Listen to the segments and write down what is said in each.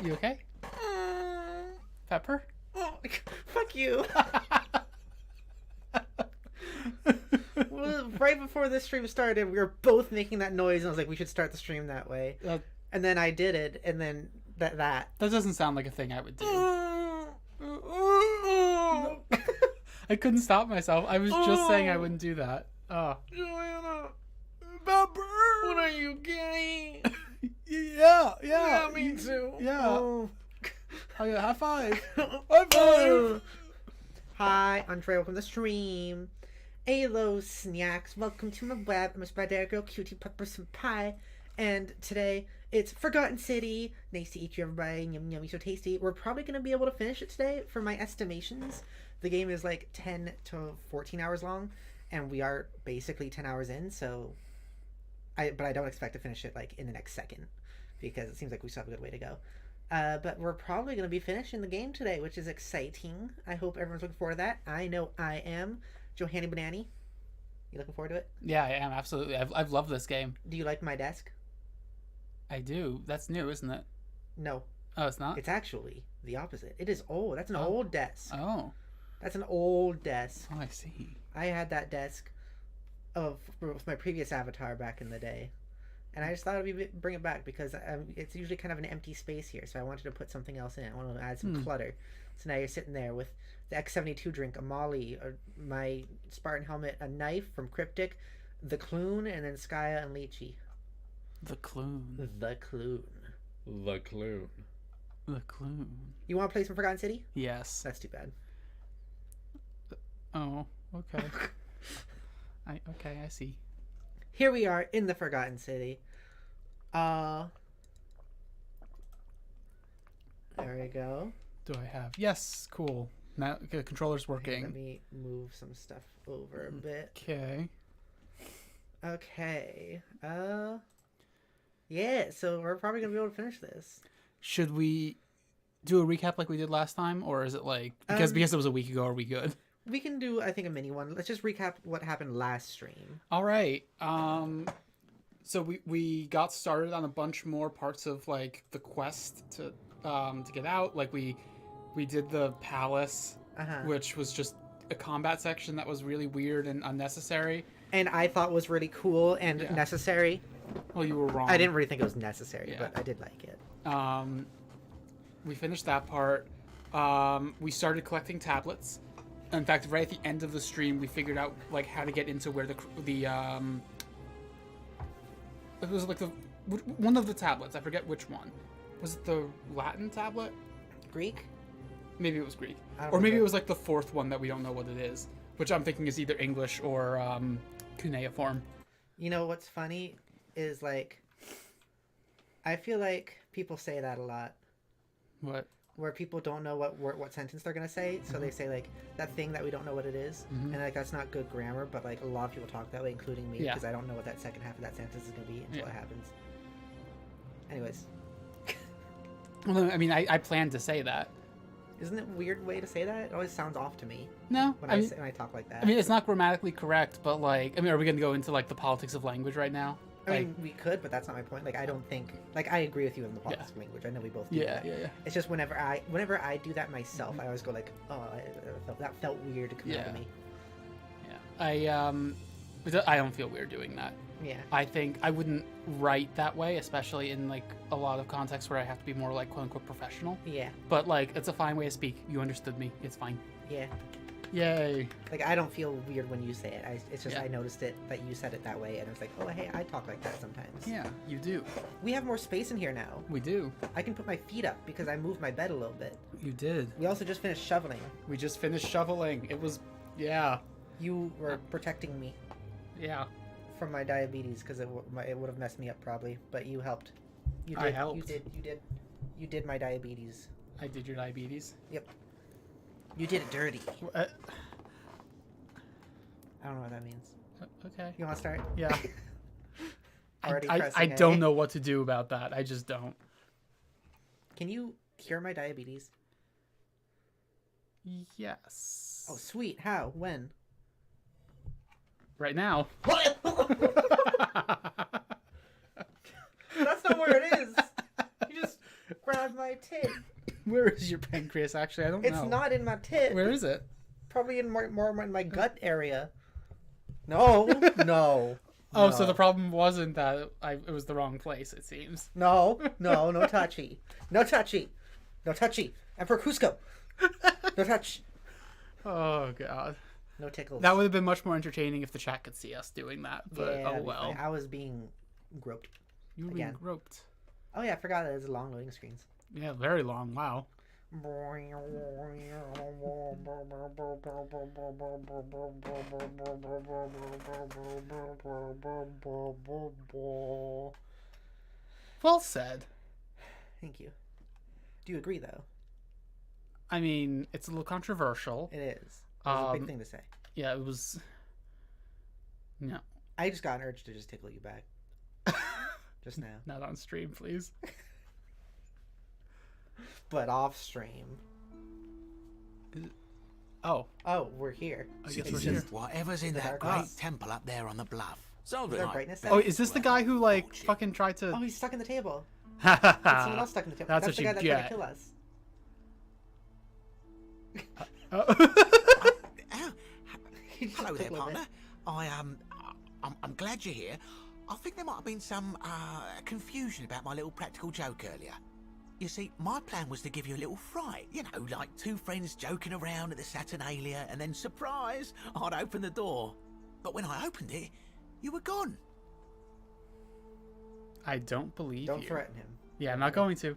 You okay? Pepper? Oh, fuck you. Well, right before this stream started, we were both making that noise, and I was like, we should start the stream that way. And then I did it, and then that. That doesn't sound like a thing I would do. I couldn't stop myself. I was just saying I wouldn't do that. Oh. Joanna, Pepper! what are you getting? Yeah. Me too. Yeah. Oh. High five. High five. Hi, Andre. Welcome to the stream. Hello, snacks. Welcome to my web. I'm a spider girl, cutie pepper, some pie. And today it's Forgotten City. Nice to eat you, everybody. Yum, yummy, so tasty. We're probably going to be able to finish it today for my estimations. The game is like 10 to 14 hours long, and we are basically 10 hours in, so but I don't expect to finish it like in the next second, because it seems like we still have a good way to go. But we're probably going to be finishing the game today, which is exciting. I hope everyone's looking forward to that. I know I am. Johanny Banani, you looking forward to it? Yeah, I am, absolutely. I've loved this game. Do you like my desk? I do. That's new, isn't it? No. Oh, it's not? It's actually the opposite. It is old. That's an old desk. Oh. That's an old desk. Oh, I see. I had that desk with my previous avatar back in the day. And I just thought bring it back because it's usually kind of an empty space here. So I wanted to put something else in it. I wanted to add some clutter. So now you're sitting there with the X-72 drink, a Molly, my Spartan helmet, a knife from Cryptic, the Clune, and then Skya and Lychee. The Clune. The Clune. The Clune. The Clune. You want to play some Forgotten City? Yes. That's too bad. Oh, okay. I see. Here we are in the Forgotten City. There we go. Do I have? Yes, cool. Now the controller's working. Let me move some stuff over a bit. Okay. Okay. Yeah, so we're probably going to be able to finish this. Should we do a recap like we did last time, or is it like because it was a week ago, are we good? We can do, I think, a mini one. Let's just recap what happened last stream. All right. So we got started on a bunch more parts of like the quest to get out. Like we did the palace, which was just a combat section that was really weird and unnecessary. And I thought was really cool and necessary. Well, you were wrong. I didn't really think it was necessary, but I did like it. We finished that part. We started collecting tablets. In fact, right at the end of the stream, we figured out like how to get into where it was like one of the tablets. I forget which one. Was it the Latin tablet? Greek? Maybe it was Greek, or maybe it was like the fourth one that we don't know what it is, which I'm thinking is either English or cuneiform. You know what's funny is like, I feel like people say that a lot. What? Where people don't know what sentence they're gonna say, so they say like that thing that we don't know what it is, and like that's not good grammar. But like a lot of people talk that way, including me, because I don't know what that second half of that sentence is gonna be until it happens. Anyways, well, I mean, I plan to say that. Isn't it a weird way to say that? It always sounds off to me. No, when I talk like that. I mean, it's not grammatically correct, but like, I mean, are we gonna go into like the politics of language right now? I mean, we could, but that's not my point. Like, I don't think... Like, I agree with you in the politics of language. I know we both do that. Yeah. It's just whenever I do that myself, I always go like, oh, that felt weird to come out of me. Yeah. I don't feel weird doing that. Yeah. I think I wouldn't write that way, especially in, like, a lot of contexts where I have to be more, like, quote-unquote professional. Yeah. But, like, it's a fine way to speak. You understood me. It's fine. Yeah. Yay. Like, I don't feel weird when you say it. It's just I noticed it that you said it that way, and I was like, oh, hey, I talk like that sometimes. Yeah, you do. We have more space in here now. We do. I can put my feet up because I moved my bed a little bit. You did. We also just finished shoveling. We just finished shoveling. It was, yeah. You were protecting me. Yeah. From my diabetes, because it would have messed me up probably, but you helped. You did. I helped. You did my diabetes. I did your diabetes? Yep. You did it dirty. What? I don't know what that means. Okay. You want to start? Yeah. I I don't know what to do about that. I just don't. Can you cure my diabetes? Yes. Oh, sweet. How? When? Right now. What? That's not where it is. You just grabbed my my tit. Where is your pancreas? Actually, I don't know. It's not in my tit. Where is it? Probably in more in my gut area. No, no. Oh, no. so the problem wasn't that it was the wrong place, it seems. No touchy. No touchy. No touchy. Emperor Cusco. No touch. Oh, God. No tickles. That would have been much more entertaining if the chat could see us doing that, but yeah, oh well. I was being groped. You were being groped. Oh yeah, I forgot that it's long loading screens. Yeah, very long. Wow. Well said. Thank you. Do you agree, though? I mean, it's a little controversial. It is. It was a big thing to say. Yeah, it was. No. I just got an urge to just tickle you back. Just now. Not on stream, please. But off stream. Oh. Oh, we're here. I guess we're here. Whatever's in that great temple up there on the bluff. Solve it. Oh, is this the guy who, like, fucking tried to... Oh, he's stuck in the table. There's someone else stuck in the table. That's the guy that tried to kill us. Hello there, partner. I'm glad you're here. I think there might have been some confusion about my little practical joke earlier. You see, my plan was to give you a little fright. You know, like two friends joking around at the Saturnalia, and then, surprise, I'd open the door. But when I opened it, you were gone. I don't believe you. Don't threaten him. Yeah, I'm not going to.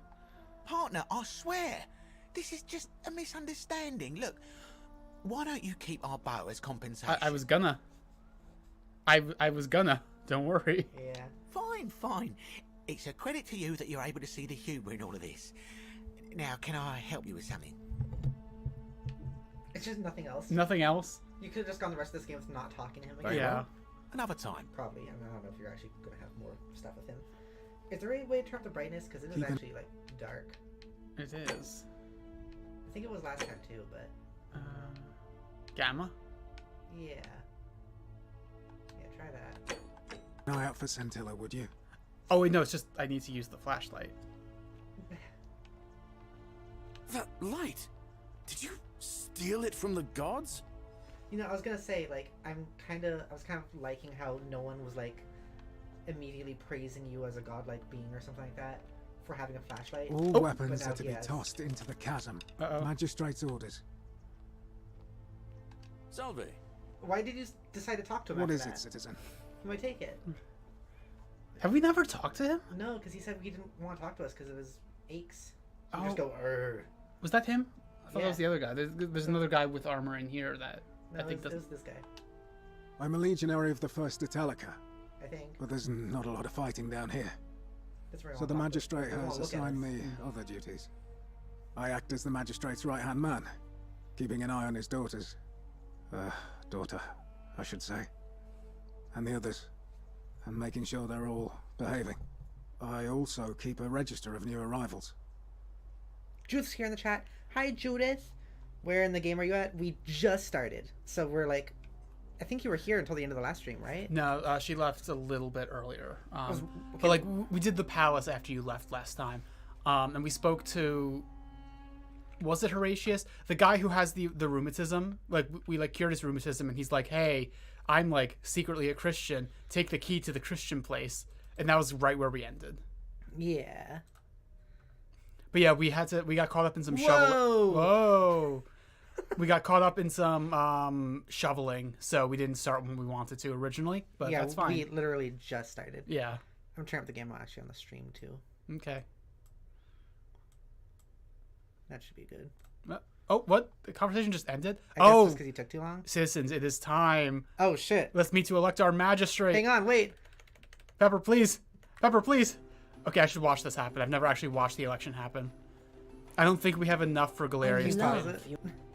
Partner, I swear, this is just a misunderstanding. Look, why don't you keep our bow as compensation? I was gonna. I was gonna. Don't worry. Yeah. Fine. It's a credit to you that you're able to see the humour in all of this. Now, can I help you with something? It's just nothing else. Nothing else? You could have just gone the rest of this game with not talking to him again. Yeah. Another time. Probably. I don't know if you're actually going to have more stuff with him. Is there any way to turn up the brightness? Because it is actually, like, dark. It is. I think it was last time, too, but... Gamma? Yeah. Yeah, try that. No out for Scintilla, would you? Oh, wait, no, it's just I need to use the flashlight. That light? Did you steal it from the gods? You know, I was gonna say, like, I was kind of liking how no one was, like, immediately praising you as a godlike being or something like that for having a flashlight. All weapons are to be tossed into the chasm. Magistrate's orders. Salve. Why did you decide to talk to him? What is that? it, citizen? You might take it. Have we never talked to him? No, because he said he didn't want to talk to us because of his aches. So Oh. just go, "Arr." Was that him? I thought Yeah. that was the other guy. There's another guy with armor in here that No, I think it was this guy. I'm a legionary of the 1st Italica, I think. but there's not a lot of fighting down here. That's where I So want the to talk to. magistrate I wanna has look at assigned us. me other duties. I act as the magistrate's right-hand man, keeping an eye on his daughters. Daughter, I should say. And the others. And making sure they're all behaving. I also keep a register of new arrivals. Judith's here in the chat. Hi, Judith. Where in the game are you at? We just started. So we're like... I think you were here until the end of the last stream, right? No, she left a little bit earlier. Okay. But like we did the palace after you left last time, and we spoke to. Was it Horatius, the guy who has the rheumatism? Like we like cured his rheumatism, and he's like, "Hey, I'm like secretly a Christian. Take the key to the Christian place." And that was right where we ended. Yeah. But yeah, we got caught up in some Whoa! Whoa. We got caught up in some shoveling, so we didn't start when we wanted to originally, but yeah, that's fine. We literally just started. Yeah. I'm turning up the game actually on the stream too. Okay. That should be good. Oh, what? The conversation just ended? I guess it's because you took too long. Citizens, it is time. Oh, shit. Let's meet to elect our magistrate. Hang on, wait. Pepper, please. Pepper, please. Okay, I should watch this happen. I've never actually watched the election happen. I don't think we have enough for Galerius time.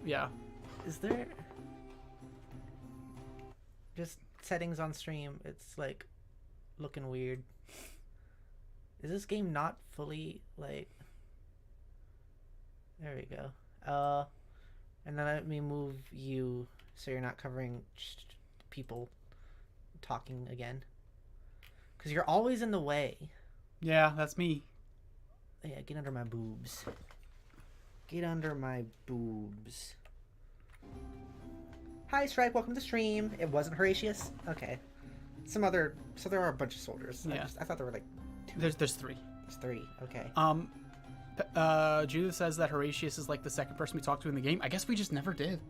Yeah. Is there... Just settings on stream, it's, like, looking weird. Is this game not fully, like... There we go. And then let me move you so you're not covering people talking again. Because you're always in the way. Yeah, that's me. Yeah, get under my boobs. Get under my boobs. Hi, Stripe. Welcome to the stream. It wasn't Horatius? Okay. Some other... So there are a bunch of soldiers. Yeah. I thought there were like 2. There's 3. There's 3. Okay. Judith says that Horatius is like the second person we talked to in the game. I guess we just never did.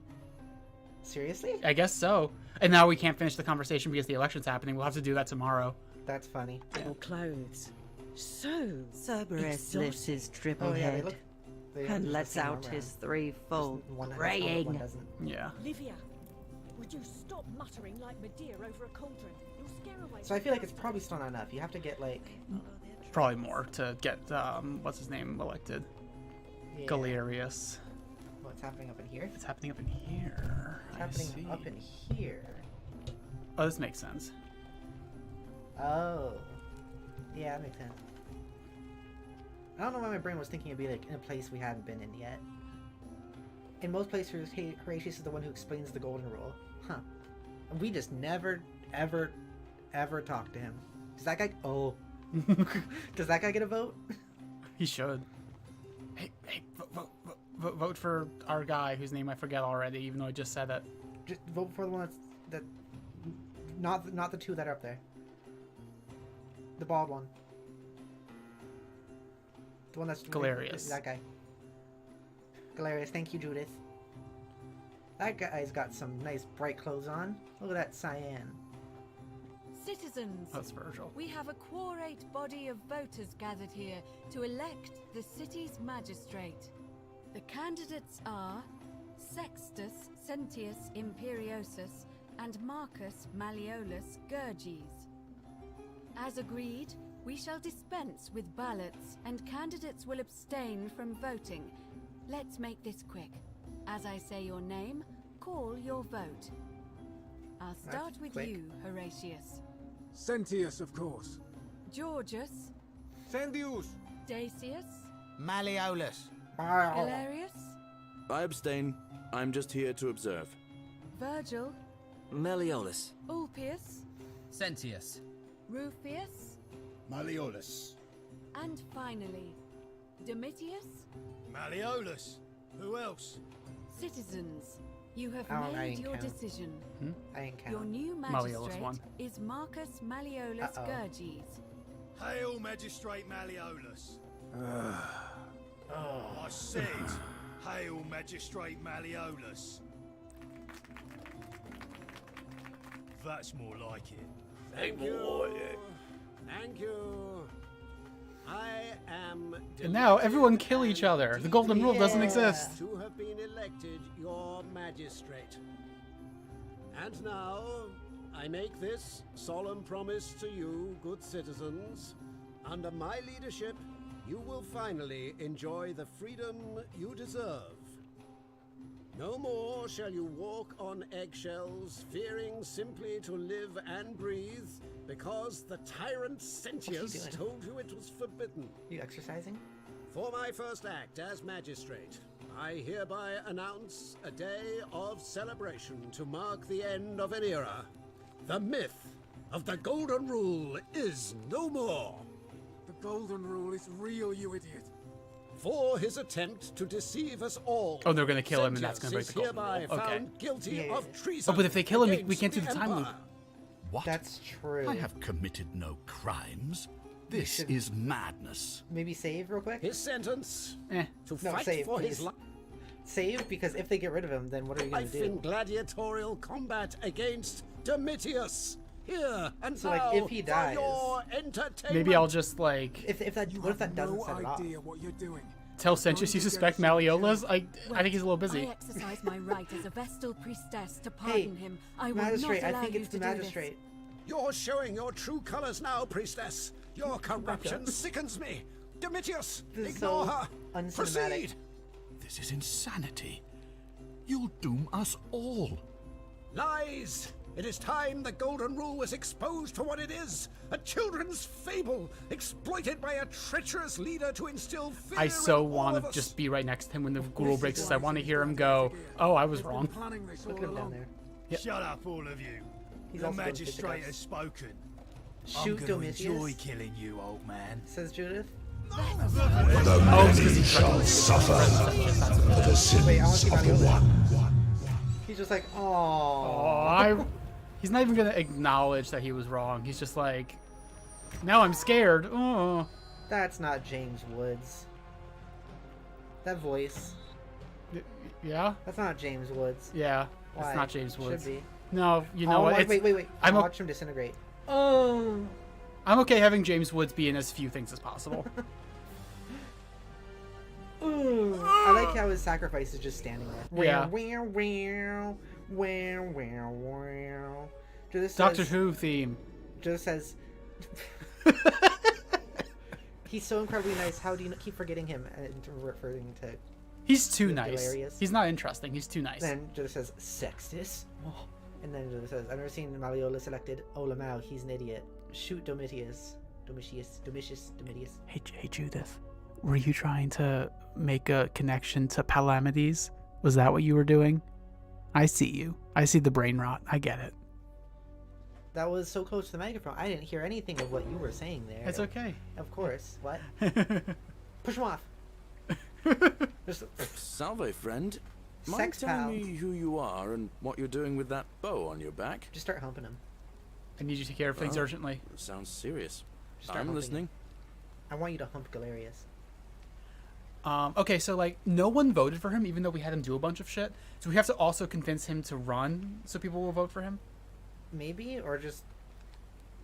Seriously? I guess so. And now we can't finish the conversation because the election's happening. We'll have to do that tomorrow. That's funny. Or clothes. So Cerberus lifts his triple Oh, yeah, head they and have lets the same out armor. his threefold Just one has helmet, one braying. doesn't. Yeah. Livia, would you stop muttering like Medea over a cauldron? You'll scare away. So I feel like it's probably still not enough. You have to get like... Probably more to get, what's his name, elected. Yeah. Galerius. What's happening up in here? It's happening up in here. It's I happening see. up in here. Oh, this makes sense. Oh. Yeah, that makes sense. I don't know why my brain was thinking it'd be like in a place we hadn't been in yet. In most places, Horatius is the one who explains the golden rule. Huh. And we just never, ever, ever talk to him. Does that guy... Oh. Does that guy get a vote? He should. Hey, vote for our guy whose name I forget already, even though I just said it. Just vote for the one that not the 2 that are up there. The bald one. The one that's Galerius. That guy. Galerius, thank you, Judith. That guy's got some nice bright clothes on. Look at that cyan. Citizens, That's Virgil. we have a quorate body of voters gathered here to elect the city's magistrate. The candidates are Sextus Sentius Imperiosus and Marcus Malleolus Gurges. As agreed, we shall dispense with ballots and candidates will abstain from voting. Let's make this quick. As I say your name, call your vote. I'll start with quick. you, Horatius. Sentius, of course. Georgius, Sendius. Dacius, Malleolus. Galerius, I abstain. I'm just here to observe. Virgil, Malleolus. Ulpius, Sentius. Rufius, Malleolus. and finally, Domitius. Malleolus. Who else? Citizens, you have I made ain't your count. decision. I ain't Your count. new Malleolus magistrate won. is Marcus Malleolus Uh-oh. Gurges. Hail, Magistrate Malleolus. Oh. I said, hail, Magistrate Malleolus. That's more like it. Thank you. Thank you. I am And now everyone kill each other. The golden rule doesn't Yeah. exist. to have been elected your magistrate. And now I make this solemn promise to you, good citizens. Under my leadership, you will finally enjoy the freedom you deserve. No more shall you walk on eggshells, fearing simply to live and breathe, because the tyrant Sentius doing? told you it was forbidden. You exercising? For my first act as magistrate, I hereby announce a day of celebration to mark the end of an era. The myth of the Golden Rule is no more. The golden rule is real, you idiot. For his attempt to deceive us all. Oh, they're gonna kill him and that's gonna break Sentius the golden hereby rule. Okay. found guilty Yeah. of treason. Oh, but if they kill him, we against can't do the time loop. Empire. What? That's true. I have committed no crimes. This should- is madness. Maybe save real quick? His sentence Eh. to No, fight save, for his please. life. Save, because if they get rid of him, then what are you going to In do? gladiatorial combat against Domitius. Here and So, now like, if he for dies- your entertainment. Maybe I'll just like If that, You what if that have doesn't no set it off? idea what you're doing. tell Sentius you suspect Malleolus. I think he's a little I busy. exercise my right as a Vestal priestess to pardon him. I will Magistrate, not allow I think you it's to the do this. magistrate. You're showing your true colors now, priestess. Your corruption sickens me. Domitius, This is ignore so her. uncinematic. Proceed. This is insanity. You'll doom us all. Lies. It is time the Golden Rule was exposed for what it is. A children's fable, exploited by a treacherous leader to instill fear I so in all want of to us. just be right next to him when the rule breaks because I want to hear him go, "Oh, I was They've been wrong." planning this Look all at him down along. there. Yep. Shut up, all of you. He's The also doing magistrate fisticuffs. has spoken. Shoot I'm gonna Domitius, enjoy killing you, old man. says Judith. The many shall suffer for the sins of the one. He's just like, oh. He's not even gonna acknowledge that he was wrong. He's just like, now I'm scared. Oh. That's not James Woods. That voice. Yeah? That's not James Woods. Yeah, Why? it's not James Woods. Should be. No, you know what? Wait. I'm Watch him disintegrate. Oh. I'm okay having James Woods be in as few things as possible. Ooh. I like how his sacrifice is just standing there. Yeah. Doctor Who theme. Just says... He's so incredibly nice. How do you keep forgetting him and referring to... He's too nice. Hilarious. He's not interesting. He's too nice. Then Joe says, Sextus? Oh. And then Joe says, I've never seen Malleolus elected. Oh, Lamau, he's an idiot. Shoot Domitius. Hey, Judith. Were you trying to make a connection to Palamides? Was that what you were doing? I see you. I see the brain rot. I get it. That was so close to the microphone. I didn't hear anything of what you were saying there. It's okay. Of course. What? Push him off. Salve, friend. Sex Mind telling pal. me who you are and what you're doing with that bow on your back? Just start humping him. I need you to take care of things urgently. Sounds serious. Just start I'm humping listening. him. I want you to hump Galerius. Okay, so like no one voted for him, even though we had him do a bunch of shit. So we have to also convince him to run, so people will vote for him. Maybe, or just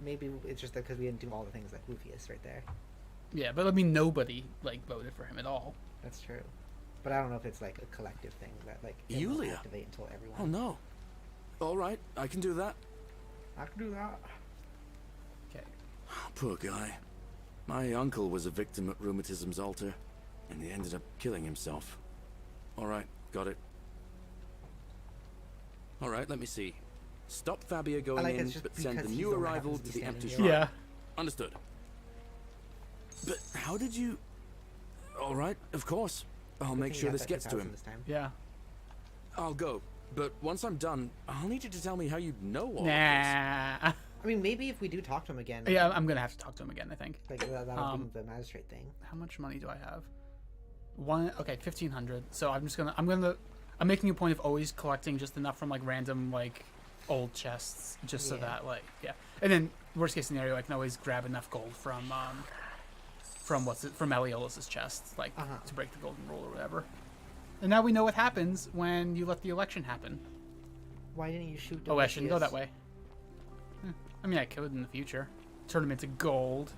maybe it's just because we didn't do all the things like Lucius right there. Yeah, but I mean nobody like voted for him at all. That's true, but I don't know if it's like a collective thing that like it won't Yulia. activate until everyone. Oh no. All right, I can do that. I can do that. Okay. Poor guy. My uncle was a victim at rheumatism's altar, and he ended up killing himself. All right, got it. All right, let me see. Stop Fabia going like in, it's but just send the because new he's the one that arrival happens to to be the empty standing shrine. Yeah. Understood. But how did you... All right, of course. I'll make sure this gets to him. Yeah. I'll go. But once I'm done, I'll need you to tell me how you know all of this. Nah. I mean, maybe if we do talk to him again. Yeah, I'm gonna have to talk to him again, I think. Like that'll be the magistrate thing. How much money do I have? Okay, 1,500. So I'm making a point of always collecting just enough from like random like old chests, just so that like and then worst case scenario I can always grab enough gold from Malleolus's chest like to break the golden rule or whatever. And now we know what happens when you let the election happen. Why didn't you shoot? Oh, I shouldn't go that way. I mean, I could in the future. Turn him into gold.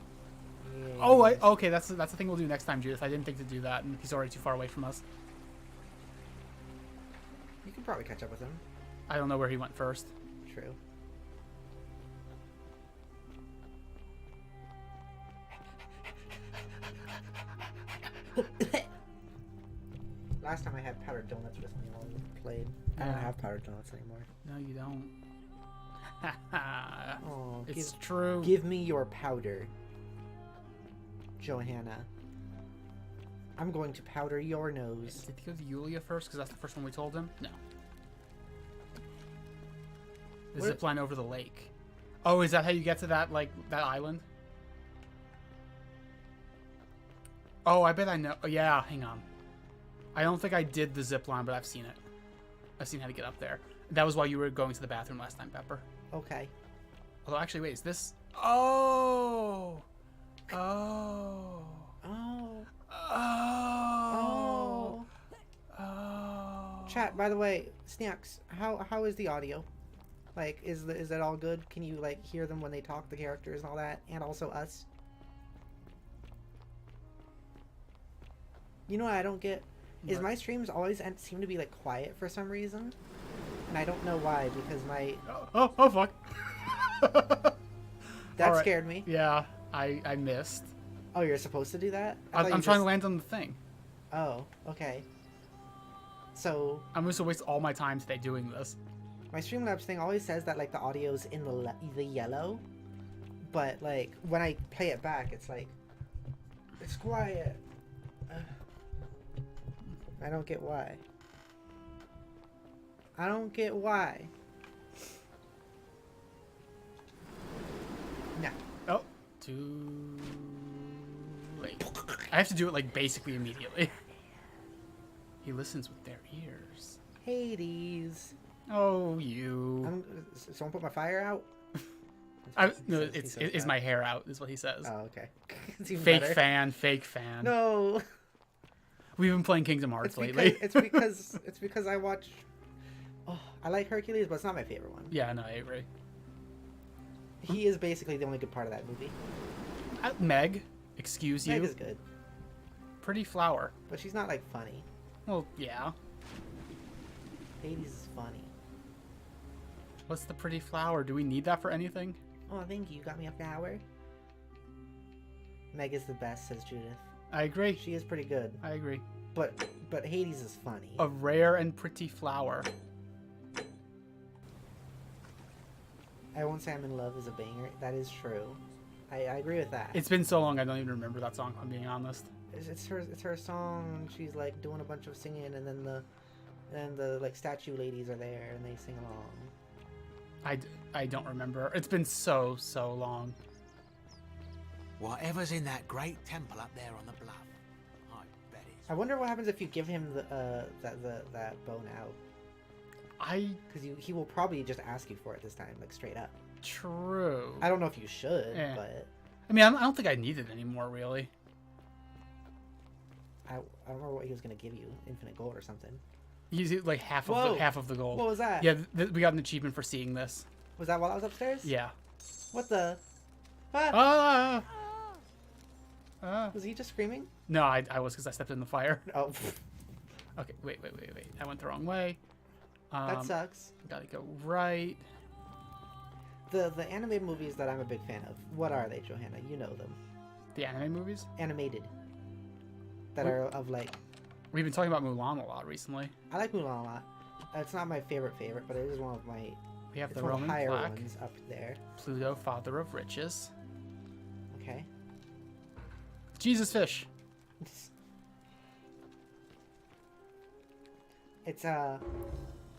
Yes. Oh, okay. That's the thing we'll do next time, Judith. I didn't think to do that, and he's already too far away from us. You can probably catch up with him. I don't know where he went first. True. Last time I had powdered donuts with me while we played. I don't have powdered donuts anymore. No, you don't. Oh, it's true. Give me your powder, Johanna. I'm going to powder your nose. Did he go to Yulia first? Because that's the first one we told him? No. The zip line over the lake. Oh, is that how you get to that island? Oh, I bet I know. Oh, yeah, hang on. I don't think I did the zip line, but I've seen it. I've seen how to get up there. That was while you were going to the bathroom last time, Pepper. Okay. Although, actually, wait, is this... Oh! Oh! Oh! Oh! Oh! Chat, by the way, Snacks, how is the audio? Like, is that all good? Can you, like, hear them when they talk, the characters and all that? And also us? You know what I don't get? Is my streams always seem to be, like, quiet for some reason? And I don't know why, because my... Oh fuck. That scared me. Yeah, I missed. Oh, you're supposed to do that? I'm trying to land on the thing. Oh, okay. So... I'm going to waste all my time today doing this. My Streamlabs thing always says that, like, the audio's in the yellow. But, like, when I play it back, it's like... It's quiet. I don't get why. I don't get why. No. Oh, too late. I have to do it like basically immediately. He listens with their ears. Hades. Oh, you. Someone put my fire out? No, it's my hair out, is what he says. Oh, okay. Fake fan. No. We've been playing Kingdom Hearts lately. It's because I watch. Oh, I like Hercules, but it's not my favorite one. Yeah, no, I agree. He is basically the only good part of that movie. Meg, excuse you. Meg is good. Pretty flower. But she's not like funny. Well, yeah. Hades is funny. What's the pretty flower? Do we need that for anything? Oh, thank you. You got me a flower. Meg is the best, says Judith. I agree. She is pretty good. I agree. But Hades is funny. A rare and pretty flower. I Won't Say I'm in Love is a banger. That is true. I agree with that. It's been so long I don't even remember that song, if I'm being honest. It's her song. She's like doing a bunch of singing, and then the like statue ladies are there and they sing along. I don't remember. It's been so long. Whatever's in that great temple up there on the bluff, I bet it's... I wonder what happens if you give him that bow now. Because he will probably just ask you for it this time, like straight up. True. I don't know if you should, but... I mean, I don't think I need it anymore, really. I don't remember what he was going to give you. Infinite gold or something. He's like half of the gold. What was that? Yeah, we got an achievement for seeing this. Was that while I was upstairs? Yeah. What the... Was he just screaming? No, I was, because I stepped in the fire. Oh. Okay, wait. I went the wrong way. That sucks. Gotta go right. The anime movies that I'm a big fan of, what are they, Johanna? You know them. The anime movies? Animated. That are of like... We've been talking about Mulan a lot recently. I like Mulan a lot. It's not my favorite, but it is one of my... We have the one of Roman higher plaque. ones up there. Pluto, father of riches. Okay. Jesus fish. It's El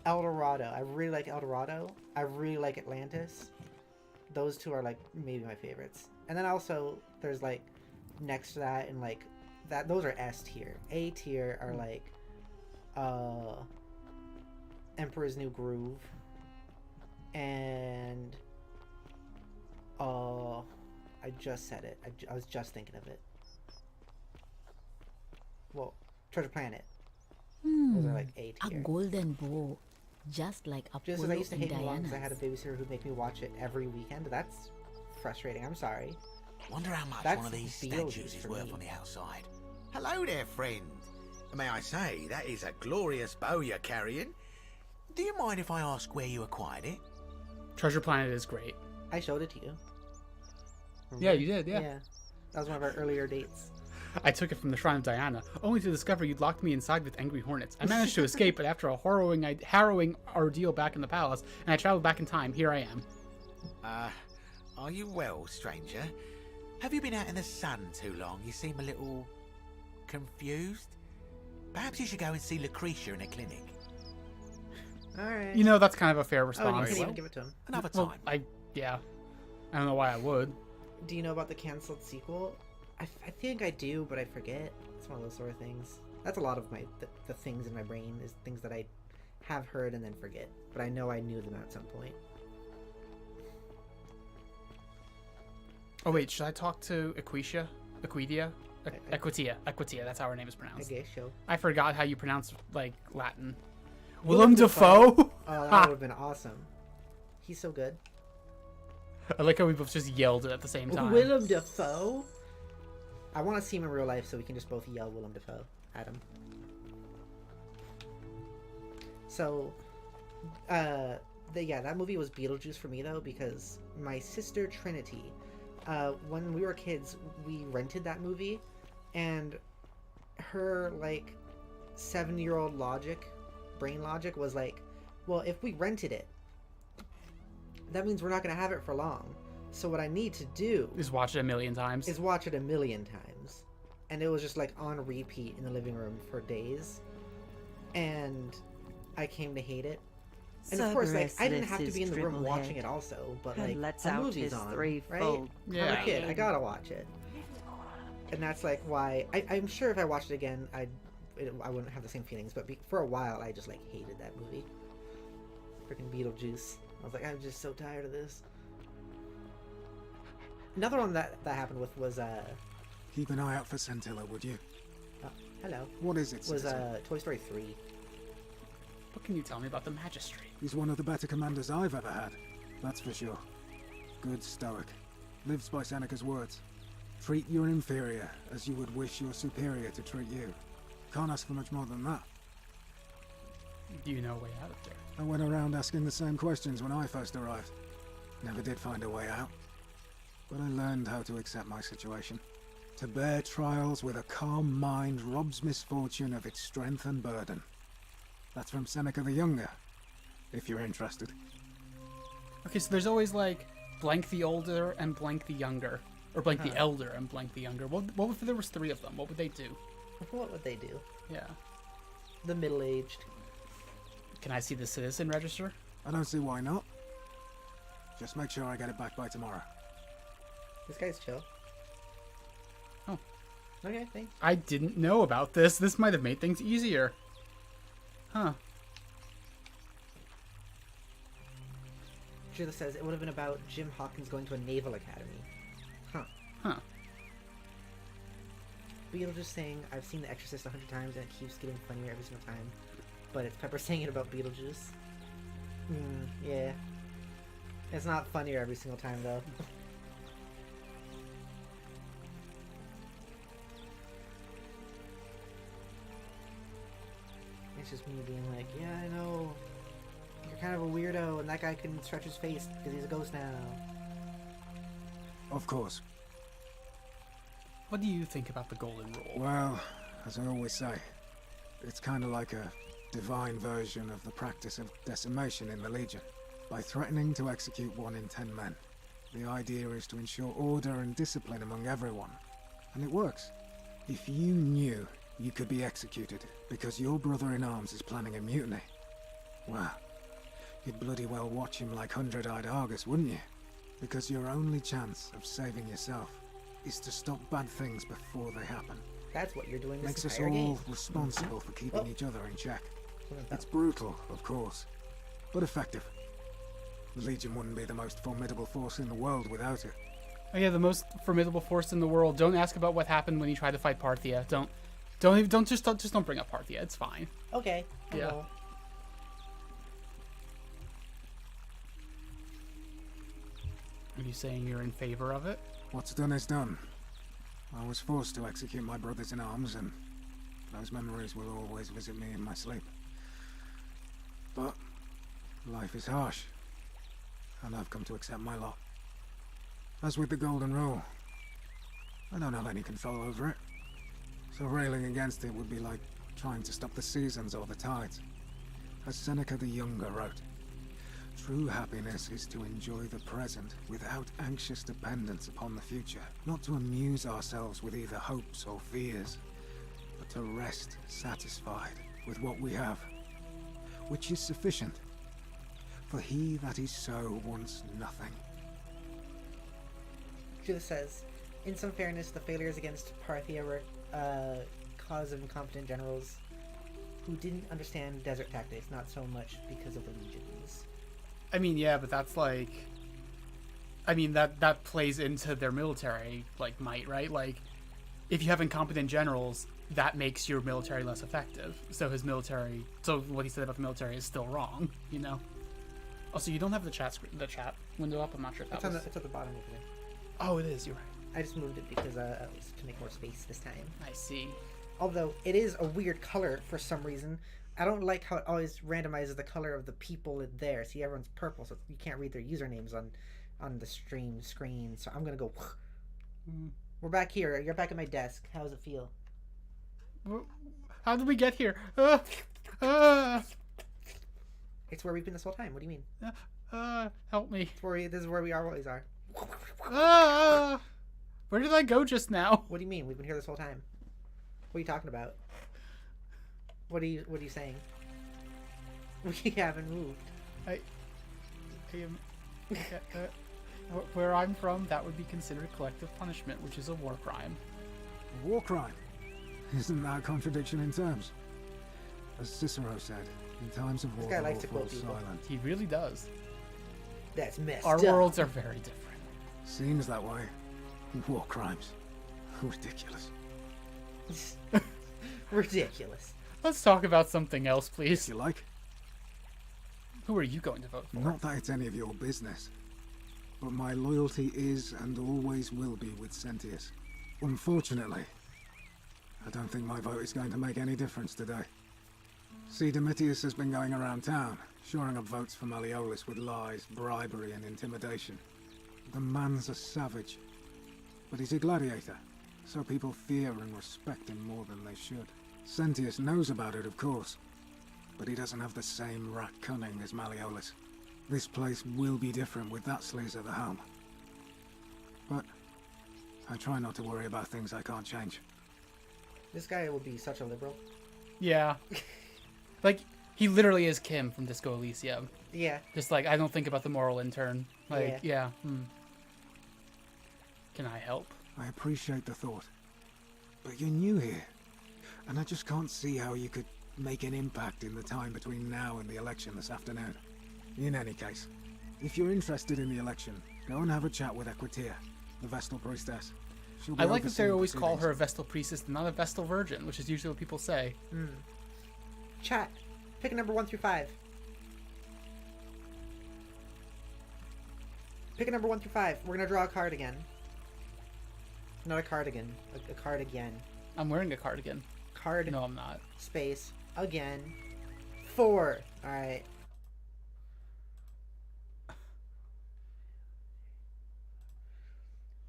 Dorado. I really like El Dorado. I really like Atlantis. Those two are like maybe my favorites. And then also there's like next to that and like that, those are S tier. A tier are like Emperor's New Groove and I just said it. I was just thinking of it. Well, Treasure Planet. Those are like A tier. A golden bow, just like Apollo Just as I used to hate Mulan because I Diana's. had a babysitter who'd make me watch it every weekend. That's frustrating. I'm sorry. Wonder how much That's one of these Beetlejuice statues is for worth me. on the outside. Hello there, friend. May I say, that is a glorious bow you're carrying. Do you mind if I ask where you acquired it? Treasure Planet is great. I showed it to you. Remember? Yeah, you did, yeah. That was one of our earlier dates. I took it from the Shrine of Diana, only to discover you'd locked me inside with angry hornets. I managed to escape, but after a harrowing ordeal back in the palace, and I traveled back in time, here I am. Are you well, stranger? Have you been out in the sun too long? You seem a little confused. Perhaps you should go and see Lucretia in a clinic. Alright. You know, that's kind of a fair Oh, you response. can even give it to him. Another time. Well, yeah. I don't know why I would. Do you know about the canceled sequel? I think I do, but I forget. It's one of those sort of things. That's a lot of my the things in my brain is things that I have heard and then forget. But I know I knew them at some point. Oh wait, should I talk to Equitia? Equitia, that's how her name is pronounced. I guess so. I forgot how you pronounce, like, Latin. Willem Dafoe? Oh, that would have been awesome. He's so good. I like how we both just yelled it at the same time. Willem Dafoe? I want to see him in real life so we can just both yell Willem Dafoe at him. So, that movie was Beetlejuice for me though, because my sister Trinity, when we were kids, we rented that movie, and her like 7-year-old brain logic was like, well, if we rented it, that means we're not going to have it for long. So what I need to do is watch it a million times. And it was just like on repeat in the living room for days. And I came to hate it. And of course, like, I didn't have to be in the room watching it also, but like, Let's the out movie's his on, threefold. right? I'm a kid, I gotta watch it. And that's like why I'm sure if I watched it again, I wouldn't have the same feelings. But for a while, I just like hated that movie. Freaking Beetlejuice. I was like, I'm just so tired of this. Another one that happened with was Keep an eye out for Scintilla, would you? hello. What is it, Was citizen? Toy Story 3. What can you tell me about the Magistrate? He's one of the better commanders I've ever had. That's for sure. Good stoic. Lives by Seneca's words. Treat your inferior as you would wish your superior to treat you. Can't ask for much more than that. Do you know a way out of there? I went around asking the same questions when I first arrived. Never did find a way out. But I learned how to accept my situation. To bear trials with a calm mind robs misfortune of its strength and burden. That's from Seneca the Younger, if you're interested. Okay, so there's always like blank the older and blank the younger. Or blank the elder and blank the younger. What if there was 3 of them? What would they do? What would they do? Yeah. The middle-aged. Can I see the citizen register? I don't see why not. Just make sure I get it back by tomorrow. This guy's chill. Oh. Okay, thanks. I didn't know about this. This might have made things easier. Huh. Judith says it would have been about Jim Hawkins going to a naval academy. Huh. Huh. Beetlejuice saying, I've seen The Exorcist 100 times and it keeps getting funnier every single time. But it's Pepper saying it about Beetlejuice. Yeah. It's not funnier every single time, though. It's just me being like, yeah, I know. You're kind of a weirdo, and that guy can stretch his face because he's a ghost now. Of course. What do you think about the Golden Rule? Well, as I always say, it's kind of like a divine version of the practice of decimation in the Legion. By threatening to execute 1 in 10 men, the idea is to ensure order and discipline among everyone. And it works. If you knew you could be executed because your brother-in-arms is planning a mutiny, well, you'd bloody well watch him like hundred-eyed Argus, wouldn't you? Because your only chance of saving yourself is to stop bad things before they happen. That's what you're doing this Makes us entire all game. responsible for keeping each other in check. It's brutal, of course, but effective. The Legion wouldn't be the most formidable force in the world without it. Oh yeah, the most formidable force in the world. Don't ask about what happened when you tried to fight Parthia. Don't bring up Parthia. It's fine. Okay. Yeah. Well. Are you saying you're in favor of it? What's done is done. I was forced to execute my brothers in arms, and those memories will always visit me in my sleep. But life is harsh, and I've come to accept my lot. As with the Golden Rule, I don't have any control over it, so railing against it would be like trying to stop the seasons or the tides. As Seneca the Younger wrote, true happiness is to enjoy the present without anxious dependence upon the future, not to amuse ourselves with either hopes or fears, but to rest satisfied with what we have, which is sufficient. For he that is so wants nothing. Judith says, in some fairness, the failures against Parthia were cause of incompetent generals who didn't understand desert tactics, not so much because of the legions. I mean, yeah, but that's like... I mean, that plays into their military, like, might, right? Like, if you have incompetent generals, that makes your military less effective. So his military... So what he said about the military is still wrong, you know? Also, you don't have the chat window up? I'm not sure if that was... It's at the bottom over there. Oh, it is. You're right. I just moved it because it was to make more space this time. I see. Although, it is a weird color for some reason. I don't like how it always randomizes the color of the people in there. See, everyone's purple, so you can't read their usernames on the stream screen. So I'm gonna go... We're back here. You're back at my desk. How does it feel? How did we get here? It's where we've been this whole time. What do you mean? Help me. This is where we always are. Where did I go just now? What do you mean? We've been here this whole time. What are you talking about? What are you saying? We haven't moved. I am... where I'm from, that would be considered collective punishment, which is a war crime. A war crime. Isn't that a contradiction in terms? As Cicero said, in times of war, guy the likes to lawful quote is people. silent. He really does. That's messed Our up. worlds are very different. Seems that way. War crimes. Ridiculous. Ridiculous. Let's talk about something else, please. You like? Who are you going to vote for? Not that it's any of your business. But my loyalty is and always will be with Sentius. Unfortunately, I don't think my vote is going to make any difference today. See, Domitius has been going around town, shoring up votes for Malleolus with lies, bribery, and intimidation. The man's a savage, but he's a gladiator, so people fear and respect him more than they should. Sentius knows about it, of course, but he doesn't have the same rat cunning as Malleolus. This place will be different with that sleaze at the helm. But I try not to worry about things I can't change. This guy will be such a liberal. Yeah. Like, he literally is Kim from Disco Elysium. Yeah. Just like, I don't think about the moral intern. Like, yeah. Can I help? I appreciate the thought. But you're new here, and I just can't see how you could make an impact in the time between now and the election this afternoon. In any case, if you're interested in the election, go and have a chat with Equitia, the Vestal Priestess. She'll be I like that they overseeing always call proceedings. her a Vestal Priestess and not a Vestal Virgin, which is usually what people say. Chat. Pick a number 1 through 5. Pick a number 1 through 5. We're gonna draw a card again. Not a cardigan. A card again. I'm wearing a cardigan. Card. No, I'm not. Space. Again. 4. Alright.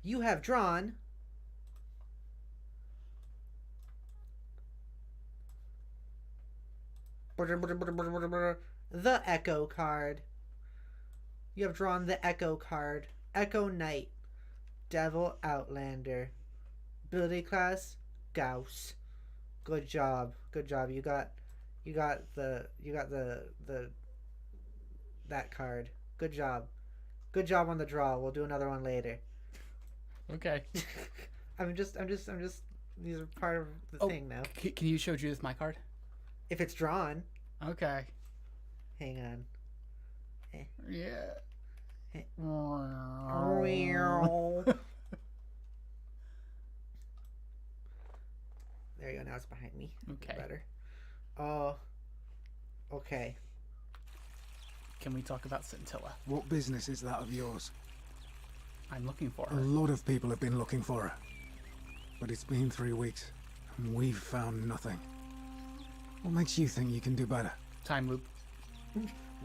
You have drawn the Echo card. You have drawn the Echo card. Echo Knight. Devil Outlander. Ability class Gauss. Good job. Good job. You got the that card. Good job. Good job on the draw. We'll do another one later. Okay. I'm just these are part of the thing now. Can you show Judith my card? If it's drawn. Okay. Hang on. Yeah. There you go. Now it's behind me. Okay. Better. Oh. Okay. Can we talk about Scintilla? What business is that of yours? I'm looking for A her. lot of people have been looking for her. But it's been 3 weeks, and we've found nothing. What makes you think you can do better? Time loop.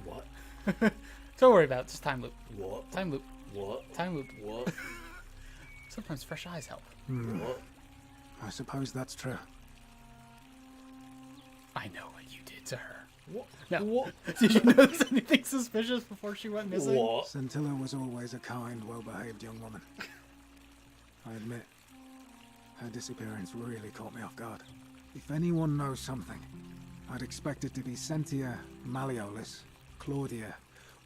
What? Don't worry about it. Just time loop. What? Time loop. What? Time loop. What? Sometimes fresh eyes help. What? I suppose that's true. I know what you did to her. What? No. What? Did you notice anything suspicious before she went missing? What? Scintilla was always a kind, well-behaved young woman. I admit, her disappearance really caught me off guard. If anyone knows something, I'd expect it to be Sentia, Malleolus, Claudia,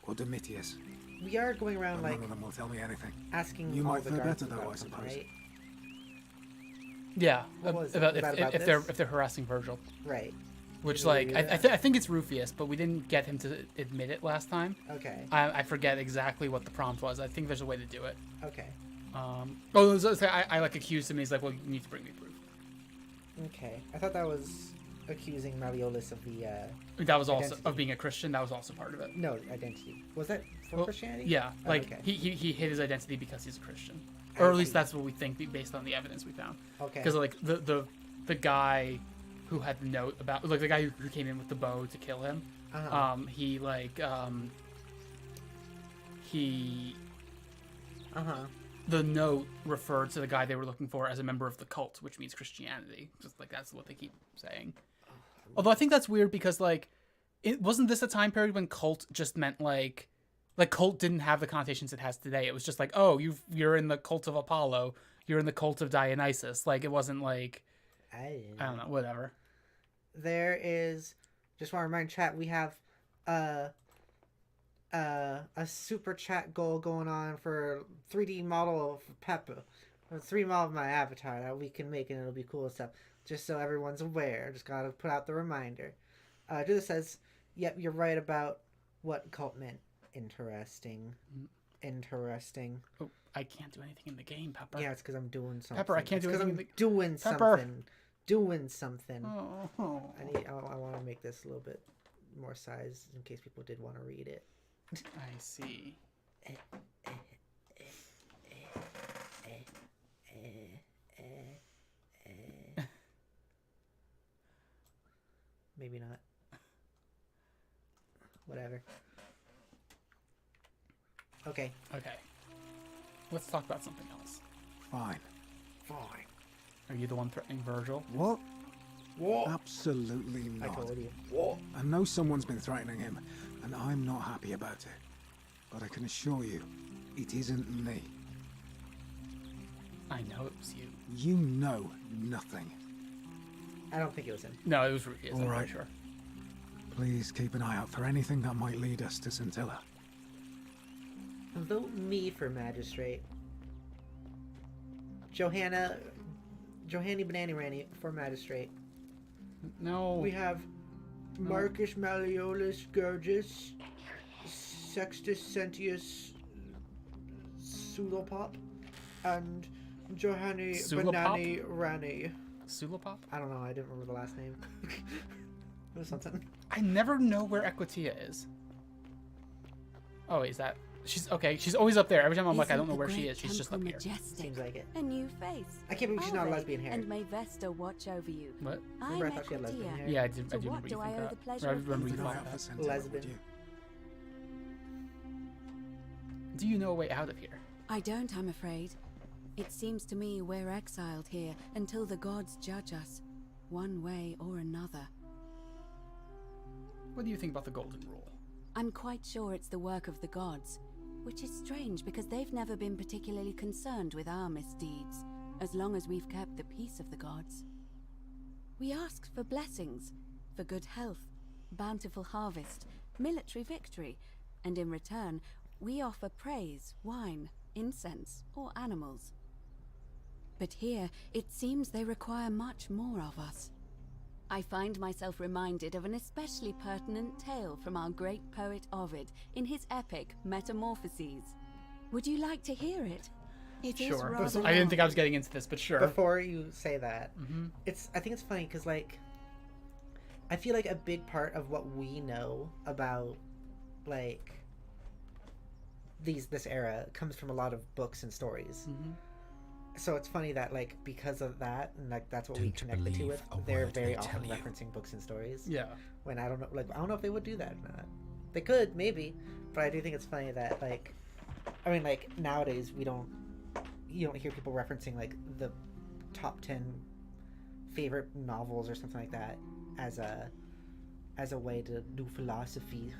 or Domitius. We are going around But like none of them will tell me anything. asking You all might the fare guards better though, about I them, suppose. right? Yeah. What was About it? About if they're harassing Virgil. Right. Which, Did we like, do I that? think it's Rufius, but we didn't get him to admit it last time. Okay. I forget exactly what the prompt was. I think there's a way to do it. Okay. I like accused him. And he's like, "Well, you need to bring me proof." Okay. I thought that was accusing Malleolus of the That was also identity. of being a Christian. That was also part of it. No, identity. Was that for Well, Christianity? Yeah, Oh, like okay. he hid his identity because he's a Christian, I or at least see. that's what we think based on the evidence we found. Okay. Because like the guy who had the note about like the guy who came in with the bow to kill him, Uh-huh. he Uh-huh. the note referred to the guy they were looking for as a member of the cult, which means Christianity. Just like that's what they keep saying. Although I think that's weird because like it wasn't this a time period when cult just meant like cult didn't have the connotations it has today. It was just like, oh, you're in the cult of Apollo, you're in the cult of Dionysus. Like it wasn't like I don't know, whatever. There is, just want to remind chat, we have a super chat goal going on for 3D model of Pepper. I'll stream all of my avatar that we can make, and it'll be cool stuff. Just so everyone's aware. Just gotta put out the reminder. Judith says, "Yep, you're right about what cult meant. Interesting. Interesting." Oh, I can't do anything in the game, Pepper. Yeah, it's because I'm doing something. Pepper, I can't do anything. Doing Pepper. something. Doing something. Oh. I want to make this a little bit more size in case people did want to read it. I see. Maybe not. Whatever. Okay. Okay. Let's talk about something else. Fine. Are you the one threatening Virgil? What? Absolutely not. I told you. I know someone's been threatening him, and I'm not happy about it. But I can assure you, it isn't me. I know it was you. You know nothing. I don't think it was him. No, it was Rukius, I'm Alright. pretty sure. Please keep an eye out for anything that might lead us to Scintilla. Vote me for magistrate. Johanny Banani Ranny for magistrate. No. We have Marcus Malleolus Gurgis, Sextus Sentius Sulopop, and Johanny Banani Ranny. Sulopop? I don't know, I didn't remember the last name. It was something. I never know where Equitia is. Oh, wait, is that... She's okay. She's always up there. Every time I'm like, I don't know where she is. She's just up here. Seems like it. A new face. I can't believe she's not a lesbian hair. And may Vesta watch over you. What? Remember I thought she had lesbian hair? Yeah, I do To remember what you do I think owe that. the pleasure I of remember you thinking thought that? that. Lesbian. Do you know a way out of here? I don't, I'm afraid. It seems to me we're exiled here until the gods judge us, one way or another. What do you think about the Golden Rule? I'm quite sure it's the work of the gods, which is strange because they've never been particularly concerned with our misdeeds, as long as we've kept the peace of the gods. We ask for blessings, for good health, bountiful harvest, military victory, and in return, we offer praise, wine, incense, or animals. But here, it seems they require much more of us. I find myself reminded of an especially pertinent tale from our great poet Ovid in his epic Metamorphoses. Would you like to hear it? It is Sure. rather I didn't long. think I was getting into this, but sure. Before you say that, I think it's funny because, like, I feel like a big part of what we know about, like, this era comes from a lot of books and stories. So it's funny that, like, because of that, and like that's what we connect the two with, they're very often referencing books and stories. Yeah. When I don't know if they would do that or not. They could, maybe, but I do think it's funny that, like, I mean, like, nowadays you don't hear people referencing like the top 10 favorite novels or something like that as a way to do philosophy.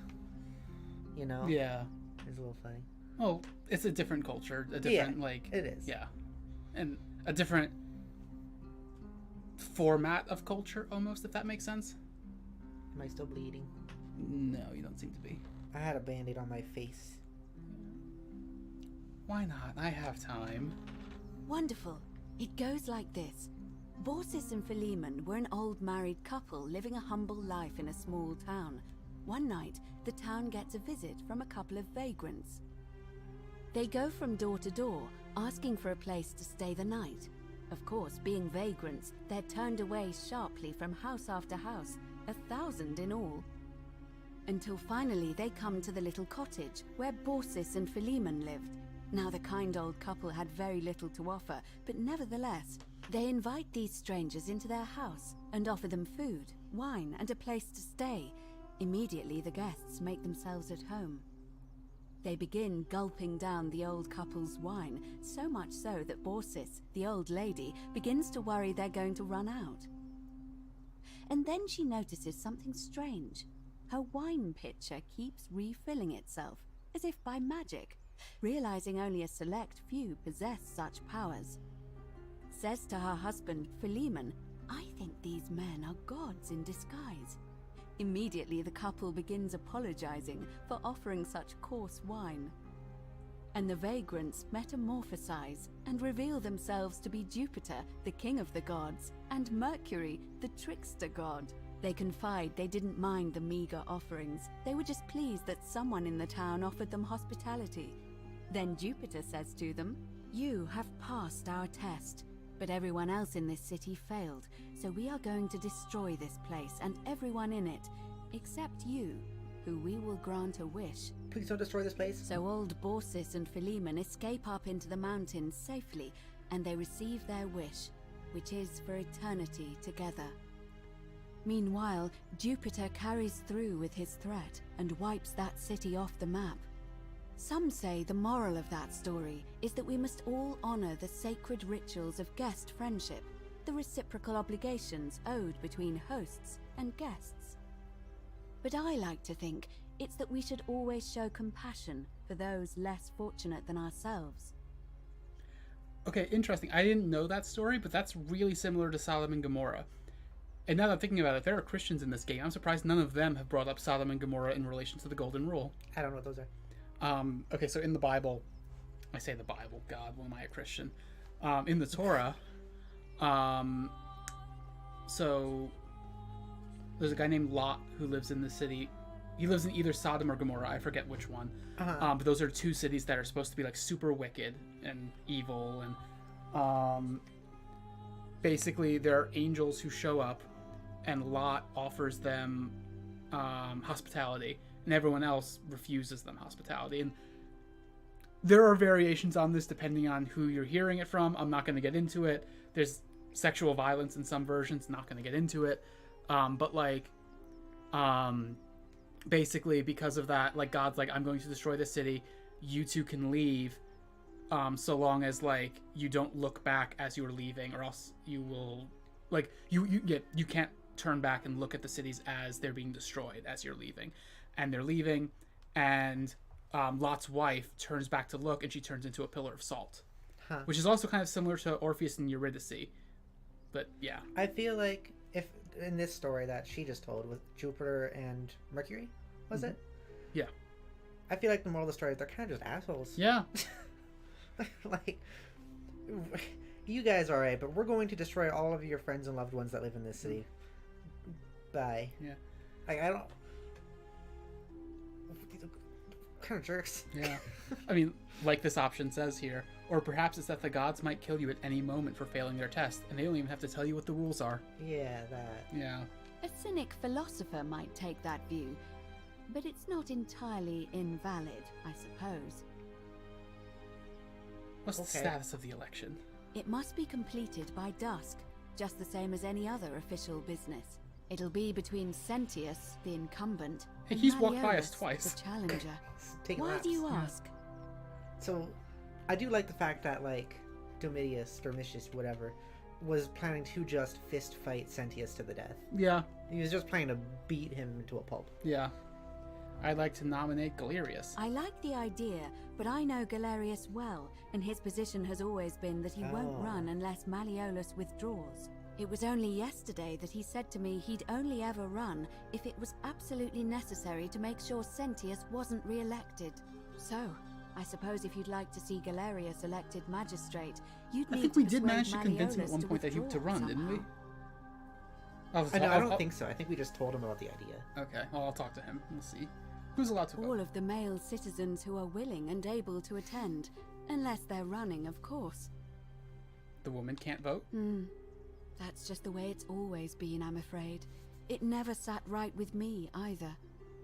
You know? Yeah. It's a little funny. Well, it's a different culture, a different like. It is. Yeah, and a different format of culture, almost, if that makes sense. Am I still bleeding? No, you don't seem to be. I had a band-aid on my face. Why not? I have time. Wonderful. It goes like this. Borsis and Philemon were an old married couple living a humble life in a small town. One night, the town gets a visit from a couple of vagrants. They go from door to door, asking for a place to stay the night. Of course, being vagrants, they're turned away sharply from house after house, 1,000 in all. Until finally they come to the little cottage where Borsis and Philemon lived. Now the kind old couple had very little to offer, but nevertheless, they invite these strangers into their house and offer them food, wine, and a place to stay. Immediately the guests make themselves at home. They begin gulping down the old couple's wine, so much so that Borsis, the old lady, begins to worry they're going to run out. And then she notices something strange. Her wine pitcher keeps refilling itself, as if by magic, realizing only a select few possess such powers. Says to her husband, Philemon, "I think these men are gods in disguise." Immediately the couple begins apologizing for offering such coarse wine. and the vagrants metamorphosize and reveal themselves to be Jupiter, the king of the gods, and Mercury, the trickster god. They confide they didn't mind the meager offerings. They were just pleased that someone in the town offered them hospitality. Then Jupiter says to them, "You have passed our test, but everyone else in this city failed, so we are going to destroy this place and everyone in it, except you, who we will grant a wish." Please don't destroy this place. So old Baucis and Philemon escape up into the mountains safely, and they receive their wish, which is for eternity together. Meanwhile, Jupiter carries through with his threat and wipes that city off the map. Some say the moral of that story is that we must all honor the sacred rituals of guest friendship, the reciprocal obligations owed between hosts and guests. But I like to think it's that we should always show compassion for those less fortunate than ourselves. Okay, interesting. I didn't know that story, but that's really similar to Sodom and Gomorrah. And now that I'm thinking about it, there are Christians in this game. I'm surprised none of them have brought up Sodom and Gomorrah in relation to the Golden Rule. I don't know what those are. Okay, so in the Bible, I say the Bible, God, when am I a Christian? In the Torah, so there's a guy named Lot who lives in the city. He lives in either Sodom or Gomorrah. I forget which one. But those are two cities that are supposed to be like super wicked and evil. And basically, there are angels who show up, and Lot offers them hospitality, and everyone else refuses them hospitality. And there are variations on this depending on who you're hearing it from. I'm not going to get into it. There's sexual violence in some versions. Not going to get into it. But like, basically because of that, like God's like, I'm going to destroy this city. You two can leave, so long as like you don't look back as you are leaving, or else you will, like you can't turn back and look at the cities as they're being destroyed as you're leaving. And they're leaving, and Lot's wife turns back to look, and she turns into a pillar of salt, which is also kind of similar to Orpheus and Eurydice. But yeah, I feel like if in this story that she just told with Jupiter and Mercury, was it? Yeah. I feel like the moral of the story is they're kind of just assholes. Yeah. Like, you guys are alright, but we're going to destroy all of your friends and loved ones that live in this city. Bye. Yeah. Like, I don't. Kind of jerks. Yeah. I mean, like this option says here, or perhaps it's that the gods might kill you at any moment for failing their test, and they don't even have to tell you what the rules are. Yeah, that. Yeah. A cynic philosopher might take that view, but it's not entirely invalid, I suppose. What's the status of the election? It must be completed by dusk, just the same as any other official business. It'll be between Sentius, the incumbent, and he's walked by us Malleolus, twice. the challenger. Why do you ask? So, I do like the fact that, like, Domitius, whatever, was planning to just fist fight Sentius to the death. Yeah. He was just planning to beat him into a pulp. Yeah. I'd like to nominate Galerius. I like the idea, but I know Galerius well, and his position has always been that he won't run unless Malleolus withdraws. It was only yesterday that he said to me he'd only ever run if it was absolutely necessary to make sure Sentius wasn't re-elected. So, I suppose if you'd like to see Galerius elected magistrate, you'd need I think to we did manage to persuade convince him at one Malleolus point that he to run, didn't we? I don't think so. I think we just told him about the idea. Okay, well, I'll talk to him. We'll see. Who's allowed to vote? All of the male citizens who are willing and able to attend, unless they're running, of course. The woman can't vote? That's just the way it's always been, I'm afraid. It never sat right with me, either.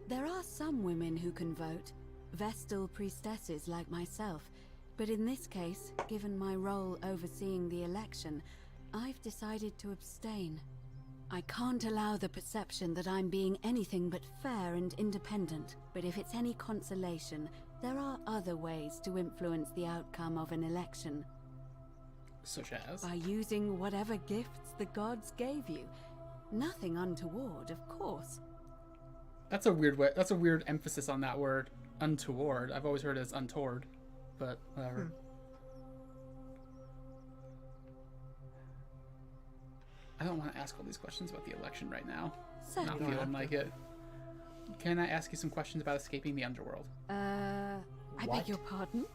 There are some women who can vote, Vestal priestesses like myself, but in this case, given my role overseeing the election, I've decided to abstain. I can't allow the perception that I'm being anything but fair and independent, but if it's any consolation, there are other ways to influence the outcome of an election. Such as? By using whatever gifts the gods gave you. Nothing untoward, of course. That's a weird way. That's a weird emphasis on that word, untoward. I've always heard it as untoward, but whatever. I don't want to ask all these questions about the election right now. Not feeling like it. Can I ask you some questions about escaping the underworld? I beg your pardon?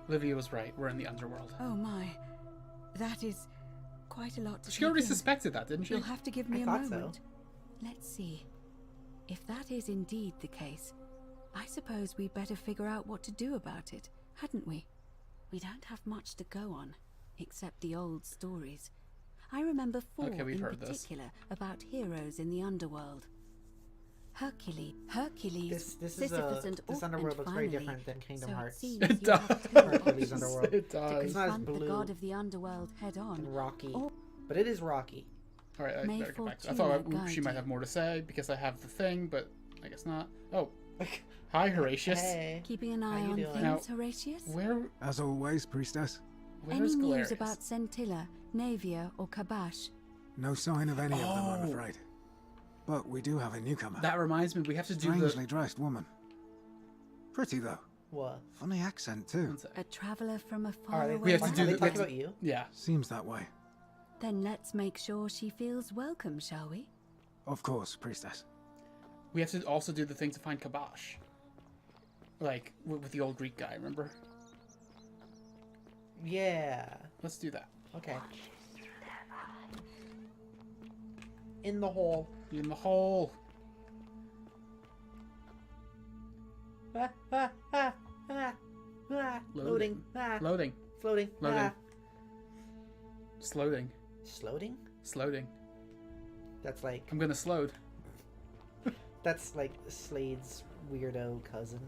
Livia was right. We're in the underworld. Oh my. That is quite a lot to She already take in. suspected that, didn't she? You'll have to give me I a thought so. moment. Let's see. If that is indeed the case, I suppose we better figure out what to do about it, hadn't we? We don't have much to go on, except the old stories. I remember four we've in heard this. particular about heroes in the underworld. Hercules, This Sisyphus, and this underworld looks very different than Kingdom so Hearts. It, seems It you have does. two Hercules options underworld. It to does. It's not as confront the blue god of the underworld head on. and rocky, Or but it is rocky. All right, I May better get back. I fortuna thought guide she might you. have more to say because I have the thing, but I guess not. Oh, hi, Horatius. Hey, keeping an How eye you on doing? things, Now, Horatius? As always, priestess. Any Where's news Galerius? about Scintilla, Navia, or Kabash? No sign of any of them, I'm Oh. afraid. But we do have a newcomer. That reminds me, we have to do Strangely dressed woman. Pretty though. what? Funny accent too. A traveller from a Are they, faraway We have to are do they the- talking about you? Yeah. Seems that way. Then let's make sure she feels welcome, shall we? Of course, priestess. We have to also do the thing to find Kabash. Like, with the old Greek guy, remember? Yeah. Let's do that. Okay. In the hole. In the hole. Ah, ah, ah, ah, ah. Loading. Ah. Loading. Floating. Loading. Ah. Slowing. Sloading? Slowing. That's like I'm gonna slowed. that's like Slade's weirdo cousin.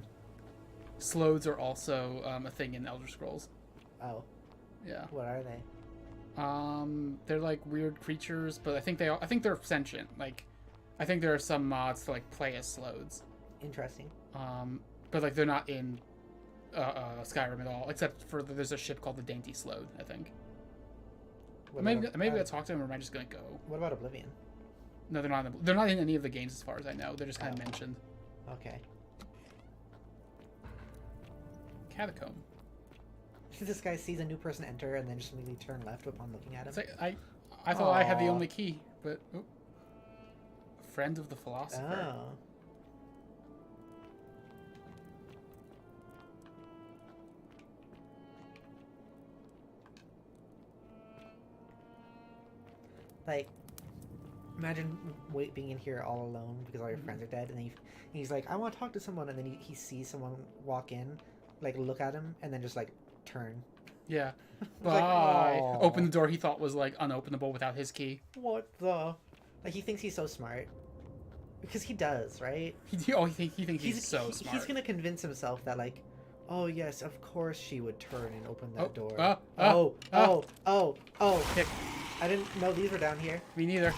Slodes are also a thing in Elder Scrolls. Oh, Yeah. what are they? They're like weird creatures, but I think they're sentient. Like, I think there are some mods to like play as Slodes. Interesting. But like they're not in Skyrim at all, except for there's a ship called the Dainty Slode, I think. What Maybe about- I talk to him, or am I just gonna go? What about Oblivion? No, they're not in any of the games as far as I know. They're just kind of mentioned. Okay. Catacomb. This guy sees a new person enter and then just immediately turn left upon looking at him. It's like I thought I had the Aw. only key, but friend of the philosopher. Oh. Like, imagine being in here all alone because all your friends are dead, and then he's like, I want to talk to someone, and then he sees someone walk in, like look at him, and then just like turn. Yeah. Like, Bye. aw. Open the door he thought was like unopenable without his key. What the? Like, he thinks he's so smart. Because he does, right? He thinks he's so smart. He's gonna convince himself that, like, oh yes, of course she would turn and open that door. Kick. I didn't know these were down here. Me neither.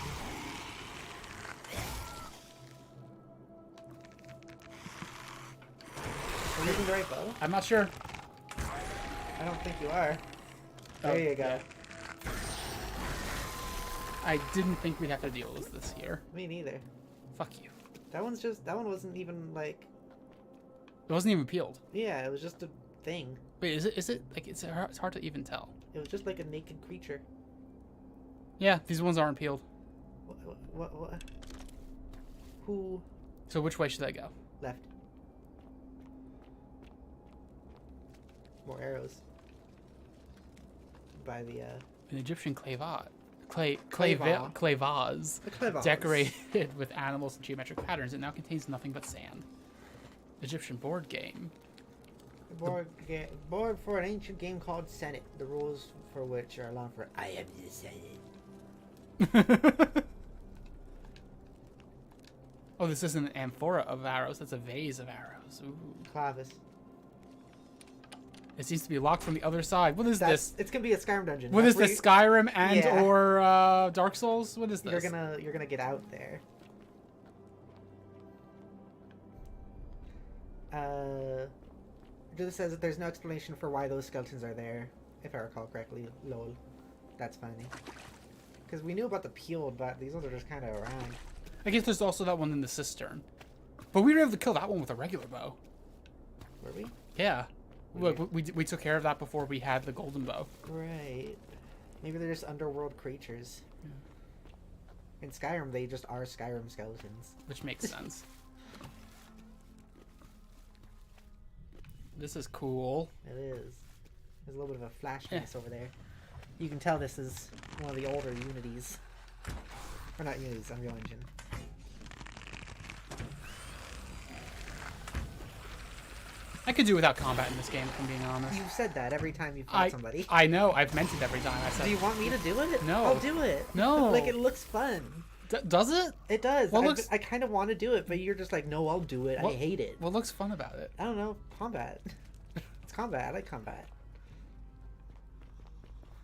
Are you using the right bow? I'm not sure. I don't think you are. Oh, There you go. yeah. I didn't think we'd have to deal with this here. Me neither. Fuck you. That one wasn't even like, It wasn't even peeled. yeah, it was just a thing. Wait, is it like it's hard to even tell. It was just like a naked creature. Yeah, these ones aren't peeled. What? Who? So which way should I go? Left. More arrows. By the An Egyptian clay vase. Clava. Clay vase. The clay vase. Decorated with animals and geometric patterns. It now contains nothing but sand. Egyptian board game. board for an ancient game called Senate. The rules for which are allowed for I have decided. Oh, this isn't an amphora of arrows. That's a vase of arrows. Ooh. Clavis. It seems to be locked from the other side. What is this? It's gonna be a Skyrim dungeon. What is That's this? where Skyrim and Yeah. or Dark Souls? What is this? You're gonna get out there. It says that there's no explanation for why those skeletons are there, if I recall correctly. Lol. That's funny. Because we knew about the peeled, but these ones are just kind of around. I guess there's also that one in the cistern. But we were able to kill that one with a regular bow. Were we? Yeah. Look, we took care of that before we had the golden bow. Right. Maybe they're just underworld creatures. In Skyrim, they just are Skyrim skeletons. Which makes sense. This is cool. It is. There's a little bit of a flashiness over there. You can tell this is one of the older Unities. Or not Unities, Unreal Engine. I could do without combat in this game, if I'm being honest. You've said that every time you've fought somebody. I know. I've meant it every time. I said. Do you want me to do it? No. I'll do it. No. Like, it looks fun. Does it? It does. What I kind of want to do it, but you're just like, no, I'll do it. I hate it. What looks fun about it? I don't know. Combat. It's combat. I like combat.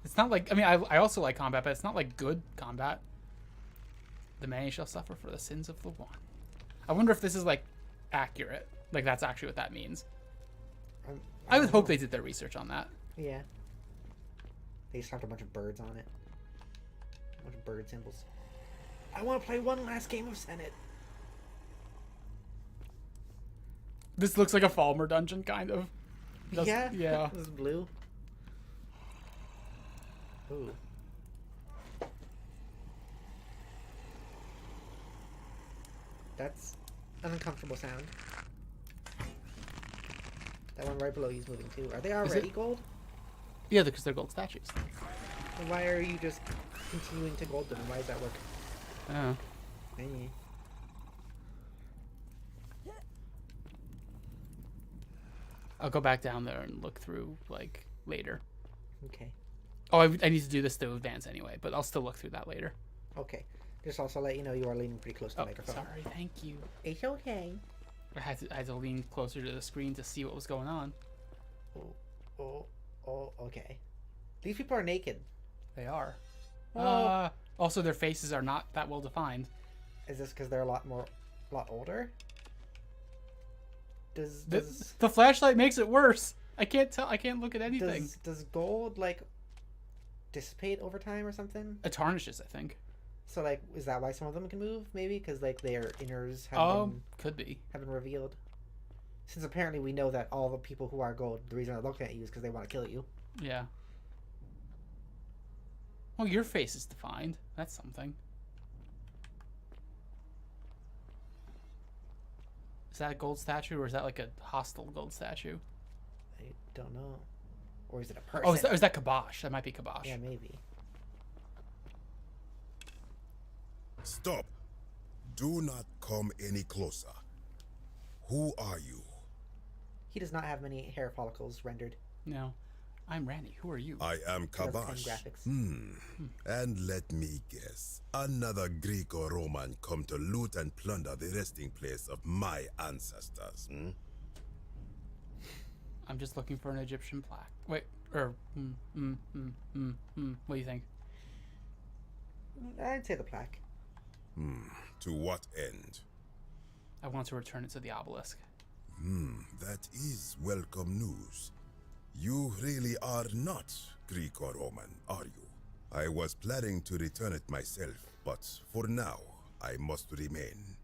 It's not like... I mean, I also like combat, but it's not like good combat. The many shall suffer for the sins of the one. I wonder if this is, like, accurate. Like, that's actually what that means. I would hope they did their research on that. Yeah. They slapped a bunch of birds on it. A bunch of bird symbols. I want to play one last game of Senate. This looks like a Falmer dungeon, kind of. Yeah? Yeah. This is blue. Ooh. That's an uncomfortable sound. That one right below you is moving too. Are they already gold? Yeah, because they're gold statues. Then why are you just continuing to gold them? Why does that work? Oh. Hey. I'll go back down there and look through, like, later. Okay. Oh, I need to do this to advance anyway, but I'll still look through that later. Okay. Just also let you know you are leaning pretty close to the microphone. Sorry, thank you. It's okay. I had to lean closer to the screen to see what was going on. Oh, okay. These people are naked. They are. Oh. Also, their faces are not that well defined. Is this because they're a lot older? The flashlight makes it worse. I can't tell. I can't look at anything. Does gold like dissipate over time or something? It tarnishes, I think. So like, is that why some of them can move? Maybe because like their inners have could be have been revealed. Since apparently we know that all the people who are gold, the reason they're looking at you is because they want to kill you. Yeah. Well, your face is defined. That's something. Is that a gold statue, or is that like a hostile gold statue? I don't know. Or is it a person? Oh, is that Kabosh? That might be Kabosh. Yeah, maybe. Stop. Do not come any closer. Who are you? He does not have many hair follicles rendered. No. I'm Randy. Who are you? I am Kabosh. And let me guess. Another Greco-Roman come to loot and plunder the resting place of my ancestors, hmm? I'm just looking for an Egyptian plaque. Wait, or what do you think? I'd say the plaque. To what end? I want to return it to the obelisk. That is welcome news. You really are not Greek or Roman, are you? I was planning to return it myself, but for now, I must remain.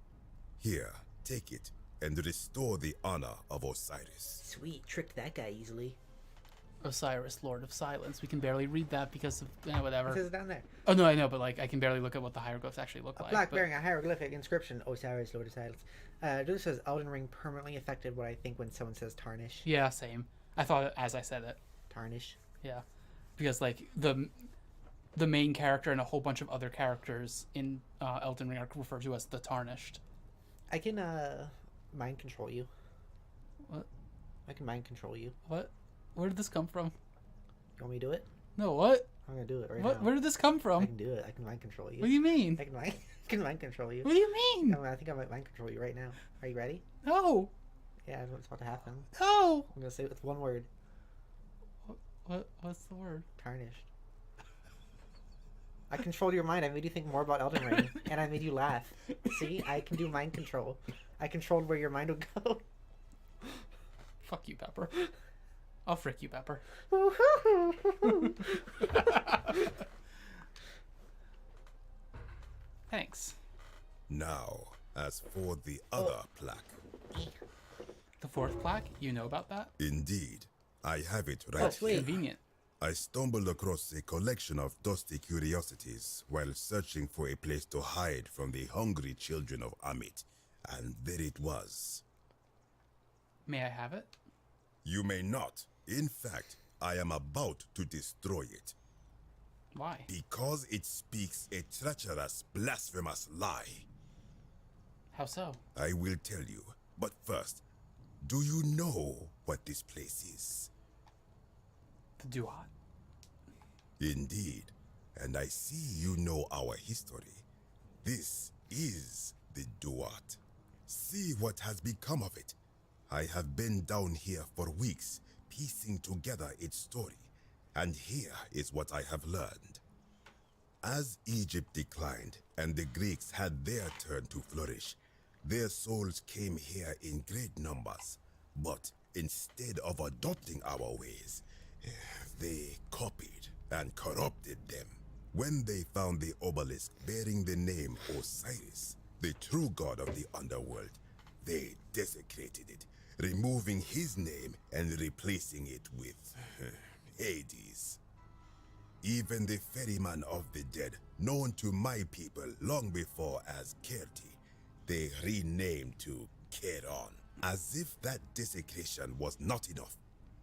Here, take it, and restore the honor of Osiris. Sweet, tricked that guy easily. Osiris, Lord of Silence. We can barely read that because of whatever. It says down there. Oh no, I know, but like I can barely look at what the hieroglyphs actually look like. A plaque bearing a hieroglyphic inscription, Osiris, Lord of Silence. This says Elden Ring permanently affected what I think when someone says tarnish. Yeah, same. I thought it as I said it. Tarnish. Yeah, because like the main character and a whole bunch of other characters in Elden Ring are referred to as the Tarnished. I can mind control you. What? I can mind control you. What? Where did this come from? You want me to do it? No, what? I'm gonna do it right now. now. Where did this come from? I can do it. I can mind control you. What do you mean? I can mind control you. What do you mean? I think I might mind control you right now. Are you ready? No. Yeah, that's what's about to happen. No. I'm gonna say it with one word. What's the word? Tarnished. I controlled your mind. I made you think more about Elden Ring, and I made you laugh. See, I can do mind control. I controlled where your mind would go. Fuck you, Pepper. I'll frick you, Pepper. Thanks. Now, as for the other plaque. The fourth plaque? You know about that? Indeed. I have it right here. Convenient. I stumbled across a collection of dusty curiosities while searching for a place to hide from the hungry children of Amit, and there it was. May I have it? You may not. In fact, I am about to destroy it. Why? Because it speaks a treacherous, blasphemous lie. How so? I will tell you, but first, do you know what this place is? The Duat. Indeed, and I see you know our history. This is the Duat. See what has become of it. I have been down here for weeks, piecing together its story, and here is what I have learned. As Egypt declined and the Greeks had their turn to flourish, their souls came here in great numbers, but instead of adopting our ways, they copied and corrupted them. When they found the obelisk bearing the name Osiris, the true god of the underworld, they desecrated it, removing his name and replacing it with Hades. Even the ferryman of the dead, known to my people long before as Kerti, they renamed to Keron. As if that desecration was not enough,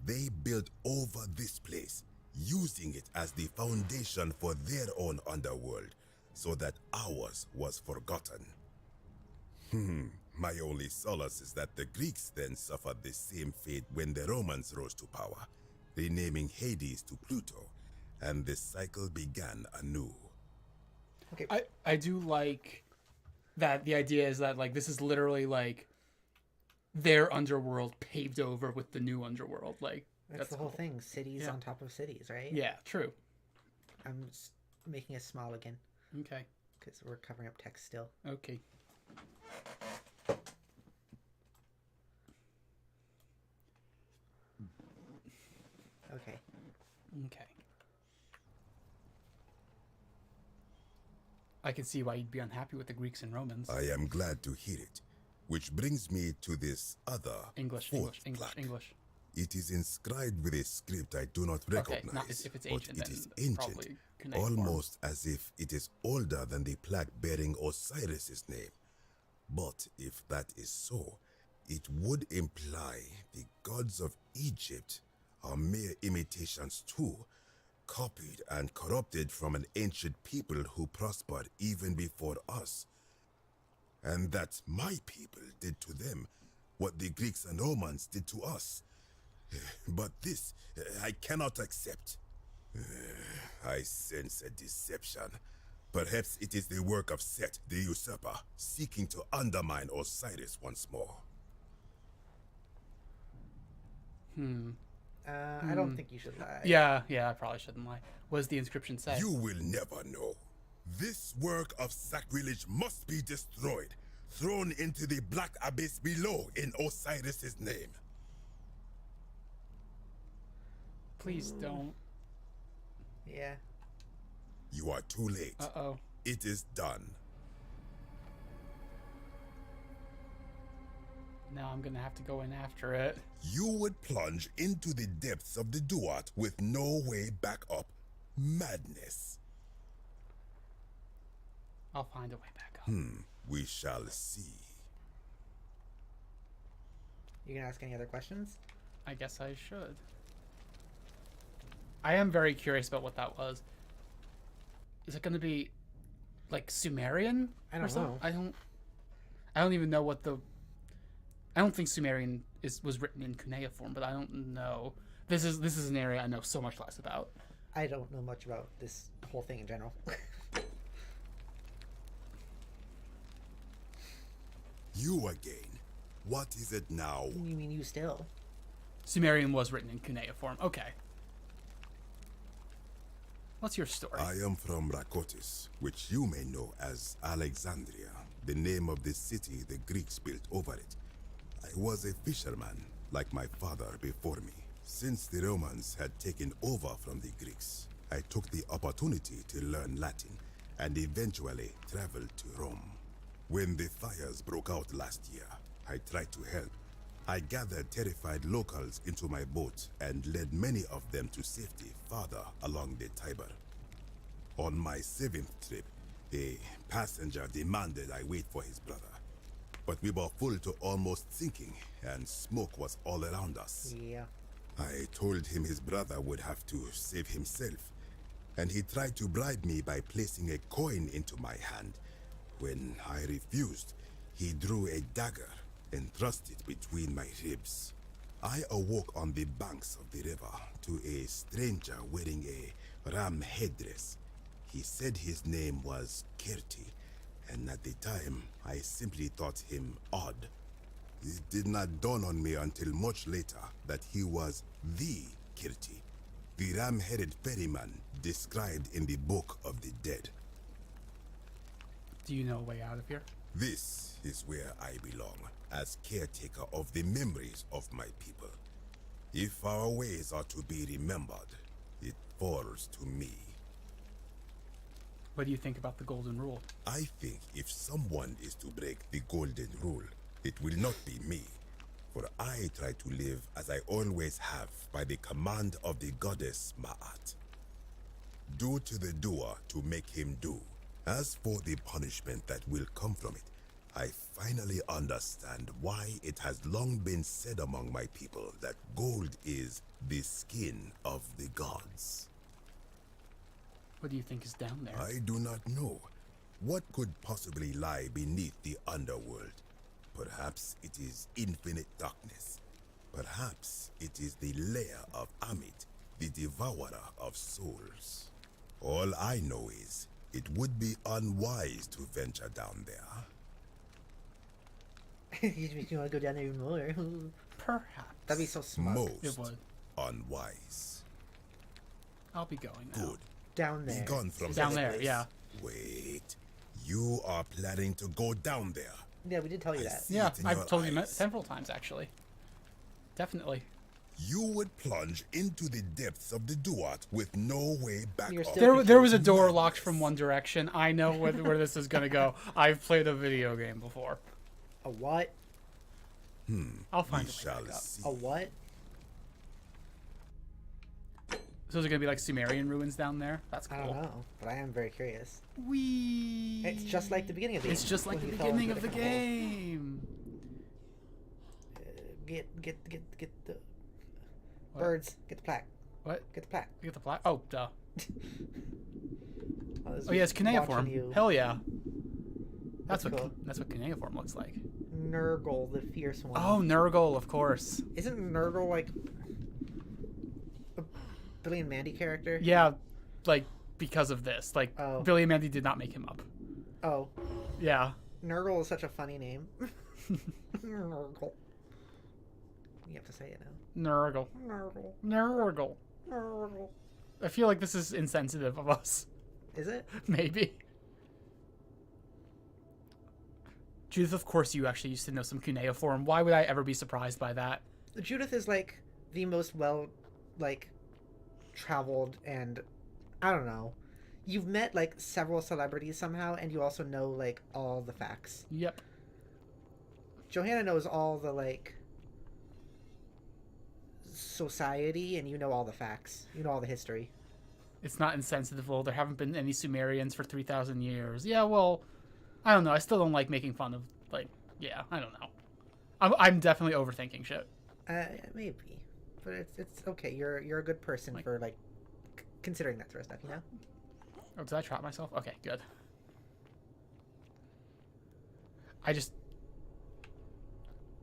they built over this place, using it as the foundation for their own underworld, so that ours was forgotten. My only solace is that the Greeks then suffered the same fate when the Romans rose to power, renaming Hades to Pluto, and the cycle began anew. Okay. I do like that the idea is that like this is literally like their underworld paved over with the new underworld. Like that's the whole thing. Cities on top of cities, right? Yeah, true. I'm making it small again. Okay. Because we're covering up text still. Okay. Okay. Okay. I can see why you'd be unhappy with the Greeks and Romans. I am glad to hear it. Which brings me to this other English. It is inscribed with a script I do not recognize. Okay, not if it's ancient, but it then is ancient, almost as if it is older than the plaque bearing Osiris's name. But if that is so, it would imply the gods of Egypt are mere imitations too, copied and corrupted from an ancient people who prospered even before us. And that my people did to them what the Greeks and Romans did to us. But this, I cannot accept. I sense a deception. Perhaps it is the work of Set, the usurper, seeking to undermine Osiris once more. I don't think you should lie. Yeah, I probably shouldn't lie. What does the inscription say? You will never know. This work of sacrilege must be destroyed, thrown into the black abyss below in Osiris's name. Please don't. Yeah. You are too late. Uh-oh. It is done. Now I'm gonna have to go in after it. You would plunge into the depths of the Duat with no way back up. Madness. I'll find a way back up. We shall see. You gonna ask any other questions? I guess I should. I am very curious about what that was. Is it gonna be like Sumerian? I don't know. I don't even know what the. I don't think Sumerian was written in cuneiform, but I don't know. This is an area I know so much less about. I don't know much about this whole thing in general. You again. What is it now? You mean you still? Sumerian was written in cuneiform. Okay. What's your story? I am from Rakotis, which you may know as Alexandria, the name of the city the Greeks built over it. I was a fisherman, like my father before me. Since the Romans had taken over from the Greeks, I took the opportunity to learn Latin and eventually traveled to Rome. When the fires broke out last year, I tried to help. I gathered terrified locals into my boat and led many of them to safety farther along the Tiber. On my 7th trip, a passenger demanded I wait for his brother. But we were full to almost sinking, and smoke was all around us. Yeah. I told him his brother would have to save himself, and he tried to bribe me by placing a coin into my hand. When I refused, he drew a dagger and thrust it between my ribs. I awoke on the banks of the river to a stranger wearing a ram headdress. He said his name was Kirti, and at the time, I simply thought him odd. It did not dawn on me until much later that he was the Kirti, the ram-headed ferryman described in the Book of the Dead. Do you know a way out of here? This is where I belong, as caretaker of the memories of my people. If our ways are to be remembered, it falls to me. What do you think about the golden rule? I think if someone is to break the golden rule, it will not be me, for I try to live as I always have by the command of the goddess Ma'at. Do to the doer to make him do. As for the punishment that will come from it, I finally understand why it has long been said among my people that gold is the skin of the gods. What do you think is down there? I do not know. What could possibly lie beneath the underworld? Perhaps it is infinite darkness. Perhaps it is the lair of Amit, the devourer of souls. All I know is, it would be unwise to venture down there. You want to go down there even more? Perhaps. That'd be so smart. It would. Unwise. I'll be going now. Good. Down there. Be gone from down this there, place. yeah. Wait. You are planning to go down there? Yeah, we did tell you that. Yeah, I've told you several times, actually. Definitely. You would plunge into the depths of the Duat with no way back up. There was a door locked from one direction. I know where this is going to go. I've played a video game before. A what? I'll find it. A what? So is it going to be like Sumerian ruins down there? That's cool. I don't know, but I am very curious. Wee. It's just like the beginning of the game. It's just like the beginning of the game. Get the birds. Get the plaque. What? Get the plaque. Get the plaque? Oh, duh. Oh yeah, it's cuneiform. Hell yeah. That's cool. what cuneiform looks like. Nurgle, the fierce one. Oh, Nurgle, of course. Isn't Nurgle like a Billy and Mandy character? Yeah, like because of this. Like Billy and Mandy did not make him up. Oh. Yeah. Nurgle is such a funny name. Nurgle. You have to say it now. Nurgle. Nurgle. Nurgle. Nurgle. I feel like this is insensitive of us. Is it? Maybe. Judith, of course you actually used to know some cuneiform. Why would I ever be surprised by that? Judith is like the most traveled, and I don't know. You've met like several celebrities somehow, and you also know like all the facts. Yep. Johanna knows all the like society, and you know all the facts. You know all the history. It's not insensitive. Well, there haven't been any Sumerians for 3,000 years. Yeah, well, I don't know. I still don't like making fun of, like, yeah, I don't know. I'm definitely overthinking shit. Maybe, but it's okay. You're a good person for like considering that sort of stuff, you know. Oh, did I trap myself? Okay, good.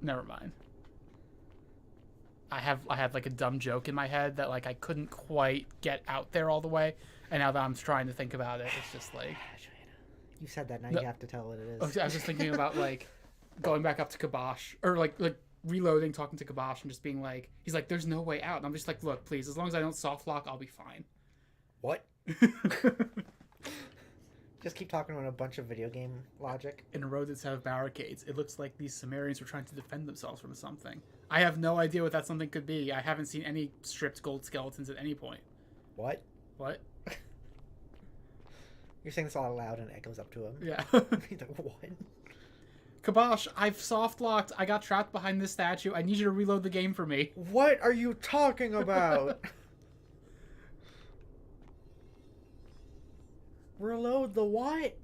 Never mind. I had like a dumb joke in my head that like I couldn't quite get out there all the way, and now that I'm trying to think about it, it's just like. You said that, now you have to tell what it is. I was just thinking about like going back up to Kibosh, or like reloading, talking to Kibosh, and just being like, he's like, "There's no way out," and I'm just like, "Look, please, as long as I don't soft lock, I'll be fine." What? Just keep talking about a bunch of video game logic. In a road that's out of barricades, it looks like these Sumerians were trying to defend themselves from something. I have no idea what that something could be. I haven't seen any stripped gold skeletons at any point. What? What? You're saying this all loud and it echoes up to him. Yeah. He's like, what? Kibosh, I've soft locked. I got trapped behind this statue. I need you to reload the game for me. What are you talking about? Reload the what?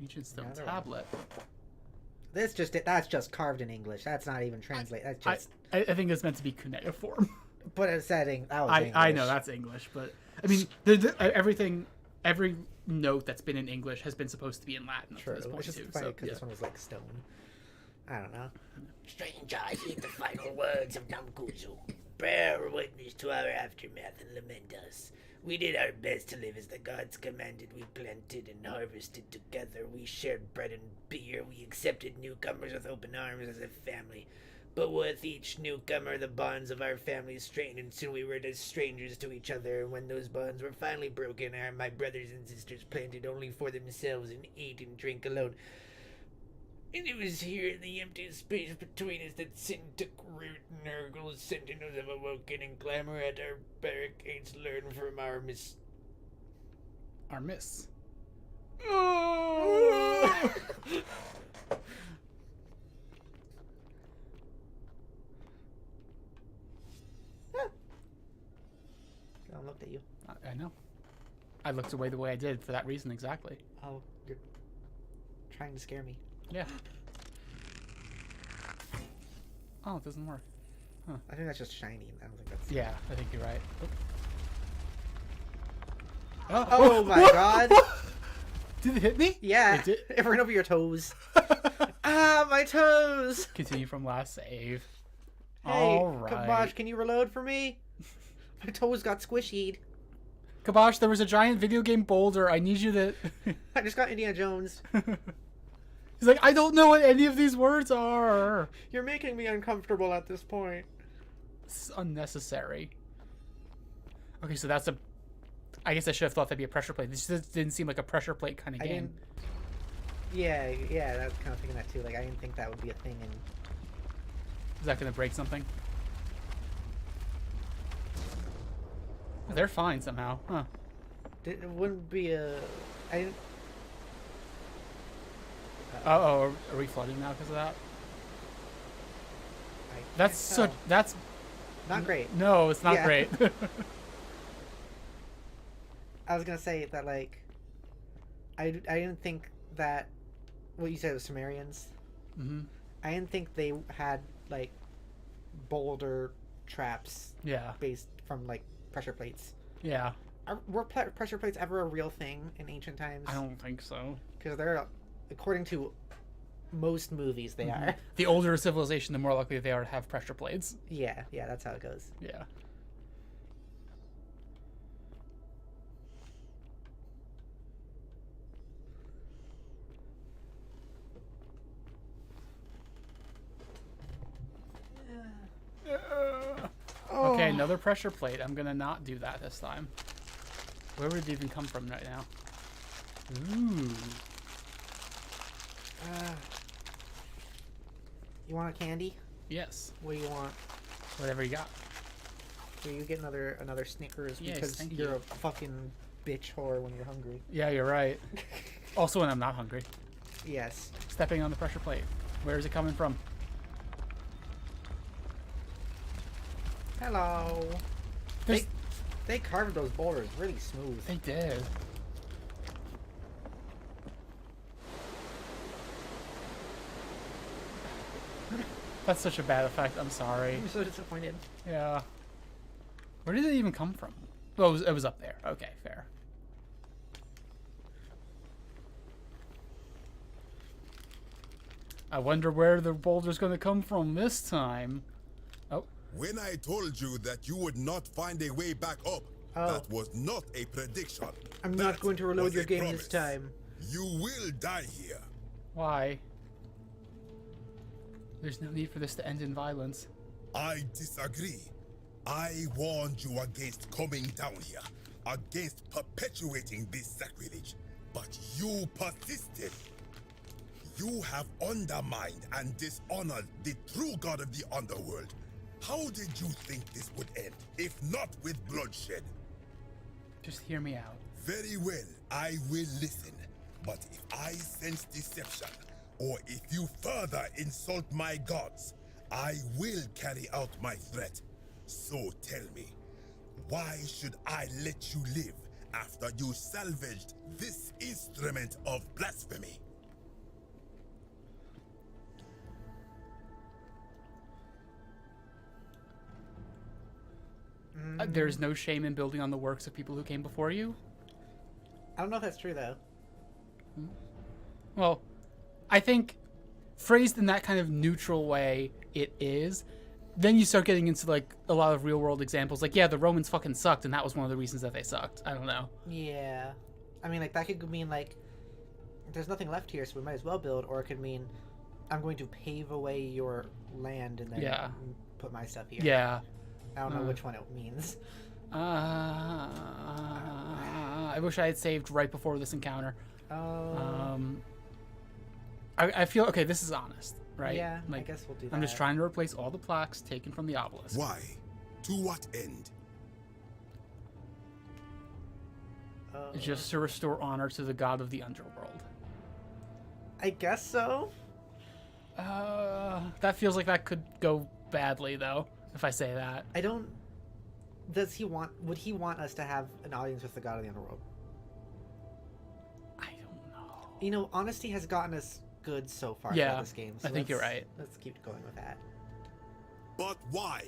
Ancient stone Another tablet. That's just carved in English. That's not even translate. That's just. I think it's meant to be cuneiform. But it's setting. I know that's English, but I mean, every note that's been in English has been supposed to be in Latin up to this point It's just too. funny So because this one was like stone. I don't know. Stranger, I hear the final words of Namkuzu. Bear witness to our aftermath and lament us. We did our best to live as the gods commanded. We planted and harvested together. We shared bread and beer. We accepted newcomers with open arms as a family. But with each newcomer, the bonds of our families strained, and soon we were as strangers to each other. And when those bonds were finally broken, my brothers and sisters planted only for themselves and ate and drank alone. And it was here in the empty space between us that sin took root, and Nurgle sentinels have awoken and clamor at our barricades, learn from our miss. Our miss. I looked at you. I know. I looked away the way I did for that reason exactly. Oh, you're trying to scare me. Yeah. Oh, it doesn't work. Huh. I think that's just shiny. I don't think that's. Yeah, I think you're right. Oh my god! Did it hit me? Yeah. It ran over your toes. Ah, my toes! Continue from last save. Hey, all right. Kabosh, can you reload for me? My toes got squishied. Kabosh, there was a giant video game boulder. I need you to... I just got Indiana Jones. He's like, I don't know what any of these words are. You're making me uncomfortable at this point. It's unnecessary. Okay, so that's a... I guess I should have thought that'd be a pressure plate. This just didn't seem like a pressure plate kind of game. Yeah, I was kind of thinking that too. Like, I didn't think that would be a thing. And is that going to break something? They're fine somehow, huh? It wouldn't be a... I didn't... Uh-oh, are we flooding now because of that? That's such... That's... Not great. No, it's not great. I was going to say that, like... I didn't think that... What you said was Sumerians? Mm-hmm. I didn't think they had, like, boulder traps... Yeah. Based from, like, pressure plates. Yeah. Were pressure plates ever a real thing in ancient times? I don't think so. Because they're, according to most movies, they are. The older a civilization, the more likely they are to have pressure plates. Yeah, that's how it goes. Yeah. Okay, another pressure plate. I'm gonna not do that this time. Where would it even come from right now? Ooh. You want a candy? Yes. What do you want? Whatever you got. Here, you get another Snickers yes, because you're a fucking bitch whore when you're hungry. Yeah, you're right. Also when I'm not hungry. Yes. Stepping on the pressure plate. Where is it coming from? Hello. They carved those boulders really smooth. They did. That's such a bad effect. I'm sorry. I'm so disappointed. Yeah. Where did it even come from? Well, it was up there. Okay, fair. I wonder where the boulder's going to come from this time. Oh. When I told you that you would not find a way back up, that was not a prediction. I'm not going to reload your game this time. You will die here. Why? There's no need for this to end in violence. I disagree. I warned you against coming down here, against perpetuating this sacrilege, but you persisted. You have undermined and dishonored the true god of the underworld. How did you think this would end, if not with bloodshed? Just hear me out. Very well, I will listen. But if I sense deception, or if you further insult my gods, I will carry out my threat. So tell me, why should I let you live after you salvaged this instrument of blasphemy? there's no shame in building on the works of people who came before you. I don't know if that's true though. Well, I think phrased in that kind of neutral way, it is. Then you start getting into like a lot of real world examples. Like, yeah, the Romans fucking sucked, and that was one of the reasons that they sucked. I don't know. Yeah, I mean, like that could mean like there's nothing left here, so we might as well build, or it could mean I'm going to pave away your land and then put my stuff here. Yeah. I don't know which one it means. I wish I had saved right before this encounter. Oh. I feel okay. This is honest, right? Yeah, like, I guess we'll do that. I'm just trying to replace all the plaques taken from the obelisk. Why? To what end? Just to restore honor to the god of the underworld. I guess so. That feels like that could go badly, though, if I say that. I don't... Would he want us to have an audience with the god of the underworld? I don't know. You know, honesty has gotten us good so far in this game. So I think you're right. Let's keep going with that. But why?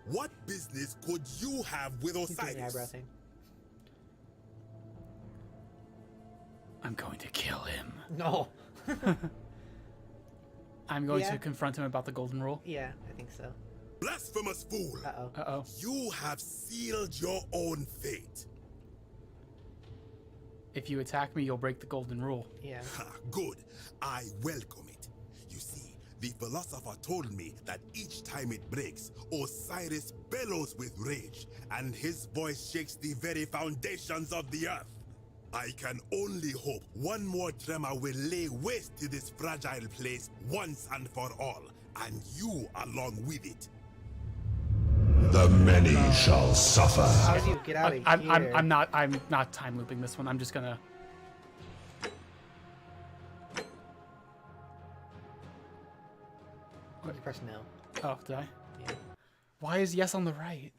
What business could you have with He's doing the Osiris? eyebrow thing. I'm going to kill him. No. I'm going to confront him about the golden rule. Yeah, I think so. Blasphemous fool! Uh-oh. Uh-oh. You have sealed your own fate. If you attack me, you'll break the golden rule. Yeah. Good. I welcome it. You see, the philosopher told me that each time it breaks, Osiris bellows with rage, and his voice shakes the very foundations of the earth. I can only hope one more tremor will lay waste to this fragile place once and for all, and you along with it. The many shall suffer. How do you get out of here? I'm not time looping this one. I'm just gonna. You press no. Oh, did I? Yeah. Why is yes on the right?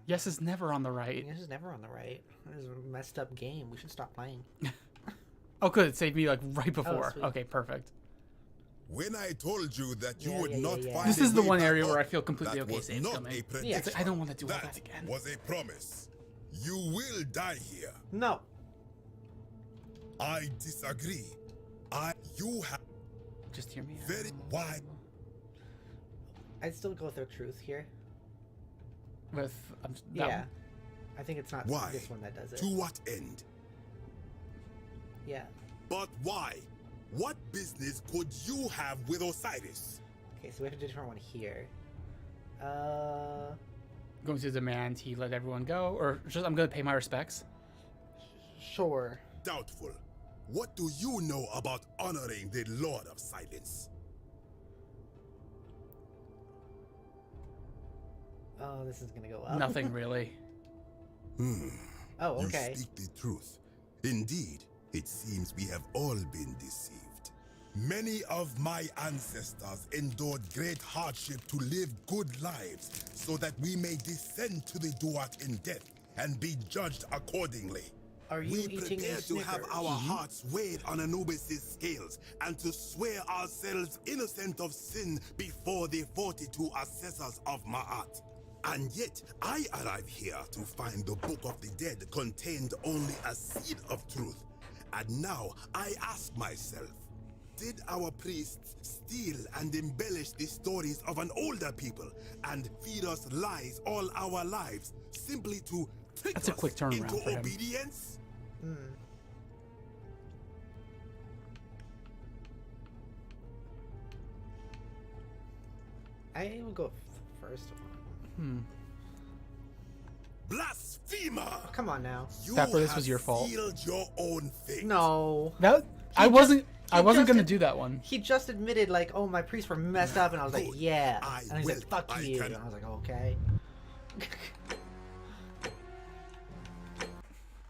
Yes is never on the right. Yes is never on the right. This is a messed up game. We should stop playing. Oh, good. It saved me like right before. sweet. Okay, perfect. When I told you that you would not find This a is the way one back area where I up, feel completely that okay was saves not coming. a It's prediction. like, I don't want to do all that That again. was a promise. You will die here. No. I disagree. You have Just hear me out. very wide. I'd still go with the truth here. With yeah. I think it's not Why? this one that does it. To what end? Yeah. But why? What business could you have with Osiris? Okay, so we have to do a different one here. Going to demand he let everyone go, or just I'm going to pay my respects. Sure. Doubtful. What do you know about honoring the Lord of Silence? Oh, this is gonna go up. Nothing really. Oh, okay. You speak the truth. Indeed, it seems we have all been deceived. Many of my ancestors endured great hardship to live good lives so that we may descend to the Duat in death and be judged accordingly. Are you we eating prepare a to have Snickers? our hearts weighed on Anubis' scales and to swear ourselves innocent of sin before the 42 assessors of Ma'at. And yet, I arrive here to find the Book of the Dead contained only a seed of truth. And now, I ask myself, did our priests steal and embellish the stories of an older people and feed us lies all our lives simply to trick That's a us quick turnaround into for him. obedience? I will go first one. Blasphemer! Come on now. You Pepper, this have was your fault. sealed your own fate. No. That I wasn't gonna do that one. He just admitted, like, oh, my priests were messed up, and I was like, yeah. And he's will. like, fuck I you. can- And I was like, okay.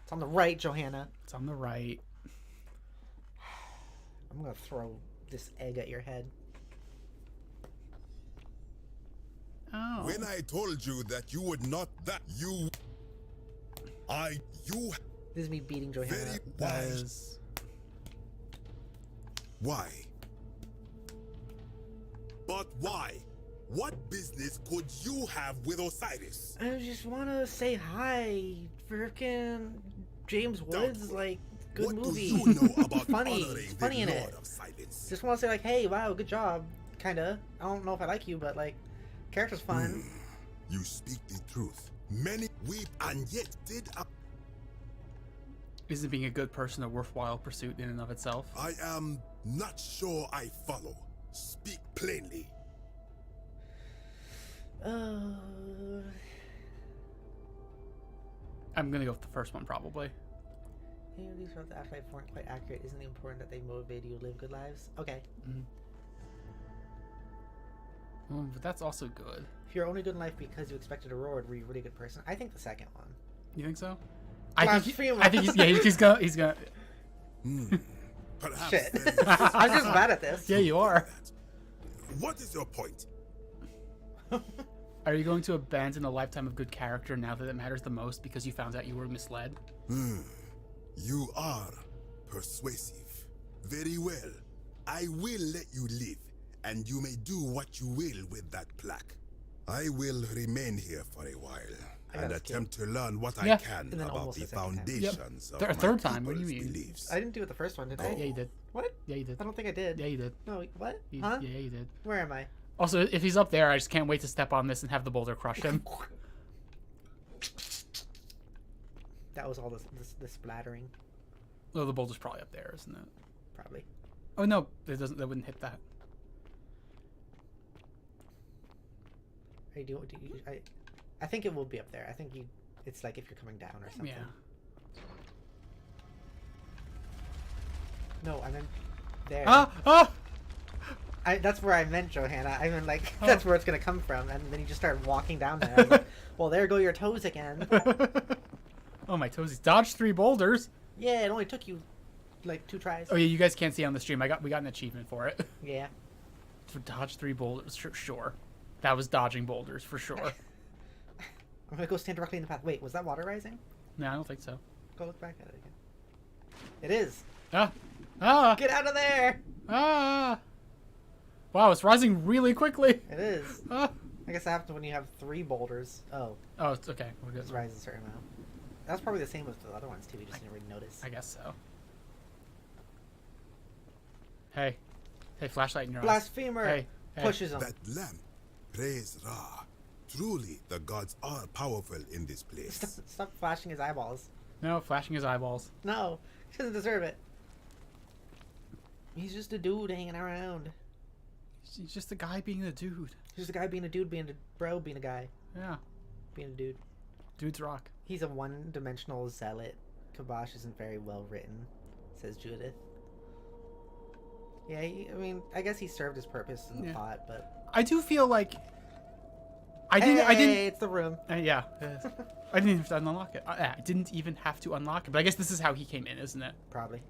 It's on the right, Johanna. It's on the right. I'm gonna throw this egg at your head. Oh. When I told you that you would not, you. This is me beating Johanna. Very That wise. is Why? But why? What business could you have with Osiris? I just want to say hi. Frickin' James Woods, like, good What movie. do you know about funny. honoring It's the funny in Lord it. of Silence? Just want to say, like, hey, wow, good job. Kinda. I don't know if I like you, but, like, character's fun. You speak the truth. Many weep and yet did. Isn't being a good person a worthwhile pursuit in and of itself? I am not sure I follow. Speak plainly. I'm gonna go with the first one, probably. These from the afterlife weren't quite accurate. Isn't it important that they motivate you to live good lives? Okay. But that's also good. If you're only good in life because you expected a reward, were you a really good person? I think the second one. You think so? I think he's gonna. Perhaps. Shit. I'm just bad at this. Yeah, you are. What is your point? Are you going to abandon a lifetime of good character now that it matters the most because you found out you were misled? You are persuasive. Very well. I will let you live, and you may do what you will with that plaque. I will remain here for a while and attempt to learn what I can about the foundations of my third time. What do you mean? beliefs. I didn't do it the first one, did I? Yeah, you did. What? Yeah, you did. I don't think I did. Yeah, you did. No, what? Huh? Yeah, you did. Where am I? Also, if he's up there, I just can't wait to step on this and have the boulder crush him. That was all the splattering. Well, the boulder's probably up there, isn't it? Probably. Oh no, it doesn't. That wouldn't hit that. I think it will be up there. I think it's like if you're coming down or something. Yeah. No, I meant there. Ah! That's where I meant, Johanna. I mean, like, that's where it's going to come from. And then you just start walking down there. I'm like, well, there go your toes again. Oh, my toesies. Dodge 3 boulders. Yeah, it only took you, like, 2 tries. Oh, yeah, you guys can't see on the stream. We got an achievement for it. Yeah. For dodge 3 boulders, sure. That was dodging boulders, for sure. I'm going to go stand directly in the path. Wait, was that water rising? No, I don't think so. Go look back at it again. It is. Ah! Get out of there! Ah! Wow, it's rising really quickly. It is. I guess that happens when you have 3 boulders. Oh. Oh, it's okay. We're good. It rises a certain amount. That's probably the same with the other ones, too. We just didn't really notice. I guess so. Hey. Hey, flashlight in your eyes. Blasphemer! Hey. Pushes him. That lamp, praise Ra. Truly, the gods are powerful in this place. Stop flashing his eyeballs. No, flashing his eyeballs. No, he doesn't deserve it. He's just a dude hanging around. He's just a guy being a dude. He's just a guy being a dude, being a bro, being a guy. Yeah. Being a dude. Dudes rock. He's a one-dimensional zealot. Kabosh isn't very well written, says Judith. Yeah, I mean, I guess he served his purpose in the plot, but... I do feel like... I Hey, didn't... it's the room. Yeah. I didn't even have to unlock it. I didn't even have to unlock it. But I guess this is how he came in, isn't it? Probably.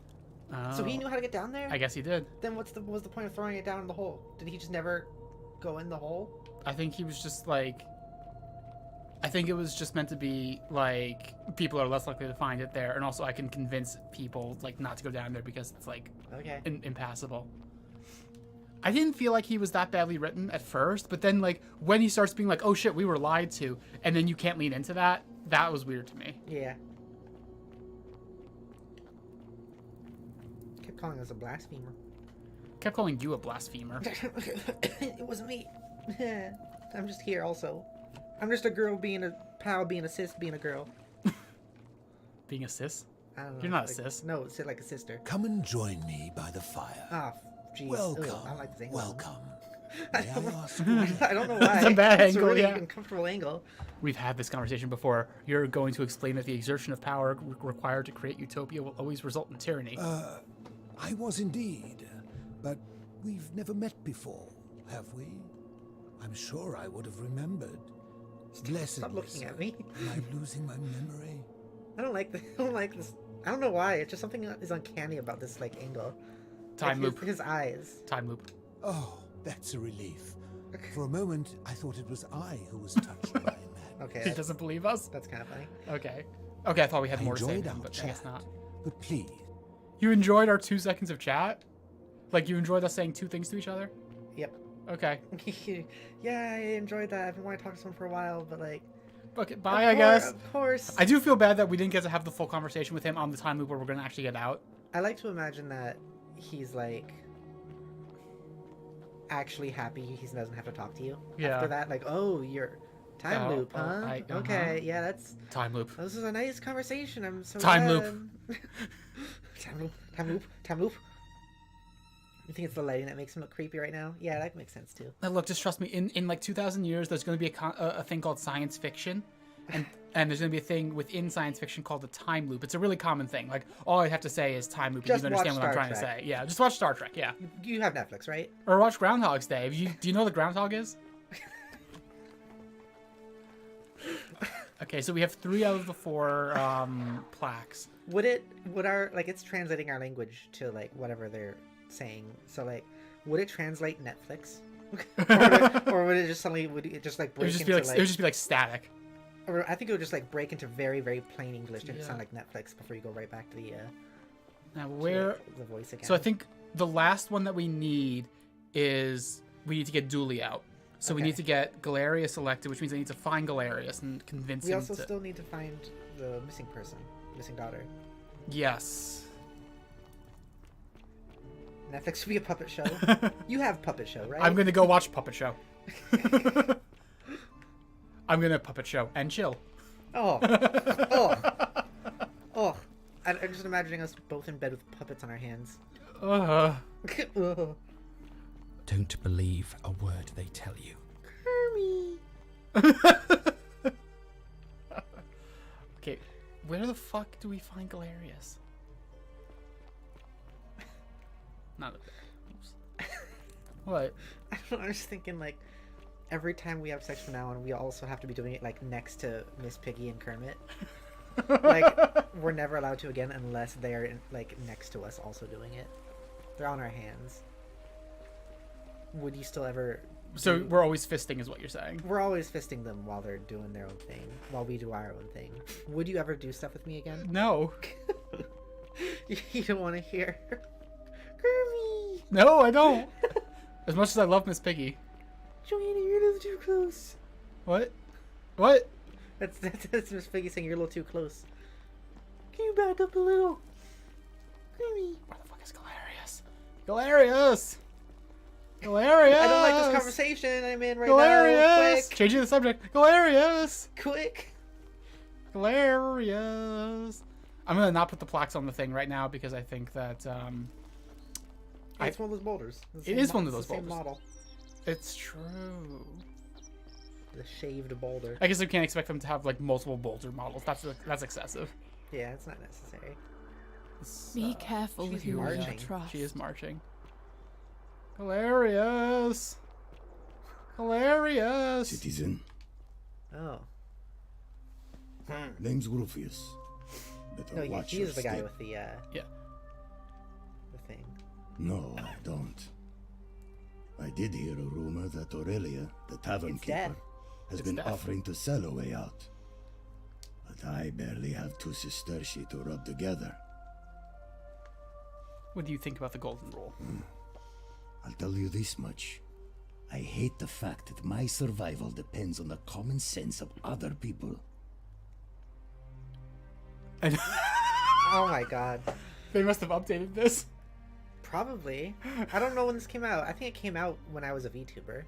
Oh. So he knew how to get down there? I guess he did. Then what was the point of throwing it down in the hole? Did he just never go in the hole? I think he was just like... I think it was just meant to be like people are less likely to find it there, and also I can convince people like not to go down there because it's like impassable. I didn't feel like he was that badly written at first, but then like when he starts being like, "Oh shit, we were lied to," and then you can't lean into that, that was weird to me. Yeah. Kept calling us a blasphemer. Kept calling you a blasphemer. It wasn't me. I'm just here also. I'm just a girl being a pal, being a sis, being a girl. Being a sis? I don't know. You're not like, a sis. No, it's like a sister. Come and join me by the fire. Ah, jeez. Welcome. I don't like this angle. Welcome. May I ask I don't know why. It's a bad It's angle, a really yeah. uncomfortable angle. We've had this conversation before. You're going to explain that the exertion of power required to create utopia will always result in tyranny. I was indeed. But we've never met before, have we? I'm sure I would have remembered. Stop looking at me. Am I losing my memory? I don't like this. I don't like this. I don't know why. It's just something that is uncanny about this like angle. Time like loop. His eyes. Time loop. Oh, that's a relief. For a moment, I thought it was I who was touched by madness. Okay. He doesn't believe us? That's kind of funny. Okay. Okay, I thought we had more to say, enjoyed our but I chat, guess not. But please. You enjoyed our 2 seconds of chat? Like, you enjoyed us saying 2 things to each other? Yep. Okay. Yeah, I enjoyed that. I've been wanting to talk to someone for a while, but like. Okay, bye, I guess. Of course. I do feel bad that we didn't get to have the full conversation with him on the time loop where we're going to actually get out. I like to imagine that he's like actually happy he doesn't have to talk to you. Yeah. After that, like, oh, you're time loop, huh? Okay, yeah, that's time loop. This is a nice conversation. I'm so time glad. loop. Time loop. You think it's the lighting that makes him look creepy right now? Yeah, that makes sense too. Now, look, just trust me. In like 2,000 years, there's going to be a thing called science fiction, and there's going to be a thing within science fiction called the time loop. It's a really common thing. Like all I have to say is time loop. Just you understand watch what I'm Star trying Trek. to say. Yeah, just watch Star Trek. Yeah. You have Netflix, right? Or watch Groundhog's Day. Do you know what the groundhog is? Okay, so we have 3 out of the 4 plaques. Would our like it's translating our language to like whatever they're saying? So like, would it translate Netflix, or would it just suddenly break into it would just be like static. Or I think it would just like break into very very plain English and sound like Netflix before you go right back to the now where the voice again. So I think the last one that we need is we need to get Dooley out. So we need to get Galerius selected, which means I need to find Galerius and convince him. We also still need to find the missing daughter. Yes. Netflix should be a puppet show. You have puppet show, right? I'm gonna go watch puppet show. I'm gonna puppet show and chill. Oh. I'm just imagining us both in bed with puppets on our hands. Don't believe a word they tell you. Okay, where the fuck do we find Galerius? Not what? I don't know, I was just thinking like every time we have sex from now on, we also have to be doing it like next to Miss Piggy and Kermit. Like we're never allowed to again unless they're like next to us also doing it. They're on our hands. Would you still ever... So we're always fisting is what you're saying? We're always fisting them while they're doing their own thing, while we do our own thing. Would you ever do stuff with me again? No. You don't want to hear... Kermie! No, I don't. As much as I love Miss Piggy. Joanna, you're a little too close. What? What? That's Miss Piggy saying you're a little too close. Can you back up a little? Kermie. Where the fuck is Galerius? Galerius! Galerius! I don't like this conversation I'm in right Galerius! now. Quick! Changing the subject. Galerius! Quick! Galerius! I'm gonna not put the plaques on the thing right now because I think that it's one of those boulders. It is one of those boulders. Same boulders. model. It's true. The shaved boulder. I guess I can't expect them to have like multiple boulder models. That's excessive. Yeah, it's not necessary. Be careful with who you trust. She is marching. Galerius! Galerius! Citizen. Oh. Name's Rufius. Better No, watch he your is the guy step. with the yeah. The thing. No, I don't. I did hear a rumor that Aurelia, the tavern keeper, has been offering to sell a way out. But I barely have 2 sesterci to rub together. What do you think about the golden rule? I'll tell you this much. I hate the fact that my survival depends on the common sense of other people. Oh my god. They must have updated this. Probably. I don't know when this came out. I think it came out when I was a VTuber.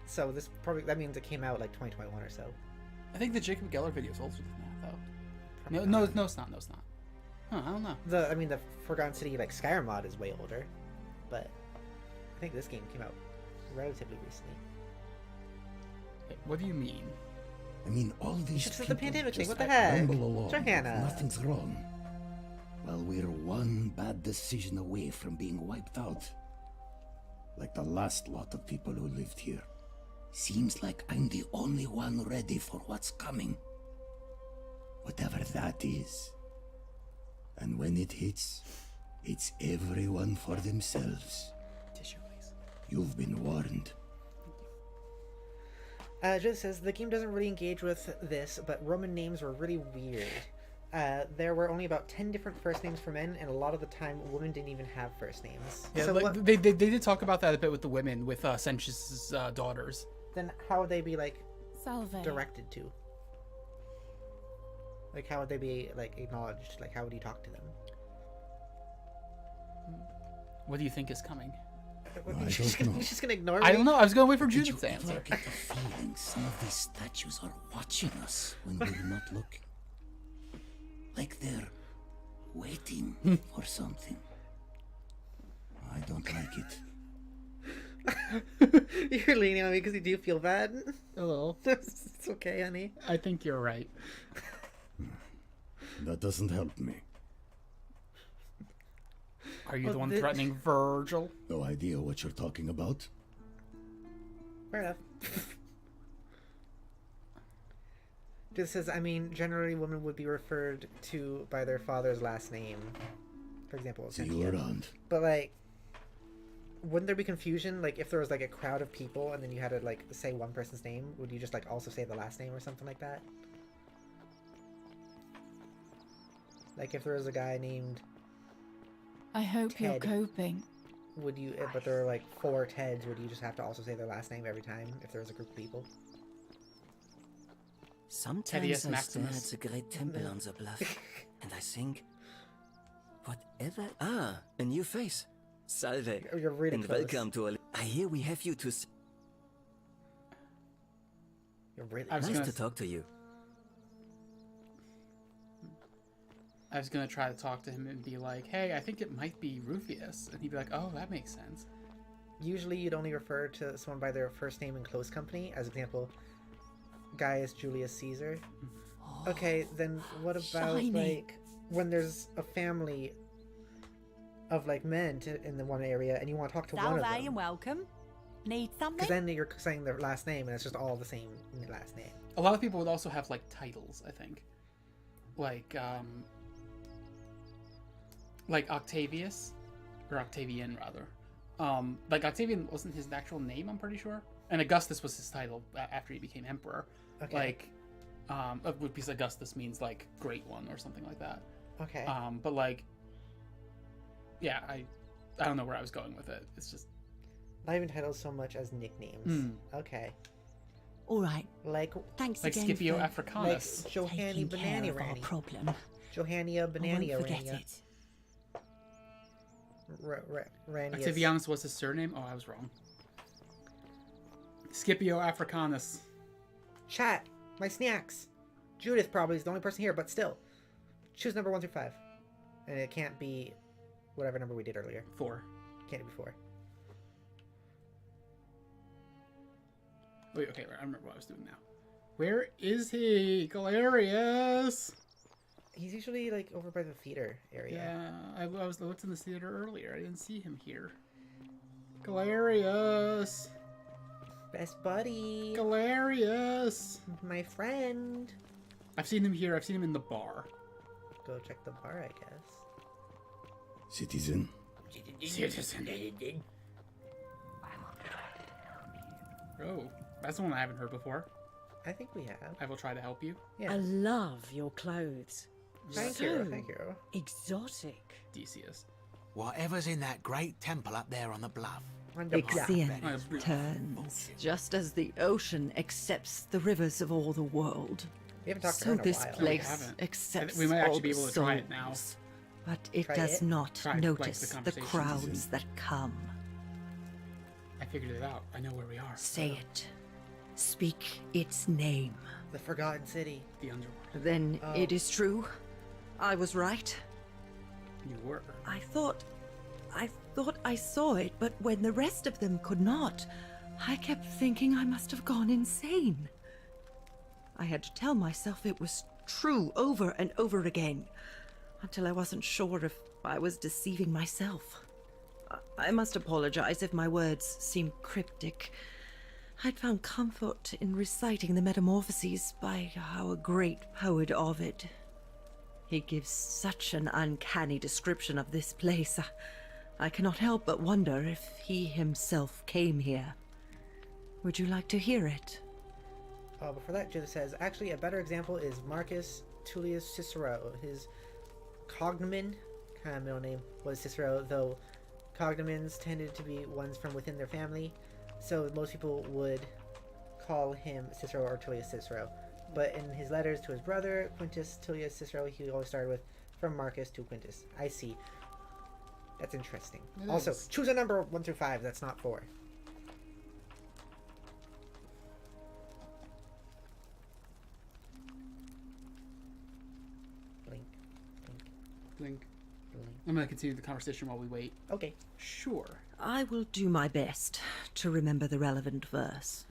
So that means it came out like 2021 or so. I think the Jacob Geller video is older than that though. No, it's not. Huh, I don't know. The Forgotten City like Skyrim mod is way older, but I think this game came out relatively recently. Wait, what do you mean? I mean, all these It's people the pandemic thing. just What the heck? rumble along. Johanna. Nothing's wrong. Well, we're one bad decision away from being wiped out. Like the last lot of people who lived here. Seems like I'm the only one ready for what's coming. Whatever that is. And when it hits, it's everyone for themselves. Tissue, please. You've been warned. Just says the game doesn't really engage with this, but Roman names were really weird. there were only about 10 different first names for men, and a lot of the time, women didn't even have first names. Yeah, so like, they did talk about that a bit with the women, with Sench's daughters. Then how would they be, like, Salve. directed to? Like, how would they be, like, acknowledged? Like, how would you talk to them? What do you think is coming? He's just gonna ignore me? I don't know. I was gonna wait for Did Judith you to answer. ever get the feeling some of these statues are watching us when we're not looking? Like they're waiting for something. I don't like it. You're leaning on me because you do feel bad. A little. It's okay, honey. I think you're right. That doesn't help me. Are you the one threatening Virgil? No idea what you're talking about. Fair enough. Just says, I mean, generally women would be referred to by their father's last name. For example, See you around. But, like, wouldn't there be confusion? Like, if there was, like, a crowd of people and then you had to, like, say one person's name, would you just, like, also say the last name or something like that? Like, if there was a guy named... I hope you're Ted, coping. Would you, but there were, like, 4 Teds, would you just have to also say their last name every time if there was a group of people? Sometimes I stare at the great temple on the bluff, and I think, whatever... Ah, a new face. Salve. You're really and close. welcome to a... I hear we have you to... You're really nice to talk to you. I was gonna try to talk to him and be like, hey, I think it might be Rufius. And he'd be like, oh, that makes sense. Usually you'd only refer to someone by their first name in close company. As example, Gaius Julius Caesar. Okay, then what about, shiny. like, when there's a family of, like, men in the one area and you want to talk to one of Salve them? and welcome. Need something? Because then you're saying their last name and it's just all the same last name. A lot of people would also have, like, titles, I think. Like Octavius, or Octavian rather. Like Octavian wasn't his actual name, I'm pretty sure, and Augustus was his title after he became emperor. Okay. Like, because Augustus means like great one or something like that. Okay. But like, yeah, I don't know where I was going with it. It's just Not even titles so much as nicknames. Okay. All right. Like Thanks like again Scipio for Africanus. Like Johanny taking care Banana of our Ranny. problem. Johannia I won't Banania forget Rania. it. Ranius. Octavianus was his surname? Oh, I was wrong. Scipio Africanus. Chat, my snacks. Judith probably is the only person here, but still. Choose number 1 through 5. And it can't be whatever number we did earlier. 4. Can't be 4. Wait, okay, I remember what I was doing now. Where is he? Galerius! He's usually, like, over by the theater area. Yeah, I looked in the theater earlier. I didn't see him here. Galerius! Best buddy. Galerius! My friend. I've seen him here. I've seen him in the bar. Go check the bar, I guess. Citizen. Citizen. Oh, that's the one I haven't heard before. I think we have. I will try to help you. Yeah. I love your clothes. Thank So you, thank you. Exotic. Decius. Whatever's in that great temple up there on the bluff. Ixion turns, just as the ocean accepts the rivers of all the world. We haven't talked to So her in a this while. place accepts We might all actually be the able to try it now. souls, but it Try does it? not Try, like, notice the the conversation. crowds that come. I figured it out. I know where we are. Say it. Speak its name. The Forgotten City. The underworld. Then Oh. it is true. I was right. You were. I thought I saw it, but when the rest of them could not, I kept thinking I must have gone insane. I had to tell myself it was true over and over again, until I wasn't sure if I was deceiving myself. I must apologize if my words seem cryptic. I'd found comfort in reciting the Metamorphoses by our great poet Ovid. He gives such an uncanny description of this place. I cannot help but wonder if he himself came here. Would you like to hear it? Before that, Judith says, actually, a better example is Marcus Tullius Cicero. His cognomen, kind of middle name, was Cicero, though cognomens tended to be ones from within their family, so most people would call him Cicero or Tullius Cicero. But in his letters to his brother, Quintus Tullius Cicero, he always started with from Marcus to Quintus. I see. That's interesting. Also, choose a number 1 through 5 that's not 4. Blink. Blink. I'm going to continue the conversation while we wait. Okay. Sure. I will do my best to remember the relevant verse.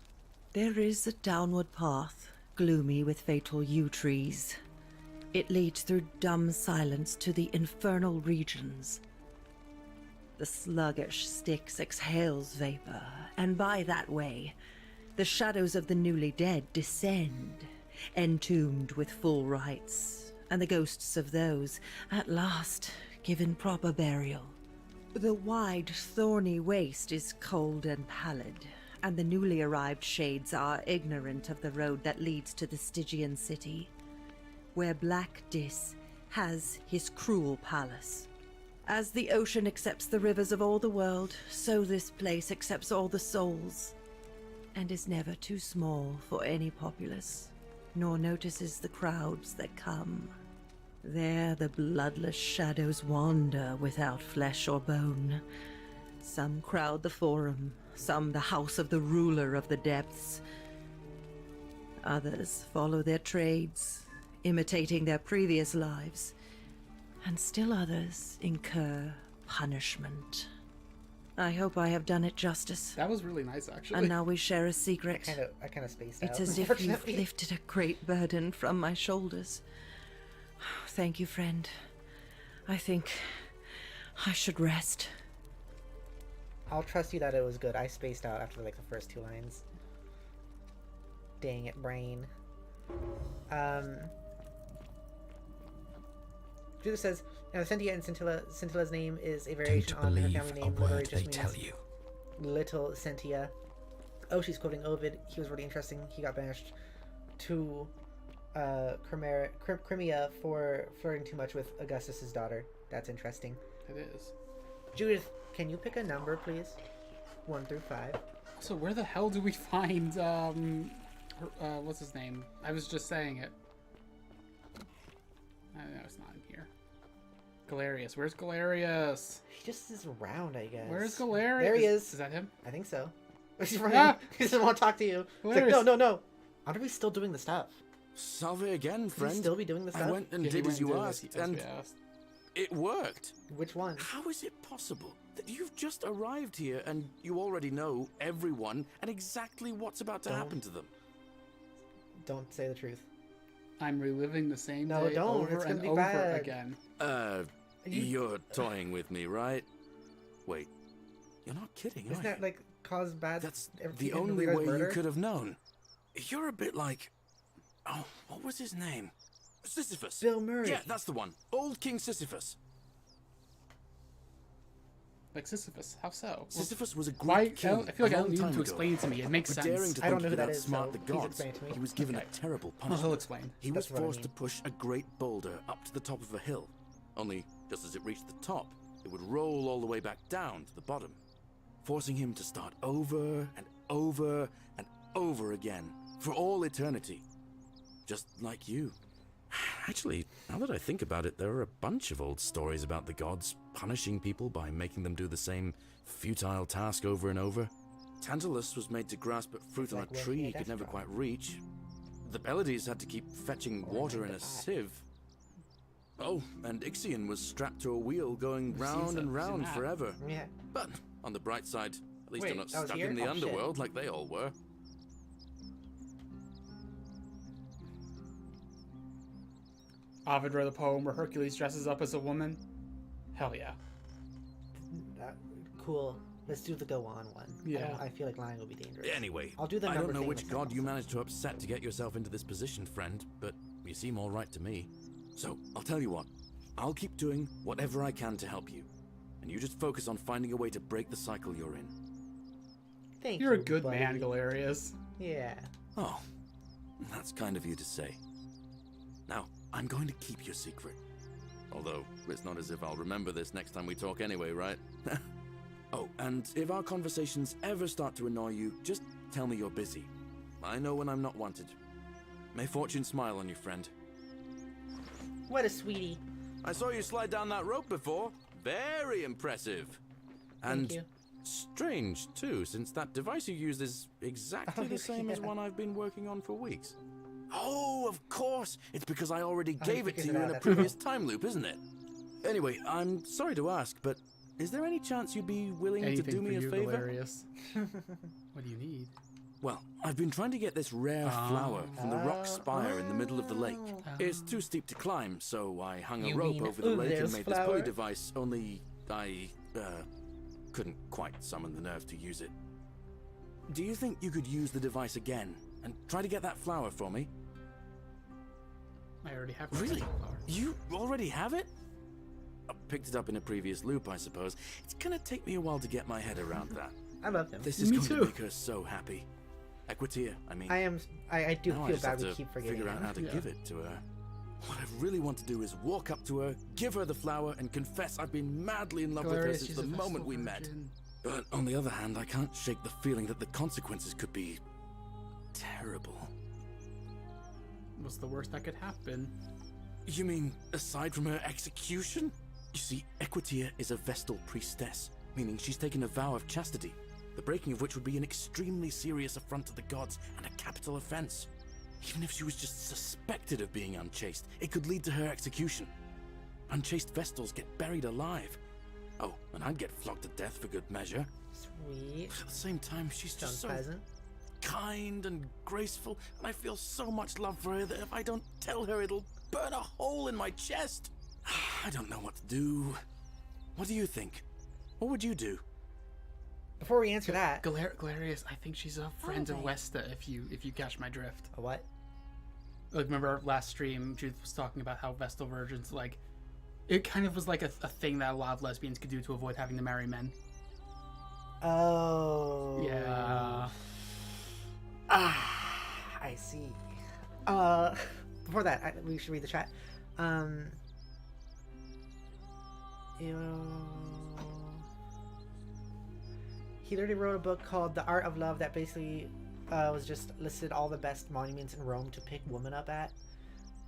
There is a downward path, gloomy with fatal yew trees. It leads through dumb silence to the infernal regions. The sluggish Styx exhales vapor, and by that way, the shadows of the newly dead descend, entombed with full rites, and the ghosts of those, at last, given proper burial. The wide, thorny waste is cold and pallid, and the newly arrived shades are ignorant of the road that leads to the Stygian city, where Black Dis has his cruel palace. As the ocean accepts the rivers of all the world, so this place accepts all the souls, and is never too small for any populace, nor notices the crowds that come. There the bloodless shadows wander without flesh or bone. Some crowd the forum, some the house of the ruler of the depths. Others follow their trades, imitating their previous lives, and still others incur punishment. I hope I have done it justice. That was really nice, actually. And now we share a secret. I kind of spaced out. It's as if you've lifted a great burden from my shoulders. Thank you, friend. I think I should rest. I'll trust you that it was good. I spaced out after like the first 2 lines. Dang it, brain. Judith says, Cynthia and Scintilla's name is a variation on her family name. Word they tell you. Little Cynthia. Oh, she's quoting Ovid. He was really interesting. He got banished to Crimea for flirting too much with Augustus's daughter. That's interesting. It is. Judith, can you pick a number, please? 1 through 5. So where the hell do we find what's his name? I was just saying it. I know it's not in here. Galerius. Where's Galerius? He just is around, I guess. Where's Galerius? There he is. Is that him? I think so. He's running. Ah! He doesn't want to talk to you. He's like, no. Are we still doing the stuff? Salve again, friend. Could he still be doing the stuff? I went and did as you asked, and it worked. Which one? How is it possible that you've just arrived here and you already know everyone and exactly what's about to happen to them? Don't say the truth. I'm reliving the same day over over and be over bad. again. You're toying with me, right? Wait, you're not kidding, Isn't that like cause bad? That's the only way you could have known. You're a bit like, oh, what was his name? Sisyphus. Bill Murray. Yeah, that's the one. Old King Sisyphus. Like Sisyphus? How so? Sisyphus was a great king. I feel like I don't need him to explain it to me. It makes For sense. daring to I don't think know who that that is, outsmart so the gods, explain it to me. he was given a terrible punishment. he'll explain. He was That's what I forced mean. to push a great boulder up to the top of a hill. Only, just as it reached the top, it would roll all the way back down to the bottom, forcing him to start over and over and over again for all eternity. Just like you. Actually, now that I think about it, there are a bunch of old stories about the gods punishing people by making them do the same futile task over and over. Tantalus was made to grasp at fruit on a tree he could never quite reach. The Pleiades had to keep fetching water in a sieve. Oh, and Ixion was strapped to a wheel going round and round forever. Yeah. But on the bright side, at least Wait, I'm not that was stuck here? in the Oh, shit. underworld like they all were. Ovid wrote a poem where Hercules dresses up as a woman. Hell yeah. Cool. Let's do the go on one. Yeah. I feel like lying will be dangerous. Anyway, I'll do the I number don't know thing which with god them. you managed to upset to get yourself into this position, friend, but you seem all right to me. So, I'll tell you what. I'll keep doing whatever I can to help you. And you just focus on finding a way to break the cycle you're in. Thank You're you, a good buddy. man, Galerius. Yeah. Oh, that's kind of you to say. Now, I'm going to keep your secret. Although, it's not as if I'll remember this next time we talk anyway, right? Oh, and if our conversations ever start to annoy you, just tell me you're busy. I know when I'm not wanted. May fortune smile on you, friend. What a sweetie. I saw you slide down that rope before. Very impressive. Thank you. Strange, too, since that device you used is exactly the same as one I've been working on for weeks. Oh, of course! It's because I already gave it to you in a previous time loop, isn't it? Anyway, I'm sorry to ask, but is there any chance you'd be willing to do me a favor? Hilarious. What do you need? Well, I've been trying to get this rare flower from the rock spire in the middle of the lake. It's too steep to climb, so I hung a rope over the lake and made this pulley device, only I couldn't quite summon the nerve to use it. Do you think you could use the device again and try to get that flower for me? I already have it. Really? You already have it? I picked it up in a previous loop, I suppose. It's gonna take me a while to get my head around that. I love him. This is going to make her so happy. Equitia, I mean. I do now feel I just bad have we to keep forgetting. figure out how to give it to her. What I really want to do is walk up to her, give her the flower, and confess I've been madly in love with her since the moment we met. But on the other hand, I can't shake the feeling that the consequences could be terrible. What's the worst that could happen? You mean aside from her execution? You see, Equitia is a Vestal priestess, meaning she's taken a vow of chastity, the breaking of which would be an extremely serious affront to the gods and a capital offense. Even if she was just suspected of being unchaste, it could lead to her execution. Unchaste Vestals get buried alive. Oh, and I'd get flogged to death for good measure. Sweet. But at the same time, she's just so pleasant. Kind and graceful, and I feel so much love for her that if I don't tell her, it'll burn a hole in my chest. I don't know what to do. What do you think? What would you do? Before we answer that, Galerius, I think she's a friend of Westa. If you catch my drift. A what? Like, remember our last stream, Judith was talking about how Vestal virgins, like, it kind of was like a thing that a lot of lesbians could do to avoid having to marry men. Oh. Yeah. I see. Before that, we should read the chat. He literally wrote a book called The Art of Love that basically was just listed all the best monuments in Rome to pick women up at.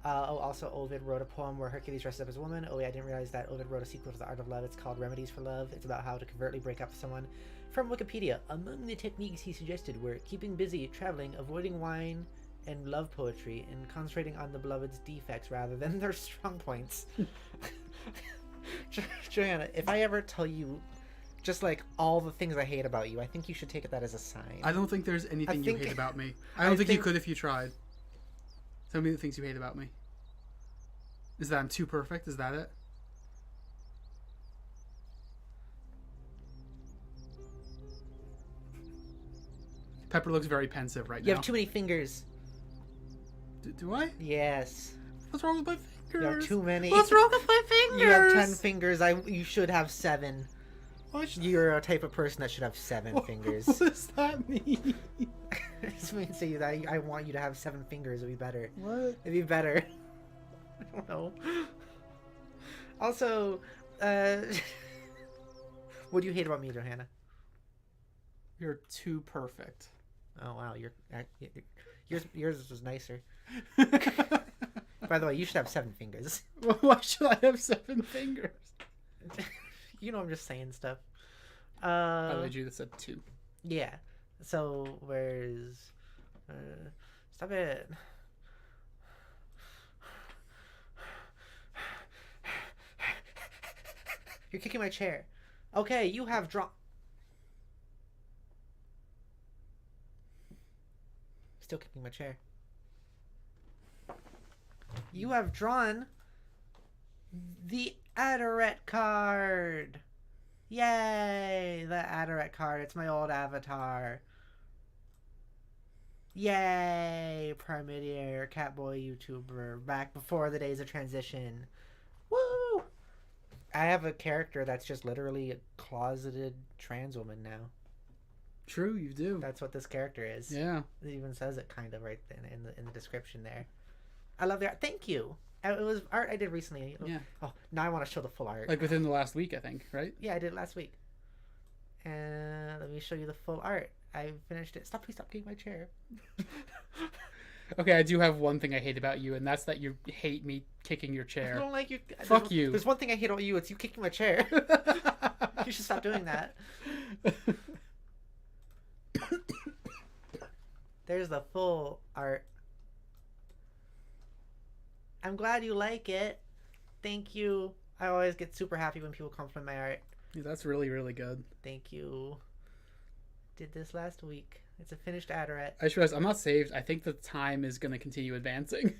Also, Ovid wrote a poem where Hercules dressed up as a woman. Oh, yeah, I didn't realize that Ovid wrote a sequel to The Art of Love. It's called Remedies for Love. It's about how to covertly break up with someone. From Wikipedia, among the techniques he suggested were keeping busy, traveling, avoiding wine and love poetry, and concentrating on the beloved's defects rather than their strong points. Joanna, if I ever tell you just like all the things I hate about you, I think you should take that as a sign. I don't think there's anything you hate about me. I don't think you could if you tried. Tell me the things you hate about me. Is that I'm too perfect? Is that it? Pepper looks very pensive right now. You have too many fingers. Do I? Yes. What's wrong with my fingers? You have too many. What's wrong with my fingers? You have 10 fingers. You should have 7. You're a type of person that should have 7 fingers. What does that mean? This means that I want you to have 7 fingers. It'd be better. What? It'd be better. I don't know. Also, what do you hate about me, Johanna? You're too perfect. Oh wow, yours was nicer. By the way, you should have 7 fingers. Why should I have 7 fingers? You know, I'm just saying stuff. By the way, Judith said 2. Yeah. So where's? Stop it. You're kicking my chair. Okay, you have drawn. Still kicking my chair. You have drawn the Adoret card. Yay! The Adoret card. It's my old avatar. Yay! Primidier, Catboy YouTuber. Back before the days of transition. Woo! I have a character that's just literally a closeted trans woman now. True, you do. That's what this character is. Yeah. It even says it kind of right then in the description there. I love the art. Thank you. It was art I did recently. Yeah. Oh, now I want to show the full art. Like within the last week, I think, right? Yeah, I did it last week. And let me show you the full art. I finished it. Please stop getting my chair. Okay, I do have one thing I hate about you, and that's that you hate me kicking your I chair. don't like you. Fuck you. There's one thing I hate about you. It's you kicking my chair. You should stop doing that. There's the full art. I'm glad you like it. Thank you. I always get super happy when people compliment my art. Yeah, that's really, really good. Thank you. Did this last week. It's a finished Adderette. I just realized I'm not saved. I think the time is going to continue advancing.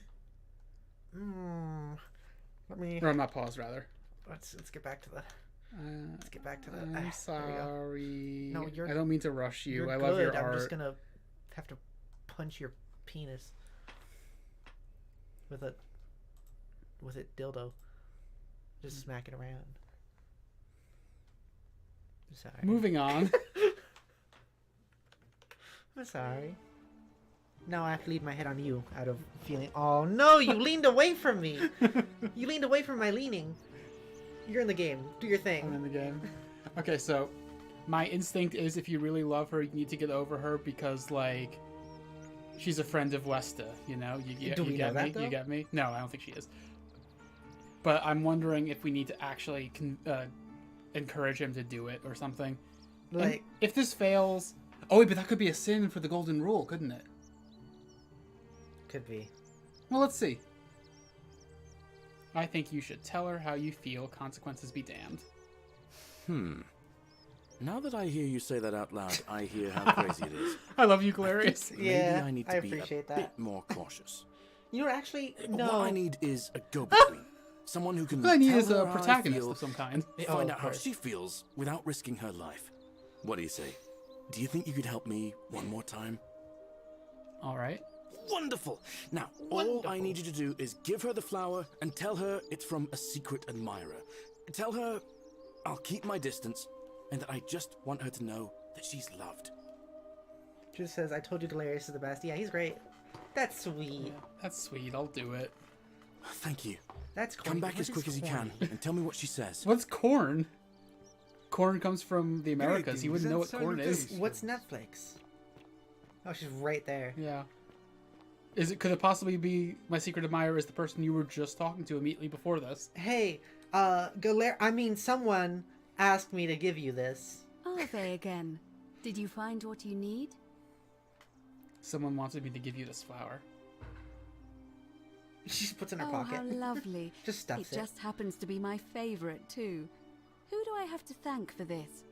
Let me. Or I'm not paused, rather. Let's get back to the. Let's get back to the. I'm sorry. No, you're. I don't mean to rush you. I You're love your good. art. I'm just gonna have to punch your penis with a dildo. Just smack it around. I'm sorry. Moving on. I'm sorry. Now I have to lean my head on you out of feeling. Oh no! You leaned away from me. You leaned away from my leaning. You're in the game. Do your thing. I'm in the game. Okay, so my instinct is if you really love her, you need to get over her because, like, she's a friend of Westa, you know? You get me? You get me? No, I don't think she is. But I'm wondering if we need to actually encourage him to do it or something. Like, and if this fails... Oh, wait, but that could be a sin for the golden rule, couldn't it? Could be. Well, let's see. I think you should tell her how you feel. Consequences be damned. Now that I hear you say that out loud, I hear how crazy it is. I love you, Galerius. Maybe I need to be a bit more cautious. You know, actually, no. What I need is a go-between. Someone who can What I need tell is her a how I protagonist feel, of some kind. Find out how she feels without risking her life. What do you say? Do you think you could help me one more time? All right. Wonderful! Now, all I need you to do is give her the flower and tell her it's from a secret admirer. Tell her I'll keep my distance and that I just want her to know that she's loved. Just says, I told you Galerius is the best. Yeah, he's great. That's sweet. Yeah, that's sweet. I'll do it. Thank you. That's Come back as quick as you can and tell me what she says. What's corn? Corn comes from the Americas. He wouldn't know what corn is. What's Netflix? Oh, she's right there. Yeah. Could it possibly be my secret admirer is the person you were just talking to immediately before this? Hey, someone asked me to give you this. Are they again? Did you find what you need? Someone wanted me to give you this flower. She just puts it in her pocket. Oh, how lovely. Just stuffs it. It just happens to be my favorite, too. Who do I have to thank for this?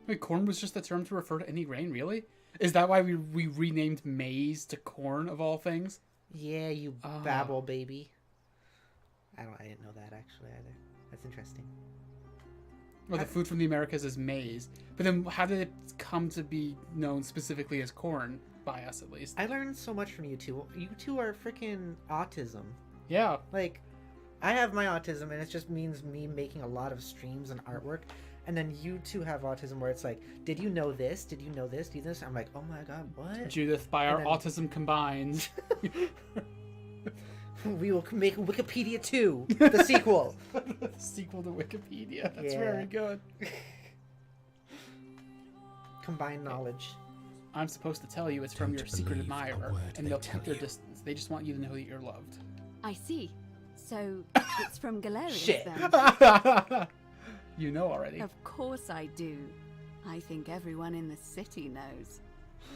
Wait, corn was just a term to refer to any grain, really? Is that why we renamed maize to corn, of all things? Yeah, you babble, baby. I didn't know that, actually, either. That's interesting. Well, the food from the Americas is maize. But then how did it come to be known specifically as corn? By us, at least. I learned so much from you two. You two are freaking autism. Yeah. Like, I have my autism, and it just means me making a lot of streams and artwork. And then you two have autism where it's like, did you know this? Did you know this? Do this? I'm like, oh my god, what? Judith, by our autism combined. We will make Wikipedia 2, the sequel. The sequel to Wikipedia. That's very good. Combined knowledge. I'm supposed to tell you it's from your secret admirer, and they'll keep their distance. They just want you to know that you're loved. I see. So, it's from Galerius, Shit. then? You know already. Of course I do. I think everyone in the city knows.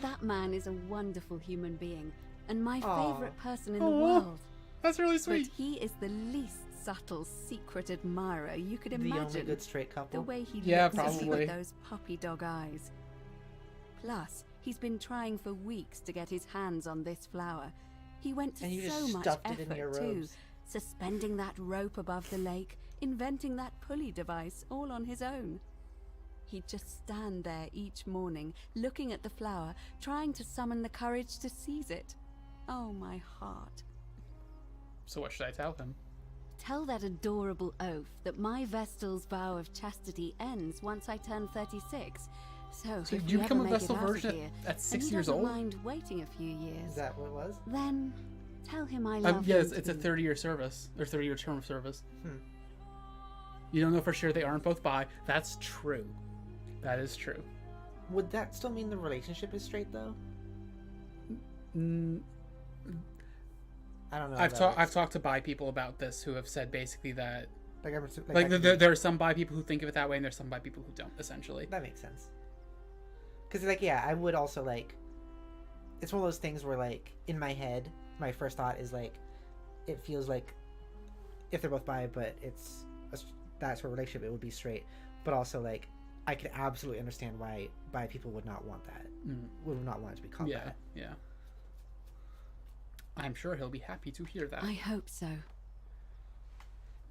That man is a wonderful human being, and my favorite person in the world. That's really sweet. But he is the least subtle secret admirer you could imagine. The only good straight couple. The way he looks at me with those puppy dog eyes. Plus, he's been trying for weeks to get his hands on this flower. He went to so much effort too, suspending that rope above the lake, inventing that pulley device all on his own. He'd just stand there each morning, looking at the flower, trying to summon the courage to seize it. Oh, my heart. So what should I tell him? Tell that adorable oaf that my Vestal's vow of chastity ends once I turn 36. So if you we become ever a make Vestal it out version of here, at 6 and he years doesn't old? mind waiting a few years. Is that what it was? Then Tell him I love him. Yes, it's a 30-year service, or 30-year term of service. You don't know for sure they aren't both bi. That's true. That is true. Would that still mean the relationship is straight though? I don't know. I've talked to bi people about this who have said basically that like there are some bi people who think of it that way, and there's some bi people who don't. Essentially, that makes sense. Because like, yeah, I would also like. It's one of those things where like in my head, my first thought is like, it feels like if they're both bi, but it's that sort of relationship, it would be straight. But also like, I could absolutely understand why bi people would not want that. Would not want it to be called that. Yeah. I'm sure he'll be happy to hear that. I hope so.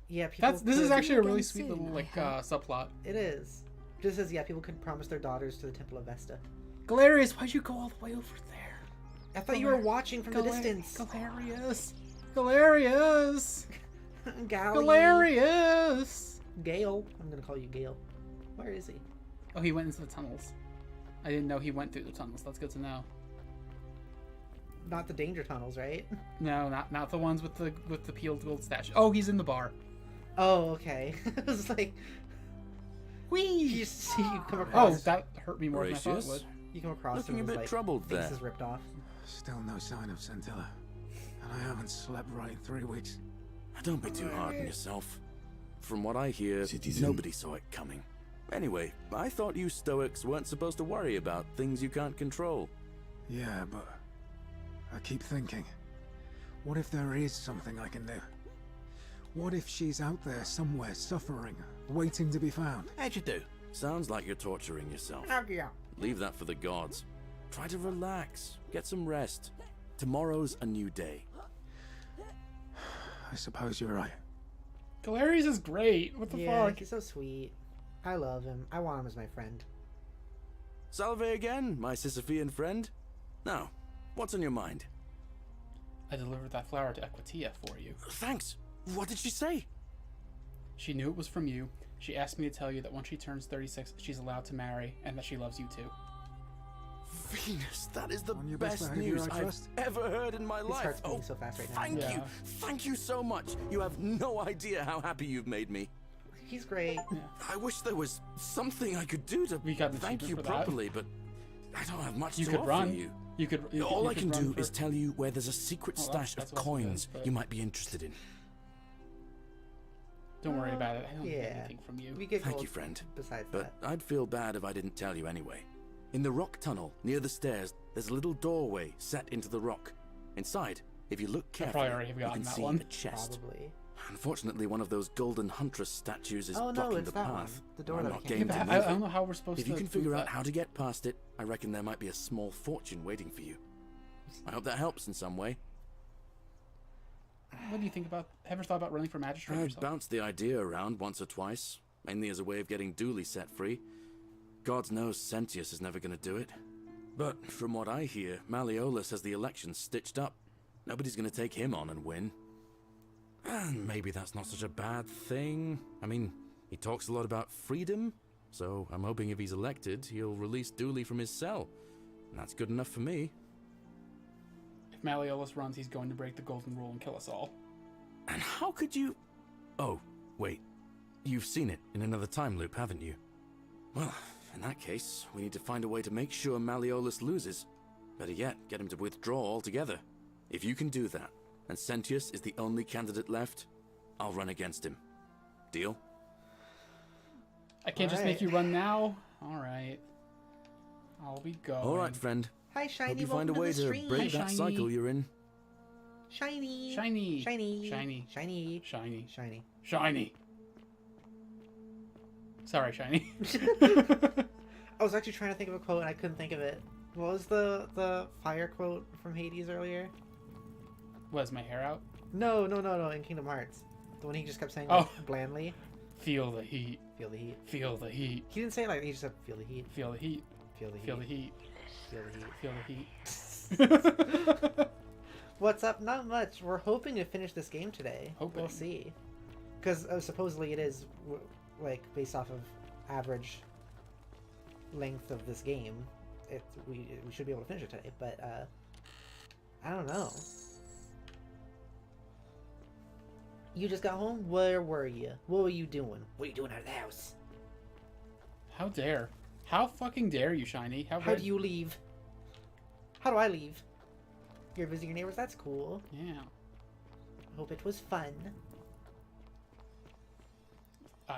Yeah, people. This is actually a really sweet little subplot. It is. Just as people can promise their daughters to the Temple of Vesta. Galerius, why'd you go all the way over there? I thought you were watching from the distance. Galerius. Galerius. Gale. I'm gonna call you Gale. Where is he? Oh, he went into the tunnels. I didn't know he went through the tunnels. That's good to know. Not the danger tunnels, right? No, not the ones with the peeled gold statue. Oh, he's in the bar. Oh, okay. It was like, whee! You come across. Oh, that hurt me more than I thought it would. You come across Looking him a bit like troubled there. faces ripped off. Still no sign of Scintilla, and I haven't slept right in 3 weeks. Don't be too hard on yourself. From what I hear, nobody saw it coming. Anyway, I thought you Stoics weren't supposed to worry about things you can't control. Yeah, but I keep thinking, what if there is something I can do? What if she's out there somewhere suffering, waiting to be found? How'd you do? Sounds like you're torturing yourself. Yeah. Leave that for the gods. Try to relax. Get some rest. Tomorrow's a new day. I suppose you're right. Galerius is great. What the fuck? He's so sweet. I love him. I want him as my friend. Salve again, my Sisyphean friend. Now, what's on your mind? I delivered that flower to Equitia for you. Thanks. What did she say? She knew it was from you. She asked me to tell you that when she turns 36, she's allowed to marry, and that she loves you too. Venus, that is the best news I've ever heard in my life. His heart's beating so fast right now. Thank you. Thank you so much. You have no idea how happy you've made me. He's great. Yeah. I wish there was something I could do to thank you properly, but I don't have much to offer you. All I can do is tell you where there's a secret stash of coins you might be interested in. Don't worry about it. I don't get anything from you. Thank you, friend. Besides but I'd feel bad if I didn't tell you anyway. In the rock tunnel near the stairs, there's a little doorway set into the rock. Inside, if you look carefully, you can see a chest. Probably. Unfortunately, one of those golden huntress statues is blocking the path. The door I'm that not I game to move I don't know how we're supposed If to. you can figure out how to get past it, I reckon there might be a small fortune waiting for you. I hope that helps in some way. What do you think about? Ever thought about running for magistrate? I've bounced the idea around once or twice, mainly as a way of getting Dooley set free. God knows Sentius is never going to do it. But from what I hear, Malleolus has the election stitched up. Nobody's going to take him on and win. And maybe that's not such a bad thing. I mean, he talks a lot about freedom, so I'm hoping if he's elected, he'll release Dooley from his cell. And that's good enough for me. If Malleolus runs, he's going to break the golden rule and kill us all. And how could you... Oh, wait. You've seen it in another time loop, haven't you? Well, in that case, we need to find a way to make sure Malleolus loses. Better yet, get him to withdraw altogether. If you can do that, and Sentius is the only candidate left, I'll run against him. Deal? I can't just make you run now? Alright. I'll be going. Alright, friend. Hi, Shiny. Hope you find a way to break that cycle you're in. Shiny. Shiny. Shiny. Shiny. Shiny. Shiny. Shiny. Shiny. Sorry, Shiny. I was actually trying to think of a quote and I couldn't think of it. What was the fire quote from Hades earlier? Was my hair out? No, in Kingdom Hearts. The one he just kept saying blandly. Feel the heat. Feel the heat. Feel the heat. He didn't say it like he just said feel the heat. Feel the heat. Feel the heat. Feel the heat. Feel the heat. Feel the heat. What's up? Not much. We're hoping to finish this game today. We'll see. Because supposedly it is like based off of average length of this game. We should be able to finish it today, but I don't know. You just got home? Where were you? What were you doing? What are you doing out of the house? How dare? How fucking dare you, Shiny? How do you leave? How do I leave? You're visiting your neighbors? That's cool. Yeah. Hope it was fun.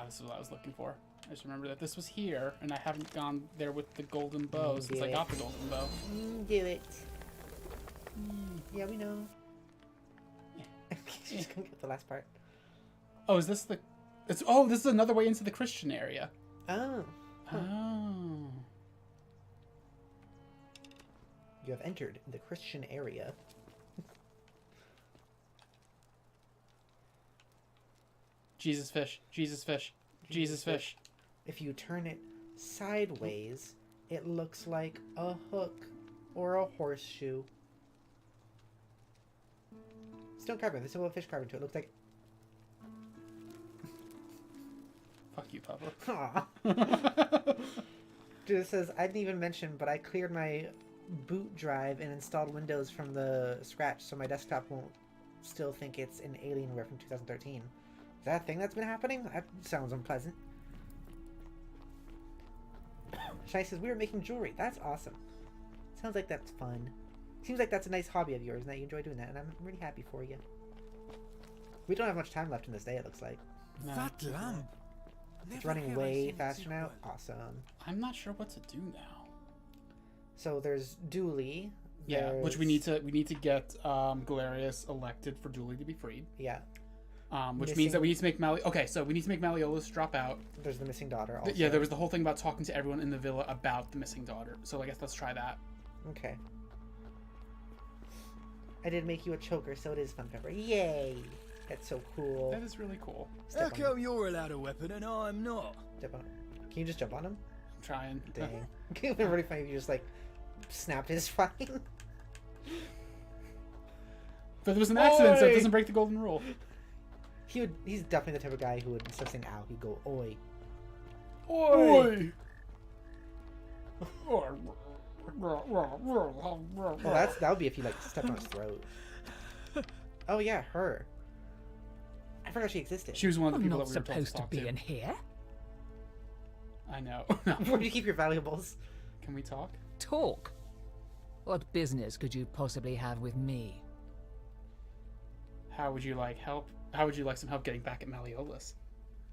This is what I was looking for. I just remember that this was here, and I haven't gone there with the golden bow since I got the golden bow. Do it. Yeah, we know. Just gonna get the last part. Oh, is this the... this is another way into the Christian area. Oh. Huh. Oh. You have entered the Christian area. Jesus fish. Jesus fish. Jesus fish. If you turn it sideways, it looks like a hook or a horseshoe. Stone carving. There's still a fish carving to it. Looks like... Fuck you, Papa. Dude, it says, I didn't even mention, but I cleared my boot drive and installed Windows from the scratch so my desktop won't still think it's an Alienware from 2013. Is that a thing that's been happening? That sounds unpleasant. Shai says, we were making jewelry. That's awesome. Sounds like that's fun. Seems like that's a nice hobby of yours and that you enjoy doing that, and I'm really happy for you. We don't have much time left in this day, it looks like. No. That lamp. It's running way faster now. Awesome. I'm not sure what to do now. So there's Dooley. Yeah, which we need to get Galerius elected for Dooley to be freed. Yeah. Which means that we need to make Okay, so we need to make Malleolus drop out. There's the missing daughter also. Yeah, there was the whole thing about talking to everyone in the villa about the missing daughter. So I guess let's try that. Okay. I did make you a choker, so it is fun, Pepper. Yay! That's so cool. That is really cool. How come you're allowed a weapon and I'm not? Step on him. Can you just jump on him? I'm trying. Dang. It would be really funny if you just, like, snapped his spine. But there was an accident, so it doesn't break the golden rule. He's definitely the type of guy who would, instead of saying ow, he'd go, oi. Oi! Well, that would be if you, like, stepped on his throat. Oh, yeah, her. I forgot she existed. She was one of the people not that we were supposed to talk be in here. I know. Where do you keep your valuables? Can we talk? Talk? What business could you possibly have with me? How would you like help? How would you like some help getting back at Malleolus?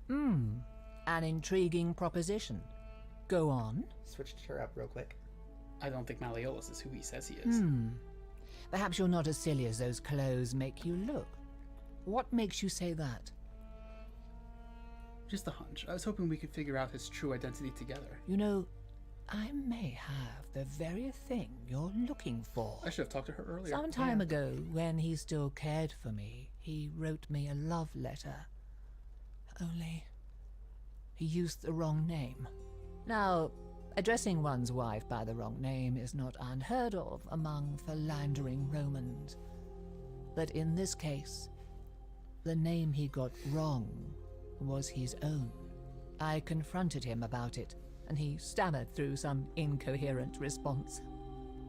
An intriguing proposition. Go on. Switched her up real quick. I don't think Malleolus is who he says he is. Perhaps you're not as silly as those clothes make you look. What makes you say that? Just a hunch. I was hoping we could figure out his true identity together. You know, I may have the very thing you're looking for. I should have talked to her earlier. Some time ago, when he still cared for me, he wrote me a love letter. Only, he used the wrong name. Now, addressing one's wife by the wrong name is not unheard of among philandering Romans. But in this case, the name he got wrong was his own. I confronted him about it, and he stammered through some incoherent response.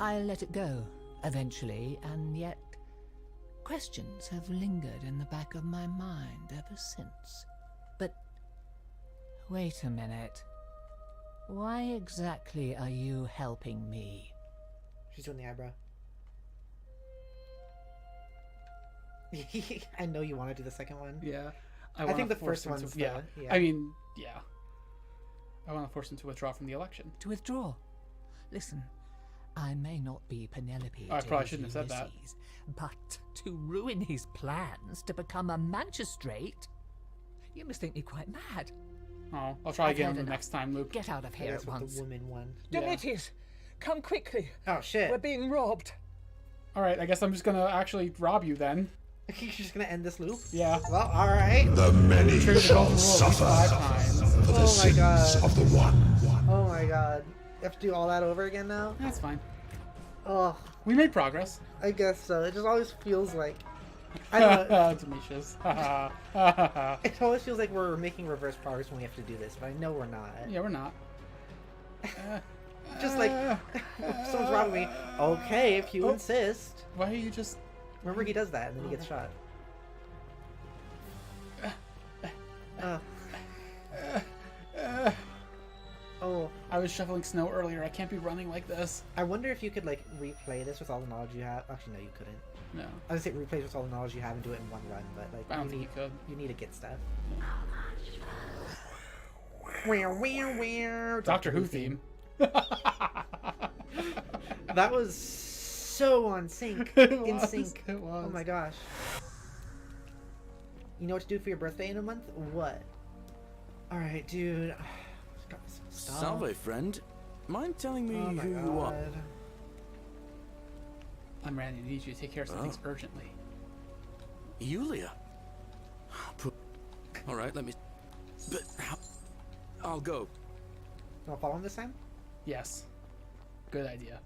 I let it go, eventually, and yet questions have lingered in the back of my mind ever since. But wait a minute. Why exactly are you helping me? She's doing the eyebrow. I know you want to do the second one. Yeah. I think the first one's yeah. I mean, yeah. I want to force him to withdraw from the election. To withdraw? Listen, I may not be Penelope. I probably shouldn't have said that. But to ruin his plans to become a magistrate? You must think me quite mad. Oh, I'll try again the next time, Luke. Get out of here at once. The woman one. Demetrius, come quickly. Oh, shit. We're being robbed. Alright, I guess I'm just gonna actually rob you then. You're just gonna end this loop? Yeah. Well, alright. The many shall suffer for the sins of the one. Oh my god. You have to do all that over again now? That's fine. Oh. We made progress. I guess so. It just always feels like... I don't know. Demetrius. It always feels like we're making reverse progress when we have to do this, but I know we're not. Yeah, we're not. Just like, someone's robbing me. Okay, if you insist. Why are you just... Remember he does that and then he gets shot. Oh. I was shoveling snow earlier. I can't be running like this. I wonder if you could, like, replay this with all the knowledge you have. Actually, no, you couldn't. No. I would say replay this with all the knowledge you have and do it in one run, but, like, I don't think you could. You need to get stuff. Doctor Who theme. That was so on sync. In sync. It was. Oh my gosh. You know what to do for your birthday in a month? What? Alright, dude. Salve, friend. Mind telling me Oh my who you are? God. I'm Randy. I need you to take care of some things urgently. Yulia. All right, let me. But how? I'll go. Want to follow him this time? Yes. Good idea.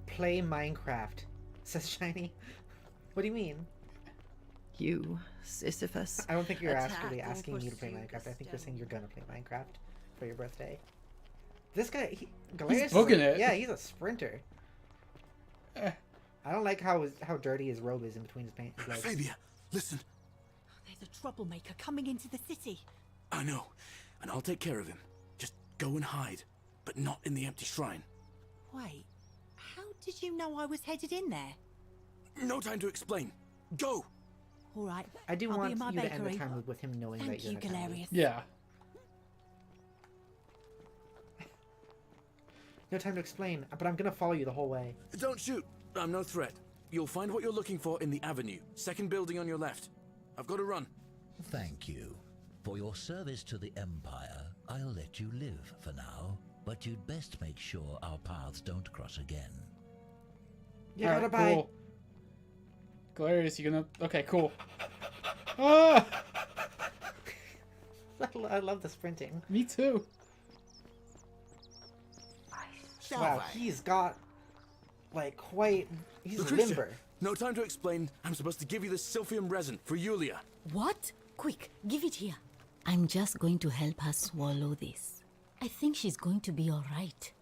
Play Minecraft, says Shiny. What do you mean? You, Sisyphus. I don't think you're attack actually and asking me to play pursue Minecraft. the I think you're saying stone. you're gonna play Minecraft for your birthday. This guy, Galerius He's is booking like- it. Yeah, he's a sprinter. I don't like how dirty his robe is in between his pants. Like, Fabia, listen. There's a troublemaker coming into the city. I know, and I'll take care of him. Just go and hide, but not in the empty shrine. Wait, how did you know I was headed in there? No time to explain. Go. All right. I do I'll want be in my you to end the bakery. time loop with him knowing Thank that you're you, in a time loop. Galerius. Yeah. No time to explain, but I'm gonna follow you the whole way. Don't shoot. I'm no threat. You'll find what you're looking for in the avenue. Second building on your left. I've got to run. Thank you. For your service to the Empire, I'll let you live for now, but you'd best make sure our paths don't cross again. You gotta buy. Cool. Galerius, you gonna? Okay, cool. Ah! I love the sprinting. Me too. Wow, he's got like quite. He's Lucretia, limber. no time to explain. I'm supposed to give you this Sylphium resin for Yulia. What? Quick, give it here. I'm just going to help her swallow this. I think she's going to be alright.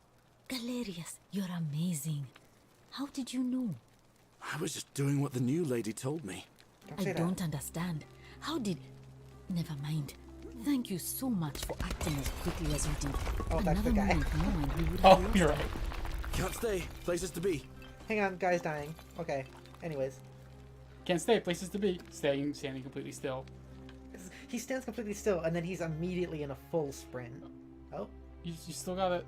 Galerius, you're amazing. How did you know? I was just doing what the new lady told me. I don't understand. How did... Never mind. Thank you so much for acting as quickly as you did. Oh, that's the Another guy. moment more and we would Oh, have lost you're her. right. Can't stay. Places to be. Hang on, guy's dying. Okay. Anyways, Can't stay. Places to be. Standing completely still. he stands completely still, and then he's immediately in a full sprint. Oh, You still gotta.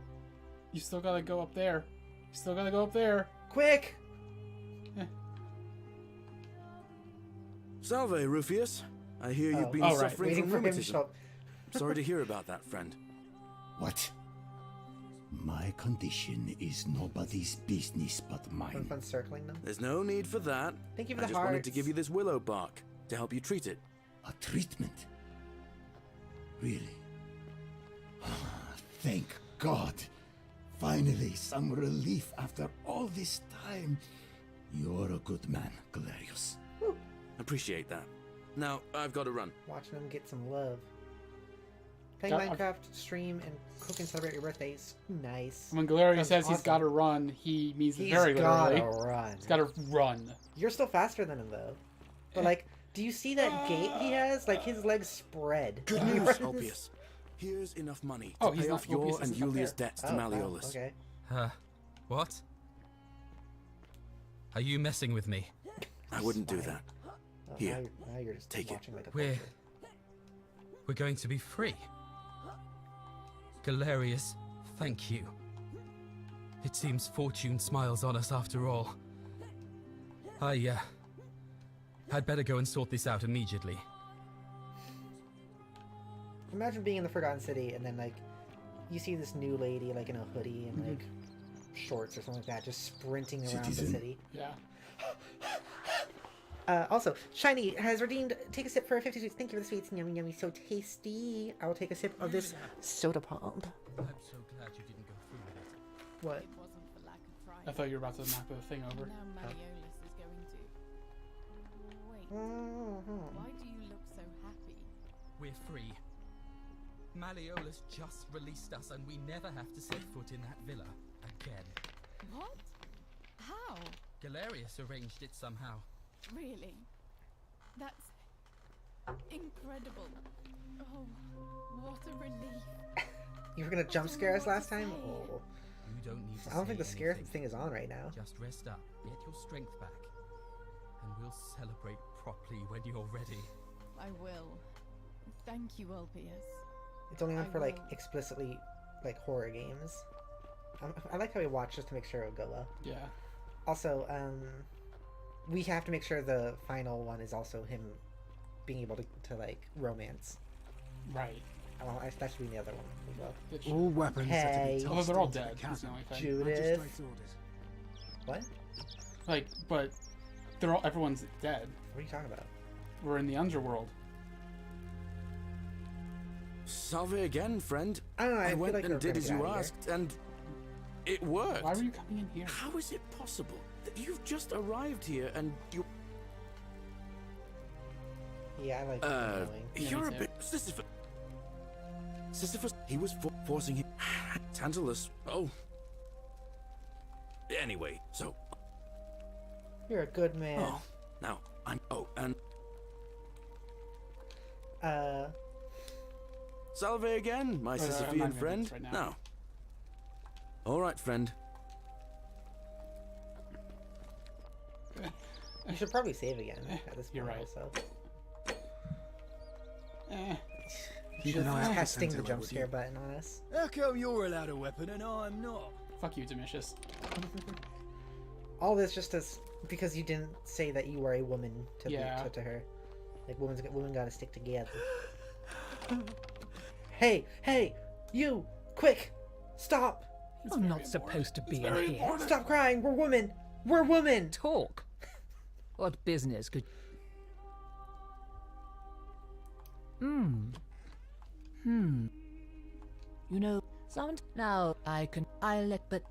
You still gotta go up there. You still gotta go up there. quick! Salve, Rufius. I hear you've been Oh, right. suffering Waiting from for him to rheumatism. show up. Sorry to hear about that, friend. What? My condition is nobody's business but Have mine. fun circling them. There's no need for that. Thank you for I the just wanted to hearts. give you this willow bark to help you treat it. A treatment? Really? Thank God. Finally, some relief after all this time. You're a good man, Galerius. Appreciate that. Now, I've got to run. Watching them get some love. Playing Minecraft, stream, and cook and celebrate your birthdays. Nice. When Galerius Sounds says he's awesome. gotta run, he means it He's very literally. gotta run. He's gotta run. You're still faster than him, though. But, like, do you see that gait he has? Like, his legs spread. Good when he news, runs. Ulpius. Here's enough money Oh, to he's pay not- off your Ulpius and isn't up Julia's there. debts to Oh, wow, Malleolus. okay. What? Are you messing with me? I wouldn't do that. Oh, Here, now you're just take it. watching like a We're vulture. going to be free. Galerius, thank you. It seems fortune smiles on us after all. I'd better go and sort this out immediately. Imagine being in the Forgotten City and then, like, you see this new lady, like, in a hoodie and, like, shorts or something like that, just sprinting around the Citizen. city. Yeah. Also, Shiny has redeemed. Take a sip for 50 sweets. Thank you for the sweets. Yummy, yummy, so tasty. I will take a sip of this soda pop. I'm so glad you didn't go through with it. What? It wasn't for lack of trying. I thought you were about to knock the thing over. Now Malleolus is going to. Wait. Mm-hmm. Why do you look so happy? We're free. Malleolus just released us and we never have to set foot in that villa again. What? How? Galerius arranged it somehow. Really? That's Incredible. Oh, what a relief. You were gonna jump scare us last time? Oh. You don't need to I don't think the say scare anything. thing is on right now. Just rest up, get your strength back, and we'll celebrate properly when you're ready. I will. Thank you, Ulpius. It's only on I for like will. explicitly like horror games. I like how we watch just to make sure it'll go well. Yeah. Also, we have to make sure the final one is also him being able to like romance. Right. That should be the other one as well. All weapons are to Hey. be Although tossed they're all into the dead. That's the chasm. only thing. Judith. Magistrate's orders. What? Like, but everyone's dead. What are you talking about? We're in the underworld. Salve again, friend. I don't know. I feel went like and we're did gonna as get you out of here. asked, and it worked. Why were you coming in here? How is it possible that you've just arrived here and you? Yeah, I like knowing. You're a bit Sisyphus. Sisyphus. He was forcing him. Tantalus. Oh. Anyway, so. You're a good man. Oh, now I'm. Oh, and. Salve again, my I'm not Sisyphean gonna do friend. this right now. Now. All right, friend. You should probably save again at this point. You're right. Also. Keep Just an eye out for testing the Sentinel, jump would scare you? button on us. How come you're allowed a weapon and I'm not? Fuck you, Domitius. All this just as because you didn't say that you were a woman to Yeah. to her. Like women gotta stick together. Hey, you! Quick! Stop! I'm not supposed to be in here. Stop crying! We're women! We're women! Talk! What business could... You know, now I'll let, but...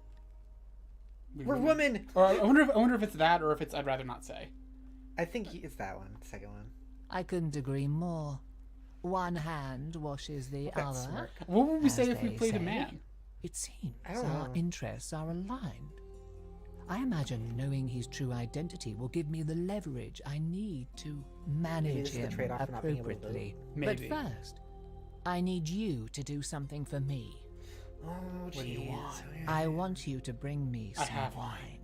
We're women! Or I wonder if it's that or if it's I'd rather not say. I think it's that one, the second one. I couldn't agree more. One hand washes the Look at that other. smirk. What would we as say if we they played a say. man? It seems I don't our know. interests are aligned. I imagine knowing his true identity will give me the leverage I need to manage this is the him trade-off for not being able to vote. appropriately. Maybe. But first, I need you to do something for me. Oh, What do you jeez. want? I want you to bring me I some have wine.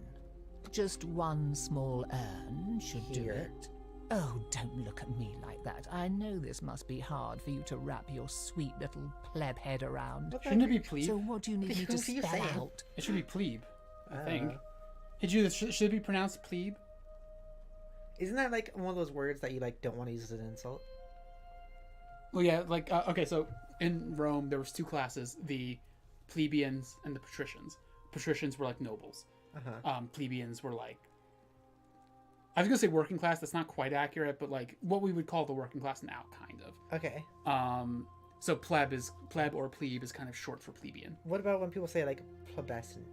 Just one small urn should do Here. it. Oh, don't look at me like that. I know this must be hard for you to wrap your sweet little pleb head around. Shouldn't it be plebe? So what do you need me to What are you spell saying? out? It should be plebe, I I think. don't know. Hey, Judith, should it be pronounced plebe? Isn't that like one of those words that you like don't want to use as an insult? Well, yeah, like, okay, so in Rome, there was two classes, the plebeians and the patricians. Patricians were like nobles. Plebeians were like, I was gonna say working class, that's not quite accurate, but like what we would call the working class now, kind of. Okay. So pleb or plebe is kind of short for plebeian. What about when people say like plebescent?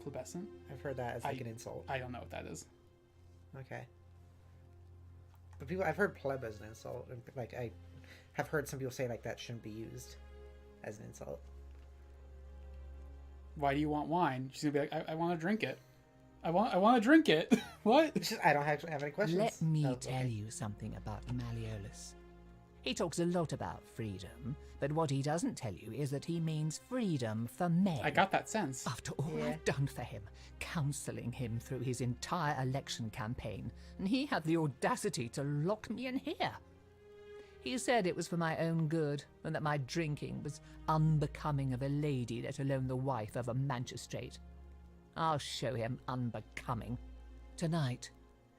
Plebescent? I've heard that as like an insult. I don't know what that is. Okay. But I've heard pleb as an insult, and like I have heard some people say like that shouldn't be used as an insult. Why do you want wine? She's gonna be like, I want to drink it. I want to drink it. What? It's just, I don't actually have any questions. Let me Oh, tell okay. you something about Malleolus. He talks a lot about freedom, but what he doesn't tell you is that he means freedom for men. I got that sense. After all I've done for him, counseling him through his entire election campaign, and he had the audacity to lock me in here. He said it was for my own good, and that my drinking was unbecoming of a lady, let alone the wife of a magistrate. I'll show him unbecoming. Tonight,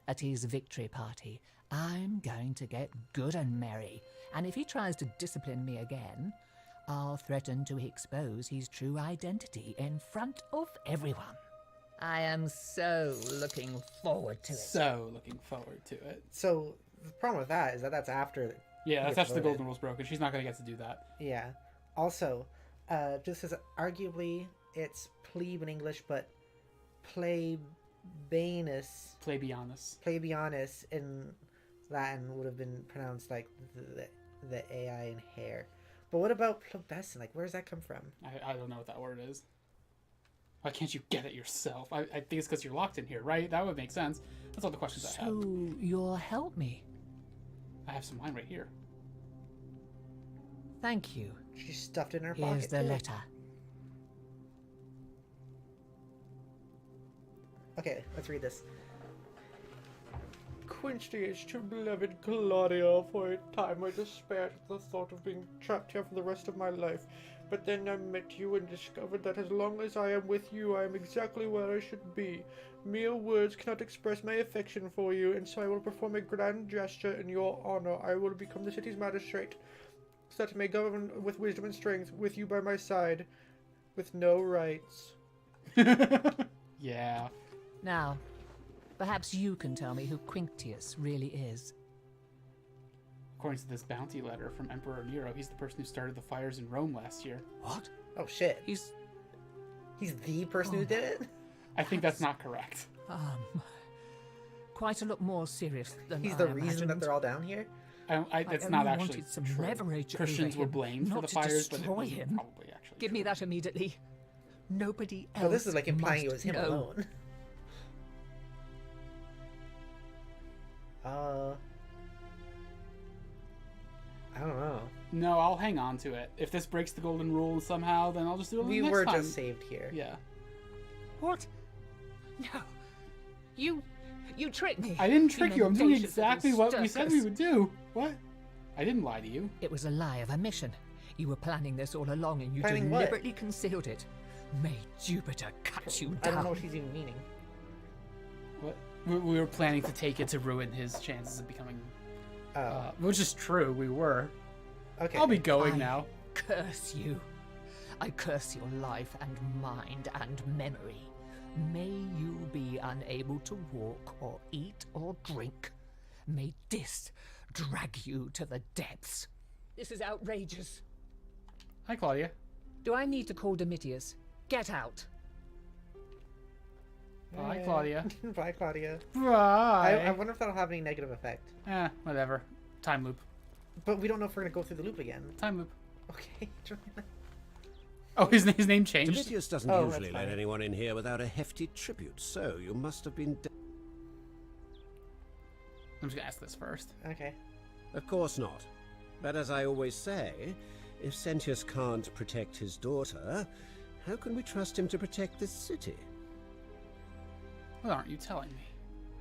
at his victory party, I'm going to get good and merry, and if he tries to discipline me again, I'll threaten to expose his true identity in front of everyone. I am so looking forward to it. So looking forward to it. So the problem with that is that that's after. Yeah, he that's gets after the voted. golden rules broken. She's not gonna get to do that. Yeah. Also, just as arguably it's plebe in English, but plebianus in Latin would have been pronounced like the AI in hair. But what about plebescent? Like, where does that come from? I don't know what that word is. Why can't you get it yourself? I think it's because you're locked in here, right? That would make sense. That's all the questions I have. So you'll help me? I have some wine right here. Thank you. She stuffed it in her Here's pocket. the too. letter. Okay, let's read this. Quincy's to beloved Claudia, for a time I despaired at the thought of being trapped here for the rest of my life. But then I met you and discovered that as long as I am with you, I am exactly where I should be. Mere words cannot express my affection for you, and so I will perform a grand gesture in your honor. I will become the city's magistrate, so that I may govern with wisdom and strength, with you by my side, with no rights. Yeah. Now, perhaps you can tell me who Quinctius really is. According to this bounty letter from Emperor Nero, he's the person who started the fires in Rome last year. What? Oh shit. He's the person who did it? I think that's not correct. Quite a lot more serious than He's I the reason imagined. that they're all down here? That's I not only actually wanted some true. leverage Christians over were him, blamed for not the to fires, but it destroy wasn't him. probably actually Give me that immediately. Nobody else. Oh, this is like implying it was must him know. alone. I don't know. No, I'll hang on to it. If this breaks the golden rule somehow, then I'll just do it We next were time. just saved here. Yeah. What? No. You tricked me. I didn't trick you. I'm doing Premeditation exactly what we said we Aristarchus. would do. What? I didn't lie to you. It was a lie of a mission. You were planning this all along and you Planning what? deliberately concealed it. May Jupiter cut you down. I don't know what he's even meaning. What? We were planning to take it to ruin his chances of becoming... which is true, we were. Okay. I'll be going I now. Curse you. I curse your life and mind and memory. May you be unable to walk or eat or drink. May this drag you to the depths. This is outrageous. Hi, Claudia. Do I need to call Domitius? Get out. Bye, Claudia. Bye, Claudia. Bye. I wonder if that'll have any negative effect. Whatever. Time loop. But we don't know if we're going to go through the loop again. Time loop. Okay. Oh, his name changed? Domitius doesn't Oh, usually that's let fine. anyone in here without a hefty tribute, so you must have been... I'm just going to ask this first. Okay. Of course not. But as I always say, if Sentius can't protect his daughter, how can we trust him to protect this city? What aren't you telling me?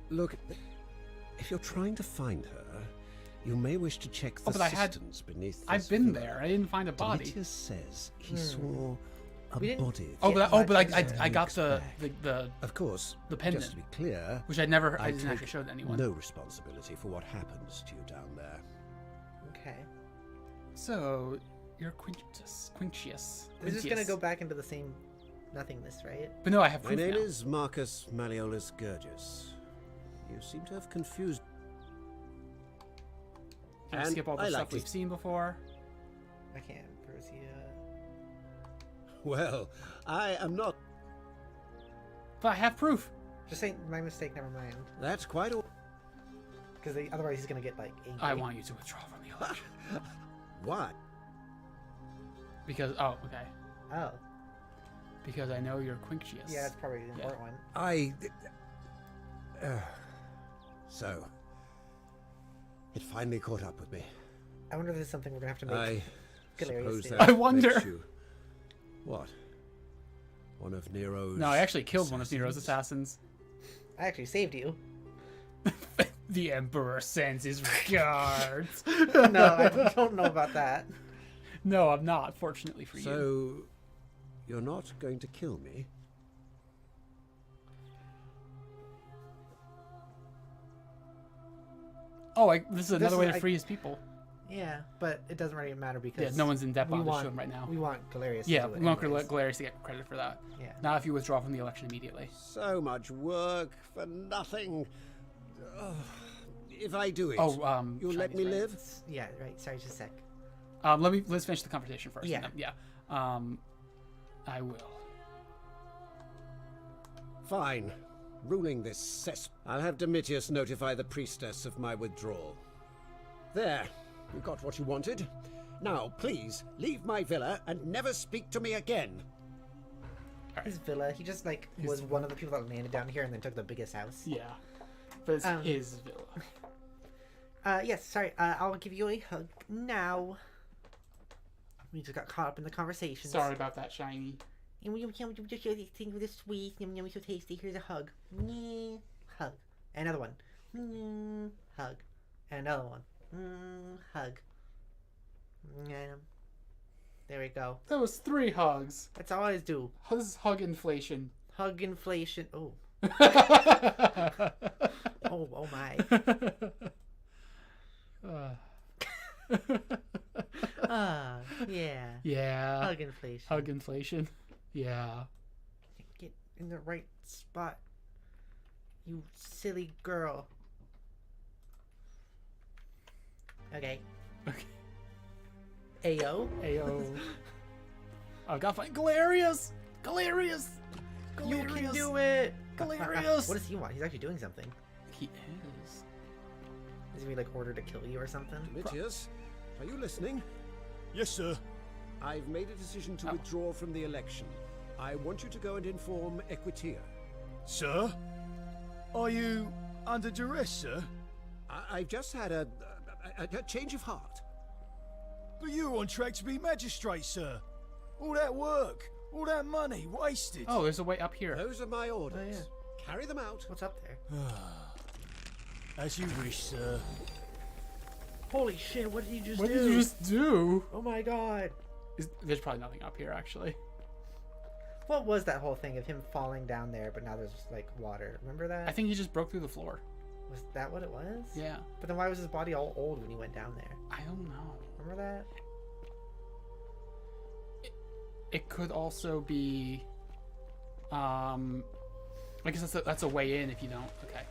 Look, if you're trying to find her, you may wish to check the but I had... cisterns beneath I've this been villa. there. I didn't find a body. Domitius says he saw a body. But I got the Of course, the pendant. just to be clear, Which I didn't take actually show to anyone. no responsibility for what happens to you down there. Okay. So, you're Quinctius. This is going to go back into the same nothingness, right? But no, I have My proof name now. is Marcus Malleolus Gurgis. You seem to have confused. Can I skip all the I stuff like we've to- seen before? I can't. Persia. Well, I am not. But I have proof. Just say my mistake. Never mind. That's quite all. Because otherwise he's going to get like angry. I want you to withdraw from the election. Why? Because Oh. Because I know you're Quinctius. Yeah, that's probably the important one. So, it finally caught up with me. I wonder if this is something we're going to have to I make. suppose do. that I wonder. makes you- What? One of Nero's... No, I actually killed one of Nero's assassins. I actually saved you. The Emperor sends his regards. No, I don't know about that. No, I'm not, fortunately for you. So, you're not going to kill me? This is another way to free his people. Yeah, but it doesn't really matter because... Yeah, no one's in debt we on want, him right now. We want Galerius Yeah, to do it we want anyways. Galerius to get credit for that. Yeah. Not if you withdraw from the election immediately. So much work for nothing. Ugh. If I do it, you'll let me live? Yeah, right. Sorry, just a sec. Let's finish the conversation first. Yeah. Yeah. I will. Fine. Ruling this cess. I'll have Domitius notify the priestess of my withdrawal. There. You got what you wanted. Now, please, leave my villa and never speak to me again. His villa, he just was one of the people that landed down here and then took the biggest house. Yeah. But it's his villa. Yes, sorry. I'll give you a hug now. We just got caught up in the conversation. Sorry about that, Shiny. And we just share these things with a sweet, yum yum, so tasty. Here's a hug. Hug. Another one. Hug. And another one. Hug. There we go. That was 3 hugs. That's all I always do. This is hug inflation. Hug inflation. Oh. oh my. Yeah. Yeah. Hug inflation. Hug inflation. Yeah. Get in the right spot. You silly girl. Okay. Ayo. Ayo. I gotta find Galerius! Galerius! You can do it! Galerius! What does he want? He's actually doing something. He is. Is he like ordered to kill you or something? Mitius, are you listening? Yes, sir. I've made a decision to withdraw from the election. I want you to go and inform Equitia. Sir? Are you under duress, sir? I've just had a change of heart. But you were on track to be magistrate, sir. All that work, all that money, wasted. Oh, there's a way up here. Those are my orders. Oh, yeah. Carry them out. What's up there? As you wish, sir. Holy shit, what did you just do? What did you just do? Oh my god. There's probably nothing up here, actually. What was that whole thing of him falling down there, but now there's just like water? Remember that? I think he just broke through the floor. Was that what it was? Yeah. But then why was his body all old when he went down there? I don't know. Remember that? It could also be, I guess that's a way in if you don't. Okay.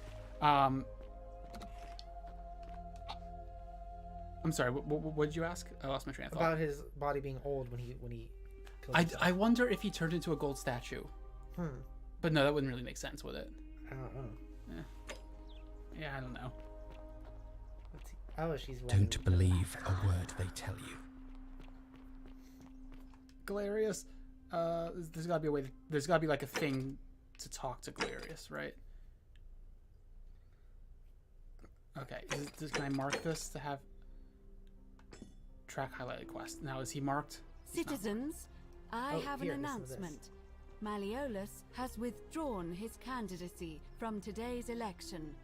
I'm sorry. What did you ask? I lost my train of thought. About his body being old when he killed himself. I wonder if he turned into a gold statue. But no, that wouldn't really make sense, would it? I don't know. Yeah, I don't know. Oh, she's. Don't believe a word they tell you. Galerius, there's gotta be a way. There's gotta be like a thing to talk to Galerius, right? Okay. Can I mark this to have track highlighted quest? Now is he marked? Citizens, I have an announcement. Malleolus has withdrawn his candidacy from today's election.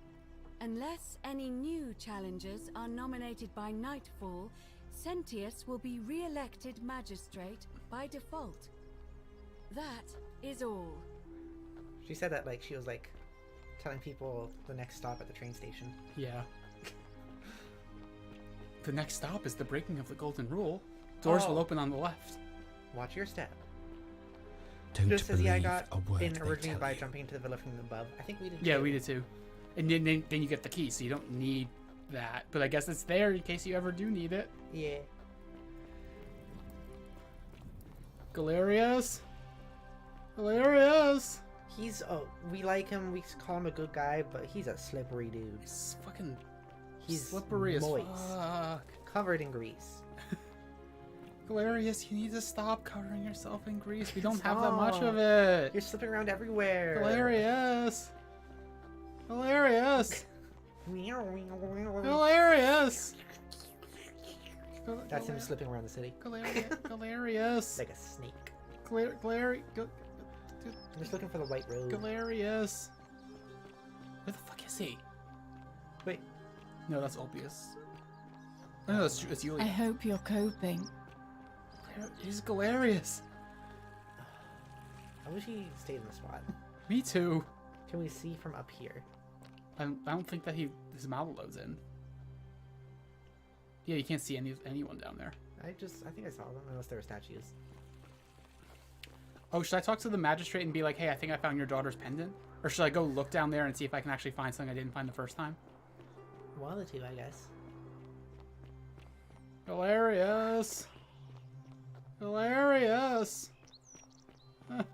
Unless any new challengers are nominated by nightfall, Sentius will be re-elected magistrate by default. That is all. She said that like she was like telling people the next stop at the train station. Yeah. The next stop is the breaking of the golden rule. Doors will open on the left. Watch your step. Don't Just as believe I got a word in they originally tell by you. jumping into the villa from above. I think we did. Yeah, we did too. And then you get the key, so you don't need that. But I guess it's there in case you ever do need it. Yeah. Galerius? Galerius? He's we like him. We call him a good guy, but he's a slippery dude. He's fucking. He's slippery moist, as fuck. covered in grease. Galerius, you need to stop covering yourself in grease. We don't have that much of it. You're slipping around everywhere. Galerius. Galerius. Galerius. Galerius. That's him slipping around the city. Galerius. Like a snake. Galerius. I'm just looking for the white robe. Galerius. Where the fuck is he? Wait. No, that's Ulpius. Oh, no, that's Julia. I hope you're coping. He's Galerius. I wish he stayed in the spot. Me too. Can we see from up here? I don't think that his mouth loads in. Yeah, you can't see anyone down there. I think I saw them, unless they were statues. Oh, should I talk to the magistrate and be like, hey, I think I found your daughter's pendant? Or should I go look down there and see if I can actually find something I didn't find the first time? One of the two, I guess. Galerius. Galerius. Do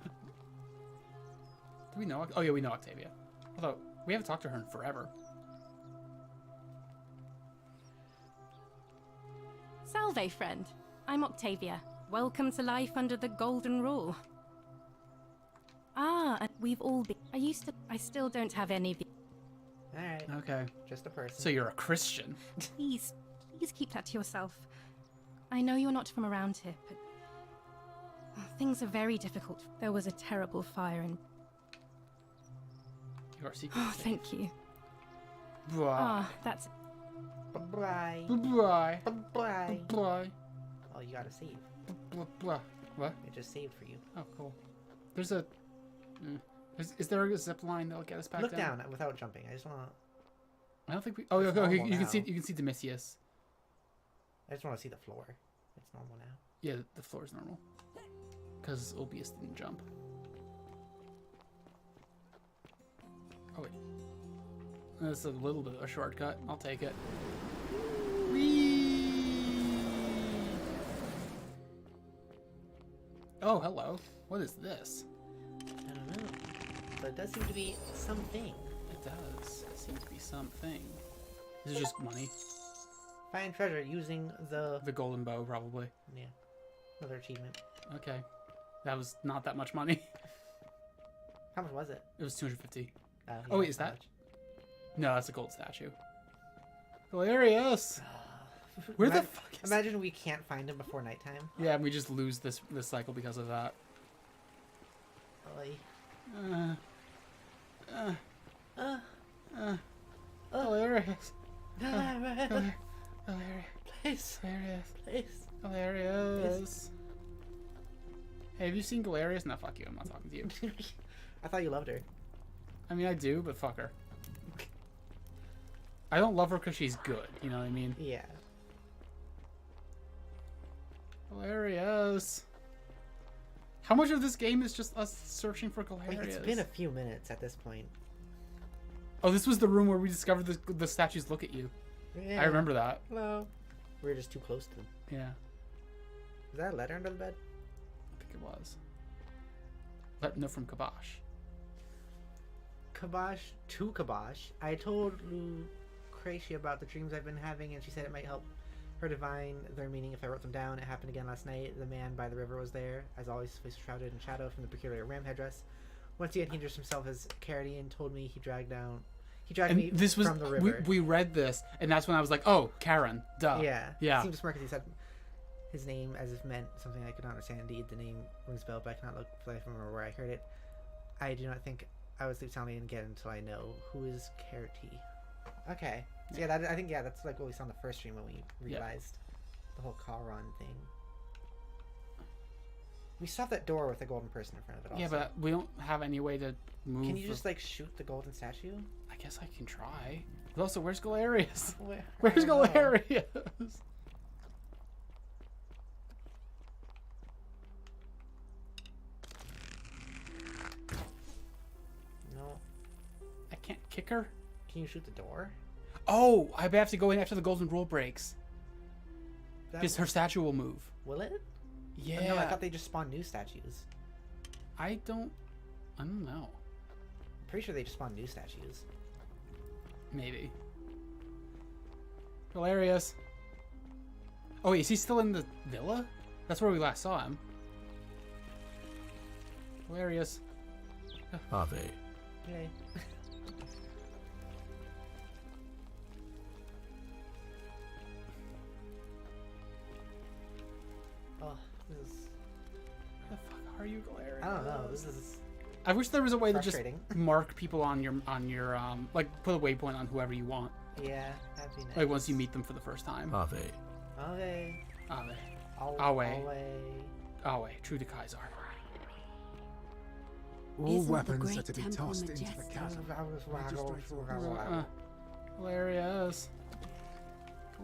we know? Oh, yeah, we know Octavia. Although, we haven't talked to her in forever. Salve, friend. I'm Octavia. Welcome to life under the golden rule. Ah, and we've all been... I still don't have any... Alright. Okay. Just a person. So you're a Christian. Please keep that to yourself. I know you're not from around here, but things are very difficult. There was a terrible fire and... Your secret. Oh, thank you. Bye. That's... Bye. Bye. Bye. Bye. Oh, you gotta save. What? It just saved for you. Oh, cool. There's a... Is there a zip line that'll get us back Look down? down without jumping. I just wanna... I don't think we... Oh, It's okay, normal you can now. see Domitius. I just wanna see the floor. It's normal now. Yeah, the floor is normal. Because Ulbius didn't jump. Oh, wait. That's a little bit of a shortcut. I'll take it. Whee! Oh, hello. What is this? I don't know. But it does seem to be something. It does. It seems to be something. Is it just money? Find treasure using the... The golden bow, probably. Yeah. Another achievement. Okay. That was not that much money. How much was it? It was 250. Yeah, Oh, wait, is that? No, that's a gold statue. Hilarious! Where the fuck is... Imagine we can't find him before nighttime. Yeah, and we just lose this cycle because of that. Oy. Hilarious. Hilarious. Please. Hilarious. Please. Hilarious. Hey, have you seen Galerius? No, fuck you. I'm not talking to you. I thought you loved her. I mean, I do, but fuck her. I don't love her because she's good. You know what I mean? Yeah. Hilarious. How much of this game is just us searching for Galerius? Like, it's been a few minutes at this point. Oh, this was the room where we discovered the statues look at you. Yeah. I remember that. Hello. We were just too close to them. Yeah. Is that a letter under the bed? I think it was. No, from Kabosh. Kabosh to Kabosh. I told Lucretia about the dreams I've been having, and she said it might help her divine their meaning if I wrote them down. It happened again last night. The man by the river was there, as always, face shrouded in shadow from the peculiar ram headdress. Once he introduced himself as Caradian, told me he dragged me this was, from the river. We read this, and that's when I was like, oh, Karen, duh. Yeah. Yeah. He seemed to smirk as he said his name as if meant something I could not understand. Indeed, the name rings a bell, but I cannot look for life remember where I heard it. I do not think I would sleep soundly again until I know who is Carity. Okay. So yeah, I think that's like what we saw in the first stream when we realized the whole Karan thing. We still have that door with the golden person in front of it also. Yeah, but we don't have any way to move. Can you just like shoot the golden statue? I guess I can try. But also, where's Galerius? I Where's don't know. Galerius? No. I can't kick her? Can you shoot the door? Oh, I have to go in after the golden rule breaks. That Because her statue will move. Will it? Yeah. Oh, no, I thought they just spawned new statues. I don't know. Pretty sure they just spawned new statues. Maybe. Galerius. Oh, wait, is he still in the villa? That's where we last saw him. Galerius. Ave. Yay. Oh, this is... Where the fuck are you, Galerius? I don't know. This is... I wish there was a way to just frustrating. mark people on your like put a waypoint on whoever you want. Yeah, that'd be nice. Like once you meet them for the first time. Ave. Ave. Ave. Awe. Awe. True to Kaiser. All weapons are to be tossed into the chasm. Galerius.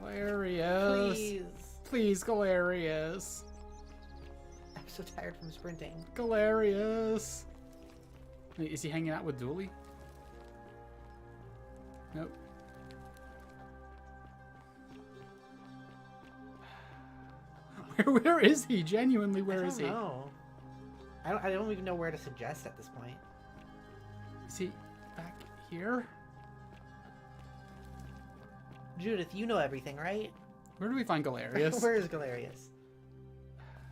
Galerius. Please. Please, Galerius. I'm so tired from sprinting. Galerius. Wait, is he hanging out with Dooley? Nope. Where is he? Genuinely, where is he? I don't know. I don't even know where to suggest at this point. Is he back here? Judith, you know everything, right? Where do we find Galerius? Where is Galerius?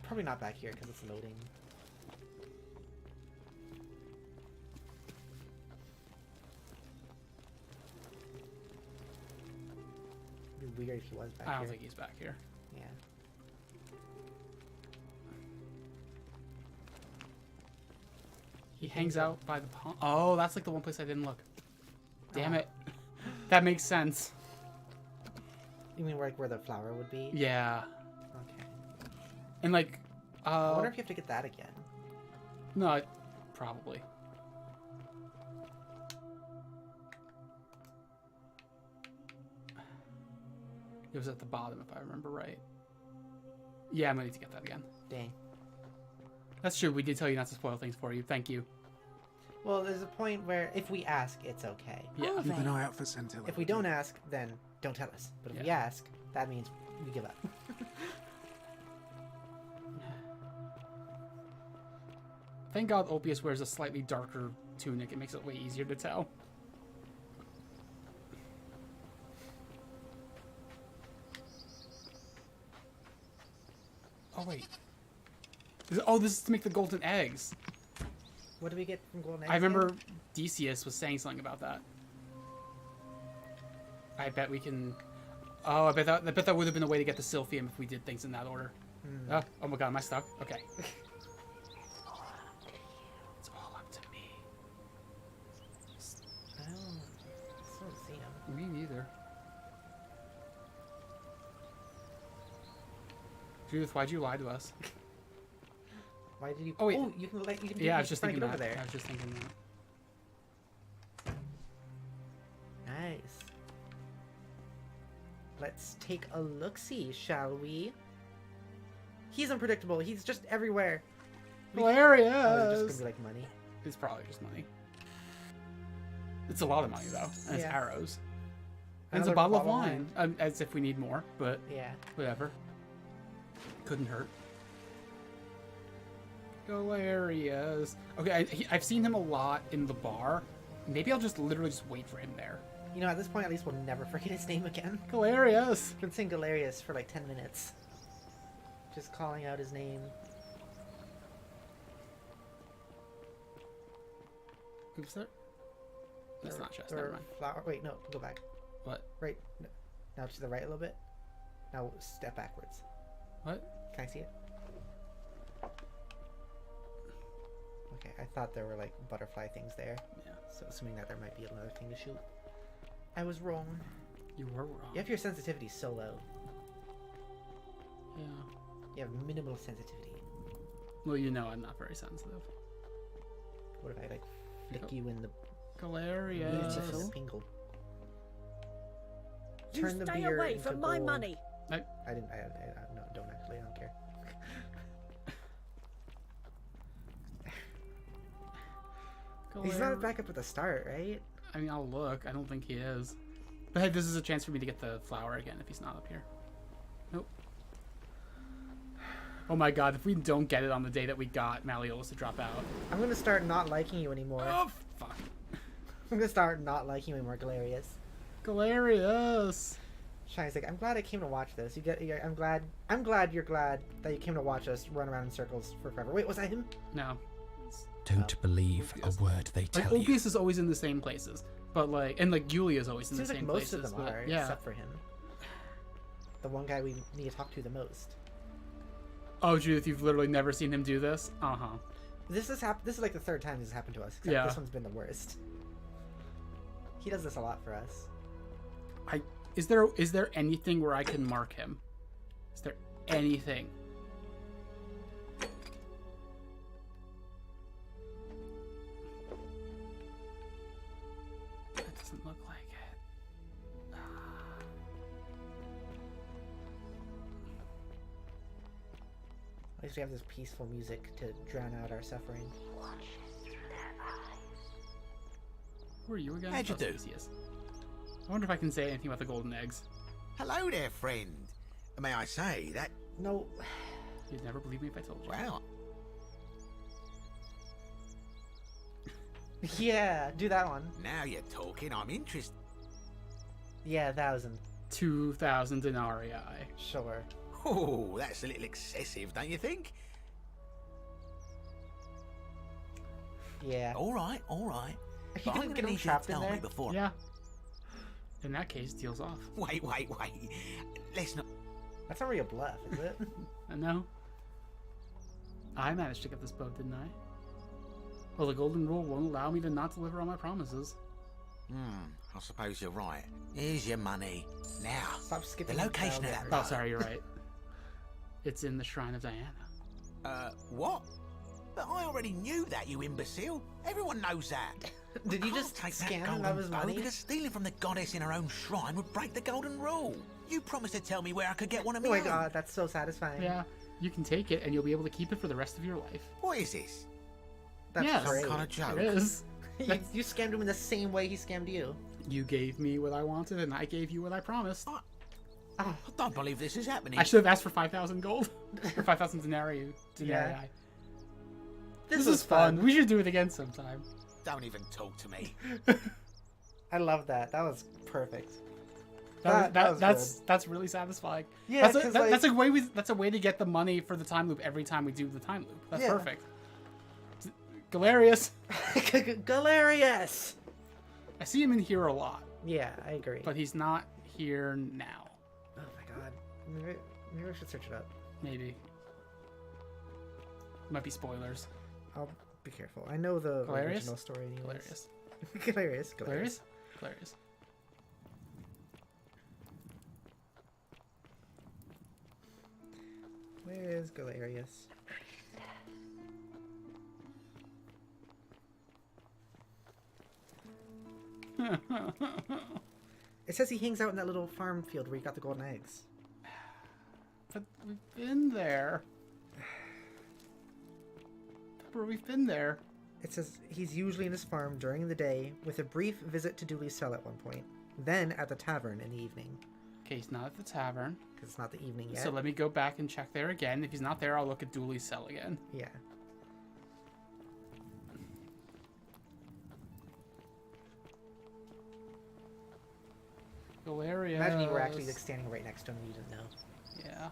Probably not back here because it's loading. weird if he was back I here. don't think he's back here. Yeah. He hangs out by the pond. Oh, that's like the one place I didn't look. Damn it. That makes sense. You mean like where the flower would be? Yeah. Okay. And like, I wonder if you have to get that again. No, probably. It was at the bottom, if I remember right. Yeah, I'm gonna need to get that again. Dang. That's true. We did tell you not to spoil things for you. Thank you. Well, there's a point where if we ask, it's okay. Yeah. Keep an eye out for Scintilla. If we don't ask, then don't tell us. But if we ask, that means we give up. Thank God Opius wears a slightly darker tunic. It makes it way easier to tell. Oh, wait. Oh, this is to make the golden eggs. What do we get from golden eggs? I remember Decius was saying something about that. I bet we can... Oh, I bet that would have been a way to get the Sylphium if we did things in that order. Hmm. Oh my god, am I stuck? Okay. It's all up to me. I don't see him. Me neither. Judith, why'd you lie to us? Why did you? Oh wait. Oh, you can let. You can. Yeah, I was just thinking that. over there. I was just thinking that. Nice. Let's take a look-see, shall we? He's unpredictable. He's just everywhere. Hilarious. Oh, it's just gonna be like money. It's probably just money. It's a lot of money though, and it's Yeah. arrows. And it's a Another bottle of wine, as if we need more, but yeah, whatever. Couldn't hurt. Hilarious. Okay, I've seen him a lot in the bar. Maybe I'll just literally just wait for him there. You know, at this point, at least we'll never forget his name again. Hilarious. Been saying Galerius for like 10 minutes. Just calling out his name. Oops, there. That's not chest. Or Never mind. flower. Wait, no, go back. What? Right. No. Now to the right a little bit. Now step backwards. What? Can I see it? Okay, I thought there were like butterfly things there. Yeah. So assuming that there might be another thing to shoot. I was wrong. You were wrong. You have your sensitivity so low. Yeah. You have minimal sensitivity. Well, you know I'm not very sensitive. What if I like flick you in the Hilarious. pingle? You Turn the stay beer away into from my gold. money. I didn't. No, don't actually. I don't care. He's not back up at the start, right? I mean, I'll look. I don't think he is. But hey, this is a chance for me to get the flower again if he's not up here. Nope. Oh my god, if we don't get it on the day that we got Malleolus to drop out. I'm gonna start not liking you anymore. Oh, fuck. I'm gonna start not liking you anymore, Galerius. Galerius! Shine's like, I'm glad I came to watch this. I'm glad you're glad that you came to watch us run around in circles for forever. Wait, was that him? No. Don't believe a word they tell Like, you. Ulpius is always in the same places. But like, and like Julia's always in Seems the like same most places. of them but, are, yeah. except for him. The one guy we need to talk to the most. Oh, Judith, you've literally never seen him do this? Uh-huh. This is like the third time this has happened to us. Except Yeah. This one's been the worst. He does this a lot for us. Is there anything where I can mark him? Is there anything? That doesn't look like it. At least we have this peaceful music to drown out our suffering. Who are you again? How'd you Oh, do? Theseus. I wonder if I can say anything about the golden eggs. Hello there, friend. May I say that... No. You'd never believe me if I told you. Well... Yeah, do that one. Now you're talking. I'm interested. Yeah, 1,000. 2,000 denarii. Sure. Oh, that's a little excessive, don't you think? Yeah. All right, all right. Are you But I'm gonna gonna get him need you to trapped in tell me there? before. Yeah. In that case, deal's off. Wait. Let's not... That's not really a bluff, is it? I know. I managed to get this boat, didn't I? Well, the golden rule won't allow me to not deliver on my promises. I suppose you're right. Here's your money. Now, stop skipping the location of that boat. Oh, sorry, you're right. It's in the Shrine of Diana. What? But I already knew that, you imbecile. Everyone knows that. Did you just take scam that him out of his golden boat money? because stealing from the goddess in her own shrine would break the golden rule. You promised to tell me where I could get one of Oh my my god, that's so satisfying. Yeah, you can take it and you'll be able to keep it for the rest of your life. What is this? That's yes, great. Some kind of joke. It is. you scammed him in the same way he scammed you. You gave me what I wanted and I gave you what I promised. I don't believe this is happening. I should have asked for 5,000 gold. Or 5,000 denarii. Yeah. This is fun. We should do it again sometime. Don't even talk to me. I love that. That was perfect. That's really satisfying. Yeah, that's a way to get the money for the time loop every time we do the time loop. That's perfect. Galerius. Galerius. I see him in here a lot. Yeah, I agree. But he's not here now. Oh my god. Maybe I should search it up. Maybe. Might be spoilers. I'll be careful. I know the Galerius? original story anyways. Galerius. Galerius. Galerius. Where is Galerius? It says he hangs out in that little farm field where you got the golden eggs. But we've been there. Pepper, we've been there. It says he's usually in his farm during the day, with a brief visit to Dooley's cell at one point. Then at the tavern in the evening. Okay, he's not at the tavern. Because it's not the evening yet. So let me go back and check there again. If he's not there, I'll look at Dooley's cell again. Yeah. Galerius. Imagine you were actually like standing right next to him and you didn't know. Yeah.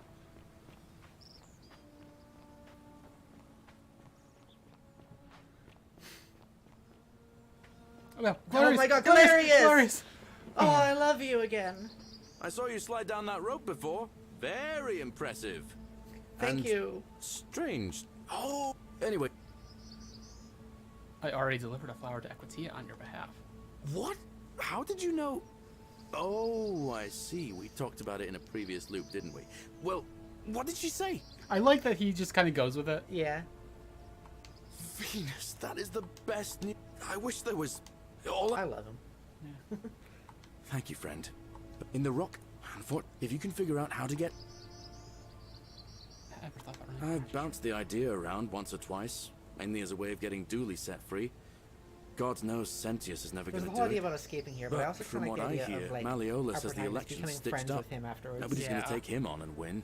Oh my god, Galerius! Oh, I love you again. I saw you slide down that rope before. Very impressive. Thank you. Strange. Oh, anyway. I already delivered a flower to Equitia on your behalf. What? How did you know? Oh, I see. We talked about it in a previous loop, didn't we? Well, what did she say? I like that he just kind of goes with it. Yeah. Venus, that is the best news. I wish there was... I love him. Yeah. Thank you, friend. In the rock, if you can figure out how to get... I never thought that really I've bounced the idea around once or twice, mainly as a way of getting Dooley set free. God knows Sentius is never going There's to the do whole idea it. about escaping here, but I also from kind of what like the I idea hear, of like Malleolus has the our election becoming stitched friends up. with him afterwards. Nobody's going Yeah. to take him on and win.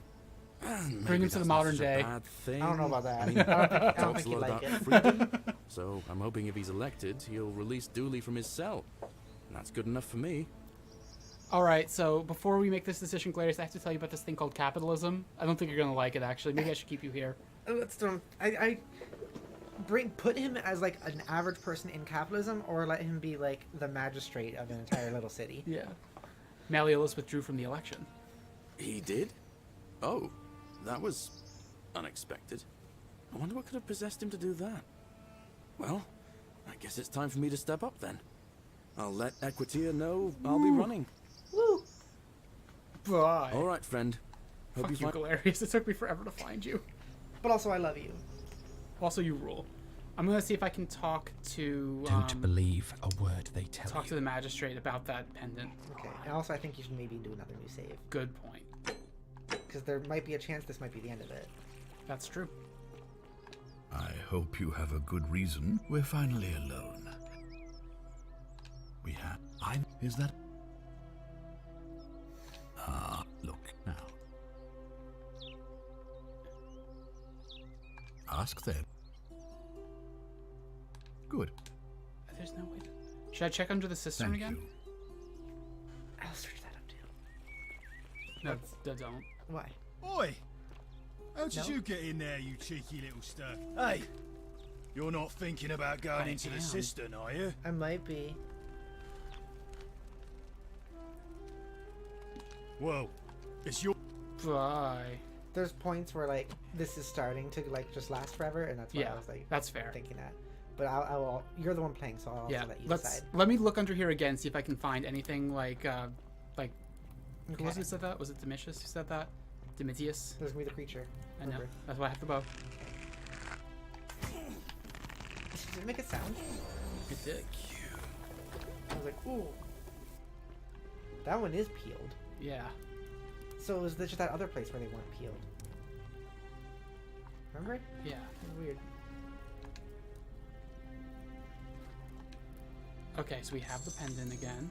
Bring him to the modern day. Bad thing. I don't know about that. I mean, I don't talks think a lot he'd like about it. freedom. So I'm hoping if he's elected, he'll release Dooley from his cell. And that's good enough for me. All right, so before we make this decision, Galerius, I have to tell you about this thing called capitalism. I don't think you're going to like it, actually. Maybe I should keep you here. Put him as like an average person in capitalism, or let him be like the magistrate of an entire little city. Yeah. Malleolus withdrew from the election. He did? Oh, that was unexpected. I wonder what could have possessed him to do that. Well, I guess it's time for me to step up then. I'll let Equitia know I'll be running. Woo! Bye. All right, friend. Hope Fuck you, Galerius. It took me forever to find you. But also, I love you. Also, you rule. I'm going to see if I can talk to... Don't believe a word they tell Talk you. to the magistrate about that pendant. Okay, and also I think you should maybe do another new save. Good point. Because there might be a chance this might be the end of it. That's true. I hope you have a good reason. We're finally alone. We have... Is that... Ah, look now. Ask then. Good. There's no way to... Should I check under the cistern Thank again? you. I'll search that up too. No, don't. Why? Oi! How did No? you get in there, you cheeky little stir? Hey! You're not thinking about going I into the am. cistern, are you? I might be. Well, it's your... Bye. There's points where like this is starting to like just last forever, and that's why I was like, that's fair. Thinking that. But I will. You're the one playing, so I'll also let you decide. Let me look under here again, see if I can find anything like Okay. Who was it who said that? Was it Domitius who said that? Domitius? There's me, the creature. I know. That's why I have the bow. Did it make a sound? It did. I was like, ooh. That one is peeled. Yeah. So it was just that other place where they weren't peeled. Remember? Yeah. Weird. Okay, so we have the pendant again.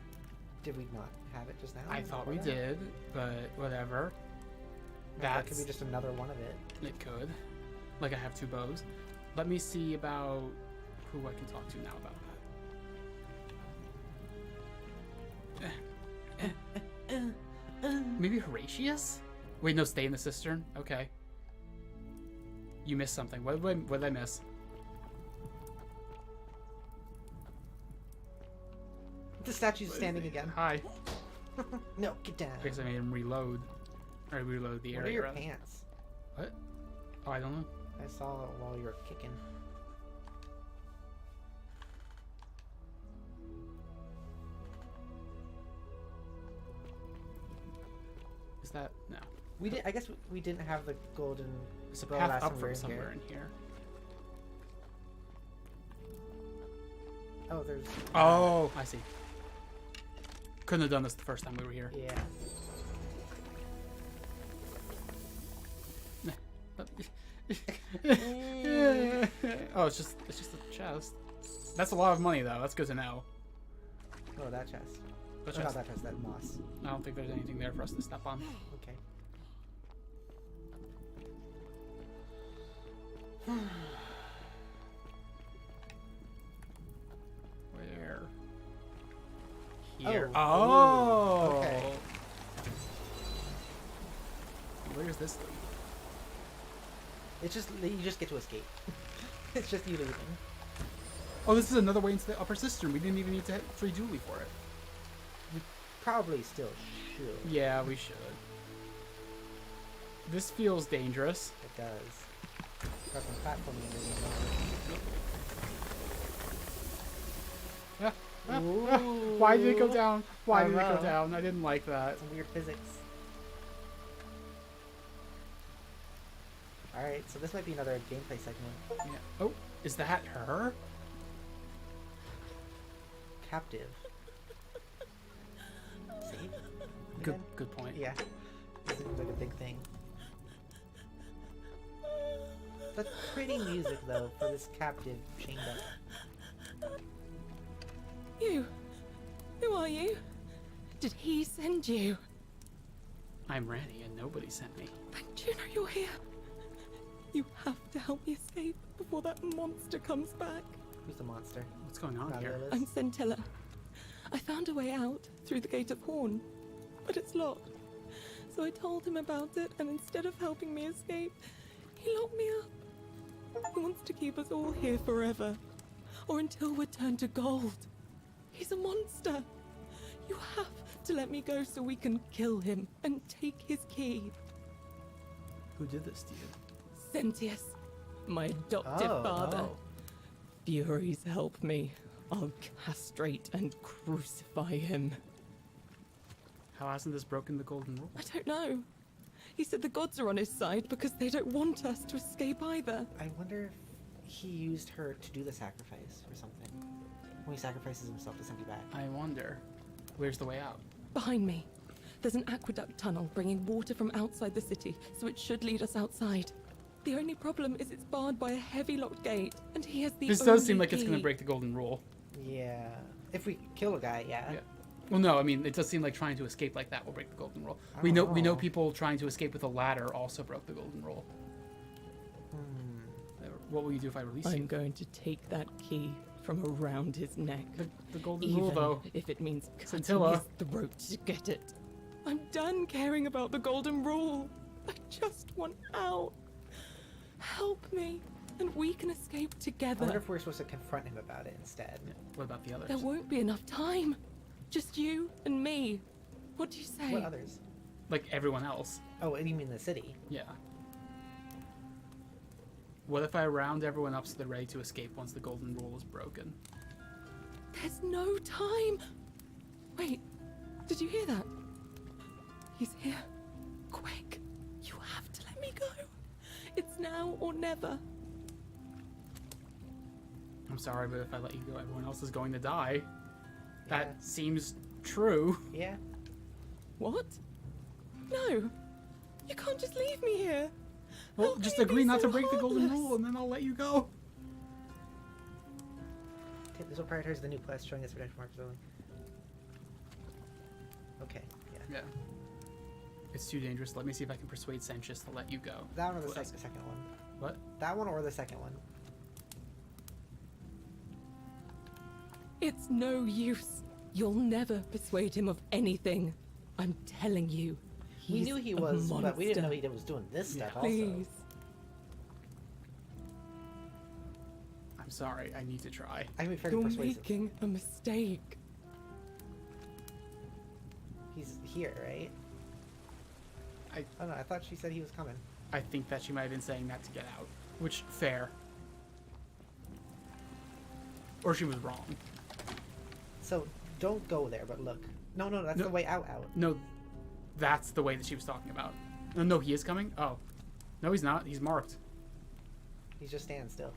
Did we not have it just now? I thought we did, but whatever. That could be just another one of it. It could. Like I have 2 bows. Let me see about who I can talk to now about that. Maybe Horatius? Wait, no, stay in the cistern? Okay. You missed something. What did I miss? The statue's standing again. Hi. No, get down. I guess I made him reload. Or reload the area. What are your rather. pants? What? Oh, I don't know. I saw it while you were kicking. Is that no? We did. I guess we didn't have the golden. There's a bow path last up time we from were somewhere in here. Oh, there's. Oh, I see. Couldn't have done this the first time we were here. Yeah. Oh, it's just a chest. That's a lot of money though. That's good to know. Oh, that chest. The Oh, chest. not that chest. That moss. I don't think there's anything there for us to step on. Okay. Where? Here. Oh. Okay. Where's this lead? It's just you just get to escape. It's just you leaving. Oh, this is another way into the upper cistern. We didn't even need to hit free dually for it. We probably still should. Yeah, we should. This feels dangerous. It does. Got some platforming in the game. Why did it go down? Why did it go down? I didn't like that. Some weird physics. Alright, so this might be another gameplay segment. Yeah. Oh, is that her? Captive. See? Good point. Yeah. This seems like a big thing. That's pretty music, though, for this captive chained up. You? Who are you? Did he send you? I'm ready, and nobody sent me. Thank Juno, you're here. You have to help me escape before that monster comes back. Who's the monster? What's going on here? I'm Centilla. I found a way out through the Gate of Horn, but it's locked. So I told him about it, and instead of helping me escape, he locked me up. He wants to keep us all here forever, or until we're turned to gold. He's a monster. You have to let me go so we can kill him and take his key. Who did this to you? Sentius, my adoptive father. Furies help me. I'll castrate and crucify him. How hasn't this broken the golden rule? I don't know. He said the gods are on his side because they don't want us to escape either. I wonder if he used her to do the sacrifice or something. When he sacrifices himself to send you back. I wonder. Where's the way out? Behind me. There's an aqueduct tunnel bringing water from outside the city, so it should lead us outside. The only problem is it's barred by a heavy locked gate, and he has the This only does seem like key. it's going to break the golden rule. Yeah. If we kill a guy, yeah. Well, no, I mean, it does seem like trying to escape like that will break the golden rule. We know people trying to escape with a ladder also broke the golden rule. What will you do if I release you? I'm going to take that key from around his neck. The golden Even rule, though. if it means cutting Scintilla. his throat to get it. I'm done caring about the golden rule. I just want out. Help me, and we can escape I together. wonder if we're supposed to confront him about it instead. What about the others? There won't be enough time. Just you and me. What do you say? What others? like everyone else. Oh, and you mean the city? Yeah. What if I round everyone up so they're ready to escape once the golden rule is broken? There's no time. Wait, did you hear that? He's here. Quick, you have to let me go. It's now or never. I'm sorry, but if I let you go, everyone else is going to die. That seems true. Yeah. What? No. You can't just leave me here. Well, just agree not to break the golden rule, and then I'll let you go. Okay, this will prioritize the new quest showing us protection markers only. Okay, yeah. Yeah. It's too dangerous. Let me see if I can persuade Sentius to let you go. That one or the second one? What? That one or the second one? It's no use. You'll never persuade him of anything. I'm telling you. We knew he was, but we didn't know he was doing this stuff also. Please. I'm sorry. I need to try. I can be fairly You're persuasive. making a mistake. He's here, right? Oh no, I thought she said he was coming. I think that she might have been saying that to get out, which fair. Or she was wrong. So don't go there, but look. No, that's the way out. No, that's the way that she was talking about. No, he is coming? Oh. No, he's not. He's marked. He's just standing still.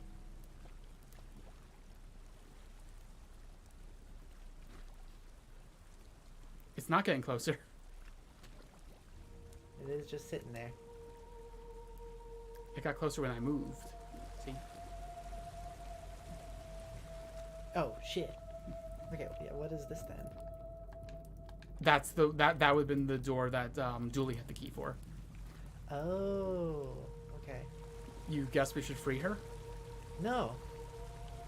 It's not getting closer. It is just sitting there. It got closer when I moved. See? Oh, shit. Okay, yeah, what is this then? That's that would have been the door that Dooley had the key for. Oh, okay. You guess we should free her? No.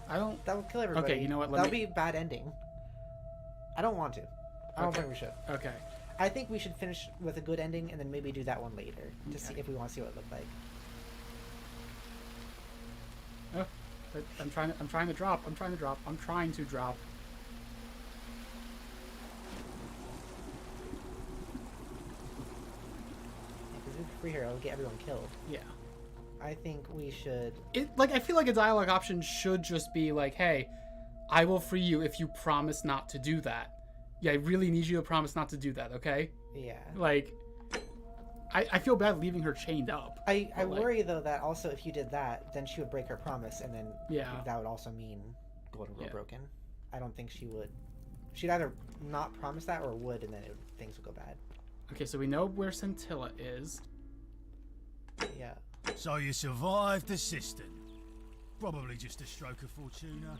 I don't... That would kill everybody. Okay, you know what? That'll be a bad ending. I don't want to. I don't think we should. Okay. I think we should finish with a good ending and then maybe do that one later to see if we want to see what it looked like. Oh, but I'm trying to drop. I'm trying to drop. Because if we free her, it'll get everyone killed. Yeah. I think we should... I feel like a dialogue option should just be like, hey, I will free you if you promise not to do that. Yeah, I really need you to promise not to do that, okay? Yeah. Like, I feel bad leaving her chained up. I worry, though, that also if you did that, then she would break her promise, and then that would also mean Golden Rule broken. I don't think she would. She'd either not promise that or would, and then things would go bad. Okay, so we know where Scintilla is. Yeah. So you survived the cistern. Probably just a stroke of fortuna.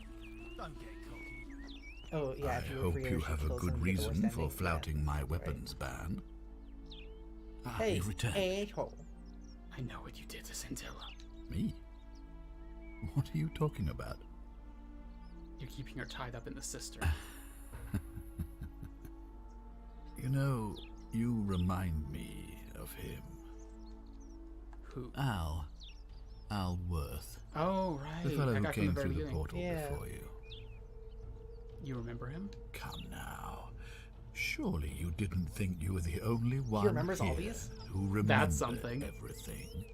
Don't get cocky. Oh, yeah, I hope you have a good reason for flouting my weapons ban. Ah, Hey, you've returned. a-hole. I know what you did to Scintilla. Me? What are you talking about? You're keeping her tied up in the cistern. You know, you remind me of him. Who? Al Worth. Oh, right. The fellow That who guy from came the very through the beginning. portal before you. You remember him? Come now. Surely you didn't think you were the only one remembers all here these? who remembered That's something. everything.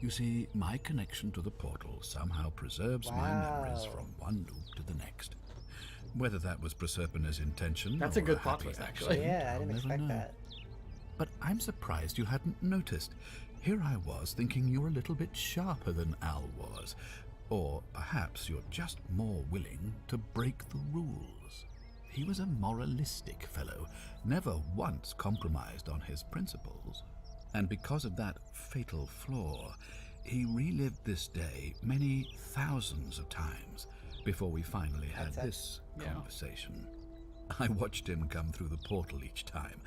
You see, my connection to the portal somehow preserves my memories from one loop to the next. Whether that was Proserpina's intention That's or a good a plot happy twist, actually. accident, Yeah, I I'll didn't never expect know. that. But I'm surprised you hadn't noticed. Here I was thinking you're a little bit sharper than Al was. Or perhaps you're just more willing to break the rules. He was a moralistic fellow, never once compromised on his principles. And because of that fatal flaw, he relived this day many thousands of times before we finally had this conversation. I watched him come through the portal each time,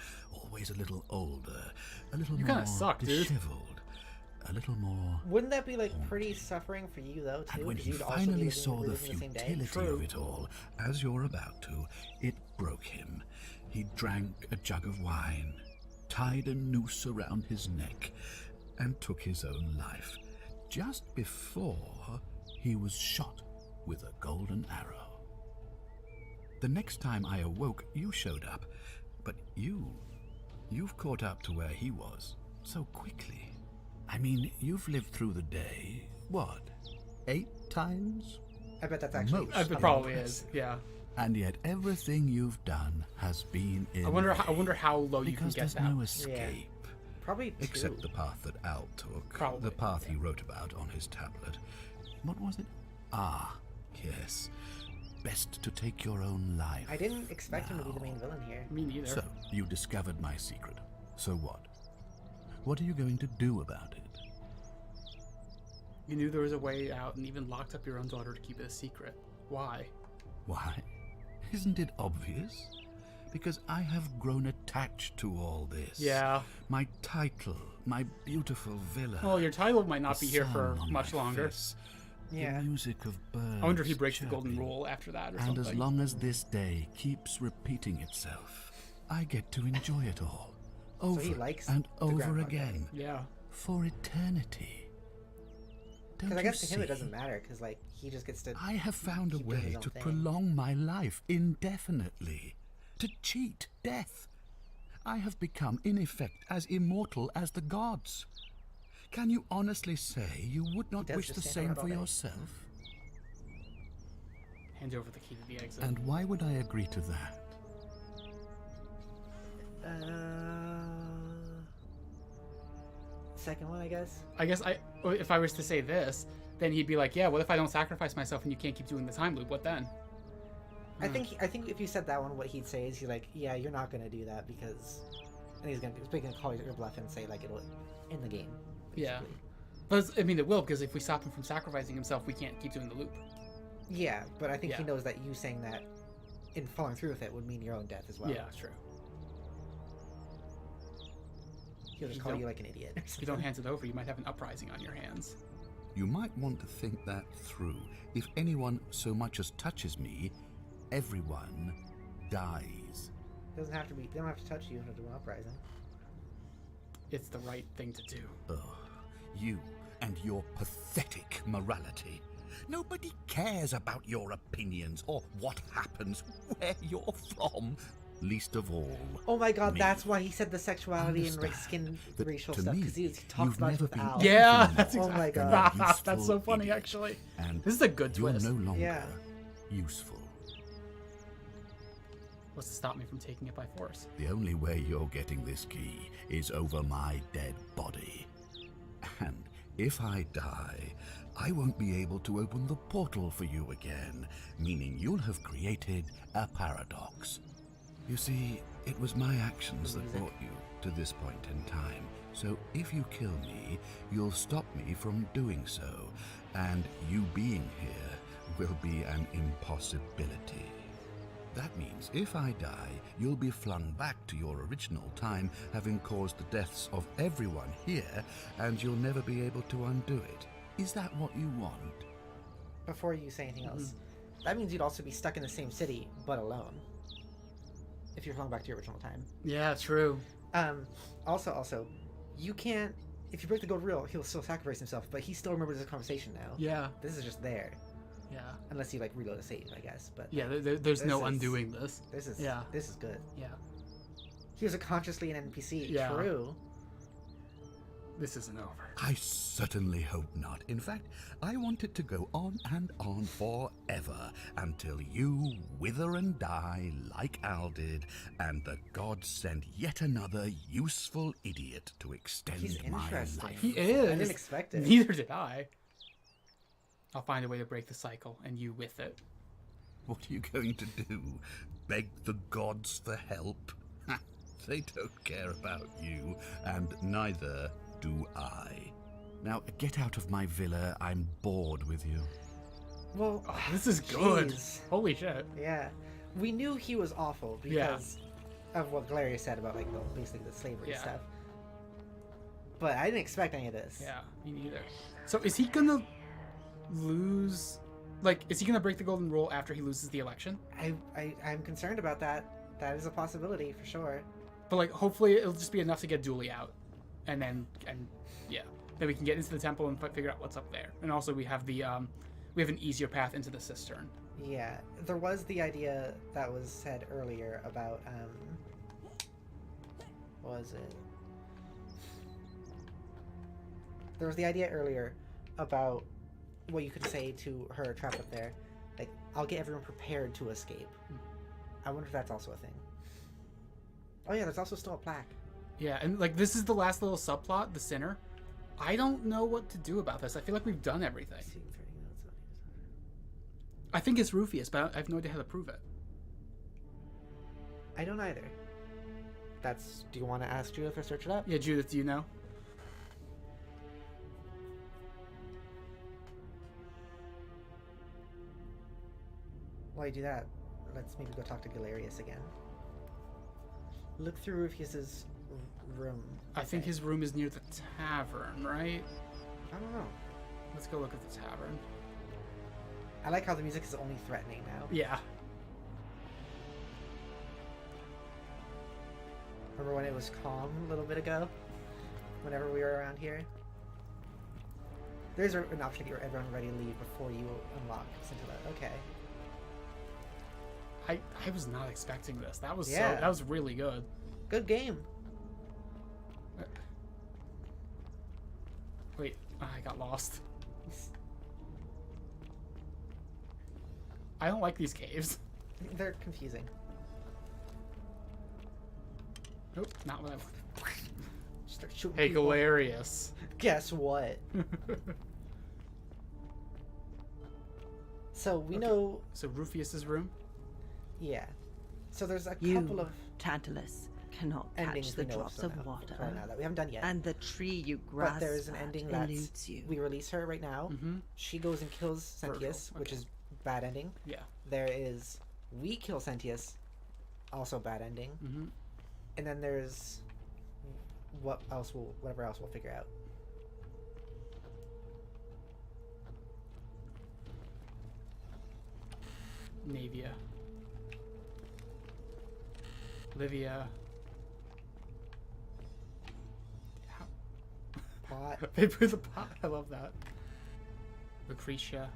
always a little older, a little You more kinda suck, dude. disheveled, a little more... Wouldn't that be, like, pretty suffering for you, though, too? And when 'Cause he you'd also be finally living saw the the same day? futility of it all, as you're about to, it broke him. He drank a jug of wine, tied a noose around his neck, and took his own life, just before he was shot with a golden arrow. The next time I awoke, you showed up, but you You've caught up to where he was so quickly. I mean, you've lived through the day, what, 8 times? I bet that's actually... It probably is, yeah. And yet everything you've done has been in I wonder how low you can get that. Because there's no escape. Yeah. Probably 2. Except the path that Al took. Probably. The path he wrote about on his tablet. What was it? Ah, yes. Best to take your own life. I didn't expect him to be the main villain here. Me neither. So, you discovered my secret. So what? What are you going to do about it? You knew there was a way out and even locked up your own daughter to keep it a secret. Why? Why? Isn't it obvious? Because I have grown attached to all this. Yeah. My title, my beautiful villa. Well, your title might not be here for much longer. Yeah. The music of birds. I wonder if he breaks the golden rule after that or something. And as long as this day keeps repeating itself, I get to enjoy it all. Over so he likes and the over Groundhog again. Day. Yeah. For eternity. Because I guess to him it doesn't matter, because like he just gets to. I have found a way to prolong my life indefinitely, to cheat death. I have become, in effect, as immortal as the gods. Can you honestly say you would not wish the same for yourself? Hand over the key to the exit. And why would I agree to that? Second one, I guess. If I was to say this, then he'd be like, yeah, what if I don't sacrifice myself and you can't keep doing the time loop? What then? I think if you said that one, what he'd say is he's like, yeah, you're not gonna do that because, and he's gonna call your bluff and say like it'll end the game. Basically. Yeah, but I mean it will, because if we stop him from sacrificing himself, we can't keep doing the loop. Yeah, but I think he knows that you saying that and following through with it would mean your own death as well. Yeah, true. He'll just call you like an idiot. If you don't hand it over, you might have an uprising on your hands. You might want to think that through. If anyone so much as touches me, everyone dies. It doesn't have to be. They don't have to touch you to do an uprising. It's the right thing to do. Ugh, you and your pathetic morality. Nobody cares about your opinions or what happens, where you're from. Least of all. Oh my god, me. That's why he said the sexuality and skin racial stuff, because he talked about it with Al. Yeah, that's exactly. Oh my god. That's so funny, actually. And this is a good you're twist. No longer useful. What's to stop me from taking it by force? The only way you're getting this key is over my dead body. And if I die, I won't be able to open the portal for you again, meaning you'll have created a paradox. You see, it was my actions that brought you to this point in time. So if you kill me, you'll stop me from doing so, and you being here will be an impossibility. That means if I die, you'll be flung back to your original time, having caused the deaths of everyone here, and you'll never be able to undo it. Is that what you want? Before you say anything else, that means you'd also be stuck in the same city, but alone. If you're flung back to your original time. Yeah, true. Also, you can't. If you break the gold rule, he'll still sacrifice himself, but he still remembers this conversation now. Yeah. This is just there. Yeah. Unless you like reload a save, I guess. But yeah, there's no undoing this. This is This is good. Yeah. He was consciously an NPC. Yeah. True. This isn't over. I certainly hope not. In fact, I want it to go on and on forever until you wither and die like Al did, and the gods send yet another useful idiot to extend my life. He is. I didn't expect it. Neither did I. I'll find a way to break the cycle, and you with it. What are you going to do? Beg the gods for help? They don't care about you, and neither do I. Now, get out of my villa. I'm bored with you. Well, this is good. Holy shit. Yeah. We knew he was awful because of what Galeria said about like basically the slavery stuff. But I didn't expect any of this. Yeah, me neither. So is he gonna lose? Like, is he gonna break the golden rule after he loses the election? I'm concerned about that. That is a possibility for sure. But like, hopefully it'll just be enough to get Dooley out, and then we can get into the temple and figure out what's up there. And also we have an easier path into the cistern. Yeah, there was the idea that was said earlier about was it? There was the idea earlier about what you could say to her trapped up there. Like, I'll get everyone prepared to escape. I wonder if that's also a thing. Oh yeah, there's also still a plaque. Yeah, and like this is the last little subplot, the sinner. I don't know what to do about this. I feel like we've done everything. I think it's Rufius, but I have no idea how to prove it. I don't either. Do you want to ask Judith or search it up? Yeah, Judith, do you know? While you do that, let's maybe go talk to Galerius again. Look through Rufius's room. I think his room is near the tavern, right? I don't know. Let's go look at the tavern. I like how the music is only threatening now. Yeah. Remember when it was calm a little bit ago? Whenever we were around here? There's an option to get everyone ready to leave before you unlock Scintilla. Okay. I was not expecting this. That was Yeah. that was really good. Good game. Wait, I got lost. I don't like these caves. They're confusing. Nope, not what I want. Start shooting Hey, people. Galerius. Guess what? So we know. So Rufius's room. Yeah. So there's a You, couple of Tantalus, cannot endings catch the we know drops so of now, water. for now that we haven't done yet. And the tree you grasp But there is an ending that eludes you. we release her right now. Mm-hmm. She goes and kills Sentius, which is bad ending. Yeah. There is we kill Sentius, also bad ending. Mm-hmm. And then there's whatever else we'll figure out. Navia. Livia. Pot. They put the pot. I love that. Lucretia.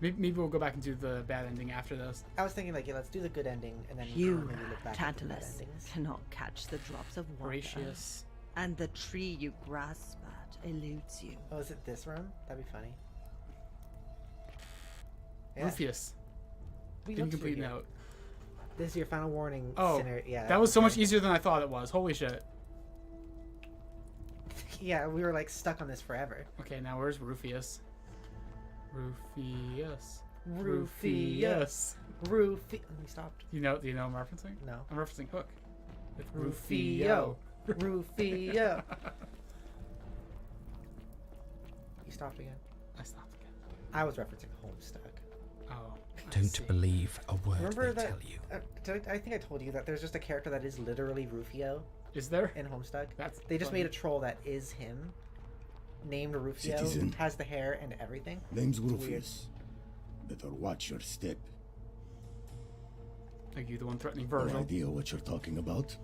Maybe we'll go back and do the bad ending after this. I was thinking, like, yeah, let's do the good ending, and then You, maybe look back at the bad Tantalus, endings. cannot catch the drops of water. Gracious. And the tree you grasp at eludes you. Oh, is it this room? That'd be funny. Yeah. Rufius. We looked through Incomplete here. note. This is your final warning, Oh, Sinner. Yeah. that was so much easier than I thought it was. Holy shit. Yeah, we were, like, stuck on this forever. Okay, now where's Rufius? Rufius. Rufius. We stopped. Do you know I'm referencing? No. I'm referencing Hook. With Rufio. Rufio. You stopped again. I stopped again. I was referencing Homestuck. Oh. Don't believe a word Remember they that? tell you. I think I told you that there's just a character that is literally Rufio. Is there? In Homestuck. They just made a troll that is him, named Rufio, Citizen. has the hair and everything. Name's It's weird. Rufius. Better watch your step. Are you the one threatening No Virgil? idea what you're talking about?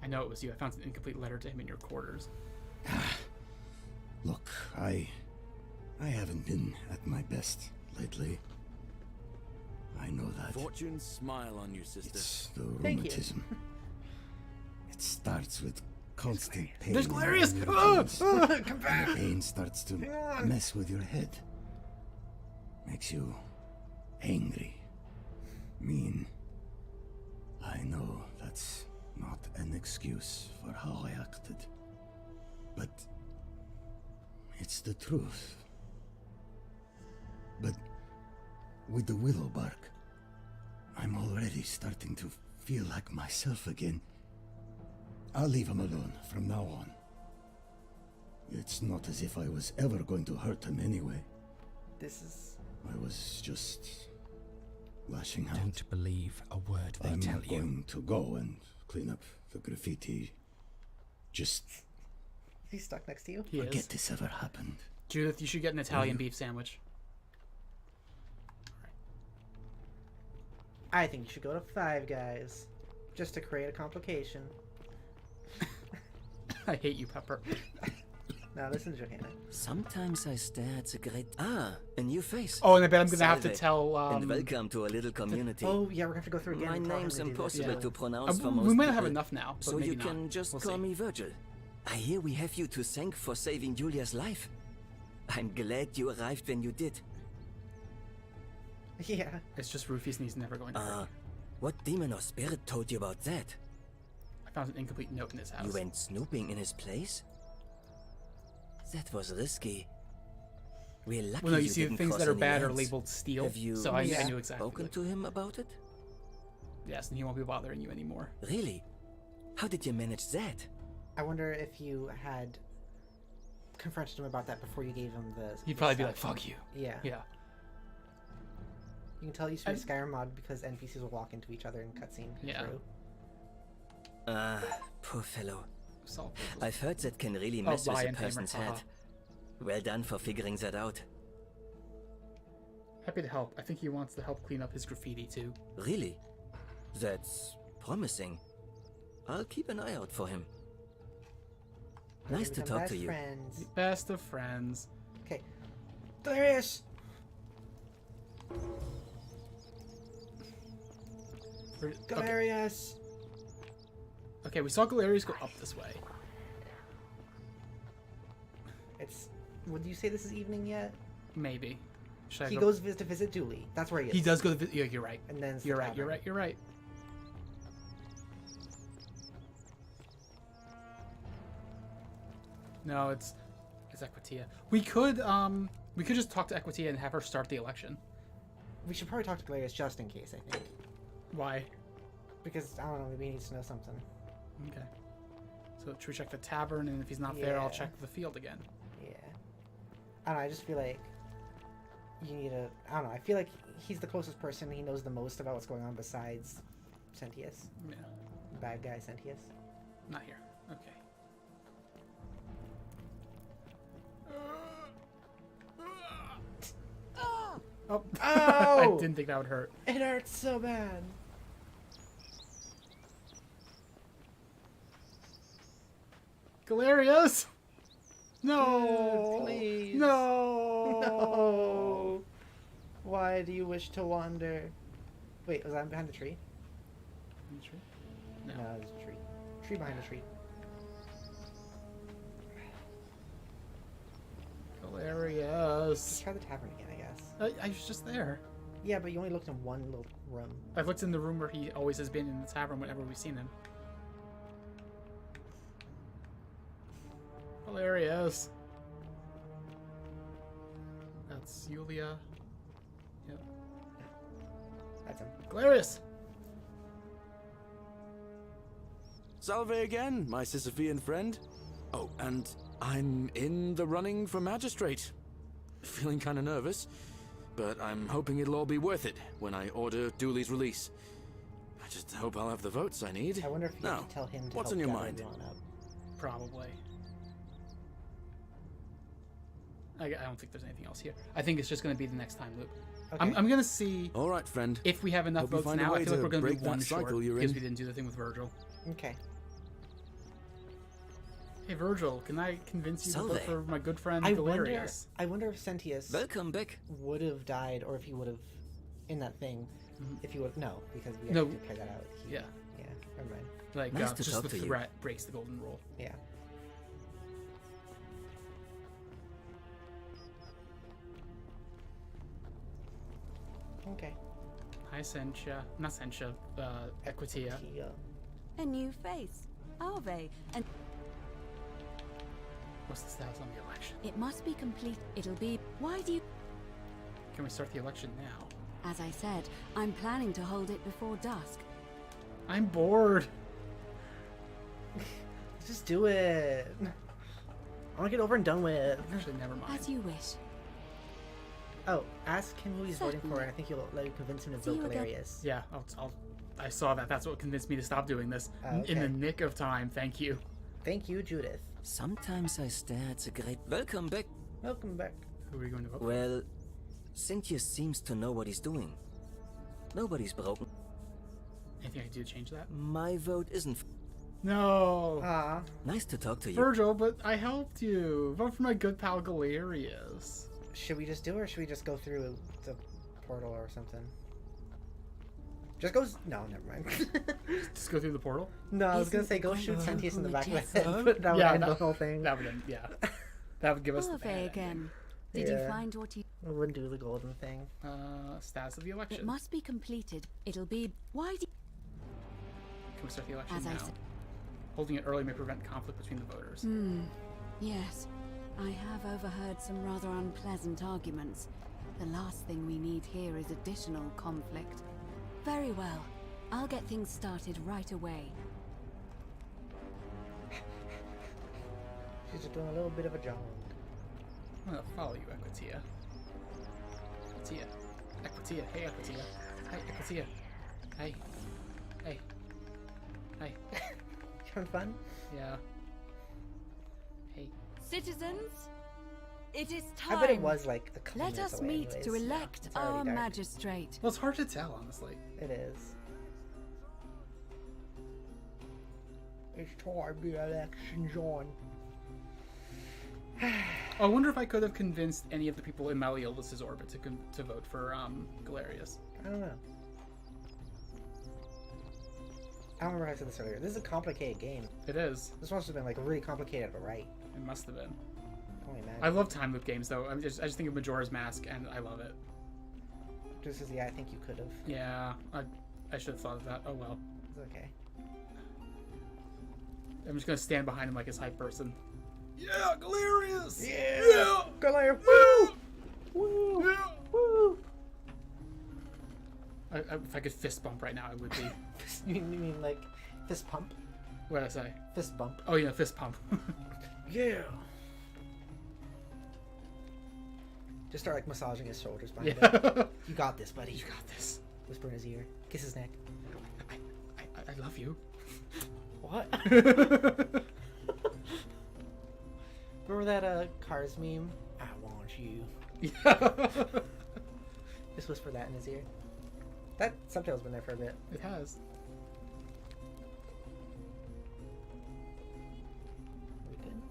I know it was you. I found an incomplete letter to him in your quarters. Look, I haven't been at my best lately. I know that. Fortune smile on you, sister. It's the Thank you. rheumatism. It starts with constant pain. There's Galerius! in your Ah! joints. Ah! Come And back! the pain starts to Come on! mess with your head. Makes you angry, mean. I know that's not an excuse for how I acted. But it's the truth. But with the willow bark, I'm already starting to feel like myself again. I'll leave him alone from now on. It's not as if I was ever going to hurt him anyway. This is... I was just lashing out. Don't believe a word they I'm tell you. going to go and clean up the graffiti. Just He's stuck next to you? He forget is. this ever happened. Judith, you should get an Italian beef sandwich. I think you should go to Five Guys, just to create a complication. I hate you, Pepper. Now listen to Johanna. Sometimes I stare at the great... Ah, a new face. Oh, and I bet I'm gonna have to Salve, tell. and welcome to a little community. Oh, yeah, we're gonna have to go through again. My and tell him name's to do impossible this. to pronounce for most we might people, have enough now, but so maybe you not. can just We'll call see. me Virgil. I hear we have you to thank for saving Julia's life. I'm glad you arrived when you did. Yeah. It's just Rufus and he's never going to break. What demon or spirit told you about that? I found an incomplete note in his house. You went snooping in his place? That was risky. We're lucky Well, no, you you see, didn't things cross that are any bad are lines. labeled steal, Have you so I knew exactly. spoken to him about it? Yes, and he won't be bothering you anymore. Really? How did you manage that? I wonder if you had confronted him about that before you gave him the... He'd probably be like, fuck you. Yeah. Yeah. You can tell he's from Skyrim mod because NPCs will walk into each other in cutscene. Yeah. Through. Poor fellow. I've heard that can really mess with a lion person's tamer, head. Well done for figuring that out. Happy to help. I think he wants to help clean up his graffiti too. Really? That's promising. I'll keep an eye out for him. Nice to talk to you. Friends. Best of friends. Okay. Darius! Galerius! Okay, we saw Galerius go up this way. It's... Would you say this is evening yet? Maybe. Should I He go... goes to visit Dooley. That's where he is. He does go to yeah, you're right. And then it's you're the right, you're tavern. right, you're right. No, it's Equitia. We could just talk to Equitia and have her start the election. We should probably talk to Galerius just in case, I think. Why? Because, I don't know, maybe he needs to know something. Okay. So should we check the tavern, and if he's not there, I'll Yeah. check the field again. Yeah. I don't know, I just feel like you need to... I don't know, I feel like he's the closest person. He knows the most about what's going on besides Sentius. Yeah. Bad guy Sentius. Not here. Okay. Oh! I Ow! didn't think that would hurt. It hurts so bad. Galerius! No! Please. No! No! Why do you wish to wander? Wait, was I behind the tree? Behind the tree? No, there's a tree. Tree behind a tree. Galerius. Just try the tavern again, I guess. I was just there. Yeah, but you only looked in one little room. I've looked in the room where he always has been in the tavern whenever we've seen him. Galerius. That's Yulia. Yep. That's him. Galerius! Salve again, my Sisyphean friend. Oh, and I'm in the running for magistrate. Feeling kind of nervous, but I'm hoping it'll all be worth it when I order Dooley's release. I just hope I'll have the votes I need. I wonder if you now, have to tell him to what's help on your gather mind? everyone up. Probably. I don't think there's anything else here. I think it's just going to be the next time loop. Okay. I'm going to see All right, friend. if we have enough Hope you votes find a now. I way feel like to we're going to break be that one short cycle you're because in. we didn't do the thing with Virgil. Okay. Hey, Virgil, can I convince you to vote Salve. for my good friend I Galerius? wonder if Sentius Welcome back. would have died, or if he would have, in that thing, if he would no, because we No. have to play that out. Yeah. Yeah, never mind. Like, Nice to just talk the to you. threat breaks the golden rule. Yeah. Okay. Hi, Sentia. Not Sentia, Equitia. A new face. Ave. And What's the status on the election? it must be complete. It'll be. Why do you. Can we start the election now? As I said, I'm planning to hold it before dusk. I'm bored. Just do it. I want to get over and done with. Actually, never mind. As you wish. Oh, ask him who he's voting for, and I think you'll let you convince him to See vote you again. Galerius. Yeah, I saw that. That's what convinced me to stop doing this. Oh, In the okay. nick of time. Thank you. Thank you, Judith. Sometimes I stare at the great. Welcome back. Welcome back. Who are you going to vote for? Well, Sentius seems to know what he's doing. Nobody's broken. Anything I can do to change that? My vote isn't. No. Nice to talk to you. Virgil, but I helped you. Vote for my good pal Galerius. Should we just do it, or should we just go through the portal or something? Just go... No, never mind. Just go through the portal? No, I was going to say go shoot Sentius in the back of the head, but that would end the whole thing. That would end, yeah. That would give us the bad again. Did you find what you... We wouldn't do the golden thing. Status of the election. It must be completed. It'll be... Why do... Can we start the election As now? I said... Holding it early may prevent conflict between the voters. Yes. I have overheard some rather unpleasant arguments. The last thing we need here is additional conflict. Very well. I'll get things started right away. She's just doing a little bit of a jog. I'm gonna follow you, Equitia. Equitia. Equitia. Hey, Equitia. Hey, Equitia. Hey. Hey. Hey. Having fun? Yeah. Hey. Citizens, it is time. I bet it was like a couple Let minutes us away meet anyways. to elect It's already our dark. magistrate. Well, it's hard to tell, honestly. It is. It's time the election's on. I wonder if I could have convinced any of the people in Malleolus' orbit to vote for Galerius. I don't know. I don't remember how I said this earlier. This is a complicated game. It is. This must have been like really complicated, but right. It must have been. Holy man. I love time loop games though. I just think of Majora's Mask and I love it. This is I think you could have. Yeah, I should have thought of that. Oh well. It's okay. I'm just gonna stand behind him like his hype person. Yeah, Galerius! Yeah! Galerius! Woo! Woo! Yeah! Woo! If I could fist bump right now, I would be. You mean like fist pump? What did I say? Fist bump. Oh yeah, fist pump. Yeah. Just start like massaging his shoulders behind him. You got this, buddy. You got this. Whisper in his ear. Kiss his neck. I love you. What? Remember that Cars meme? I want you. Yeah. Just whisper that in his ear. That subtitle's been there for a bit. It has. We good?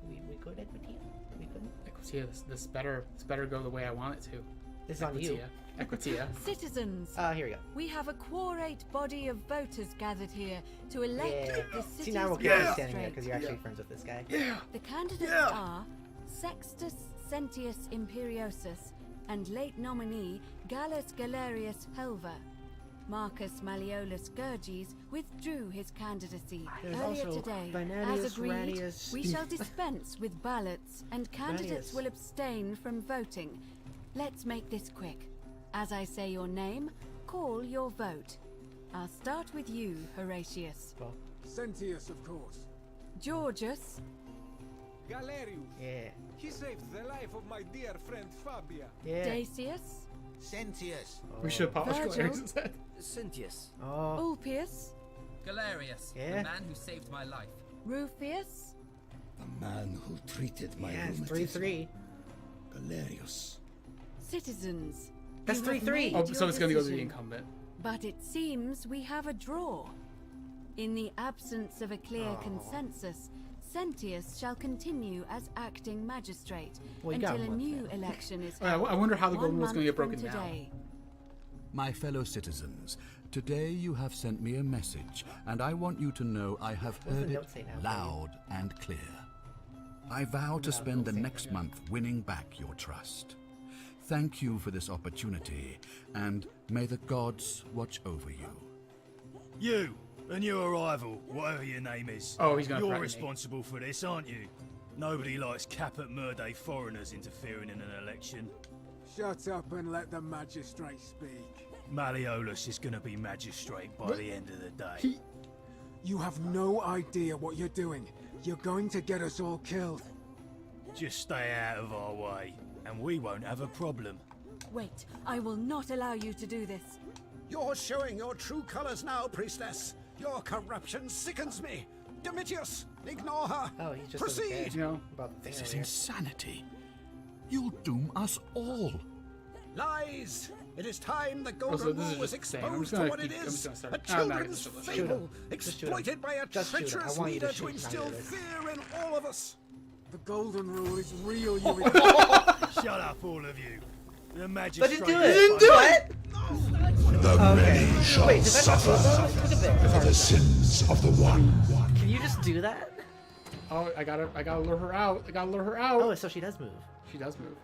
We good, Equitia? We good? Equitia, this better go the way I want it to. This is on you. Equitia. Citizens, here we go. we have a quorate body of voters gathered here to elect the city's See, now we'll keep standing here because you're actually friends with this guy. Yeah. The candidates are Sextus Sentius Imperiosus and late nominee Gallus Galerius Helver. Marcus Malleolus Gurges withdrew his candidacy There's earlier also today. Vanadius, As agreed, Radius. we shall dispense with ballots and candidates Radius. will abstain from voting. Let's make this quick. As I say your name, call your vote. I'll start with you, Horatius. Sentius, of course. Georgius. Galerius. Yeah. He saved the life of my dear friend Fabia. Yeah. Dacius. Sentius. We should polish Virgil. Galerius' head. Sentius. Oh. Ulpius. Galerius, Yeah. the man who saved my life. Rufius. The man who treated my Yeah, it's rheumatism. 3-3. Galerius. Citizens. That's you have 3-3. made Oh, so your it's gonna go to the decision. incumbent. But it seems we have a draw. In the absence of a clear consensus, Sentius shall continue as acting magistrate Well, you got until a one new then. election is I held. wonder how the 1 golden rule's gonna month get broken from down. today. My fellow citizens, today you have sent me a message, and I want you to know I have What does heard the it note say now, loud and clear. I vow to spend the next month winning back your trust. Thank you for this opportunity, and may the gods watch over you. You and your rival, whatever your name is. Oh, he's gonna You're threaten me. responsible for this, aren't you? Nobody likes Caput Murday foreigners interfering in an election. Shut up and let the magistrate speak. Malleolus is going to be magistrate by the end of the day. You have no idea what you're doing. You're going to get us all killed. Just stay out of our way, and we won't have a problem. Wait, I will not allow you to do this. You're showing your true colors now, priestess. Your corruption sickens me. Domitius, ignore her. Oh, he just doesn't care Proceed. about the This thing is earlier. insanity. You'll doom us all. Lies. It is time the Also, Golden this is Rule was just insane. I'm exposed just gonna for what it keep- I'm just is. gonna A start- I'm not gonna children's shoot him. fable Just shoot him. exploited by a Just shoot him. I treacherous want you to leader to shoot him. instill fear in all of us. The Golden Rule is real, you Shut up, all of you. The But magistrate. didn't do it. Didn't do it. The many shall Wait, did that not suffer move though? for the sins of the one. Can you just do that? Oh, I gotta lure her out. I gotta lure her out. Oh, so she does move. She does move.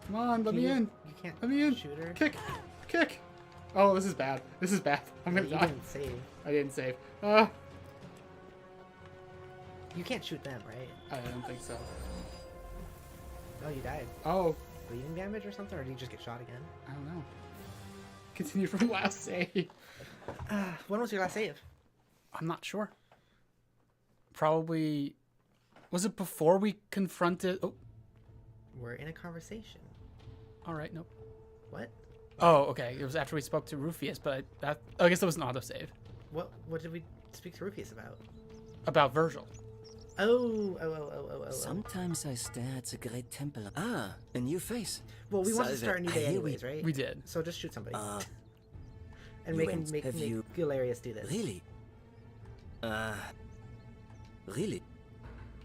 Come on, let Can me you- in. You can't Let me in. shoot her. Kick. Kick. Oh, this is bad. This is bad. I'm gonna You die. didn't save. I didn't save. You can't shoot them, right? I don't think so. Oh, you died. Oh. Bleeding damage or something, or did you just get shot again? I don't know. Continue from last save. When was your last save? I'm not sure. Probably. Was it before we confronted? Oh. We're in a conversation. All right. Nope. What? Oh, okay. It was after we spoke to Rufius, but I guess that was an autosave. What did we speak to Rufius about? About Virgil. Oh. Sometimes I stare at the great temple. Ah, a new face. Well, we wanted to Salve. start a new I day hear anyways, right? We did. So just shoot somebody. And you make him went. make Have you- Galerius do this. Really? Really?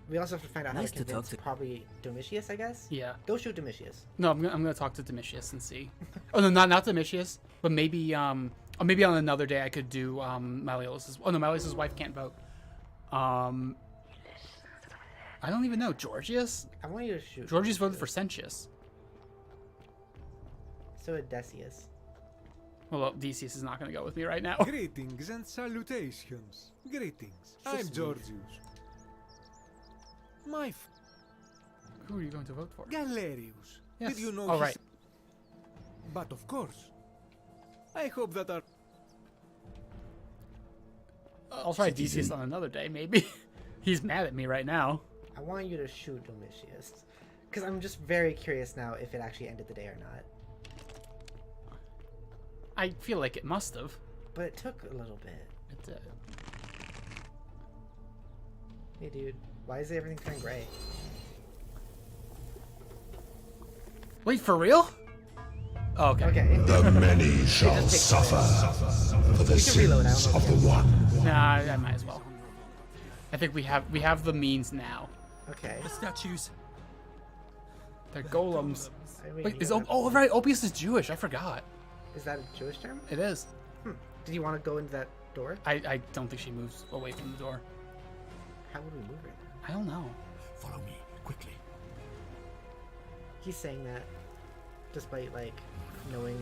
We also have to find out Nice how to to talk convince to- probably Domitius, I guess. Yeah. Go shoot Domitius. No, I'm gonna talk to Domitius and see. Oh no, not Domitius, but maybe or maybe on another day I could do Malleolus's. Oh no, Malleolus's wife can't vote. I don't even know. Georgius? I want you to shoot. Georgius voted for Sentius. So did Decius. Well, Decius is not going to go with me right now. Greetings and salutations. Greetings. I'm sweet. Georgius. Who are you going to vote for? Galerius. Yes. Did you know Oh, his- right. But of course. I hope that our... I'll try Decius on another day, maybe. He's mad at me right now. I want you to shoot Domitius. Because I'm just very curious now if it actually ended the day or not. I feel like it must have. But it took a little bit. It did. Hey, dude. Why is everything turning gray? Wait, for real? Oh, okay. The many shall suffer for the sins of the one. Nah, I might as well. I think we have the means now. Okay. The statues. They're golems. I mean, Wait, you is don't have- oh right, Opius is Jewish. I forgot. Is that a Jewish term? It is. Did you want to go into that door? I don't think she moves away from the door. How would we move her? I don't know. Follow me, quickly. He's saying that despite, like, knowing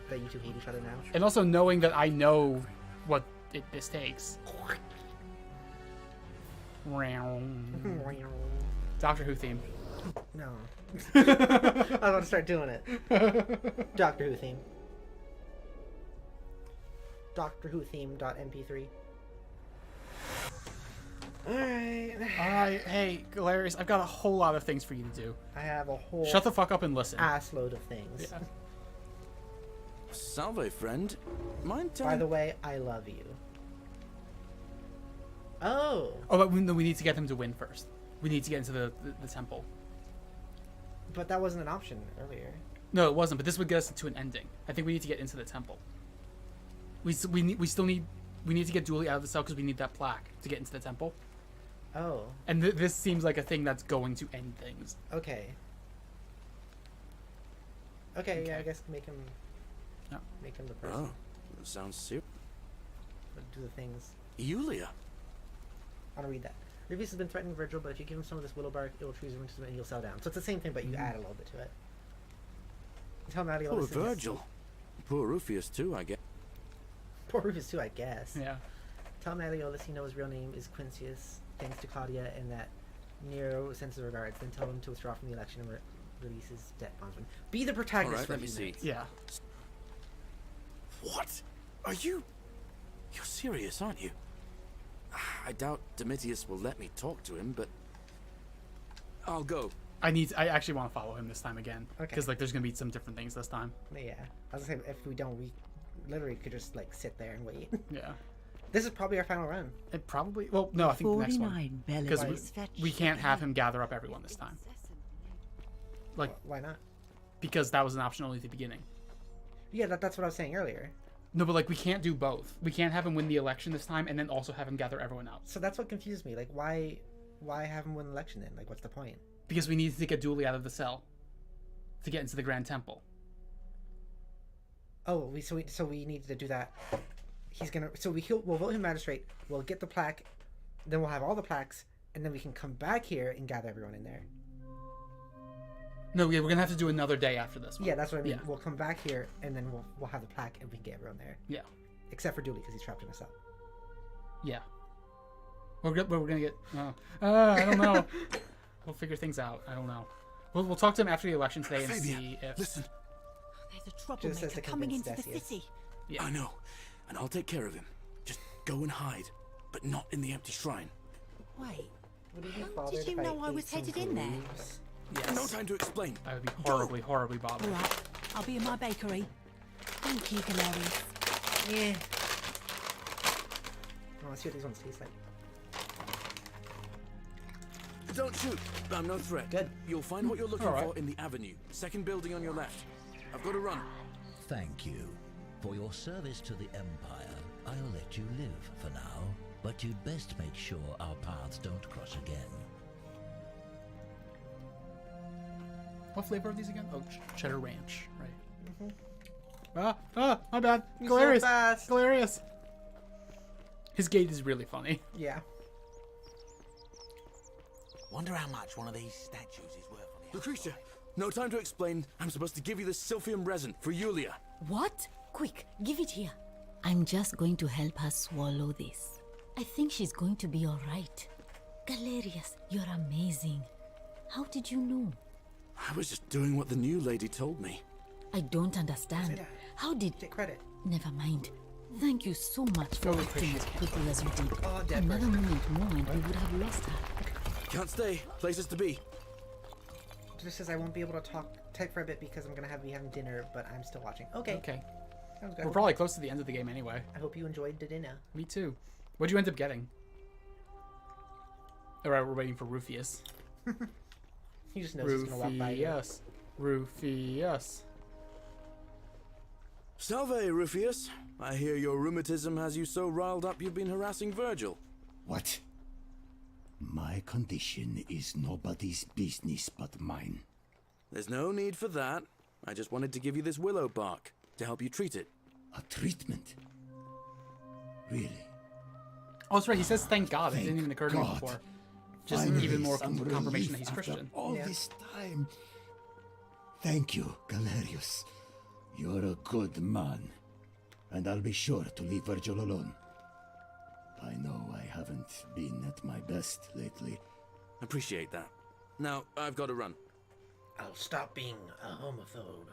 that you two hate each other now. And also knowing that I know what this takes. Doctor Who theme. No. I was about to start doing it. Doctor Who theme. Doctor Who theme.mp3. Alright, hey, Galerius, I've got a whole lot of things for you to do. I have a whole Shut the fuck up and listen. ass load of things. Yeah. Salve, friend. Mind By telling... the way, I love you. Oh. Oh, but we need to get him to win first. We need to get into the temple. But that wasn't an option earlier. No, it wasn't, but this would get us to an ending. I think we need to get into the temple. We still need to get Julie out of the cell because we need that plaque to get into the temple. Oh. And this seems like a thing that's going to end things. Okay. Okay, yeah, I guess make him make him the person. Oh, that sounds serious. Do the things. Yulia. I want to read that. Rubius has been threatening Virgil, but if you give him some of this willow bark, it will choose him and he'll settle down. So it's the same thing, but you add a little bit to it. Tell Maddie all Poor this thing is- Virgil. Poor Rufius, too, I guess. Poor Rufus too, I guess. Yeah. Tell Malleolus he knows his real name is Quincius, thanks to Claudia, and that Nero sends his regards. Then tell him to withdraw from the election and release his debt bondsman. Be the protagonist All right, for a let me few see. minutes. Yeah. What? Are you... You're serious, aren't you? I doubt Domitius will let me talk to him, but... I'll go. I actually want to follow him this time again. Okay. Because, like, there's going to be some different things this time. Yeah. I was gonna say, if we don't, we literally could just, like, sit there and wait. Yeah. This is probably our final run. It probably... Well, no, I think the next 49 one. Because bellies fetch we can't have him gather up everyone this time. Like, Why not? because that was an option only at the beginning. Yeah, that's what I was saying earlier. No, but like we can't do both. We can't have him win the election this time and then also have him gather everyone out. So that's what confused me. Like, why have him win the election then? Like, what's the point? Because we need to get Dooley out of the cell to get into the Grand Temple. Oh, so we need to do that. We'll vote him magistrate. We'll get the plaque, then we'll have all the plaques, and then we can come back here and gather everyone in there. No, yeah, we're gonna have to do another day after this one. Yeah, that's what I mean. Yeah. We'll come back here and then we'll have the plaque and we can get everyone there. Yeah. Except for Dooley because he's trapped in a cell. Yeah. We're gonna get. I don't know. We'll figure things out. I don't know. We'll talk to him after the election today and see if. Listen. There's a troublemaker coming into the city. Yeah, I know, and I'll take care of him. Just go and hide, but not in the empty shrine. Wait. How did you know I was headed in there? Yes. No time to explain. I would be horribly bothered. All right, I'll be in my bakery. Thank you, Galerius. Yeah. Oh, let's see what these ones taste like. Don't shoot. I'm no threat. Good. You'll find what you're looking for in the avenue. Second building on your left. I've got to run. Thank you. For your service to the Empire, I'll let you live for now, but you'd best make sure our paths don't cross again. What flavor are these again? Oh, cheddar ranch, right? Mm-hmm. My bad. Galerius. Galerius. His gait is really funny. Yeah. Wonder how much one of these statues is worth on the Lucretia, no time to explain. I'm supposed to give you the Sylphium resin for Yulia. What? Quick, give it here. I'm just going to help her swallow this. I think she's going to be all right. Galerius, you're amazing. How did you know? I was just doing what the new lady told me. I don't understand. How did... Take credit. Never mind. Thank you so much for Totally acting as appreciate quickly as you did. Oh, Another moment and we would have lost her. Can't stay. Places to be. It just says I won't be able to type for a bit because I'm gonna be having dinner, but I'm still watching. Okay. Okay. Sounds good. We're probably close to the end of the game anyway. I hope you enjoyed the dinner. Me too. What'd you end up getting? Alright, we're waiting for Rufius. He just knows he's gonna walk by. Rufius. Rufius. Salve, Rufius. I hear your rheumatism has you so riled up you've been harassing Virgil. What? My condition is nobody's business but mine. There's no need for that. I just wanted to give you this willow bark to help you treat it. A treatment? Really? Oh, that's right. He says thank God. Thank It didn't even occur to me God. before. Just Finally, even more some confirmation that relief he's Christian. After all this time. Thank you, Galerius. You're a good man. And I'll be sure to leave Virgil alone. I know I haven't been at my best lately. Appreciate that. Now, I've got to run. I'll stop being a homophobe.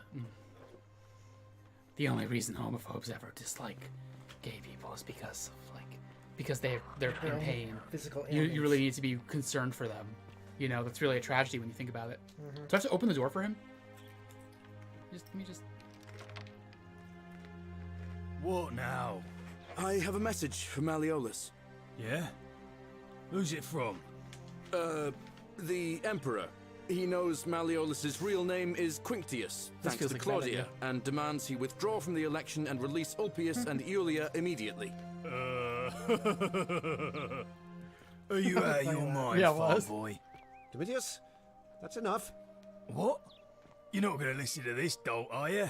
The only reason homophobes ever dislike gay people is because of they're in pain. Physical you ailments. really need to be concerned for them. You know, that's really a tragedy when you think about it. Do I have to open the door for him? Let me just. What now? I have a message for Malleolus. Yeah? Who's it from? The Emperor. He knows Malleolus's real name is Quinctius, thanks feels to like a bad Claudia, idea. and demands he withdraw from the election and release Ulpius and Iulia immediately. Are you out of your mind, Yeah, far was. boy? Domitius, that's enough. What? You're not going to listen to this dolt, are you?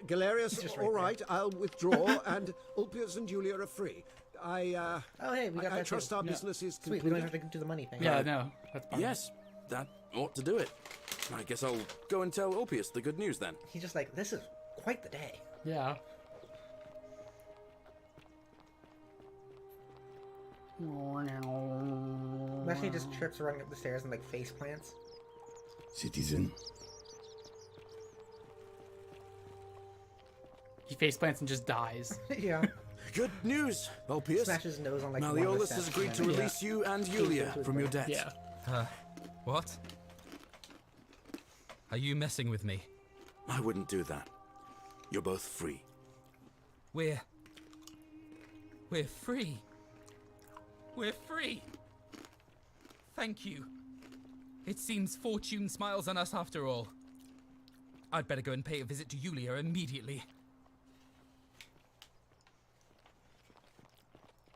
Galerius, just all right right, I'll withdraw, and Ulpius and Julia are free. Oh, hey, we got I that trust too. our Yeah. business is Sweet, concluded. we don't have to do the money thing. Yeah, no. That's fine. Yes, that ought to do it. I guess I'll go and tell Ulpius the good news then. He's just like, this is quite the day. Yeah. Imagine he just trips running up the stairs and like face plants. Citizen, He face plants and just dies. Yeah. Good news, Ulpius. Smash his nose on like one of Malleolus the has steps agreed and to then- release you and Yulia from your debt. Yeah. What? Are you messing with me? I wouldn't do that. You're both free. We're free. We're free. Thank you. It seems fortune smiles on us after all. I'd better go and pay a visit to Yulia immediately.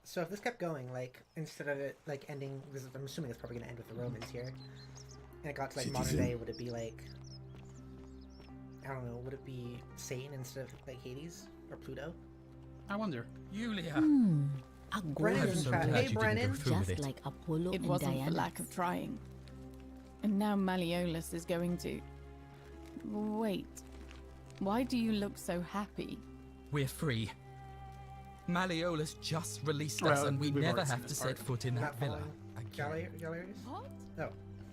So if this kept going, like, instead of it, like, ending... I'm assuming it's probably going to end with the Romans here. And it got to, like, modern day, would it be, like... I don't know, would it be Satan instead of, like, Hades? Or Pluto? I wonder. Yulia! Brennan's in chat. Hey, Brennan! Just like Apollo It and wasn't Diana. for lack of trying. And now Malleolus is going to... Wait. Why do you look so happy? We're free. Malleolus just released us, and we never have to set foot in that villa again. Galerius? What? Oh.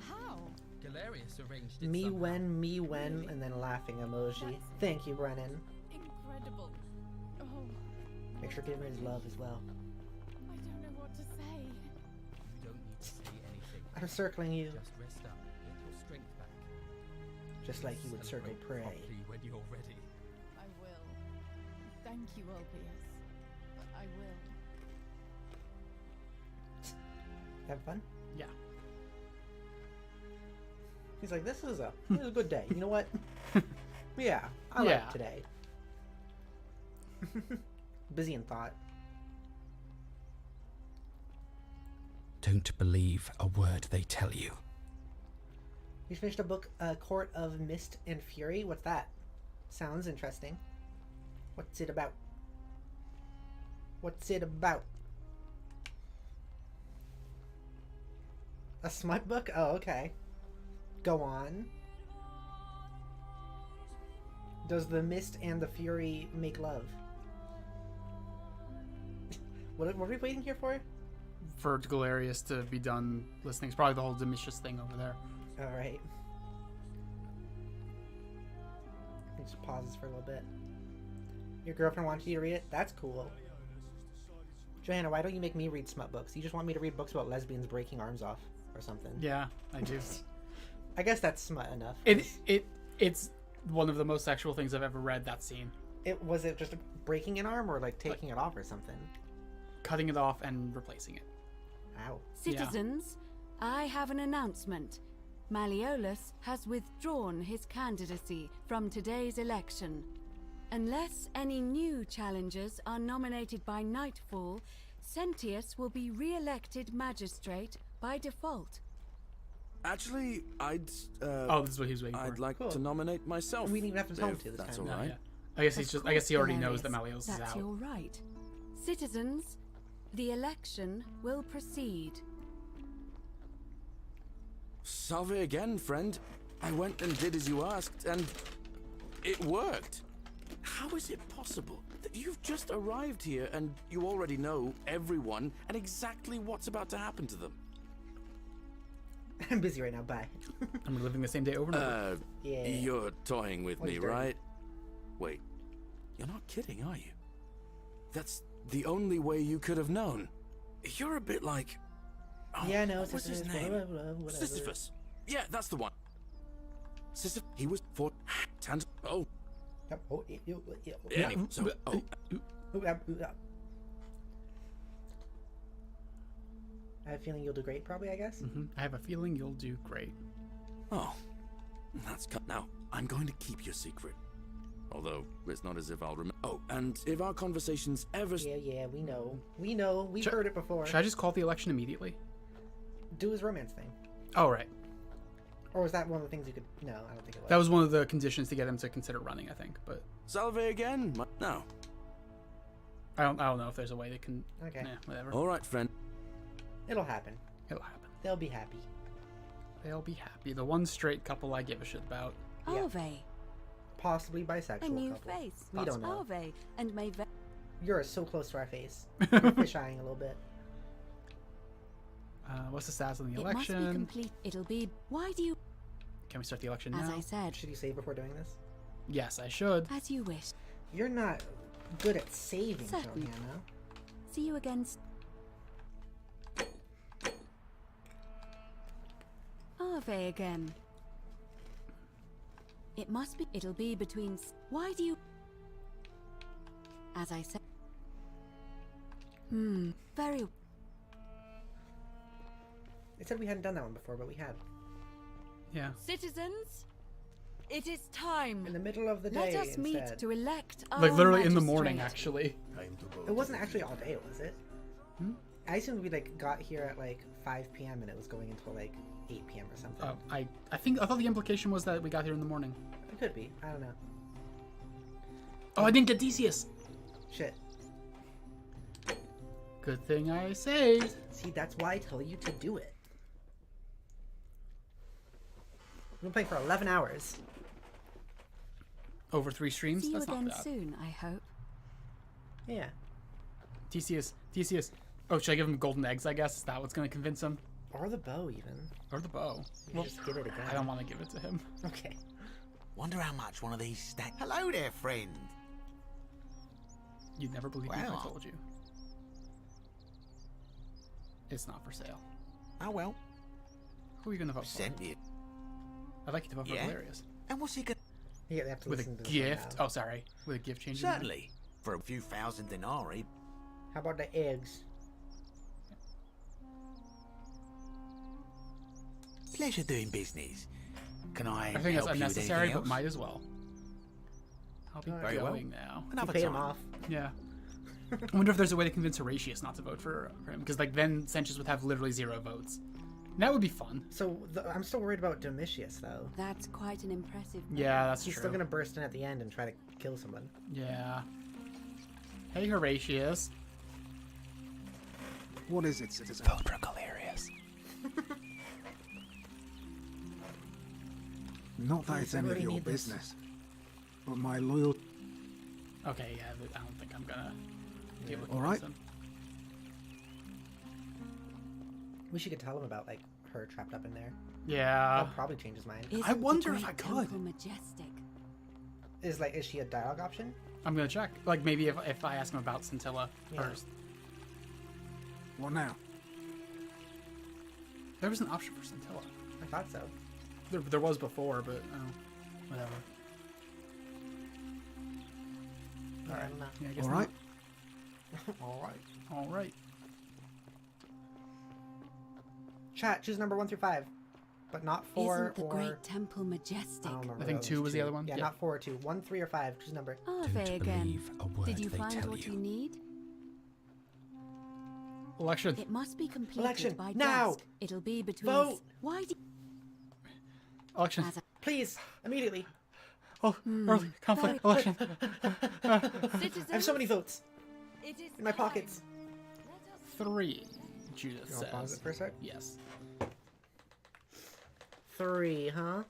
How? Galerius arranged it Me somehow. when, and then laughing emoji. Thank you, Brennan. Incredible. Oh, Make sure to give her his love as well. I don't know what to say. You don't need to say anything. I'm circling you. Just rest up, get your strength back. Just like you would circle prey. Properly when you're ready. I will. Thank you, Ulpius. I will. Have fun? Yeah. He's like, this is a good day. You know what? Yeah, I Yeah. like today. Busy in thought. Don't believe a word they tell you. You finished a book, Court of Mist and Fury. What's that? Sounds interesting. What's it about? What's it about? A smut book? Oh, okay. Go on. Does the Mist and the Fury make love? What are we waiting here for? For Galerius to be done listening. It's probably the whole Domitius thing over there. Alright. Just pauses for a little bit. Your girlfriend wants you to read it? That's cool. Johanna, why don't you make me read smut books? You just want me to read books about lesbians breaking arms off or something. Yeah, I do. I guess that's smut enough. It's one of the most sexual things I've ever read, that scene. Was it just breaking an arm or like taking it off or something? Cutting it off and replacing it. Ow. Citizens, I have an announcement. Malleolus has withdrawn his candidacy from today's election. Unless any new challengers are nominated by nightfall, Sentius will be re-elected magistrate by default. Actually, I'd. This is what he was waiting for. I'd like to nominate myself. We didn't even have to tell him to this That's time. all right. Yeah. I guess he's Of I guess he already course, knows that Galerius, Malleolus is that's out. your right. Citizens, the election will proceed. Salve again, friend. I went and did as you asked, and it worked. How is it possible that you've just arrived here and you already know everyone and exactly what's about to happen to them? I'm busy right now, bye. I'm living the same day over and over. Yeah. You're toying with What me, is dirty? right? Wait, you're not kidding, are you? That's the only way you could have known. You're a bit like... Oh, Yeah, no, what was his name? whatever. Sisyphus. Yeah, that's the one. Sisyphus, he was for... Tand... Oh. Yep. Oh, Anyway, so... Oh. I have a feeling you'll do great, probably, I guess. I have a feeling you'll do great. Oh. That's cut. Now, I'm going to keep your secret. Although, it's not as if I'll remember... Oh, and if our conversations ever... Yeah, we know. We know. We've heard it before. Should I just call the election immediately? Do his romance thing. Oh, right. Or was that one of the things you could... No, I don't think it was. That was one of the conditions to get him to consider running, I think, but... Salve again? No. I don't know if there's a way they can... Okay. Whatever. All right, friend. It'll happen. It'll happen. They'll be happy. They'll be happy. The one straight couple I give a shit about. Ave. Possibly bisexual A new couple. face. We don't know. Ave. And may... You're so close to our face. You're fish-eyeing a little bit. What's the status on the It election? must be complete. It'll be... Why do you... Can we start the election As now? I said. Should you save before doing this? Yes, I should. As you wish. You're not good at saving, Certainly. Johanna. See you again. Ave again. It must be... It'll be between... Why do you... As I said... Very... It said we hadn't done that one before, but we have. Yeah. Citizens, It is time. In the middle of the day. Let us meet instead. to elect our Like literally in the magistrate. morning, actually. It wasn't actually all day, was it? I assumed we like got here at like 5 p.m. and it was going until like 8 p.m. or something. I thought the implication was that we got here in the morning. It could be. I don't know. Oh, I didn't get Decius. Shit. Good thing I saved. See, that's why I tell you to do it. We've been playing for 11 hours. Over 3 streams? See you That's not again bad. soon, I hope. Yeah. Decius. Oh, should I give him golden eggs, I guess? Is that what's going to convince him? Or the bow, even. Or the bow. You just get it again. I don't want to give it to him. Okay. Wonder how much one of these stack. Hello there, friend. You'd never believe me if I Wow. told you. It's not for sale. Oh well. Who are you going to vote for? Sent you. I'd like you to vote for Yeah. Hilarious. And what's he gonna? Yeah, they have to With listen a to this one gift? now. Oh, sorry. With a gift change in mind? Certainly. For a few thousand denarii. How about the eggs? Pleasure doing business. Can I I think that's help you with unnecessary, anything but else? might as well. I'll be Very well. going now. Another You paid him time. off. Yeah. I wonder if there's a way to convince Horatius not to vote for him, because like then Sentius would have literally 0 votes. And that would be fun. So I'm still worried about Domitius, though. That's quite an impressive. Yeah, that's He's true. still gonna burst in at the end and try to kill someone. Yeah. Hey, Horatius. What is it, citizen? Vote for Galerius. Not that it's any of Somebody your need this. business, but my loyal. Okay, yeah, I don't think I'm gonna be able to All convince right. him. Wish you could tell him about like her trapped up in there. Yeah. That'll probably change his mind. Isn't I wonder the if I great could. temple majestic? Is she a dialogue option? I'm gonna check. Like maybe if I ask him about Scintilla Yeah. first. What now? There was an option for Scintilla. I thought so. There was before, but whatever. I don't know. Yeah, I guess All not. right. All right. Chat, choose number 1 through 5, but not 4 Isn't the or. great temple majestic? I don't remember I think those 2 was the two. other one. Yeah, not 4 or 2. 1, 3, or 5. Choose number. Ave again. believe a word Did you they find tell what you. you need? Election. It must be completed Election, by now! dusk. It'll be between. Vote! Why do? Election. As a Please, immediately. Oh, early conflict. Election. I have so many votes It is in my time. pockets. 3. Judith You wanna pause says. it for a sec? Yes. 3, huh?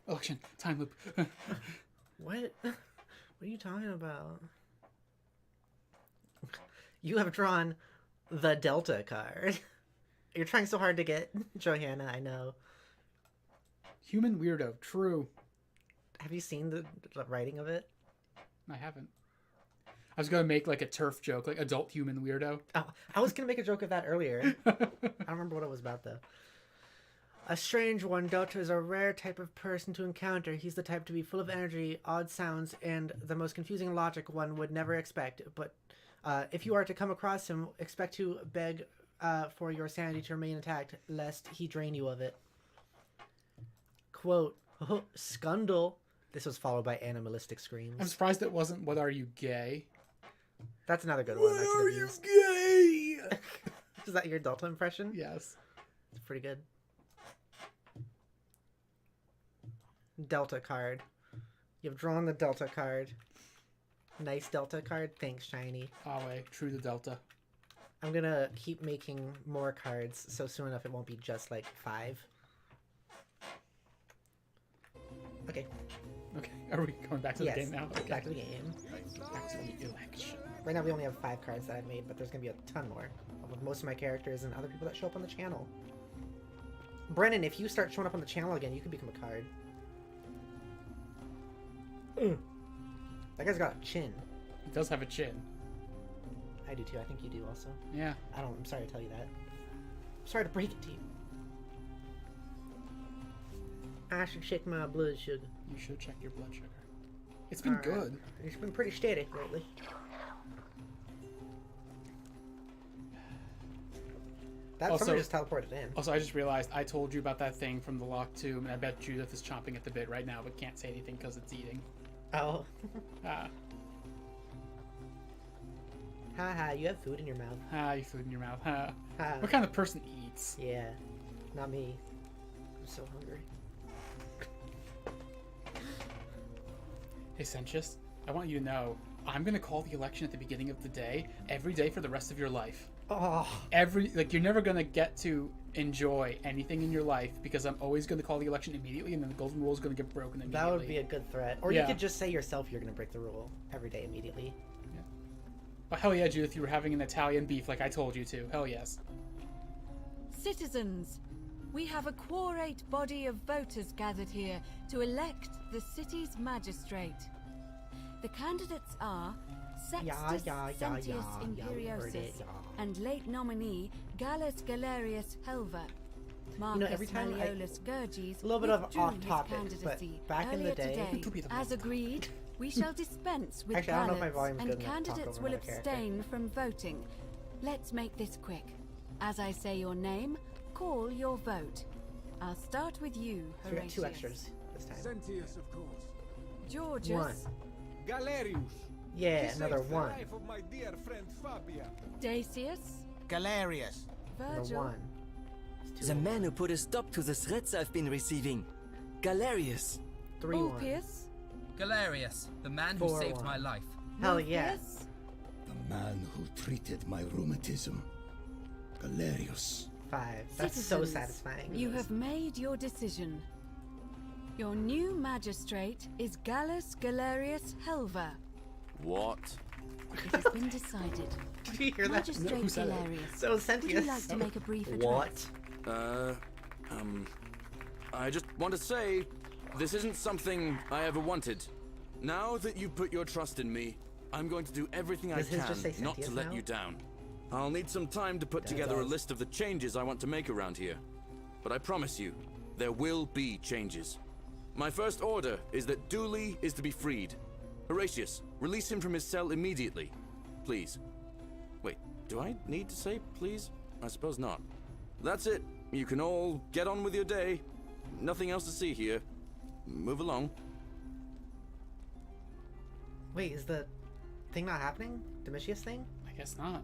Election. Time loop. What? What are you talking about? You have drawn the Delta card. You're trying so hard to get Johanna, I know. Human weirdo. True. Have you seen the writing of it? I haven't. I was gonna make like a turf joke, like adult human weirdo. Oh, I was gonna make a joke of that earlier. I don't remember what it was about though. A strange one, Delta is a rare type of person to encounter. He's the type to be full of energy, odd sounds, and the most confusing logic one would never expect. But if you are to come across him, expect to beg for your sanity to remain intact, lest he drain you of it. Quote, Scundle. This was followed by animalistic screams. I'm surprised it wasn't "What are you, gay?" That's another good one. What are you, gay? Is that your Delta impression? Yes. It's pretty good. Delta card. You've drawn the Delta card. Nice Delta card. Thanks, Shiny. Awe, true to Delta. I'm gonna keep making more cards, so soon enough it won't be just like 5. Okay. Okay, are we going back to Yes, the game now? Okay. back to the game. Back to the election. Right now we only have 5 cards that I've made, but there's gonna be a ton more. With most of my characters and other people that show up on the channel. Brennan, if you start showing up on the channel again, you can become a card. That guy's got a chin. He does have a chin. I do too. I think you do also. Yeah. I'm sorry to tell you that. I'm sorry to break it to you. I should check my blood sugar. You should check your blood sugar. It's been All right. good. It's been pretty steady lately. That somebody just teleported in. Also, I just realized I told you about that thing from the locked tomb, and I bet Judith is chomping at the bit right now, but can't say anything because it's eating. Oh. Ha, you have food in your mouth. You food in your mouth. What kind of person eats? Yeah, not me. I'm so hungry. Hey, Sentius, I want you to know, I'm gonna call the election at the beginning of the day, every day for the rest of your life. Oh. You're never gonna get to enjoy anything in your life because I'm always gonna call the election immediately, and then the golden rule is gonna get broken immediately. That would be a good threat. Or you could just say yourself you're gonna break the rule every day immediately. Oh, hell yeah, Judith, you were having an Italian beef like I told you to. Hell yes. Citizens, we have a quorate body of voters gathered here to elect the city's magistrate. The candidates are Sextus Sentius Imperiosus and late nominee Gallus Galerius Helva. Marcus every time Malleolus Gurges a little bit of withdrew off his topic, but candidacy back in the day, today. As agreed, we shall dispense with Actually, I don't know if my ballots, volume's and good enough to talk candidates over will another character. abstain from voting. Let's make this quick. As I say your name, call your vote. I'll start with you, So we got Horatius. 2 extras this time. Sentius, of course. Georgius. 1. Galerius. Yeah, He another saved the 1. life of my dear friend Fabia. Dacius. Galerius. Virgil. 1. The man who put a stop to the threats I've been receiving. Galerius. 3 Ulpius. Galerius, the man who 4 saved 1. my life. Hell yeah. The man who treated my rheumatism. Galerius. 5. That's so Citizens, satisfying. You have made your decision. Your new magistrate is Gallus Galerius Helva. What? It has been decided. Did you hear that? Magistrate Who said that? Galerius, So Sentius. would you like to make a brief address? What? I just want to say, this isn't something I ever wanted. Now that you put your trust in me, I'm going to do everything I Does his just can say not to Sentius let now? you down. I'll need some time to put Yeah, it together a does. list of the changes I want to make around here. But I promise you, there will be changes. My first order is that Dooley is to be freed. Horatius, release him from his cell immediately. Please. Wait, do I need to say please? I suppose not. That's it. You can all get on with your day. Nothing else to see here. Move along. Wait, is the thing not happening? Domitius thing? I guess not.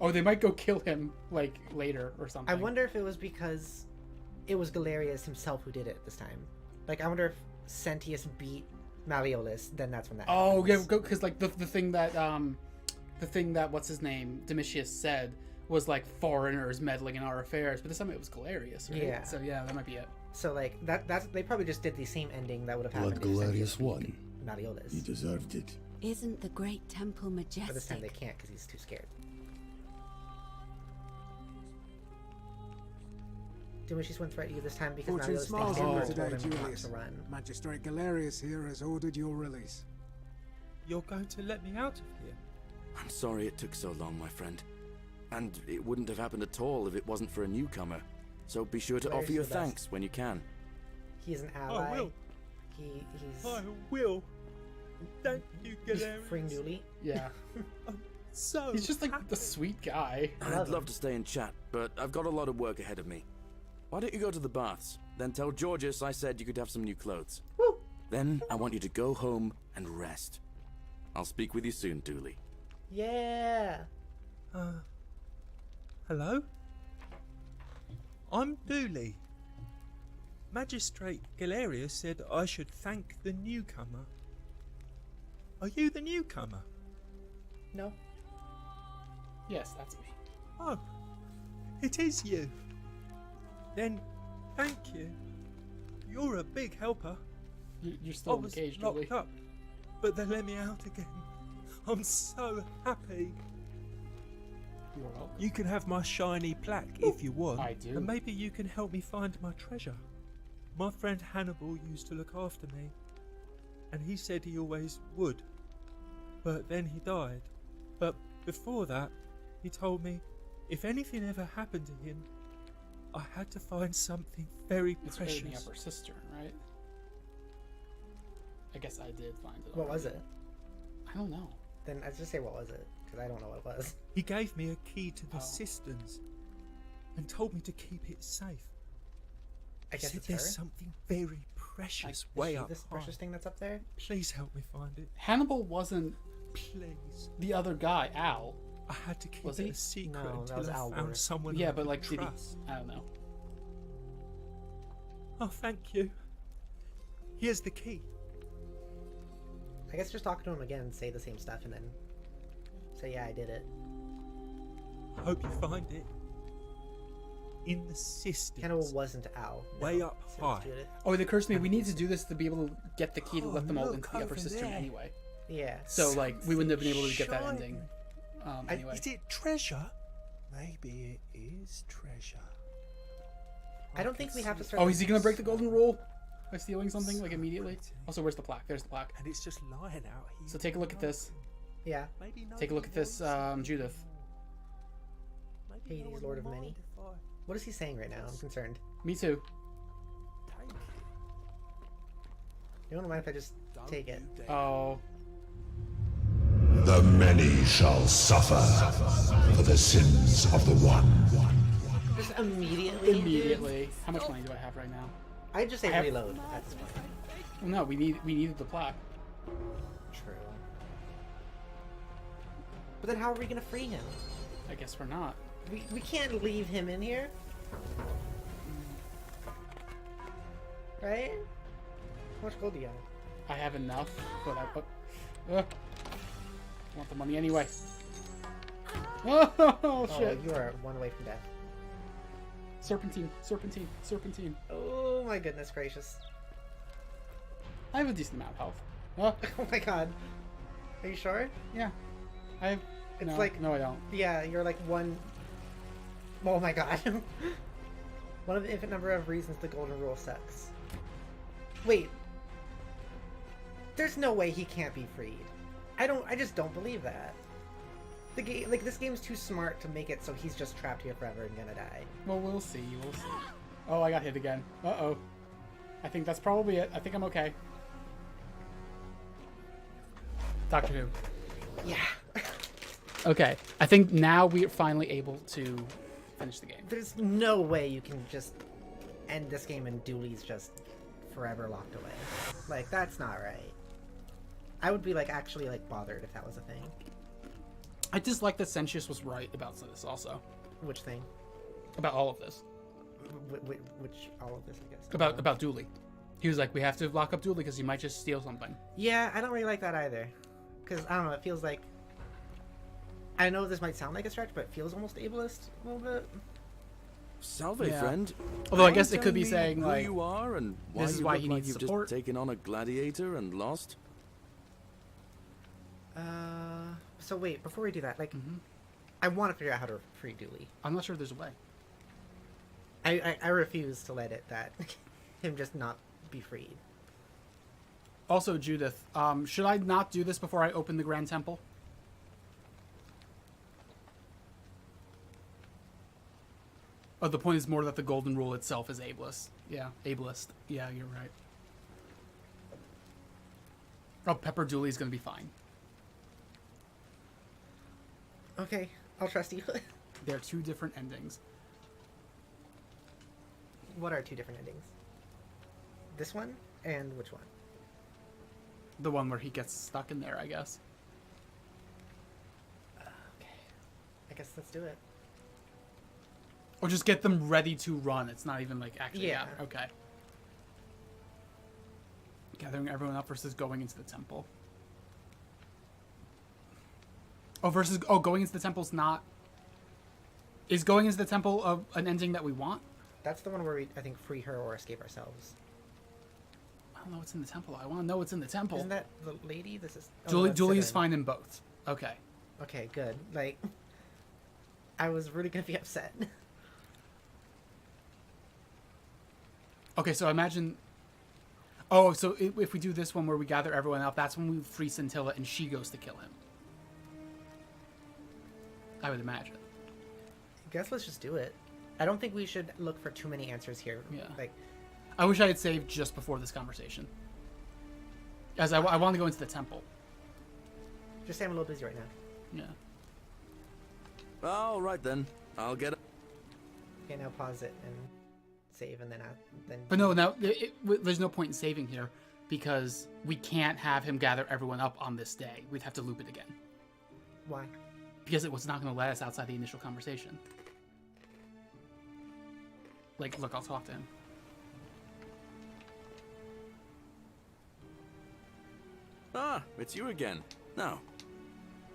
Oh, they might go kill him, like, later or something. I wonder if it was because it was Galerius himself who did it this time. Like, I wonder if Sentius beat Malleolus, then that's when that Oh, happens. yeah, because, like, the thing that, what's his name, Domitius said was, like, foreigners meddling in our affairs, but this time it was Galerius, right? Yeah. So, yeah, that might be it. So, like, that's they probably just did the same ending that would have Blood happened if Galerius Sentius won. beat Malleolus. He deserved it. Isn't the great temple majestic? But this time they can't because he's too scared. Domitius went threat you this time because Fortune Malleolus smiles thinks on you told today, him not Julius. to run. Magistrate Galerius here has ordered your release. You're going to let me out of here? I'm sorry it took so long, my friend. And it wouldn't have happened at all if it wasn't for a newcomer. So be sure to Galerius offer your is the best. thanks when you can. He's an ally. I will. He's I will. Thank you, Galerius. freeing Dooley. Yeah. So He's just, like, the sweet guy. I'd love to stay and chat, but I've got a lot of work ahead of me. Why don't you go to the baths? Then tell Georgius I said you could have some new clothes. Woo. Then I want you to go home and rest. I'll speak with you soon, Dooley. Yeah. Hello? I'm Dooley. Magistrate Galerius said I should thank the newcomer. Are you the newcomer? No. Yes, that's me. Oh, it is you. Then, thank you. You're a big helper. You're still I was occasionally. locked up, but they let me out again. I'm so happy. You're welcome. You can have my shiny plaque if you want. I do. And maybe you can help me find my treasure. My friend Hannibal used to look after me, and he said he always would. But then he died. But before that, he told me if anything ever happened to him, I had to find something very It's precious. raiding up her cistern, right? I guess I did find it. What was already. it? I don't know. Then I just say what was it because I don't know what it was. He gave me a key to the cisterns. and told me to keep it safe. I guess said it's there's her? something very precious Is way she up this high. precious thing that's up there? Please help me find it. Hannibal wasn't Please. the other guy, Al. I had to keep Was it he? a secret No, that until was I Al found Ward. someone Yeah, I but could like, did he? trust. I don't know. Oh, thank you. Here's the key. I guess just talk to him again and say the same stuff and then say, yeah, I did it. I hope you find it. In the system. Hannibal wasn't Al. No. Way up So high. let's do it. Oh, it occurs to me we need to do this to be able to get the key to let them all look into the upper over cistern there. anyway. Yeah. So like we wouldn't have been able to get that Something ending. And Anyway. is it treasure? Maybe it is treasure. I don't think we have to start. Oh, is he gonna break the golden rule by stealing something like immediately? Also, where's the plaque? There's the plaque. And it's just lying out here. So take a look at this. Yeah. Maybe Take a look at this, Judith. Hades, Lord of Many. What is he saying right now? I'm concerned. Me too. You don't mind if I just take it? Oh. The many shall suffer for the sins of the one. Just immediately. Immediately. How much money do I have right now? I'd just say I have- reload at this point. Well, no, we needed the plaque. True. But then how are we gonna free him? I guess we're not. We can't leave him in here. Right? How much gold do you have? I have enough, but I put. I want the money anyway. Oh shit! You are one away from death. Serpentine, serpentine, serpentine. Oh my goodness gracious! I have a decent amount of health. Oh, Oh my god. Are you sure? yeah. I have. It's no, like no, I don't. Yeah, you're like one. Oh my god. One of the infinite number of reasons the golden rule sucks. Wait. There's no way he can't be freed. I just don't believe that. The game, like this game's too smart to make it so he's just trapped here forever and gonna die. Well, we'll see. We'll see. Oh, I got hit again. Uh-oh. I think that's probably it. I think I'm okay. Doctor Who. Yeah. Okay. I think now we're finally able to finish the game. There's no way you can just end this game and Dooley's just forever locked away. Like, that's not right. I would be, like, actually, like, bothered if that was a thing. I dislike that Sentius was right about this also. Which thing? About all of this. Which, all of this, I guess. About Dooley. He was like, we have to lock up Dooley because he might just steal something. Yeah, I don't really like that either. Because, I don't know, it feels like... I know this might sound like a stretch, but it feels almost ableist a little bit. Salve, Yeah. friend. Although I Mind guess it could be telling me saying, who like, you are and why this is you why look he like needs you've support. just taken on a gladiator and lost. So wait, before we do that, like, I want to figure out how to free Dooley. I'm not sure there's a way. I refuse to let it that him just not be freed. Also, Judith, should I not do this before I open the Grand Temple? Oh, the point is more that the Golden Rule itself is ableist. Yeah, ableist. Yeah, you're right. Oh, Pepper Dooley's gonna be fine. Okay, I'll trust you. There are two different endings. What are two different endings? This one and which one? The one where he gets stuck in there, I guess. Okay, I guess let's do it. Or just get them ready to run. It's not even like actually. Yeah. Okay. Gathering everyone up versus going into the temple. Oh, going into the temple's not. Is going into the temple an ending that we want? That's the one where we, I think, free her or escape ourselves. I don't know what's in the temple. I want to know what's in the temple. Isn't that the lady? This is Julie's fine in both. Okay. Okay, good. Like, I was really gonna be upset. Okay, so imagine. Oh, so if we do this one where we gather everyone up, that's when we free Scintilla and she goes to kill him. I would imagine. I guess let's just do it. I don't think we should look for too many answers here. Yeah. Like, I wish I had saved just before this conversation. As I want to go into the temple. just say I'm a little busy right now. Yeah. All right then. I'll get it. Okay, now pause it and save, and then But no, now there's no point in saving here because we can't have him gather everyone up on this day. We'd have to loop it again. Why? Because it was not going to let us outside the initial conversation. Like, look, I'll talk to him. Ah, it's you again. No.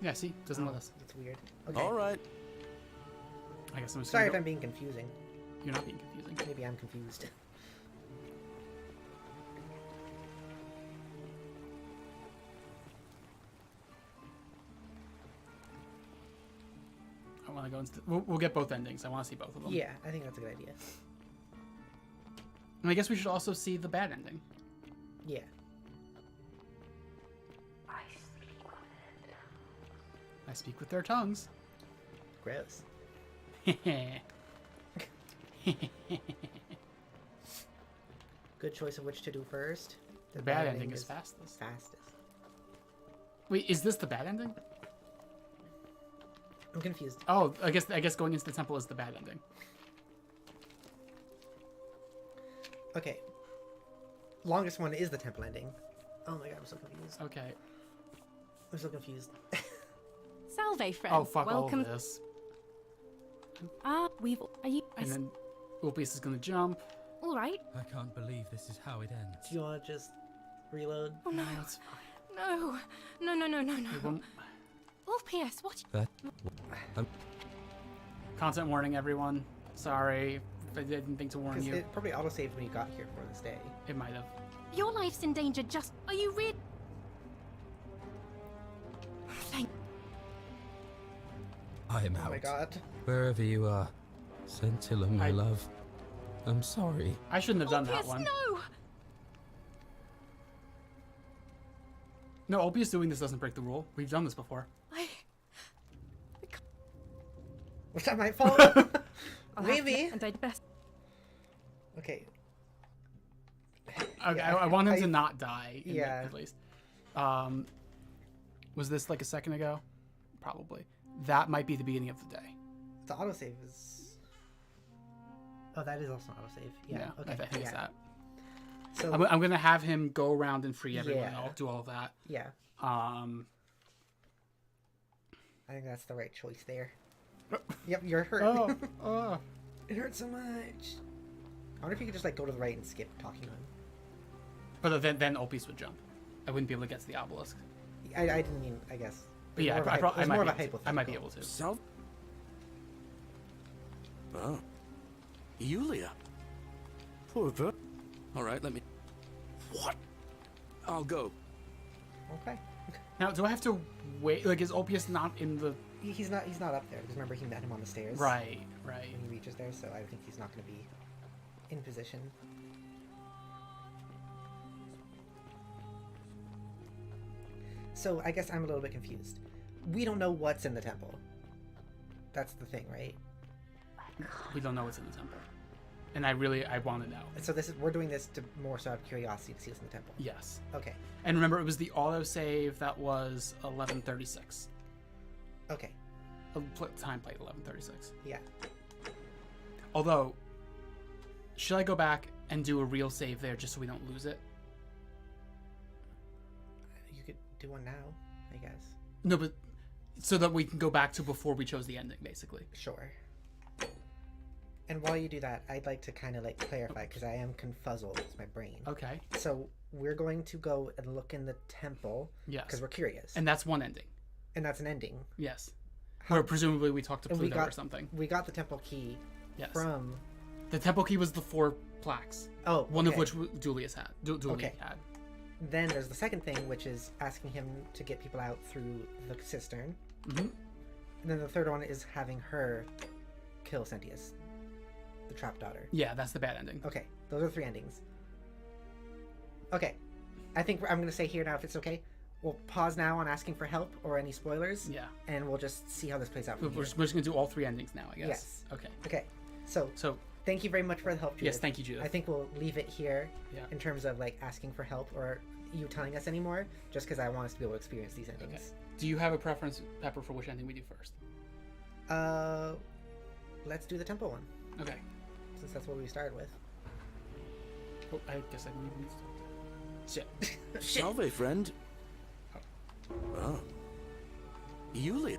Yeah, see? Doesn't let us. It's weird. Okay. All right. I guess I'm just Sorry if I'm being confusing. You're not being confusing. Maybe I'm confused. I want to go into... We'll get both endings. I want to see both of them. Yeah, I think that's a good idea. And I guess we should also see the bad ending. Yeah. I speak with their tongues. Gross. Good choice of which to do first. The bad ending is fastest. Wait, is this the bad ending? I'm confused. Oh, I guess going into the temple is the bad ending. Okay. Longest one is the temple ending. Oh my god, I'm so confused. Okay. I'm so confused. Salve, friend. Oh, fuck Welcome. all of this. Are you... And then Ulpius is gonna jump. All right. I can't believe this is how it ends. Do you want to just reload? Oh no. No. No. Ulpius, what? Content warning, everyone. Sorry. I didn't think to warn you. It probably autosaved when you got here for this day. It might have. Your life's in danger just... Are you real? Thank... I am out. Oh my god. Wherever you are, Scintilla, my love. I'm sorry. I shouldn't have done that one. No! No, Ulpius doing this doesn't break the rule. We've done this before. Was that my fault? Maybe. And I'd best... Okay. Okay, Yeah, I want him to not die. Yeah. At least. Was this like a second ago? Probably. That might be the beginning of the day. The autosave is... Oh, that is also an autosave. Yeah, okay. I think it's that. So I'm going to have him go around and free everyone. Yeah. I'll do all of that. Yeah. I think that's the right choice there. Yep, you're hurt. Oh. It hurts so much. I wonder if you could just like go to the right and skip talking to him. But then Ulpius would jump. I wouldn't be able to get to the obelisk. I didn't mean, I guess. But yeah, I might be able to. So? Oh. Yulia. Poor Ver. All right, let me... What? I'll go. Okay. Now, do I have to wait? Like, is Ulpius not in the... He's not up there, because remember he met him on the stairs. Right. When he reaches there, so I think he's not going to be in position. So I guess I'm a little bit confused. We don't know what's in the temple. That's the thing, right? We don't know what's in the temple. And I want to know. So we're doing this to more so out of curiosity to see what's in the temple. Yes. Okay. And remember, it was the autosave that was 11:36. Okay. Time plate 11:36. Yeah. Although, should I go back and do a real save there just so we don't lose it? You could do one now, I guess. No, but so that we can go back to before we chose the ending, basically. Sure. And while you do that, I'd like to kind of like clarify because I am confuzzled. It's my brain. Okay. So we're going to go and look in the temple. Yes. Because we're curious. And that's one ending. And that's an ending. Yes. Where presumably we talked to Pluto or something. We got the temple key. Yes. From. The temple key was the 4 plaques. Oh. One of which Julius had. Julie had. Then there's the second thing, which is asking him to get people out through the cistern. Mm-hmm. And then the third one is having her kill Sentius, the trap daughter. Yeah, that's the bad ending. Okay, those are 3 endings. Okay, I think I'm going to say here now, if it's okay, we'll pause now on asking for help or any spoilers. Yeah. And we'll just see how this plays out. We're just going to do all 3 endings now, I guess. Yes. Okay. Okay, so thank you very much for the help, Judith. Yes, thank you, Judith. I think we'll leave it here in terms of like asking for help or you telling us anymore, just because I want us to be able to experience these endings. Okay. Do you have a preference, Pepper, for which ending we do first? Let's do the temple one. Okay. Since that's what we started with. Oh, I guess I didn't even start. Shit. Salve, friend. Oh. Yulia.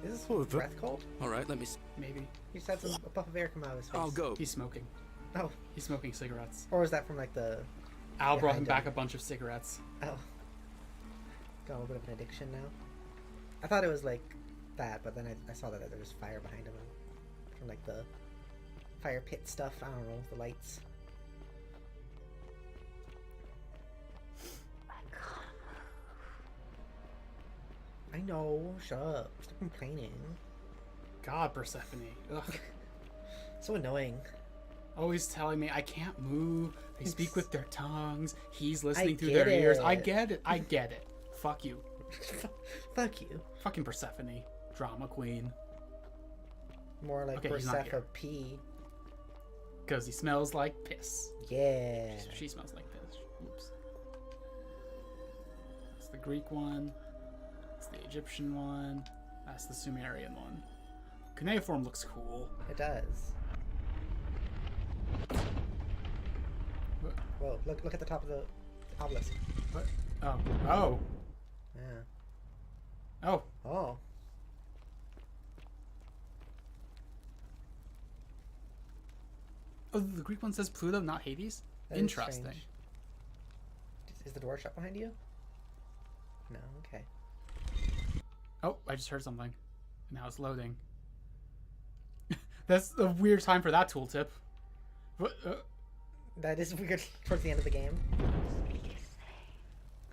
Is his breath cold? All right, let me. Maybe. He just had a puff of air come out of his face. I'll go. He's smoking. Oh. He's smoking cigarettes. Or was that from like the... Al brought him back a bunch of cigarettes. Oh. Got a little bit of an addiction now. I thought it was like that, but then I saw that there was fire behind him. From like the fire pit stuff. I don't know, the lights. I know. Shut up. Stop complaining. God, Persephone. Ugh. So annoying. Always telling me I can't move. They speak with their tongues. He's listening through their ears. I get it. I get it. Fuck you. Fuck you. Fucking Persephone. Drama queen. More like Persephone P. Because he smells like piss. Yeah. She smells like piss. Oops. That's the Greek one. That's the Egyptian one. That's the Sumerian one. Cuneiform looks cool. It does. Whoa, look at the top of the obelisk. What? Oh. Oh. Yeah. Oh. Oh. Oh, the Greek one says Pluto, not Hades? That Interesting. Is the door shut behind you? No, okay. Oh, I just heard something. Now it's loading. That's a weird time for that tooltip. What? That is weird towards the end of the game.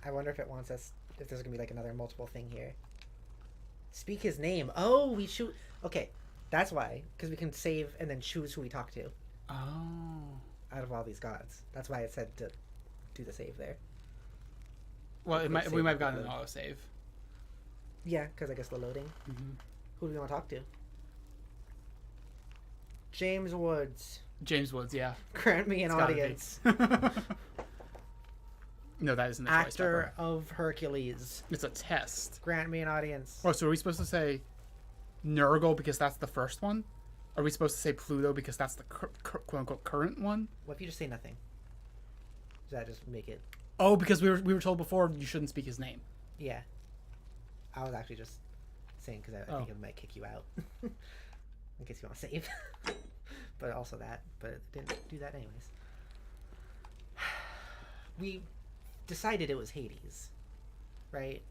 I wonder if it wants us, if there's gonna be like another multiple thing here. Speak his name. Oh, we shoot. Okay, that's why. Because we can save and then choose who we talk to. Oh. Out of all these gods. That's why it said to do the save there. Well, we might have gotten an autosave. Yeah, because I guess the loading. Mm-hmm. Who do we want to talk to? James Woods. James Woods, yeah. Grant me an audience. No, that isn't the choice. Actor of Hercules. It's a test. Grant me an audience. Oh, so are we supposed to say Nurgle because that's the first one? Are we supposed to say Pluto because that's the quote-unquote current one? What if you just say nothing? Does that just make it... Oh, because we were told before you shouldn't speak his name. Yeah. I was actually just saying because I think it might kick you out. In case you want to save. But also that. But it didn't do that anyways. We decided it was Hades. Right?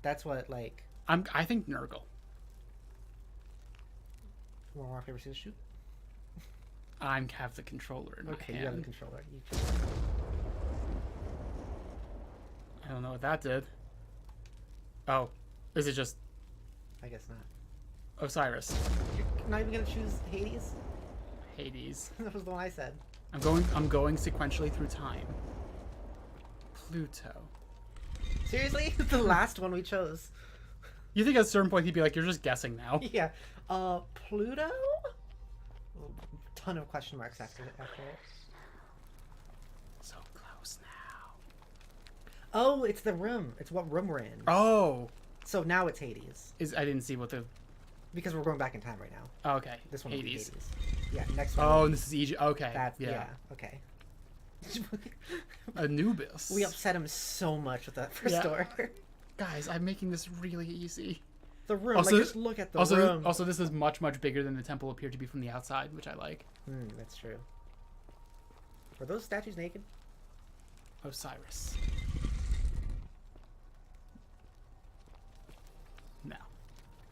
That's what, like... I think Nurgle. More rock, paper, scissors, shoot? I have the controller in my hand. You have the controller. I don't know what that did. Oh. Is it just... I guess not. Osiris. You're not even going to choose Hades? Hades. That was the one I said. I'm going sequentially through time. Pluto. Seriously? The last one we chose. You think at a certain point he'd be like, you're just guessing now? Yeah. Pluto? Ton of question marks after it. So close now. Oh, it's the room. It's what room we're in. Oh. So now it's Hades. I didn't see what the... Because we're going back in time right now. Oh, okay. This one Hades. Hades. Yeah, next one. Oh, and this is Egypt. Okay. That's, yeah, okay. Anubis. We upset him so much with that first door. Guys, I'm making this really easy. The room, also, like, just look at the room. Also, this is much, much bigger than the temple appeared to be from the outside, which I like. That's true. Were those statues naked? Osiris. No.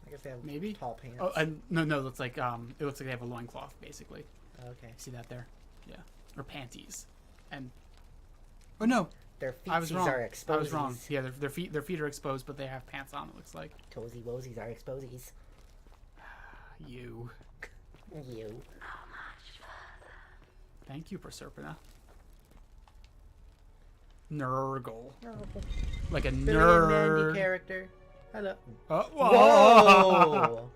I guess they have maybe tall pants. Oh, and no, it looks like they have a loincloth, basically. Okay. See that there? Yeah. Or panties. And oh no. Their feet are exposed. I was wrong. Yeah, their feet are exposed, but they have pants on. It looks like. Toesy woesies are exposies. You. Thank you, Proserpina. Nurgle. Like a nerd. Mandy character. Hello. Whoa.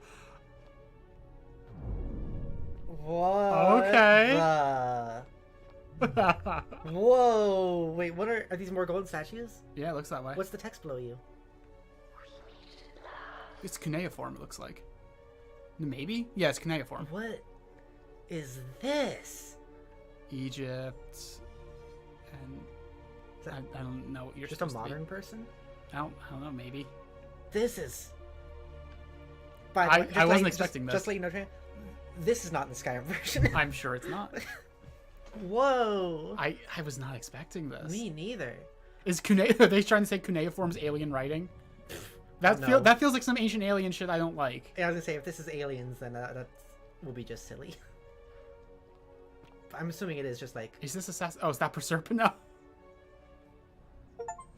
What? Okay. Whoa! Wait, what are these more golden statues? Yeah, it looks that way. What's the text below you? It's cuneiform, it looks like. Maybe? Yeah, it's cuneiform. What? is this? Egypt, and I don't know what you're just a supposed to be. modern person. I don't know. Maybe This is. I wasn't expecting this. Just let you know, Trey, this is not in the Skyrim version. I'm sure it's not. Whoa! I was not expecting this. Me neither. Is are they trying to say cuneiform's alien writing? That feels like some ancient alien shit I don't like. Yeah, I was gonna say if this is aliens, then that will be just silly. I'm assuming it is just like. Is this assassin? Oh, is that Proserpina?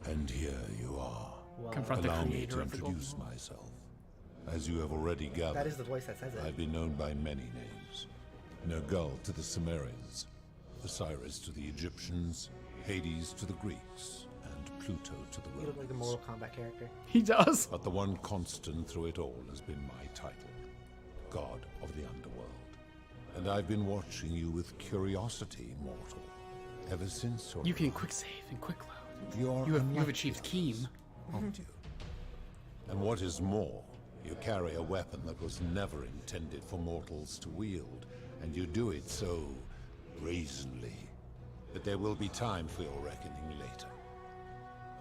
And here you are. Wow. Confront the Allow me creator to of the introduce golden myself. As you have already gathered, That is the voice that says it. I've been known by many names. Nergal to the Sumerians, Osiris to the Egyptians, Hades to the Greeks, and Pluto to the You look like a Romans. Mortal Kombat character. He does. But the one constant through it all has been my title, God of the Underworld. And I've been watching you with curiosity, mortal, ever since your You can quick save and quick load. You're You have achieved Keen. aren't you? And what is more, you carry a weapon that was never intended for mortals to wield, and you do it so brazenly that there will be time for your reckoning later.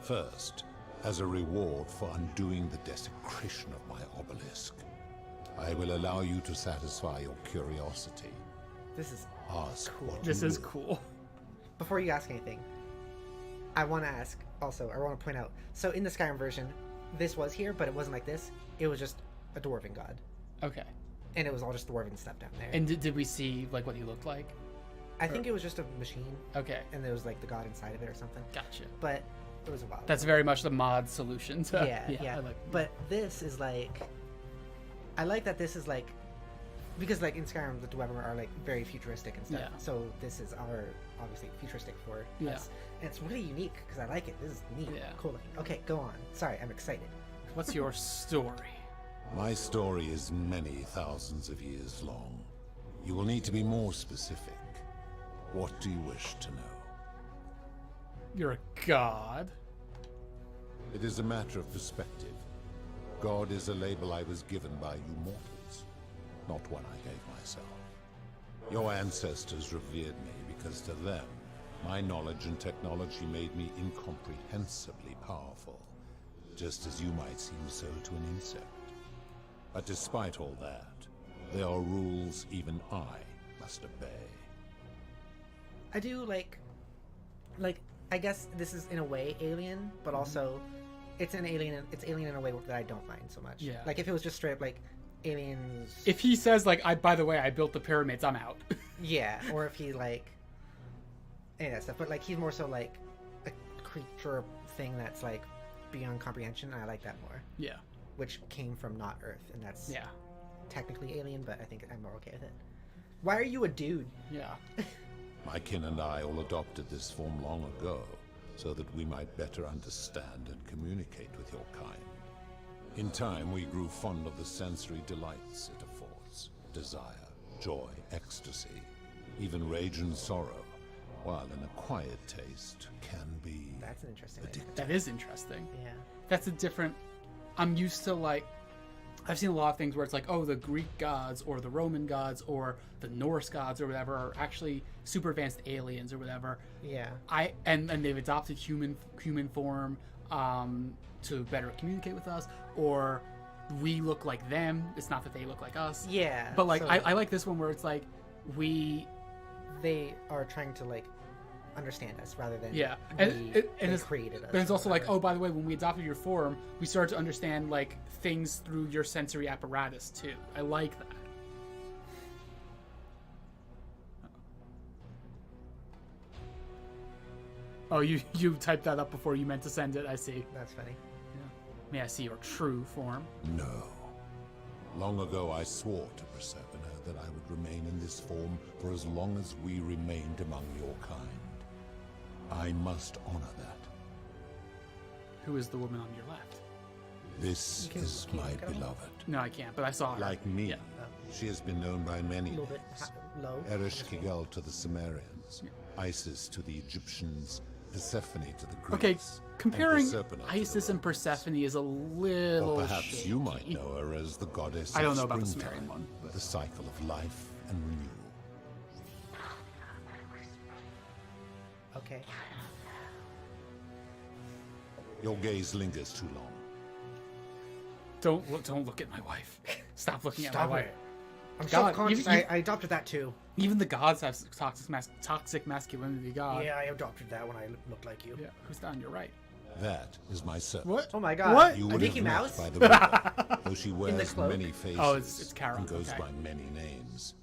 First, as a reward for undoing the desecration of my obelisk, I will allow you to satisfy your curiosity. This is Ask cool. what This you is will. cool. Before you ask anything, I want to ask also. I want to point out. So in the Skyrim version, this was here, but it wasn't like this. It was just a dwarven god. Okay. And it was all just dwarven stuff down there. And did we see like what he looked like? I think it was just a machine. Okay. And there was like the god inside of it or something. Gotcha. But it was a while. That's very much the mod solution to. Yeah. I like. But this is like. I like that this is like. Because like in Skyrim, the Dwemer are like very futuristic and stuff. Yeah. So this is our obviously futuristic for Yeah. us. And it's really unique because I like it. This is neat. Yeah. Cool looking. Okay, go on. Sorry, I'm excited. What's your story? My story is many thousands of years long. You will need to be more specific. What do you wish to know? You're a god. It is a matter of perspective. God is a label I was given by you mortals, not one I gave myself. Your ancestors revered me because to them, my knowledge and technology made me incomprehensibly powerful, just as you might seem so to an insect. But despite all that, there are rules even I must obey. I do like I guess this is in a way alien, but also it's alien in a way that I don't mind so much. Yeah. Like if it was just straight up like aliens. If he says like, by the way, I built the pyramids, I'm out. Yeah, or if he like any of that stuff, but like he's more so like a creature thing that's like beyond comprehension. And I like that more. Yeah. Which came from not Earth, and that's Yeah. technically alien, but I think I'm more okay with it. Why are you a dude? Yeah. My kin and I all adopted this form long ago, so that we might better understand and communicate with your kind. In time, we grew fond of the sensory delights it affords. Desire, joy, ecstasy, even rage and sorrow, while an acquired taste can be... That's an interesting idea. That is interesting. Yeah. That's a different... I'm used to like... I've seen a lot of things where it's like, oh, the Greek gods or the Roman gods or the Norse gods or whatever are actually super advanced aliens or whatever. Yeah. And they've adopted human form to better communicate with us, or we look like them. It's not that they look like us. Yeah. But like so I like this one where it's like they are trying to like understand us rather than yeah, they it's created us. But it's or also like, whatever. oh, by the way, when we adopted your form, we started to understand like things through your sensory apparatus too. I like that. Oh, you typed that up before you meant to send it. I see. That's funny. Yeah. May I see your true form? No. Long ago I swore to Persephone that I would remain in this form for as long as we remained among your kind. I must honor that. Who is the woman on your left? This is my beloved. No, I can't, but I saw her. Like me, Yeah. she has been known by many A little bit names. low. Ereshkigal to the Sumerians, Isis to the Egyptians, Persephone to the Greeks. Okay, comparing and Proserpina to Isis the and Persephone is a little. Or perhaps shaky. you might know her as the goddess I don't of know about the springtime, Sumerian one, but... the cycle of life and renewal. Okay. Your gaze lingers too long. Don't look at my wife. Stop looking at my Stop wife. it. I'm God, subconscious. I adopted that too. Even the gods have toxic masculinity. God. Yeah, I adopted that when I looked like you. Yeah. Who's down your right? That is my servant. What? Oh my God. What? You A would Mickey have met Mouse? by the river, though she In the wears cloak? many faces Oh, it's Karen, and goes okay. by many names.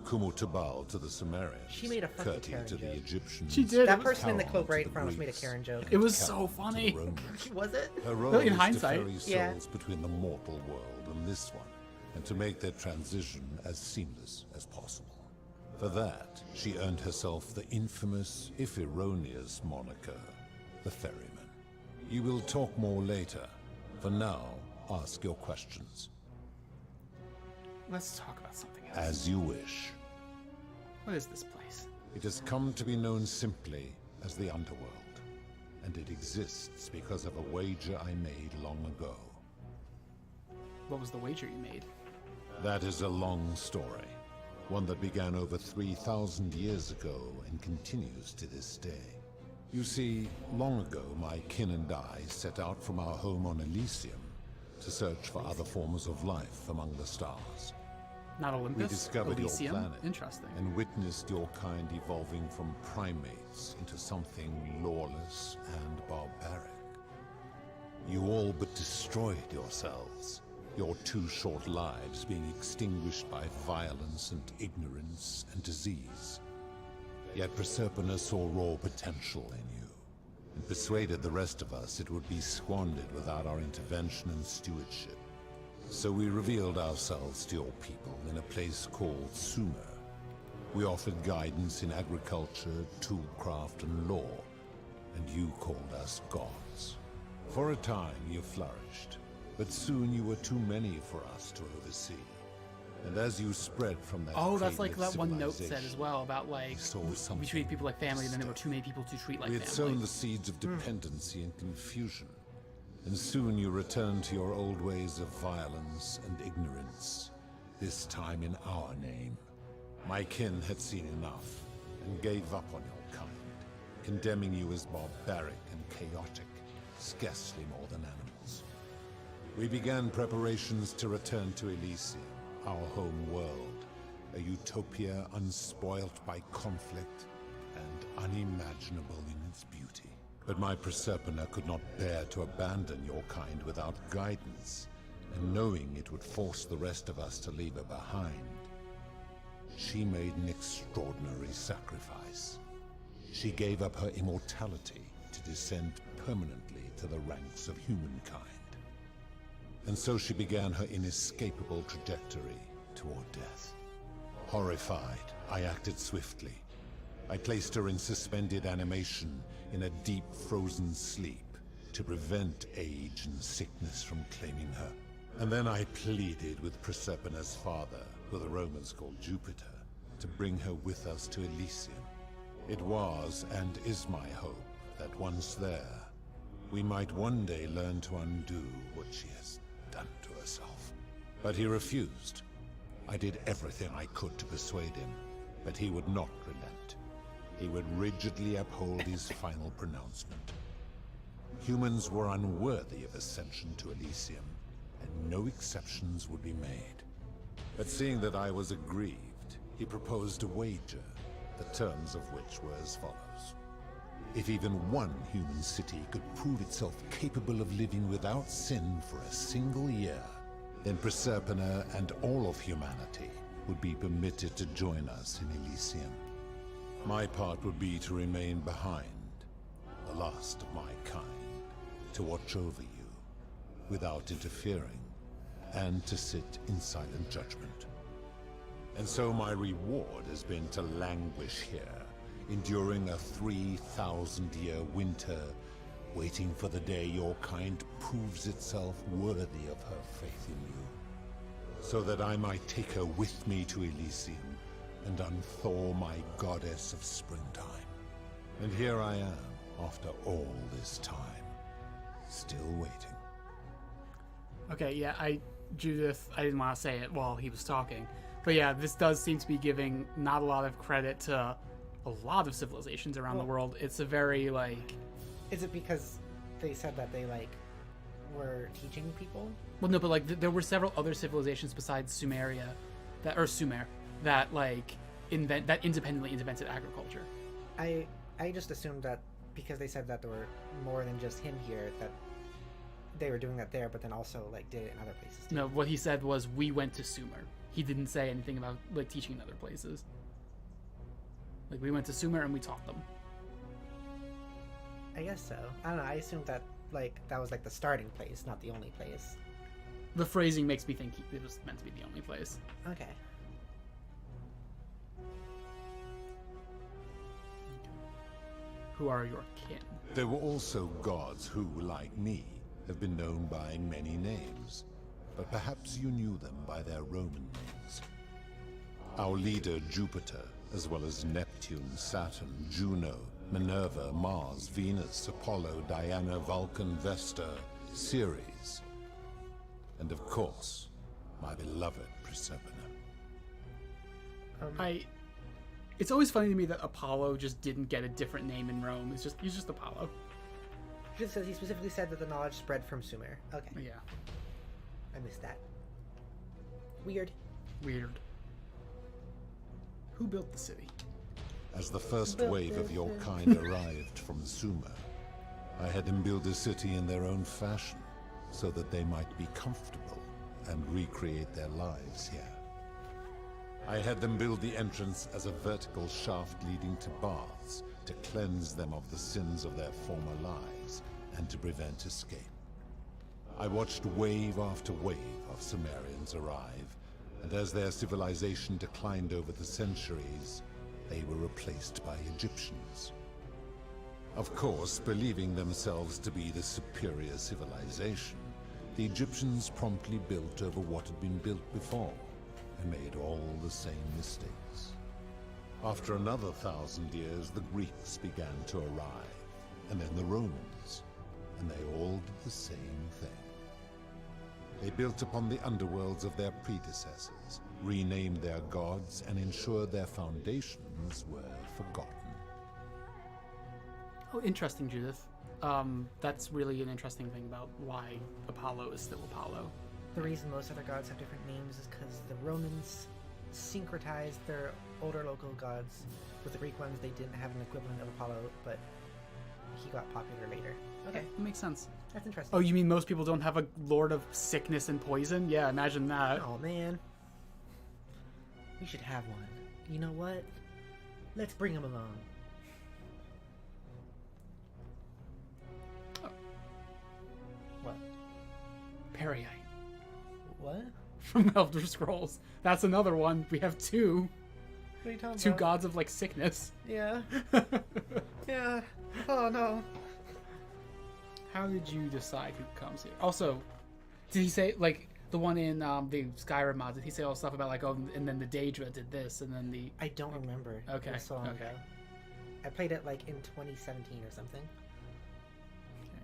Kumutubal to the Sumerians. She made a fucking Kurti Karen to the joke. Egyptians. She did. That person in the Charon cloak to right the in front of us made a Greeks, Karen joke. It was Charon so to the funny. Romans. Was it? Her role Really, in is hindsight. to ferry souls Yeah. between the mortal world and this one, and to make their transition as seamless as possible. For that, she earned herself the infamous, if erroneous, moniker, the Ferryman. You will talk more later. For now, ask your questions. Let's talk about something else. As you wish. What is this place? It has come to be known simply as the Underworld, and it exists because of a wager I made long ago. What was the wager you made? That is a long story, one that began over 3,000 years ago and continues to this day. You see, long ago my kin and I set out from our home on Elysium to search for other forms of life among the stars. Not Olympus? We discovered Elysium? your planet. Interesting. And witnessed your kind evolving from primates into something lawless and barbaric. You all but destroyed yourselves, your 2 short lives being extinguished by violence and ignorance and disease. Yet Proserpina saw raw potential in you, and persuaded the rest of us it would be squandered without our intervention and stewardship. So we revealed ourselves to your people in a place called Sumer. We offered guidance in agriculture, toolcraft, and law, and you called us gods. For a time you flourished, but soon you were too many for us to oversee. And as you spread from that That's like cradle that of one note said as civilization, well about like we treated people like family, and then there were too many people to treat like we had family. sown the seeds of dependency and confusion. And soon you returned to your old ways of violence and ignorance, this time in our name. My kin had seen enough, and gave up on your kind, condemning you as barbaric and chaotic, scarcely more than animals. We began preparations to return to Elysium, our home world, a utopia unspoilt by conflict and unimaginable in its beauty. But my Proserpina could not bear to abandon your kind without guidance, and knowing it would force the rest of us to leave her behind, she made an extraordinary sacrifice. She gave up her immortality to descend permanently to the ranks of humankind. And so she began her inescapable trajectory toward death. Horrified, I acted swiftly. I placed her in suspended animation in a deep frozen sleep to prevent age and sickness from claiming her. And then I pleaded with Proserpina's father, who the Romans called Jupiter, to bring her with us to Elysium. It was and is my hope that once there, we might one day learn to undo what she has done to herself. But he refused. I did everything I could to persuade him, but he would not relent. He would rigidly uphold his final pronouncement. Humans were unworthy of ascension to Elysium, and no exceptions would be made. But seeing that I was aggrieved, he proposed a wager, the terms of which were as follows. If even one human city could prove itself capable of living without sin for a single year, then Proserpina and all of humanity would be permitted to join us in Elysium. My part would be to remain behind, the last of my kind, to watch over you, without interfering, and to sit in silent judgment. And so my reward has been to languish here, enduring a 3,000-year winter, waiting for the day your kind proves itself worthy of her faith in you, so that I might take her with me to Elysium and unthaw my goddess of springtime. And here I am, after all this time, still waiting. Okay, yeah, Judith, I didn't want to say it while he was talking. But yeah, this does seem to be giving not a lot of credit to a lot of civilizations around the world. It's a very like. Is it because they said that they like were teaching people? Well, no, but like there were several other civilizations besides Sumer that like independently invented agriculture. I just assumed that because they said that there were more than just him here, that they were doing that there, but then also like did it in other places too. No, what he said was we went to Sumer. He didn't say anything about like teaching in other places. Like we went to Sumer and we taught them. I guess so. I don't know. I assumed that like that was like the starting place, not the only place. The phrasing makes me think it was meant to be the only place. Okay. Who are your kin? There were also gods who, like me, have been known by many names, but perhaps you knew them by their Roman names. Our leader Jupiter, as well as Neptune, Saturn, Juno, Minerva, Mars, Venus, Apollo, Diana, Vulcan, Vesta, Ceres, and of course, my beloved Proserpina. It's always funny to me that Apollo just didn't get a different name in Rome. He's just Apollo. Just says he specifically said that the knowledge spread from Sumer. Okay. Yeah. I missed that. Weird. Who built the city? As the first wave of your kind arrived from Sumer, I had them build a city in their own fashion, so that they might be comfortable and recreate their lives here. I had them build the entrance as a vertical shaft leading to baths, to cleanse them of the sins of their former lives, and to prevent escape. I watched wave after wave of Sumerians arrive, and as their civilization declined over the centuries, they were replaced by Egyptians. Of course, believing themselves to be the superior civilization, the Egyptians promptly built over what had been built before, and made all the same mistakes. After another 1,000 years, the Greeks began to arrive, and then the Romans, and they all did the same thing. They built upon the underworlds of their predecessors, renamed their gods, and ensured their foundations were forgotten. Oh, interesting, Judith. That's really an interesting thing about why Apollo is still Apollo. The reason most other gods have different names is because the Romans syncretized their older local gods with the Greek ones. They didn't have an equivalent of Apollo, but he got popular later. Okay. That makes sense. That's interesting. Oh, you mean most people don't have a lord of sickness and poison? Yeah, imagine that. Oh, man. We should have one. You know what? Let's bring him along. Oh. What? Periite. What? From Elder Scrolls. That's another one. We have two. What are you talking Two about? gods of, like, sickness. Yeah. Yeah. Oh, no. How did you decide who comes here? Also, did he say, like, the one in the Skyrim mod, did he say all stuff about, like, oh, and then the Daedra did this, and then the... I don't remember. Okay. It was so long ago. I played it, like, in 2017 or something. Okay.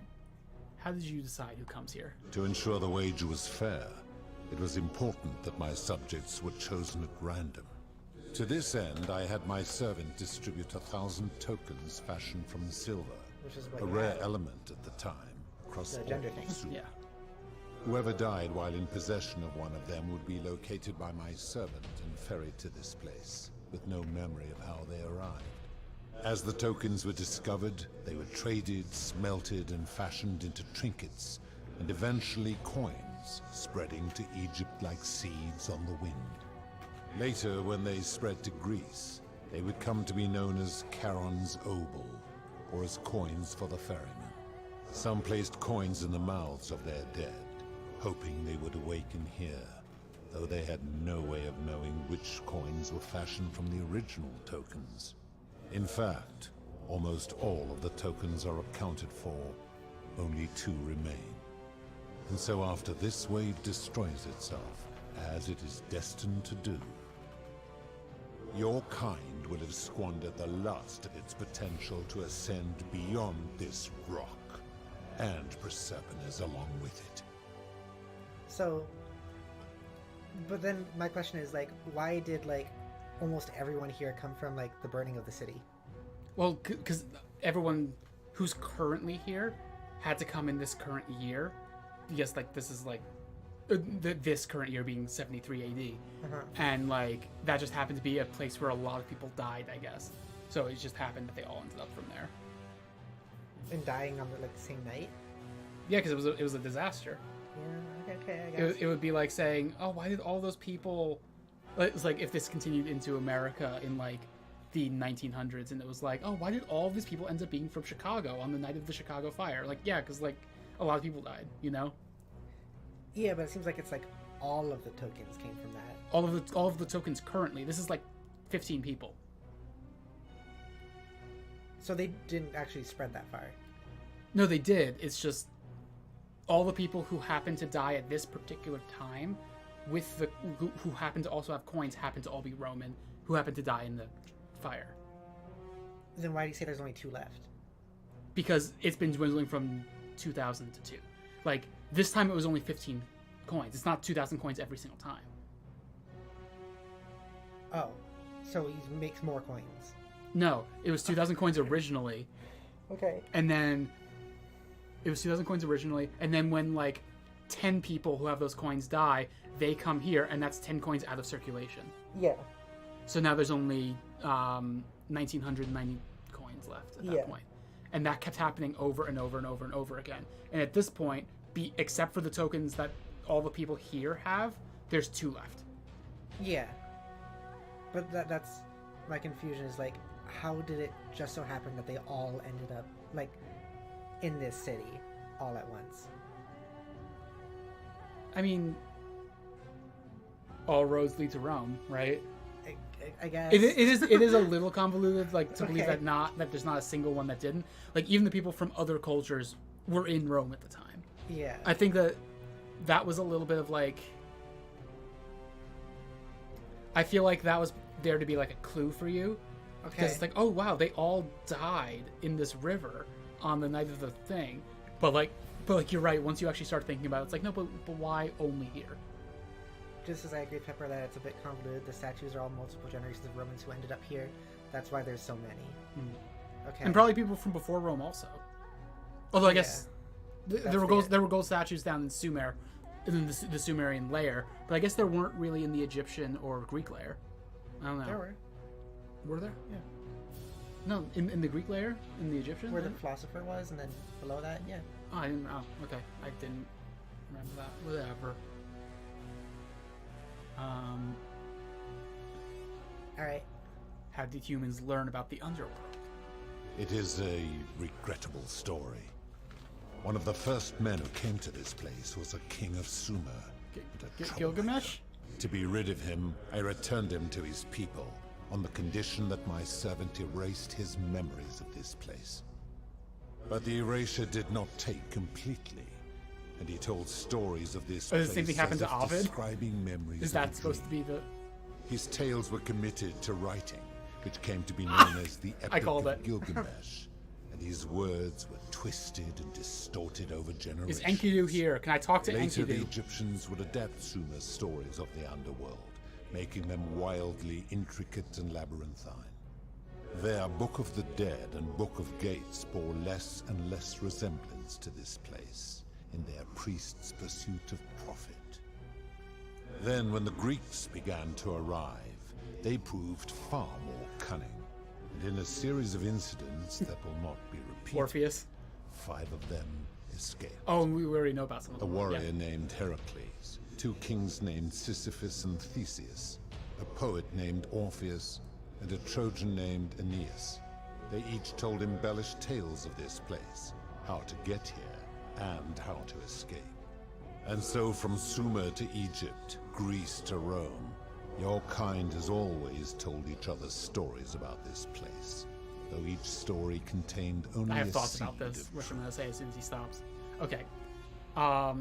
How did you decide who comes here? To ensure the wager was fair, it was important that my subjects were chosen at random. To this end, I had my servant distribute 1,000 tokens fashioned from silver, which is what a you rare had. element at the time, across The all gender thing. Sumer. Yeah. Whoever died while in possession of one of them would be located by my servant and ferried to this place, with no memory of how they arrived. As the tokens were discovered, they were traded, smelted, and fashioned into trinkets, and eventually coins, spreading to Egypt like seeds on the wind. Later, when they spread to Greece, they would come to be known as Charon's obol, or as coins for the ferrymen. Some placed coins in the mouths of their dead, hoping they would awaken here, though they had no way of knowing which coins were fashioned from the original tokens. In fact, almost all of the tokens are accounted for, only 2 remain. And so after this wave destroys itself, as it is destined to do, your kind will have squandered the last of its potential to ascend beyond this rock, and Proserpina's along with it. So, but then my question is, like, why did, like, almost everyone here come from, like, the burning of the city? Well, because everyone who's currently here had to come in this current year. Yes, like this is like this current year being 73 AD, and like that just happened to be a place where a lot of people died, I guess. So it just happened that they all ended up from there. And dying on the same night. Yeah, because it was a disaster. Yeah. Okay. I guess. It would be like saying, oh, why did all those people? It's like if this continued into America in like the 1900s, and it was like, oh, why did all of these people end up being from Chicago on the night of the Chicago fire? Like, yeah, because like a lot of people died, you know. Yeah, but it seems like it's like all of the tokens came from that. All of the tokens currently. This is like 15 people. So they didn't actually spread that far. No, they did. It's just all the people who happened to die at this particular time, with the who happened to also have coins, happened to all be Roman, who happened to die in the fire. Then why do you say there's only 2 left? Because it's been dwindling from 2,000 to 2. Like, this time it was only 15 coins. It's not 2,000 coins every single time. Oh, so he makes more coins. No, it was 2,000 coins originally. Okay. And then it was 2,000 coins originally, and then when like 10 people who have those coins die, they come here, and that's 10 coins out of circulation. Yeah. So now there's only 1,990 coins left at that point. And that kept happening over and over and over and over again. And at this point, except for the tokens that all the people here have, there's 2 left. Yeah. But that's my confusion is like, how did it just so happen that they all ended up like in this city all at once? I mean, all roads lead to Rome, right? I guess it is a little convoluted, like to believe that there's not a single one that didn't. Like even the people from other cultures were in Rome at the time. Yeah. I think that was a little bit of like. I feel like that was there to be like a clue for you, because it's like, oh wow, they all died in this river on the night of the thing, but like you're right. Once you actually start thinking about it, it's like no, but why only here? Just as I agree, Pepper, that it's a bit convoluted. The statues are all multiple generations of Romans who ended up here. That's why there's so many. Okay. And probably people from before Rome also. Although I guess there were gold statues down in Sumer, in the Sumerian layer, but I guess there weren't really in the Egyptian or Greek layer. I don't know. There were. Were there? Yeah. No, in the Greek layer, in the Egyptian. Where the philosopher was, and then below that, yeah. Oh, I didn't. Oh, okay. I didn't remember that. Whatever. Alright. How did humans learn about the underworld? It is a regrettable story. One of the first men who came to this place was a king of Sumer. Gilgamesh? To be rid of him, I returned him to his people, on the condition that my servant erased his memories of this place. But the erasure did not take completely, and he told stories of this place the same thing happened to Ovid? describing memories Is that supposed to be the... His tales were committed to writing, which came to be known as the Epic of Gilgamesh, and his words were twisted and distorted over generations. Is Enkidu here? Can I talk to Later, Enkidu? the Egyptians would adapt Sumer's stories of the underworld, making them wildly intricate and labyrinthine. Their Book of the Dead and Book of Gates bore less and less resemblance to this place in their priests' pursuit of profit. Then, when the Greeks began to arrive, they proved far more cunning, and in a series of incidents that will not be repeated, Orpheus? 5 of them escaped. Oh, and we already know about some of A them. warrior named Heracles, 2 kings named Sisyphus and Theseus, a poet named Orpheus, and a Trojan named Aeneas. They each told embellished tales of this place, how to get here, and how to escape. And so from Sumer to Egypt, Greece to Rome, your kind has always told each other stories about this place, though each story contained only I have a thoughts about seed this, of which I'm truth. going to say as soon as he stops. Okay. Oh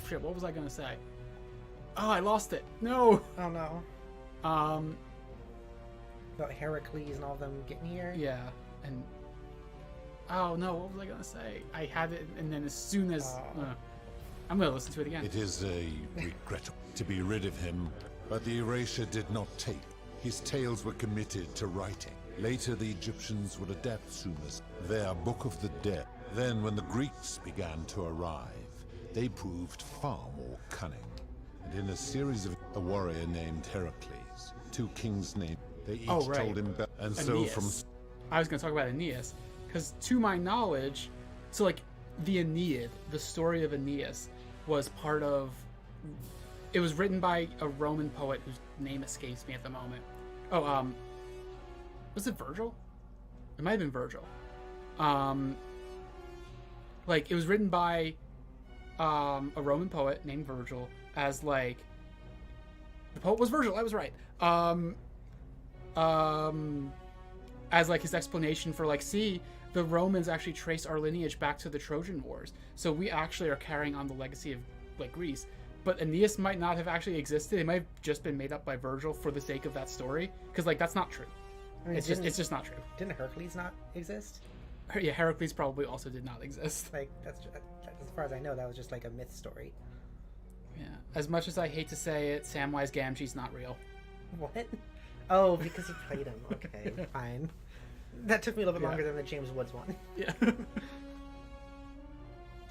shit, what was I going to say? Oh, I lost it. No! Oh no. About Heracles and all of them getting here? Yeah, and... Oh no, what was I going to say? I had it, and then as soon as... I'm going to listen to it again. It is a regret to be rid of him, but the erasure did not take His tales were committed to writing. Later, the Egyptians would adapt Sumer's their Book of the Dead. Then, when the Greeks began to arrive, they proved far more cunning. And in a series of a warrior named Heracles, two kings named, they each told him, and so Aeneas. from. I was going to talk about Aeneas, because to my knowledge, so like the Aeneid, the story of Aeneas, was part of. It was written by a Roman poet whose name escapes me at the moment. Oh, was it Virgil? It might have been Virgil. Like it was written by a Roman poet named Virgil as like the poet was Virgil. I was right. As like his explanation for like, see, the Romans actually trace our lineage back to the Trojan Wars, so we actually are carrying on the legacy of like Greece. But Aeneas might not have actually existed. It might have just been made up by Virgil for the sake of that story, because like that's not true. I mean, it's just not true. Didn't Hercules not exist? Yeah, Heracles probably also did not exist. Like that's as far as I know, that was just like a myth story. Yeah. As much as I hate to say it, Samwise Gamgee's not real. What? Oh, because he played him. Okay, fine. That took me a little bit longer than the James Woods one. Yeah.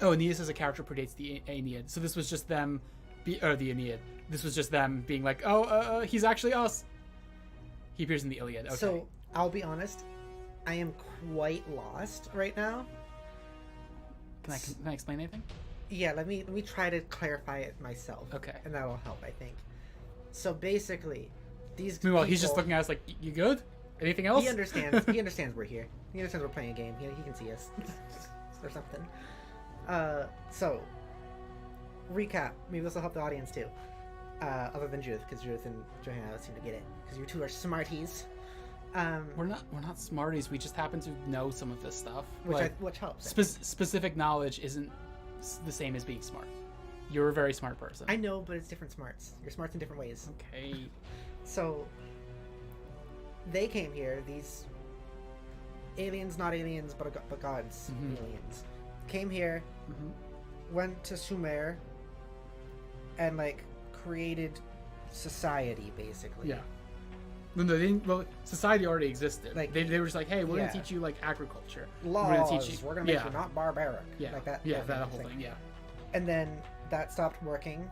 Oh, Aeneas as a character predates the Aeneid, so this was just them, or the Aeneid. This was just them being like, oh, he's actually us. He appears in the Iliad. Okay. So I'll be honest, I am quite lost right now. Can I explain anything? Yeah, let me try to clarify it myself. Okay. And that'll help, I think. So basically, these. Meanwhile, he's just looking at us like, "You good? Anything else?" He understands. He understands we're here. He understands we're playing a game. He can see us or something. So recap. Maybe this will help the audience too. Other than Judith, because Judith and Johanna seem to get it, because you two are smarties. We're not smarties. We just happen to know some of this stuff, which helps. Specific knowledge isn't the same as being smart. You're a very smart person. I know, but it's different smarts. You're smart in different ways. Okay. So they came here. These aliens, not aliens, but gods, aliens, came here, went to Sumer, and like created society, basically. Yeah. No, they didn't. Well, society already existed. Like they were just like, hey, we're gonna teach you like agriculture. Laws. We're gonna teach you. We're gonna make you not barbaric. Yeah. Like that. Yeah, that whole thing. Yeah. And then that stopped working.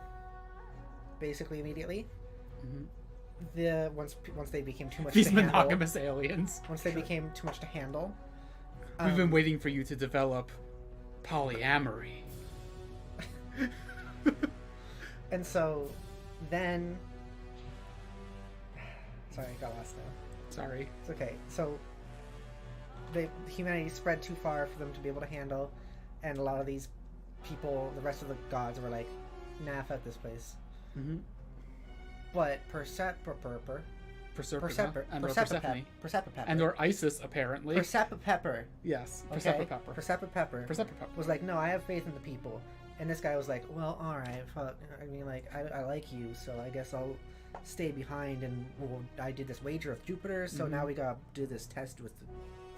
Basically immediately. Once they became too much. These to handle, monogamous aliens. Once they became too much to handle. We've been waiting for you to develop polyamory. And so, then. Sorry, I got lost now. Sorry. It's okay. So, humanity spread too far for them to be able to handle, and a lot of these people, the rest of the gods, were like, nah, fuck this place. But Persephone, and or Isis apparently. Persephone Pepper. Yes, Okay? Persephone Pepper. Was like, no, I have faith in the people, and this guy was like, well, all right, fuck. I mean, like, I like you, so I guess I'll stay behind, and I did this wager with Jupiter, so now we gotta do this test with the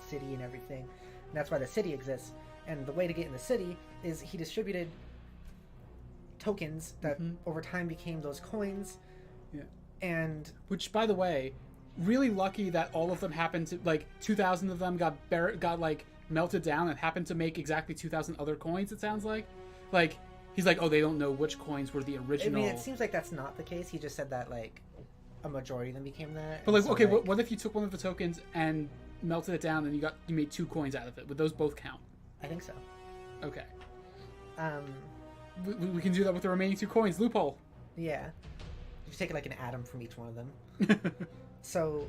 city and everything, and that's why the city exists. And the way to get in the city is he distributed tokens that over time became those coins. Yeah. And which, by the way, really lucky that all of them happened to, like, 2,000 of them got like melted down and happened to make exactly 2,000 other coins. It sounds like he's like, oh, they don't know which coins were the original. I mean, it seems like that's not the case. He just said that like a majority of them became that. But like, so, okay, like, what if you took one of the tokens and melted it down and you made 2 coins out of it? Would those both count? I think so. Okay. We can do that with the remaining 2 coins. Loophole. Yeah. You take like an atom from each one of them. So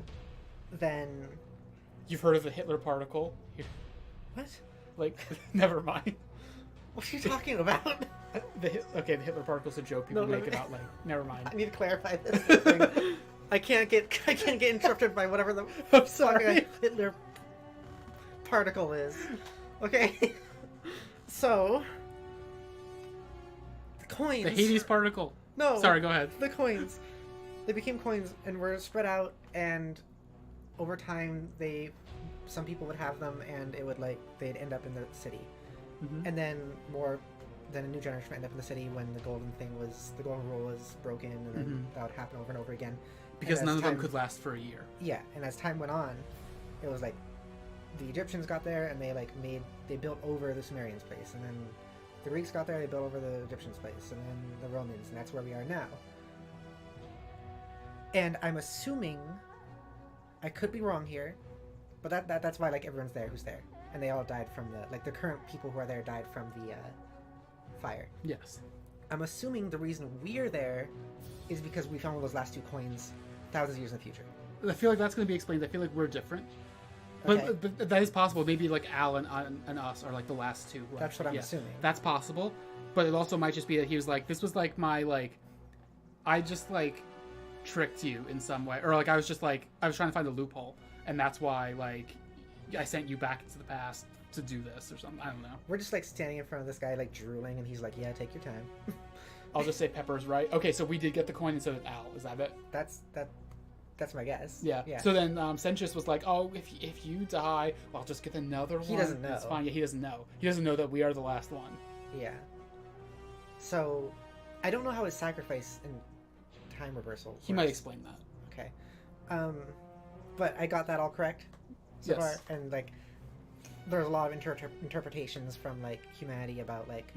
then you've heard of the Hitler particle? What? Like, never mind. What are you talking about? The Hitler particle's a joke people make about, like, never mind. I need to clarify this. I can't get interrupted by whatever the I'm sorry. Hitler particle is. Okay. So the coins. The Hades particle. No. Sorry, go ahead. The coins. They became coins and were spread out, and over time some people would have them, and it would they'd end up in the city. And then more then a new generation would end up in the city when the golden rule was broken, and then that would happen over and over again. Because none of them could last for a year. Yeah, and as time went on, it was like the Egyptians got there and they built over the Sumerians' place, and then the Greeks got there, they built over the Egyptians' place, and then the Romans, and that's where we are now. And I'm assuming, I could be wrong here, but that's why like everyone's there who's there, and they all died from the current people who are there died from the fire. Yes. I'm assuming the reason we're there is because we found those last 2 coins thousands of years in the future. I feel like that's going to be explained. I feel like we're different. Okay. But that is possible. Maybe like Al and us are like the last 2. That's what I'm assuming. That's possible. But it also might just be that he was like, this was like my like, I just like tricked you in some way. Or like I was trying to find a loophole. And that's why like I sent you back into the past to do this or something. I don't know. We're just like standing in front of this guy like drooling, and he's like, yeah, take your time. I'll just say Pepper's right. Okay, so we did get the coin and so did Al. Is that it? That's my guess. Yeah. So then Sentius was like, oh, if you die, well, I'll just get another one. He doesn't know. It's fine. Yeah, he doesn't know. He doesn't know that we are the last one. Yeah. So I don't know how his sacrifice and time reversal works. He might explain that. Okay. But I got that all correct so far. And like there's a lot of interpretations from like humanity about like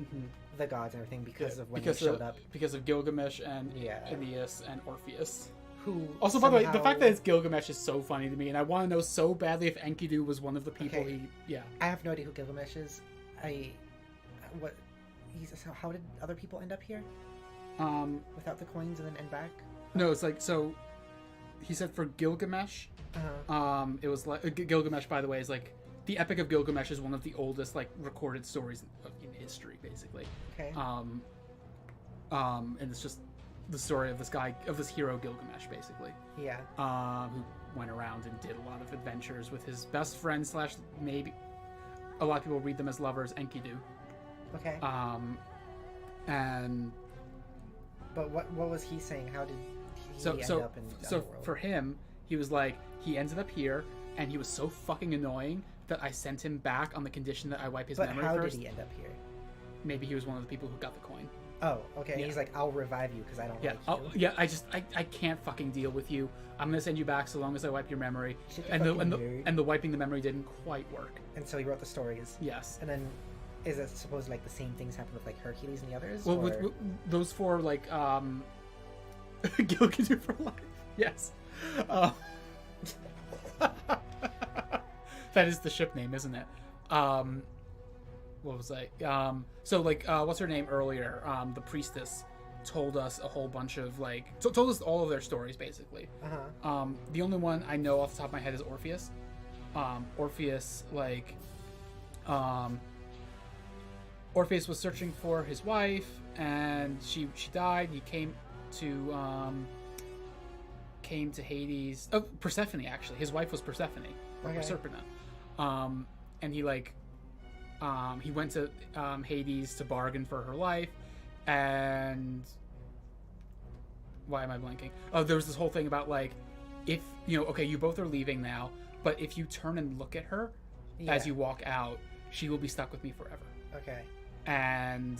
the gods and everything because of when they showed up. Because of Gilgamesh and Aeneas and Orpheus. Who also, by the way, the fact that it's Gilgamesh is so funny to me, and I want to know so badly if Enkidu was one of the people I have no idea who Gilgamesh is. How did other people end up here? Without the coins and then end back? No, it's like, so he said for Gilgamesh, it was like, Gilgamesh, by the way, is like, the Epic of Gilgamesh is one of the oldest like recorded stories in history, basically. Okay. And it's just the story of this hero Gilgamesh, basically. Yeah. Who went around and did a lot of adventures with his best friend / maybe a lot of people read them as lovers, Enkidu. Okay. And. But what was he saying? How did he end up in the underworld? For him, he was like, he ended up here, and he was so fucking annoying that I sent him back on the condition that I wipe his memory first. But how did he end up here? Maybe he was one of the people who got the coin. Oh, okay. Yeah. He's like, I'll revive you because I don't like you. Yeah, I can't fucking deal with you. I'm gonna send you back so long as I wipe your memory. And the wiping the memory didn't quite work. And so he wrote the stories. Yes. And then, is it supposed like the same things happen with like Hercules and the others? Well, with those 4 like Gilgamesh for life. Yes. That is the ship name, isn't it? What was I? So like, what's her name earlier? The priestess told us a whole bunch of like, told us all of their stories basically. The only one I know off the top of my head is Orpheus. Orpheus Orpheus was searching for his wife, and she died. He came to Hades. Oh, Persephone actually. His wife was Persephone, or Proserpina. And he went to Hades to bargain for her life, and why am I blanking? Oh, there was this whole thing about like, if you both are leaving now, but if you turn and look at her as you walk out, she will be stuck with me forever. Okay. And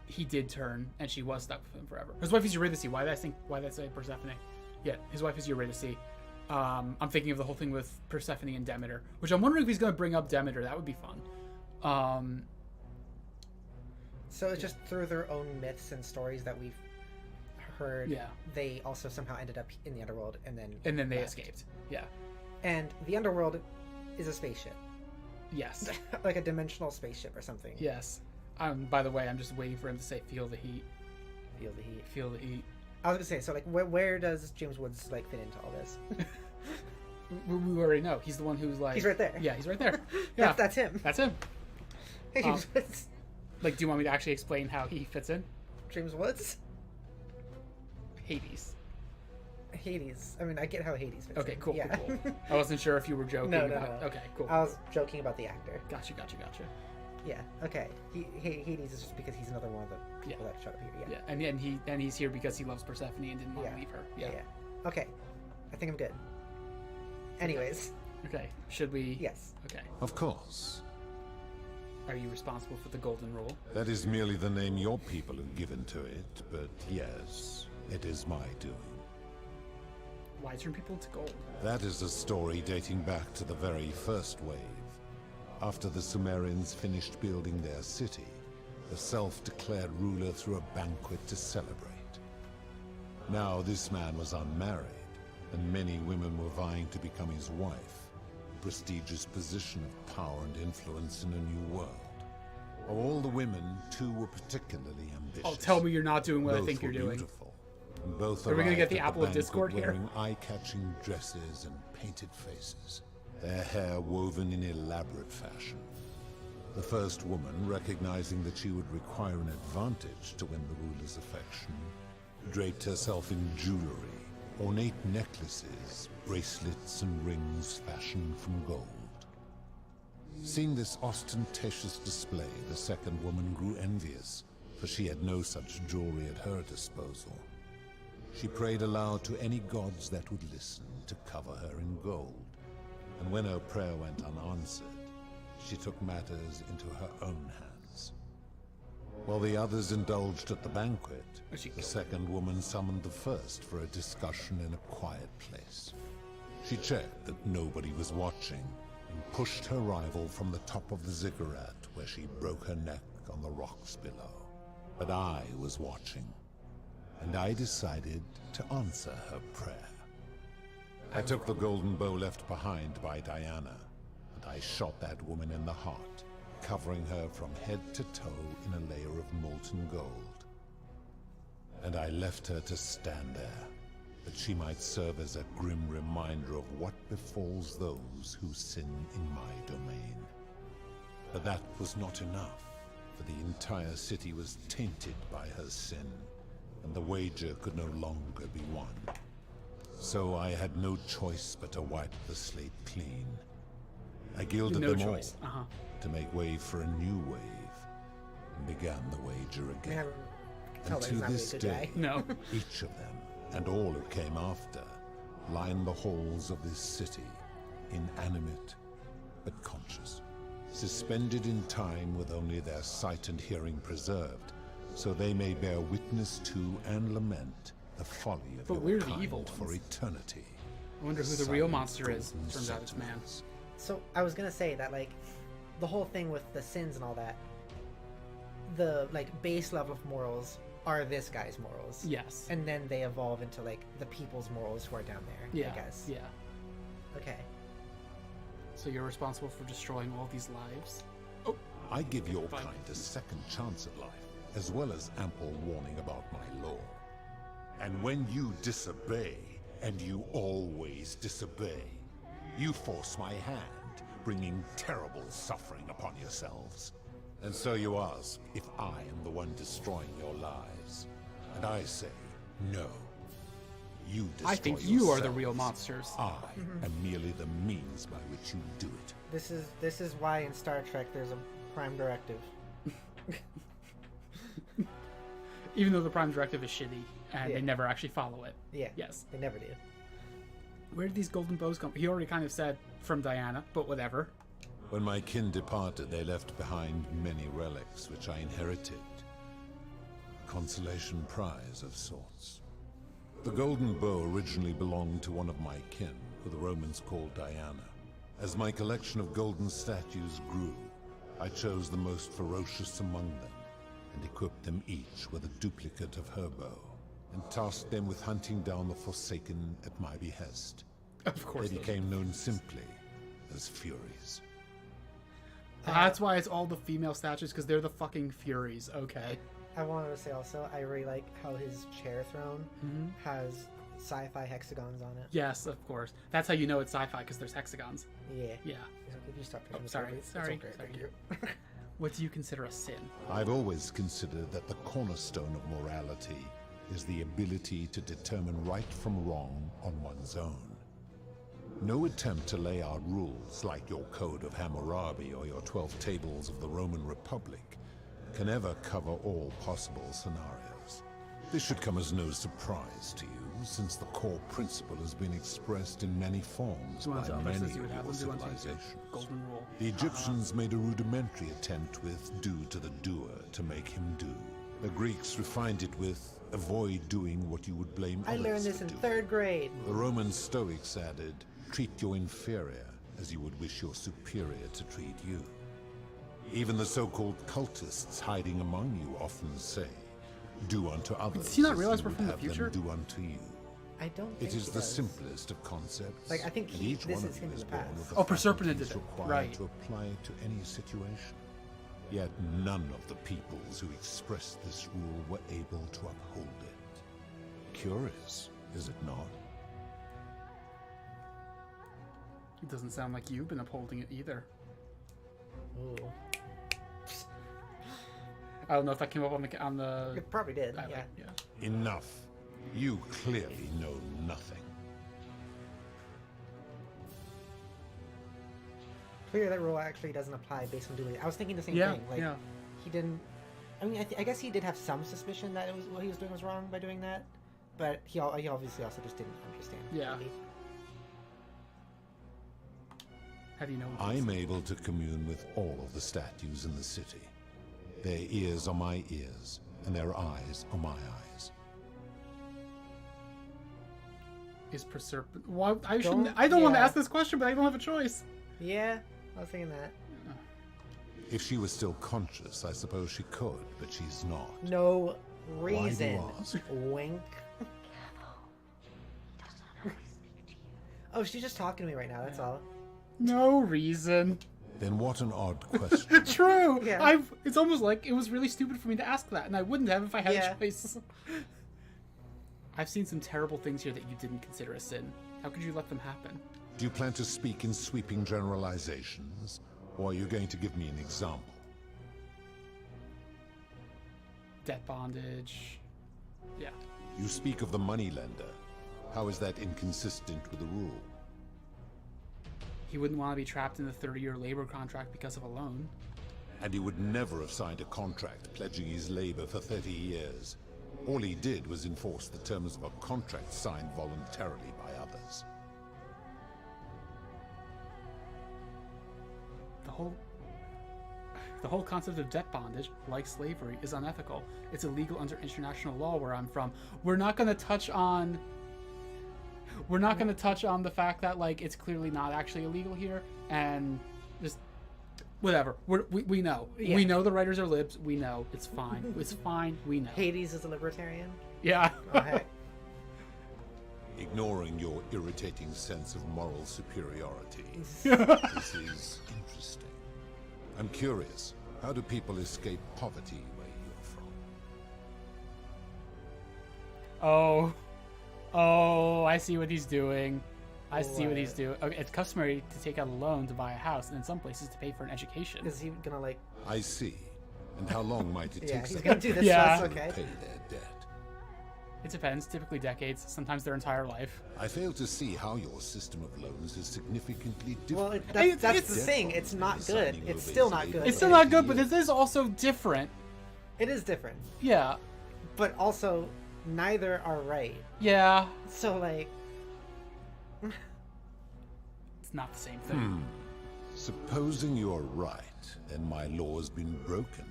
he did turn, and she was stuck with him forever. His wife is Eurydice. Why did I say Persephone? Yeah, his wife is Eurydice. I'm thinking of the whole thing with Persephone and Demeter, which I'm wondering if he's going to bring up Demeter. That would be fun. So it's just through their own myths and stories that we've heard. Yeah. They also somehow ended up in the underworld, and then they escaped. Yeah. And the underworld is a spaceship. Yes. Like a dimensional spaceship or something. Yes. By the way, I'm just waiting for him to say, "Feel the heat." Feel the heat. Feel the heat. I was gonna say, so like, where does James Woods like fit into all this? we already know. He's the one who's like. He's right there. Yeah, he's right there. Yeah, that's him. That's him. Hey, James Woods. Like, do you want me to actually explain how he fits in? James Woods. Hades. I mean, I get how Hades fits in. Cool. Yeah. Cool. I wasn't sure if you were joking. No. Okay, cool. I was joking about the actor. Gotcha. Yeah. Okay. Hades is just because he's another one of the people that showed up here. Yeah. And he's here because he loves Persephone and didn't want to leave her. Yeah. Okay. I think I'm good. Anyways. Okay. Should we? Yes. Okay. Of course. Are you responsible for the golden rule? That is merely the name your people have given to it, but yes, it is my doing. Why turn people into gold? That is a story dating back to the very first wave. After the Sumerians finished building their city, the self-declared ruler threw a banquet to celebrate. Now this man was unmarried, and many women were vying to become his wife, a prestigious position of power and influence in a new world. Of all the women, 2 were particularly ambitious. Oh, tell me you're not doing what I think you're doing. Beautiful. And both Are we gonna get the arrived at apple of banquet discord here? wearing eye-catching dresses and painted faces, their hair woven in elaborate fashion. The first woman, recognizing that she would require an advantage to win the ruler's affection, draped herself in jewelry, ornate necklaces, bracelets, and rings fashioned from gold. Seeing this ostentatious display, the second woman grew envious, for she had no such jewelry at her disposal. She prayed aloud to any gods that would listen to cover her in gold, and when her prayer went unanswered, she took matters into her own hands. While the others indulged at the banquet, the second woman summoned the first for a discussion in a quiet place. She checked that nobody was watching, and pushed her rival from the top of the ziggurat, where she broke her neck on the rocks below. But I was watching, and I decided to answer her prayer. I took the golden bow left behind by Diana, and I shot that woman in the heart, covering her from head to toe in a layer of molten gold. And I left her to stand there, that she might serve as a grim reminder of what befalls those who sin in my domain. But that was not enough, for the entire city was tainted by her sin, and the wager could no longer be won. So I had no choice but to wipe the slate clean. I gilded them all to make way for a new wave, and began the wager again. And to this day, each of them, and all who came after, line the halls of this city, inanimate but conscious, suspended in time with only their sight and hearing preserved, so they may bear witness to and lament the folly of your kind for eternity. I wonder who the real monster is. Turns out it's man. So I was gonna say that, like, the whole thing with the sins and all that, the like base level of morals are this guy's morals. Yes. And then they evolve into like the people's morals who are down there. Yeah. I guess. Yeah. Okay. So you're responsible for destroying all these lives? Oh. I give your kind a second chance at life, as well as ample warning about my law. And when you disobey, and you always disobey, you force my hand, bringing terrible suffering upon yourselves. And so you ask if I am the one destroying your lives. And I say, no. You destroy I think you are the real monsters. I am merely the means by which you do it. This is why in Star Trek there's a prime directive. Even though the prime directive is shitty, and they never actually follow it. Yeah. Yes. They never do. Where did these golden bows come? He already kind of said from Diana, but whatever. When my kin departed, they left behind many relics which I inherited. A consolation prize of sorts. The golden bow originally belonged to one of my kin, who the Romans called Diana. As my collection of golden statues grew, I chose the most ferocious among them, and equipped them each with a duplicate of her bow, and tasked them with hunting down the Forsaken at my behest. Of course. They became known simply as Furies. That's why it's all the female statues, because they're the fucking Furies, okay. I wanted to say also, I really like how his chair throne has sci-fi hexagons on it. Yes, of course. That's how you know it's sci-fi, because there's hexagons. Yeah. Yeah. If you stop pushing sorry. okay, What do you consider a sin? I've always considered that the cornerstone of morality is the ability to determine right from wrong on one's own. No attempt to lay out rules like your Code of Hammurabi or your 12 Tables of the Roman Republic can ever cover all possible scenarios. This should come as no surprise to you, since the core principle has been expressed in many forms by many of your civilizations. Golden rule. The Egyptians made a rudimentary attempt with do to the doer to make him do. The Greeks refined it with avoid doing what you would blame I others learned this for in doing. 3rd grade. The Roman Stoics added, treat your inferior as you would wish your superior to treat you. Even the so-called cultists hiding among you often say, do unto others Does he not as realize you we're would from the have them future? do unto you. I don't think It is he the does. simplest of concepts. Like, I think and each this one is of him you in is the born past. with the Oh, Proserpina did faculties it. required Right. to apply it to any situation. Yet none of the peoples who expressed this rule were able to uphold it. Curious, is it not? It doesn't sound like you've been upholding it either. Ooh. I don't know if that came up on the. It probably did. Yeah. Enough. You clearly know nothing. Clear that rule actually doesn't apply based on doing it. I was thinking the same Yeah, thing. Like, yeah. he didn't. I mean, I guess he did have some suspicion that it was what he was doing was wrong by doing that, but he obviously also just didn't understand. Yeah. Maybe. How do you know? I'm able to commune with all of the statues in the city. Their ears are my ears, and their eyes are my eyes. Is Proserpina? Well, I Don't- shouldn't. I don't want to yeah. ask this question, but I don't have a choice. Yeah, I was thinking that. If she was still conscious, I suppose she could, but she's not. No Why do you reason. ask? Wink. Oh, she's just talking to me right now. That's all. No reason. Then what an odd question. True. Yeah. It's almost like it was really stupid for me to ask that, and I wouldn't have if I had Yeah. a choice. I've seen some terrible things here that you didn't consider a sin. How could you let them happen? Do you plan to speak in sweeping generalizations, or are you going to give me an example? Debt bondage. Yeah. You speak of the moneylender. How is that inconsistent with the rule? He wouldn't want to be trapped in a 30-year labor contract because of a loan. And he would never have signed a contract pledging his labor for 30 years. All he did was enforce the terms of a contract signed voluntarily by others. The whole concept of debt bondage, like slavery, is unethical. It's illegal under international law where I'm from. We're not going to touch on the fact that like it's clearly not actually illegal here, and just whatever. We know. Yeah. We know the writers are libs. We know. It's fine. It's fine. We know. Hades is a libertarian. Yeah. Okay. Ignoring your irritating sense of moral superiority. This is interesting. I'm curious, how do people escape poverty where you're from? Oh, I see what he's doing. I see what he's doing. Okay, it's customary to take out a loan to buy a house, and in some places to pay for an education. Is he gonna like? I see. And how long might it Yeah, take he's someone gonna do this. Yeah. To us, okay. to pay their debt? It depends. Typically decades. Sometimes their entire life. I fail to see how your system of loans is significantly different. Well, that's the thing. It's not good. It's still not good. It's still not good, but it is also different. It is different. Yeah. But also, neither are right. Yeah. So like, It's not the same thing. Supposing you're right, then my law has been broken,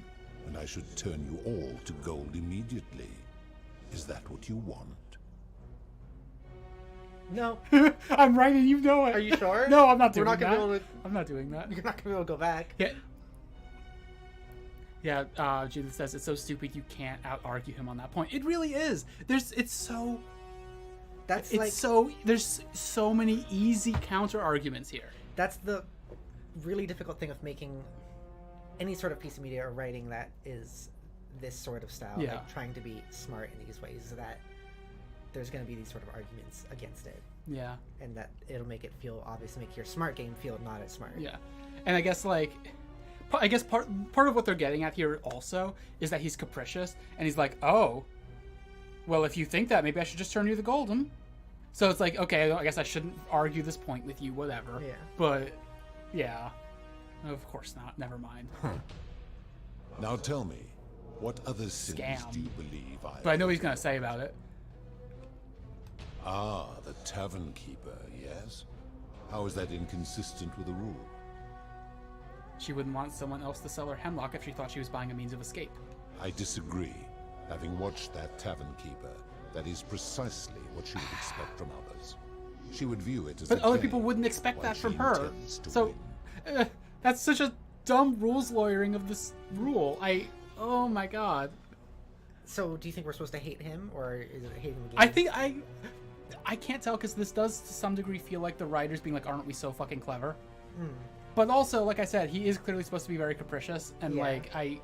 and I should turn you all to gold immediately. Is that what you want? no. I'm right, and you know it. Are you sure? No, I'm not doing We're not that. gonna be able to. I'm not doing that. You're not gonna be able to go back. Yeah. Yeah, Judith says it's so stupid you can't out-argue him on that point. It really is. There's so many easy counter-arguments here. That's the really difficult thing of making any sort of piece of media or writing that is this sort of style. Yeah. Like trying to be smart in these ways, is that there's going to be these sort of arguments against it. Yeah. And that it'll make it feel obvious, make your smart game feel not as smart. Yeah. And I guess part of what they're getting at here also is that he's capricious, and he's like, oh, well, if you think that, maybe I should just turn you the golden. So it's like, okay, I guess I shouldn't argue this point with you, whatever. Yeah. But, yeah. Of course not. Never mind. Now tell me, what other sins Scam. do you believe I But I know what he's going to say about it. Ah, the tavern keeper, yes? How is that inconsistent with the rule? She wouldn't want someone else to sell her hemlock if she thought she was buying a means of escape. I disagree. Having watched that tavern keeper, that is precisely what she would expect from others. She would view it as But a other game, people wouldn't expect while that from she her. intends to So, win. that's such a dumb rules lawyering of this rule. Oh my god. So, do you think we're supposed to hate him, or is it hating the game? I think I can't tell, because this does to some degree feel like the writers being like, aren't we so fucking clever? Mm. But also, like I said, he is clearly supposed to be very capricious, and Yeah. like I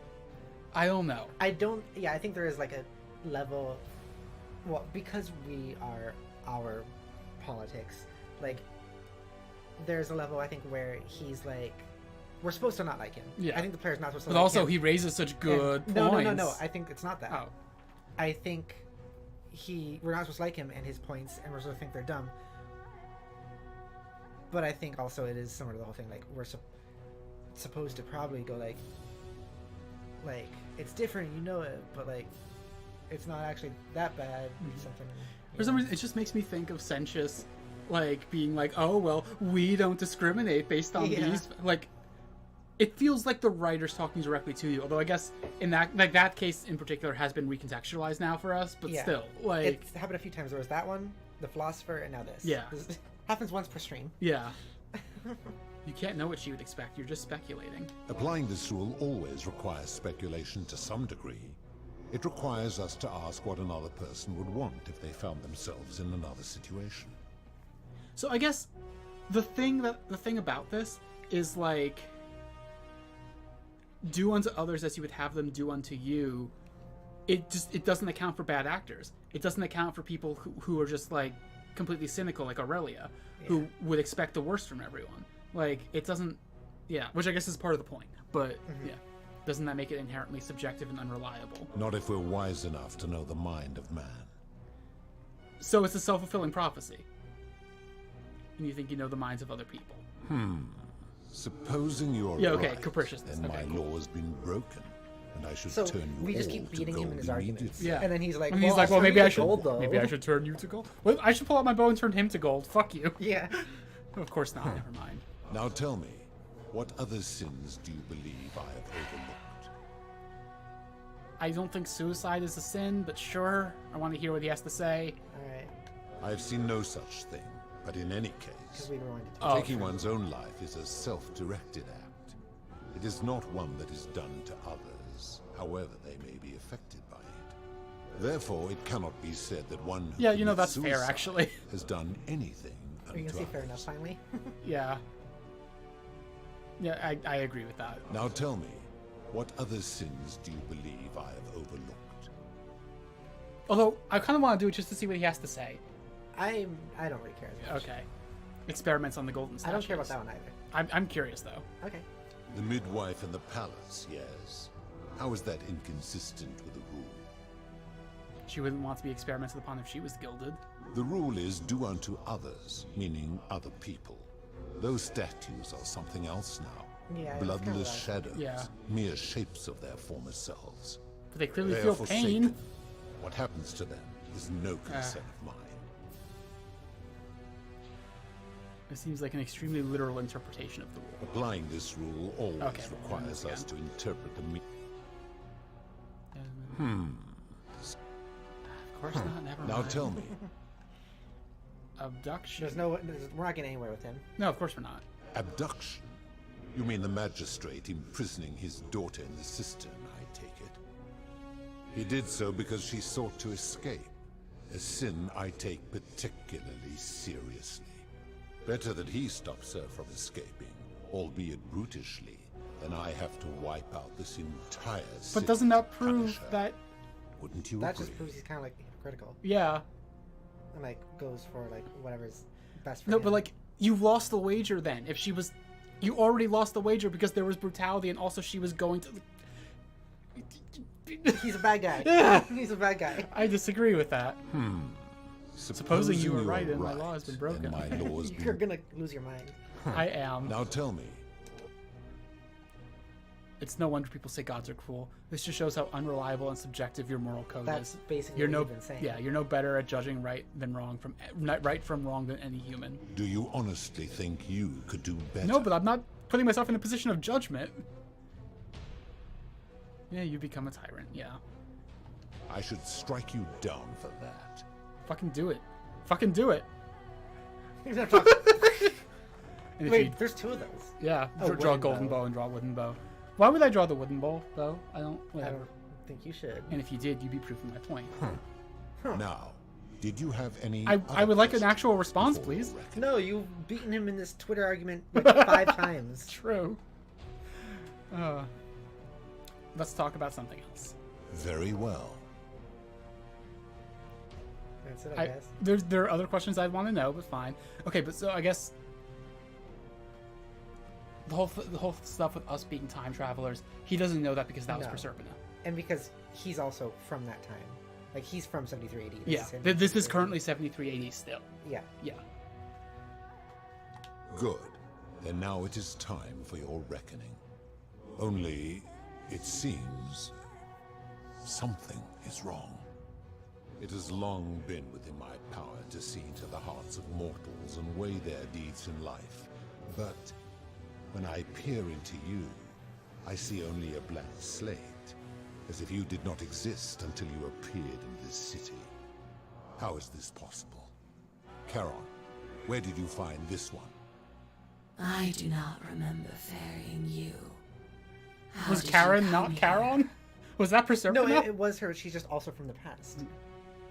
don't know. I think there is like a level, well, because we are our politics, like, there's a level I think where he's like, we're supposed to not like him. Yeah. I think the player's not supposed to But like also, him. he raises such good And, points. No, I think it's not that. Oh. I think we're not supposed to like him and his points, and we're supposed to think they're dumb. But I think also it is similar to the whole thing, like, we're supposed to probably go like, it's different, you know it, but like, it's not actually that bad. Something. For some reason, it just makes me think of Sentius, like, being like, oh, well, we don't discriminate based on these. Like, it feels like the writer's talking directly to you. Although I guess in that case in particular has been recontextualized now for us, but still, like, it's happened a few times. There was that one, the philosopher, and now this. Yeah. This happens once per stream. Yeah. You can't know what she would expect. You're just speculating. Applying this rule always requires speculation to some degree. It requires us to ask what another person would want if they found themselves in another situation. So I guess the thing about this is, like, do unto others as you would have them do unto you. It doesn't account for bad actors. It doesn't account for people who are just like completely cynical, like Aurelia, who would expect the worst from everyone. Like, it doesn't, which I guess is part of the point. But doesn't that make it inherently subjective and unreliable? Not if we're wise enough to know the mind of man. So it's a self-fulfilling prophecy. And you think you know the minds of other people. Supposing you're right, capriciousness. then Okay, my law has been broken, and I should So turn you we just all keep to beating him in gold his arguments. immediately. And then he's like, well, maybe I should. gold, though. Maybe I should turn you to gold. Well, I should pull out my bow and turn him to gold. Fuck you. Yeah. Of course not. Never mind. Now tell me, what other sins do you believe I have overlooked? I don't think suicide is a sin, but sure. I want to hear what he has to say. All right. I have seen no such thing, but in any case, Oh, taking one's own life is a self-directed act. It is not one that is done to others, however they may be affected by it. Therefore, it cannot be said that one who commits that's fair, suicide actually. has done anything Are you unto gonna say fair others. enough finally? Yeah. Yeah, I agree with that. Now tell me, what other sins do you believe I have overlooked? Although, I kind of want to do it just to see what he has to say. I don't really care as much. Okay. Experiments on the golden I statues. don't care about that one either. I'm curious, though. Okay. The midwife in the palace, yes. How is that inconsistent with the rule? She wouldn't want to be experimented upon if she was gilded. The rule is do unto others, meaning other people. Those statues are something else now. Yeah, it's Bloodless kinda like- shadows, Yeah. mere shapes of their former selves. But they clearly They feel are forsaken. pain. What happens to them is no concern of mine. It seems like an extremely literal interpretation of the rule. Applying this rule always Okay, requires us to interpret the Of course not, never mind. Now tell me, Abduction? We're not getting anywhere with him. No, of course we're not. abduction? You mean the magistrate imprisoning his daughter in the cistern, I take it? He did so because she sought to escape, a sin I take particularly seriously. Better that he stops her from escaping, albeit brutishly, than I have to wipe out this entire city. But doesn't that to prove punish her. that... Wouldn't you That agree? just proves he's kind of like hypocritical. Yeah. And like goes for like whatever's best for No, him. but like, you lost the wager then. If she was... You already lost the wager because there was brutality and also she was going to... He's a bad guy. Yeah. He's a bad guy. I disagree with that. Supposing you were you're right and my law has been broken. and my law has You're been... gonna lose your mind. I am. Now tell me, It's no wonder people say gods are cruel. This just shows how unreliable and subjective your moral code That's is. basically you're what no, you've been saying. Yeah, you're no better at judging right from wrong than any human. Do you honestly think you could do better? No, but I'm not putting myself in a position of judgment. Yeah, you become a tyrant, yeah. I should strike you down for that. Fucking do it. Fucking do it. Wait, there's 2 of those. Yeah, Oh, draw a golden bow and draw a wooden bow. Why would I draw the wooden bow, though? I don't think you should. And if you did, you'd be proving my point. Now, did you have any... I would like an actual response, please. No, you've beaten him in this Twitter argument like 5 times. True. Let's talk about something else. Very well. That's it, I guess. There are other questions I'd want to know, but fine. Okay, but so I guess the whole stuff with us being time travelers, he doesn't know that because that was Proserpina. And because he's also from that time. Like, he's from 7380. Yeah, this is currently 7380 still. Yeah. Yeah. Good. Then now it is time for your reckoning. Only, it seems, something is wrong. It has long been within my power to see into the hearts of mortals and weigh their deeds in life. But when I peer into you, I see only a blank slate, as if you did not exist until you appeared in this city. How is this possible? Charon, where did you find this one? I do not remember ferrying you. Was Karen not Charon? Was that Proserpina? No, it was her. She's just also from the past.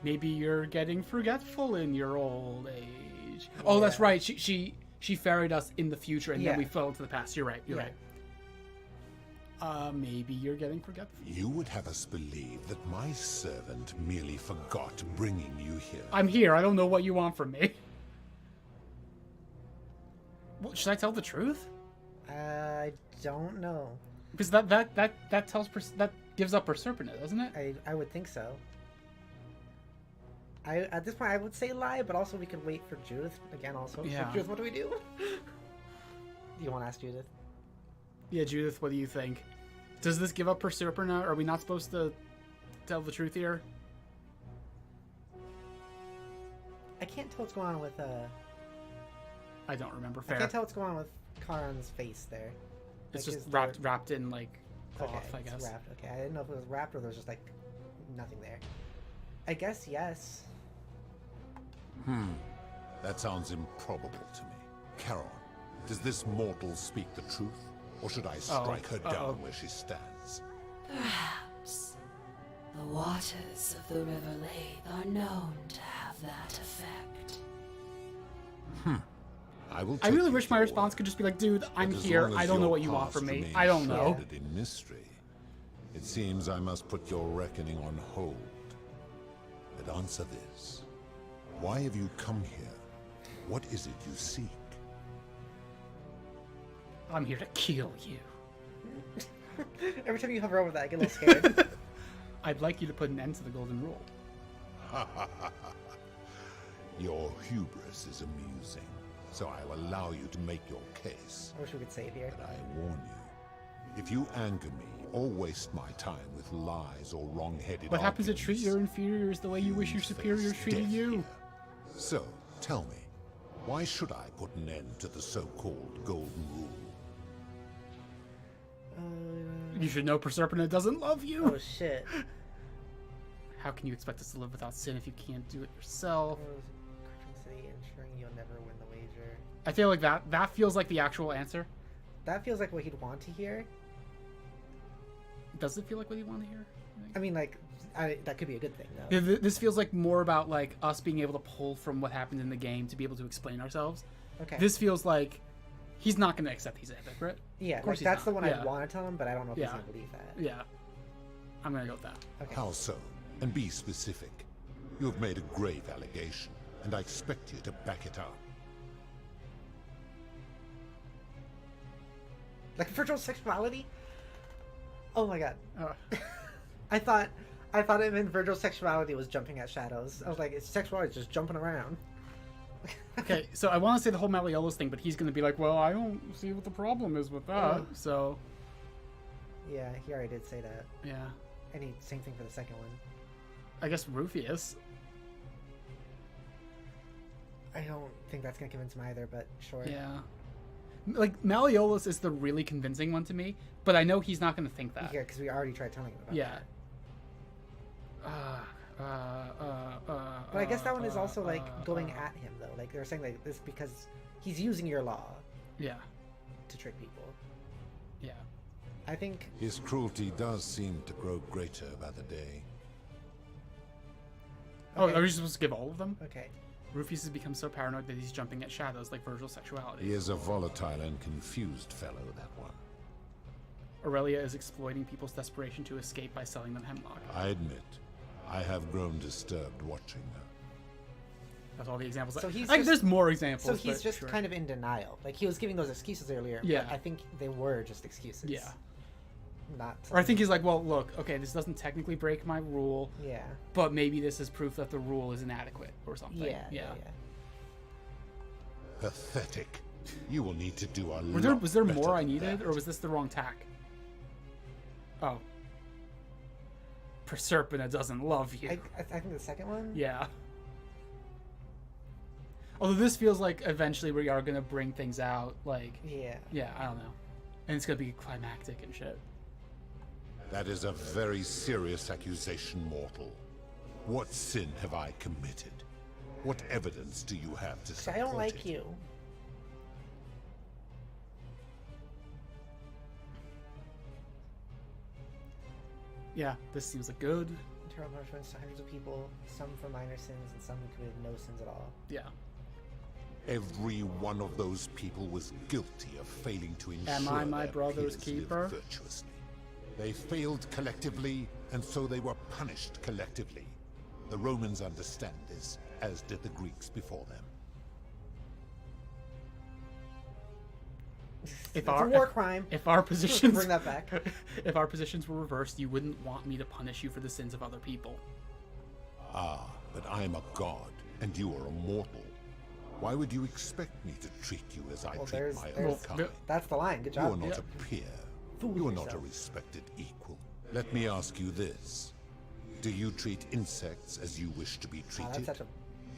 Maybe you're getting forgetful in your old age. Oh, that's right. She ferried us in the future, and then we fell into the past. You're right. You're right. Maybe you're getting forgetful. You would have us believe that my servant merely forgot bringing you here. I'm here. I don't know what you want from me. Well, should I tell the truth? I don't know. Because that tells that gives up Proserpina, doesn't it? I would think so. At this point I would say lie, but also we could wait for Judith again. Also, Yeah. So Judith, what do we do? You want to ask Judith? Yeah, Judith, what do you think? Does this give up Proserpina? Are we not supposed to tell the truth here? I can't tell what's going on with I don't remember. Fair. I can't tell what's going on with Charon's face there. It's Like, just is wrapped in like cloth, okay, I guess. It's wrapped. Okay, I didn't know if it was wrapped or there was just like nothing there. I guess yes. That sounds improbable to me. Charon, does this mortal speak the truth? Or should I strike her down where she stands? Perhaps. The waters of the River Lathe are known to have that effect. I really wish my response could just be like, dude, I'm here. I don't know what you want from me. I don't know. In mystery, it seems I must put your reckoning on hold. But answer this. Why have you come here? What is it you seek? I'm here to kill you. Every time you hover over that, I get a little scared. I'd like you to put an end to the golden rule. Your hubris is amusing, so I will allow you to make your case. I wish we could save here. But I warn you, if you anger me or waste my time with lies or wrong-headed What happens to treat your inferiors the way you wish your superiors treated you? So, tell me, why should I put an end to the so-called golden rule? You should know Proserpina doesn't love you. Oh shit. How can you expect us to live without sin if you can't do it yourself? City ensuring you'll never win the wager. I feel like that feels like the actual answer. That feels like what he'd want to hear. Does it feel like what you want to hear? I mean, like, that could be a good thing, though. Yeah, this feels like more about like us being able to pull from what happened in the game to be able to explain ourselves. Okay. This feels like he's not going to accept he's epic, right? Yeah, of course like, that's not. the one I want to tell him, but I don't know if he's going to believe that. Yeah. I'm going to go with that. Okay. How so? And be specific. You have made a grave allegation, and I expect you to back it up. Like virtual sexuality? Oh my god. I thought it meant virtual sexuality was jumping at shadows. I was like, it's sexuality just jumping around. Okay, so I want to say the whole Malleolus thing, but he's going to be like, well, I don't see what the problem is with that. So Yeah, he already did say that. Yeah. And same thing for the second one. I guess Rufius. I don't think that's gonna convince him either, but sure. Yeah. Like, Malleolus is the really convincing one to me, but I know he's not going to think that. Yeah, because we already tried telling him about that. But I guess that one is also, like, going at him, though. Like, they're saying, like, this because he's using your law. Yeah. To trick people. Yeah. I think... His cruelty does seem to grow greater by the day. Oh, are you supposed to give all of them? Okay. Rufius has become so paranoid that he's jumping at shadows like Virgil's sexuality. He is a volatile and confused fellow, that one. Aurelia is exploiting people's desperation to escape by selling them hemlock. I admit, I have grown disturbed watching her. That's all the examples. So he's there's more examples. So he's just kind of in denial. Like, he was giving those excuses earlier, yeah. But I think they were just excuses. Yeah. Not or I think he's like, well, look, okay, this doesn't technically break my rule. Yeah. But maybe this is proof that the rule is inadequate or something. Yeah. Pathetic. You will need to do a lot. Was there more I needed, or was this the wrong tack? Oh. Proserpina doesn't love you. I think the second one? Yeah. Although this feels like eventually we are going to bring things out, like... Yeah. Yeah, I don't know. And it's going to be climactic and shit. That is a very serious accusation, mortal. What sin have I committed? What evidence do you have to support I don't like you. Yeah, this seems like good. Eternal punishments to hundreds of people, some for minor sins and some who committed no sins at all. Yeah. Every one of those people was guilty of failing to ensure Am I my their brother's peers keeper? lived virtuously. They failed collectively, and so they were punished collectively. The Romans understand this, as did the Greeks before them. It's a war crime. If our positions bring that back. If our positions were reversed, you wouldn't want me to punish you for the sins of other people. Ah, but I am a god, and you are a mortal. Why would you expect me to treat you as I treat my own kind? That's the line. Good job. You are not a peer. You are not a respected equal. Let me ask you this. Do you treat insects as you wish to be treated?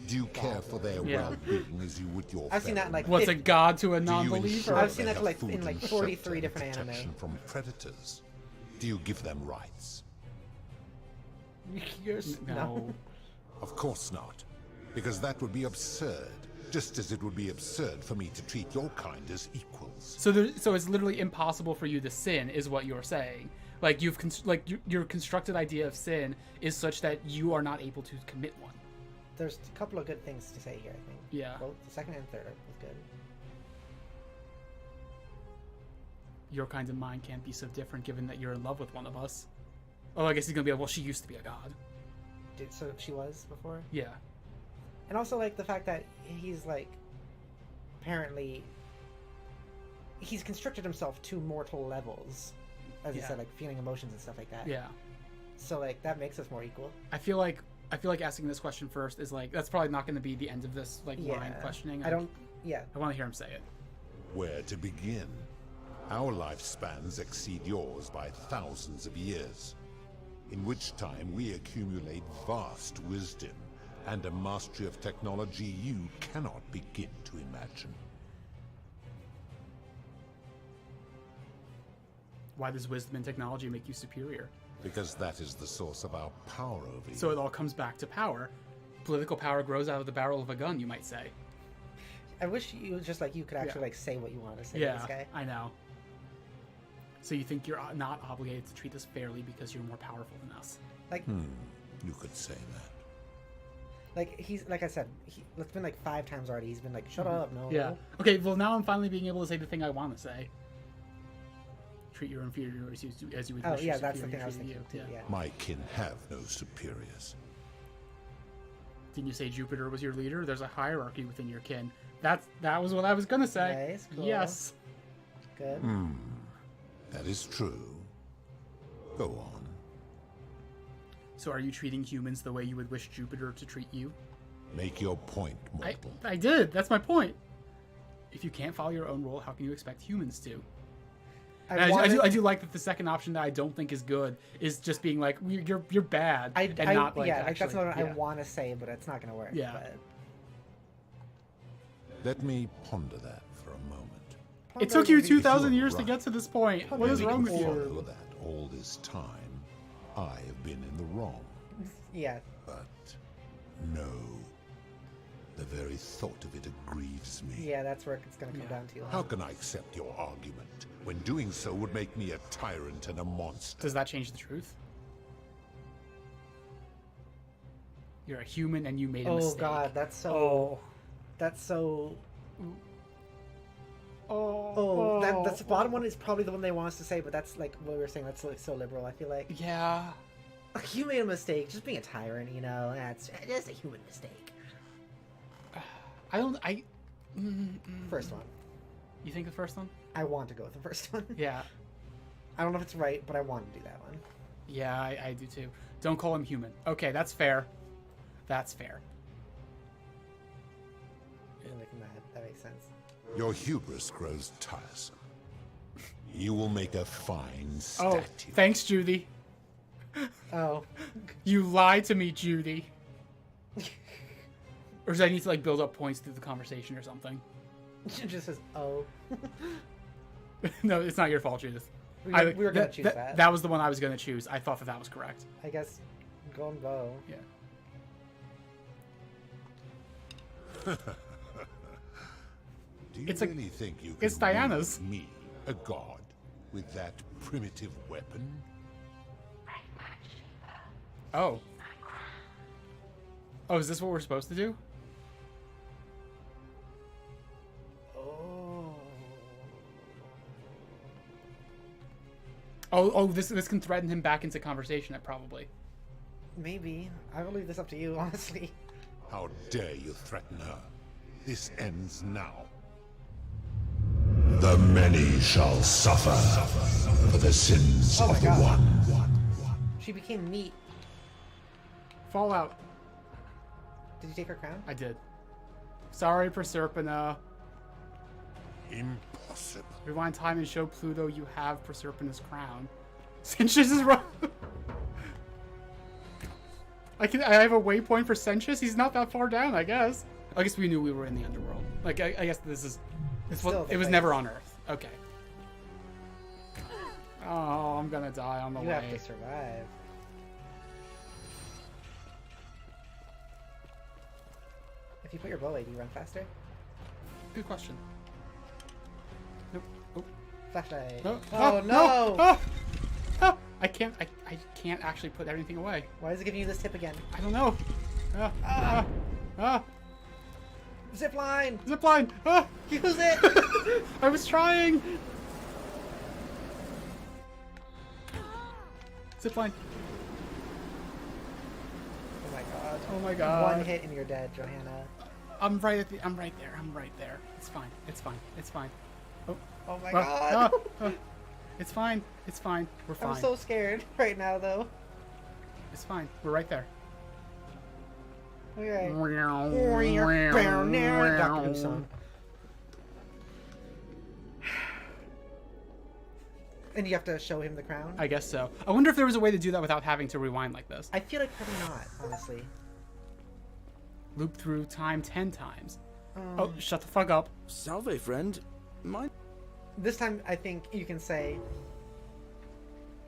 Do you care for their well-being as you would your I've seen that in like... What's a god to a non-believer? I've seen that like in like 43 different anime. From predators. Do you give them rights? No. Of course not. Because that would be absurd. Just as it would be absurd for me to treat your kind as equals. So it's literally impossible for you to sin, is what you're saying. Like your constructed idea of sin is such that you are not able to commit one. There's a couple of good things to say here, I think. Yeah. Both the second and third are both good. Your kind of mind can't be so different, given that you're in love with one of us. Oh, I guess he's gonna be like, well, she used to be a god. So she was before? Yeah. And also, like, the fact that he's, like, apparently... He's constricted himself to mortal levels. As you said, like, feeling emotions and stuff like that. Yeah. So, like, that makes us more equal. I feel like asking this question first is, like, that's probably not going to be the end of this, like, line of questioning. I want to hear him say it. Where to begin? Our lifespans exceed yours by thousands of years. In which time we accumulate vast wisdom and a mastery of technology you cannot begin to imagine. Why does wisdom and technology make you superior? Because that is the source of our power over you. So it all comes back to power. Political power grows out of the barrel of a gun, you might say. I wish you just like you could actually like say what you want to say to this guy. I know. So you think you're not obligated to treat us fairly because you're more powerful than us? Like, you could say that. Like he's like I said, it's been like 5 times already. He's been like, "Shut up, no." Yeah. No. Okay. Well, now I'm finally being able to say the thing I want to say. Treat your inferior as you would. Oh yeah, that's the thing I was thinking too. Yeah. My kin have no superiors. Didn't you say Jupiter was your leader? There's a hierarchy within your kin. That was what I was gonna say. Nice, cool. Yes. Good. That is true. Go on. So are you treating humans the way you would wish Jupiter to treat you? Make your point, mortal. I did. That's my point. If you can't follow your own rule, how can you expect humans to? I do like that the second option that I don't think is good is just being like you're bad and not like actually, that's not what I want to say, but it's not gonna work. Yeah. But... Let me ponder that for a moment. It took you 2,000 years to get to this point. What is wrong with you? Follow that all this time, I have been in the wrong. Yeah. But no, the very thought of it grieves me. Yeah, that's where it's gonna come down to. How can I accept your argument when doing so would make me a tyrant and a monster? Does that change the truth? You're a human and you made a mistake. Oh god, that's so... That's so... That's the bottom one is probably the one they want us to say, but that's like what we were saying, that's like so liberal, I feel like. Yeah. You made a mistake, just being a tyrant, you know, that's just a human mistake. First one. You think the first one? I want to go with the first one. Yeah. I don't know if it's right, but I want to do that one. Yeah, I do too. Don't call him human. Okay, that's fair. That's fair. That makes sense. Your hubris grows tiresome. You will make a fine statue. Oh, thanks, Judy. Oh. You lied to me, Judy. Or does I need to like build up points through the conversation or something? It just says, oh. No, it's not your fault, Judith. We were going to choose that. That was the one I was going to choose. I thought that was correct. I guess going bow. Yeah. Do you really think you can it's Diana's. wound me, a god, with that primitive weapon? Oh. Oh, is this what we're supposed to do? Oh, this can threaten him back into conversation, probably. Maybe. I will leave this up to you, honestly. How dare you threaten her? This ends now. The many shall suffer for the sins of the one. She became meat. Fallout. Did you take her crown? I did. Sorry, Proserpina. Impossible. Rewind time and show Pluto you have Proserpina's crown. Senchus is wrong. I have a waypoint for Senchus? He's not that far down, I guess. I guess we knew we were in the underworld. Like, I guess it was never on Earth. Okay. Oh, I'm gonna die on the way. You have to survive. If you put your bow away, do you run faster? Good question. Nope. Oh. Flashlight. No. Oh, no! Oh. Oh. I can't actually put everything away. Why is it giving you this tip again? I don't know. Zipline! Zipline! Ah! Use it! I was trying! Zipline. Oh my god. Oh my god. One hit and you're dead, Johanna. I'm right there. It's fine. It's fine. Oh my god. It's fine. We're fine. I'm so scared right now, though. It's fine. We're right there. Okay. Doctor Who song. And you have to show him the crown? I guess so. I wonder if there was a way to do that without having to rewind like this. I feel like probably not, honestly. Loop through time 10 times. Oh, shut the fuck up. Salve, friend. This time, I think you can say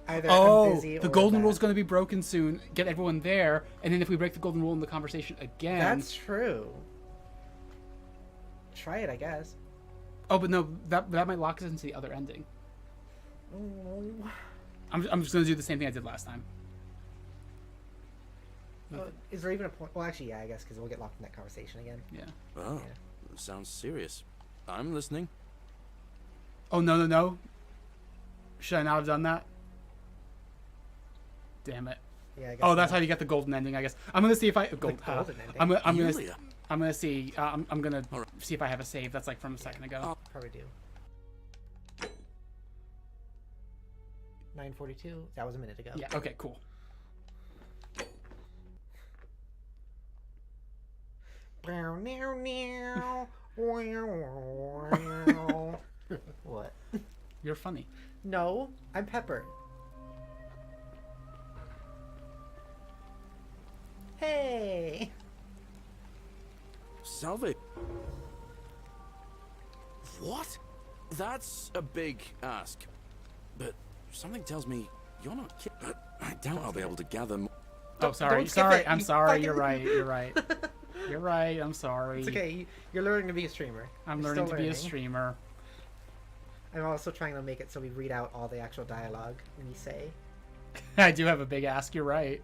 either I'm busy or the golden rule's going to be broken soon. Get everyone there, and then if we break the golden rule in the conversation again... That's true. Try it, I guess. Oh, but no, that might lock us into the other ending. I'm just going to do the same thing I did last time. Is there even a point? Well, actually, yeah, I guess, because we'll get locked in that conversation again. Yeah. Oh, sounds serious. I'm listening. Oh, no. Should I not have done that? Damn it. Yeah, I guess that's how you get the golden ending, I guess. I'm going to see if I... golden ending? I'm going to see... I'm going to see if I have a save that's like from a second ago. I'll probably do. 9:42. That was a minute ago. Yeah, okay, cool. What? You're funny. No, I'm Pepper. Hey. Salve. What? That's a big ask. But something tells me you're not kidding. I doubt I'll be able to gather more. Oh, sorry. I'm sorry. You're right. You're right. You're right. I'm sorry. It's okay. You're learning to be a streamer. I'm learning to be a streamer. I'm also trying to make it so we read out all the actual dialogue we say. I do have a big ask. You're right.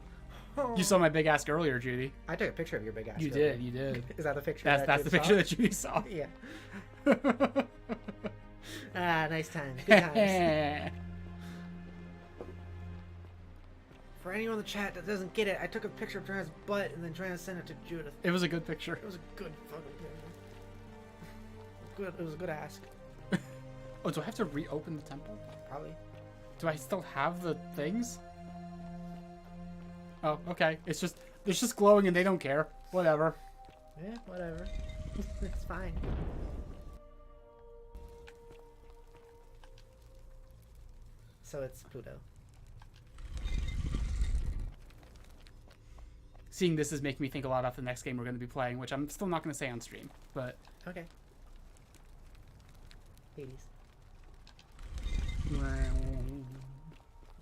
Oh. You saw my big ask earlier, Judy. I took a picture of your big ask. You earlier. did. You did. Is that the picture? That's the picture that Judy saw. Yeah. Nice times. Good times. For anyone in the chat that doesn't get it, I took a picture of Trina's butt and then Trina sent it to Judith. It was a good picture. It was a good fucking picture. Good. It was a good ask. Oh, do I have to reopen the temple? Probably. Do I still have the things? Oh, okay. It's just glowing and they don't care. Whatever. Yeah, whatever. It's fine. So it's Pluto. Seeing this is making me think a lot about the next game we're going to be playing, which I'm still not going to say on stream, but... Okay. Hades.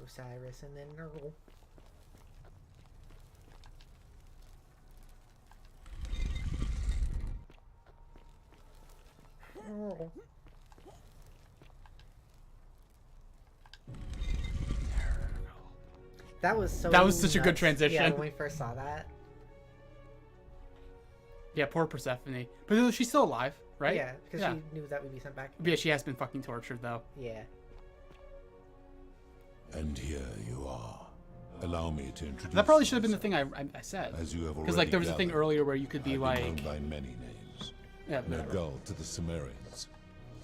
Osiris and then Nergal. Oh. That was so. That was such nuts. a good transition. Yeah, when we first saw that. Yeah, poor Persephone. But she's still alive, right? Yeah, because she knew that would be sent back. Yeah, she has been fucking tortured though. Yeah. And here you are. Allow me to introduce. That probably should have been the thing I said. As you have already because like there was a thing earlier where you could be like. Known by many names. Yeah, Nergal to the Sumerians.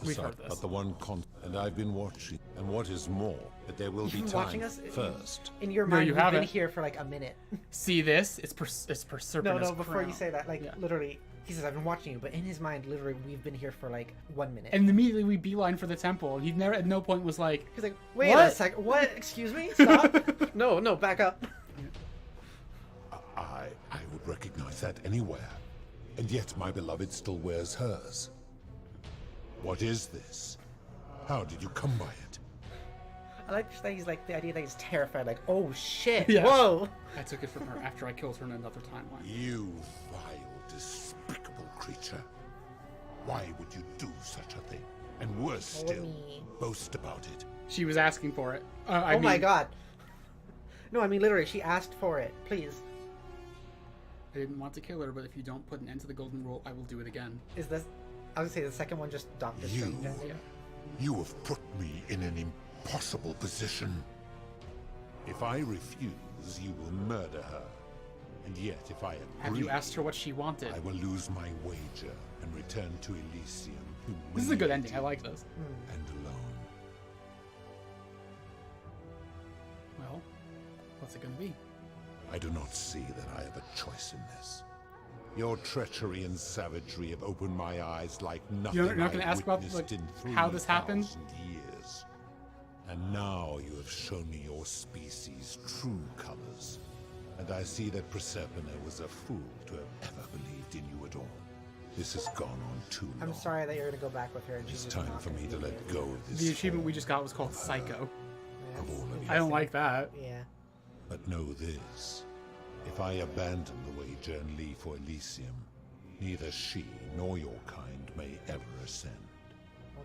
We've heard this. But the one and I've been watching, and what is more, that there will be time watching us first. In your mind, you've been here for like a minute. See this? It's Persepolis. No, before you say that, like literally, he says, "I've been watching you," but in his mind, literally, we've been here for like 1 minute. And immediately we beeline for the temple. He never, at no point was like, he's like, "Wait a second, what? Excuse me, stop! no, back up." I would recognize that anywhere, and yet my beloved still wears hers. What is this? How did you come by it? I like that he's like the idea that he's terrified, like, oh shit, yeah. Whoa! I took it from her after I killed her in another timeline. You vile, despicable creature. Why would you do such a thing? And worse still, boast about it. She was asking for it. Oh my god. No, I mean literally, she asked for it. Please. I didn't want to kill her, but if you don't put an end to the golden rule, I will do it again. Is this... I was gonna say the second one just Doctor Strange. Yeah. You have put me in an impossible position. If I refuse, you will murder her. And yet, if I agree... Have you asked her what she wanted? I will lose my wager and return to Elysium. This is a good ending. I like this. And alone. Well, what's it gonna be? I do not see that I have a choice in this. Your treachery and savagery have opened my eyes like nothing You're not going to ask about like, how this happened? Years. And now you have shown me your species' true colors. And I see that Persephone was a fool to have ever believed in you at all. This has gone on too long. I'm sorry that you're going to go back with her. And it's time for me to let go of this. The achievement we just got was called Psycho. Of all of I don't like that. Yeah. But know this. If I abandon the wager and leave for Elysium, neither she nor your kind may ever ascend.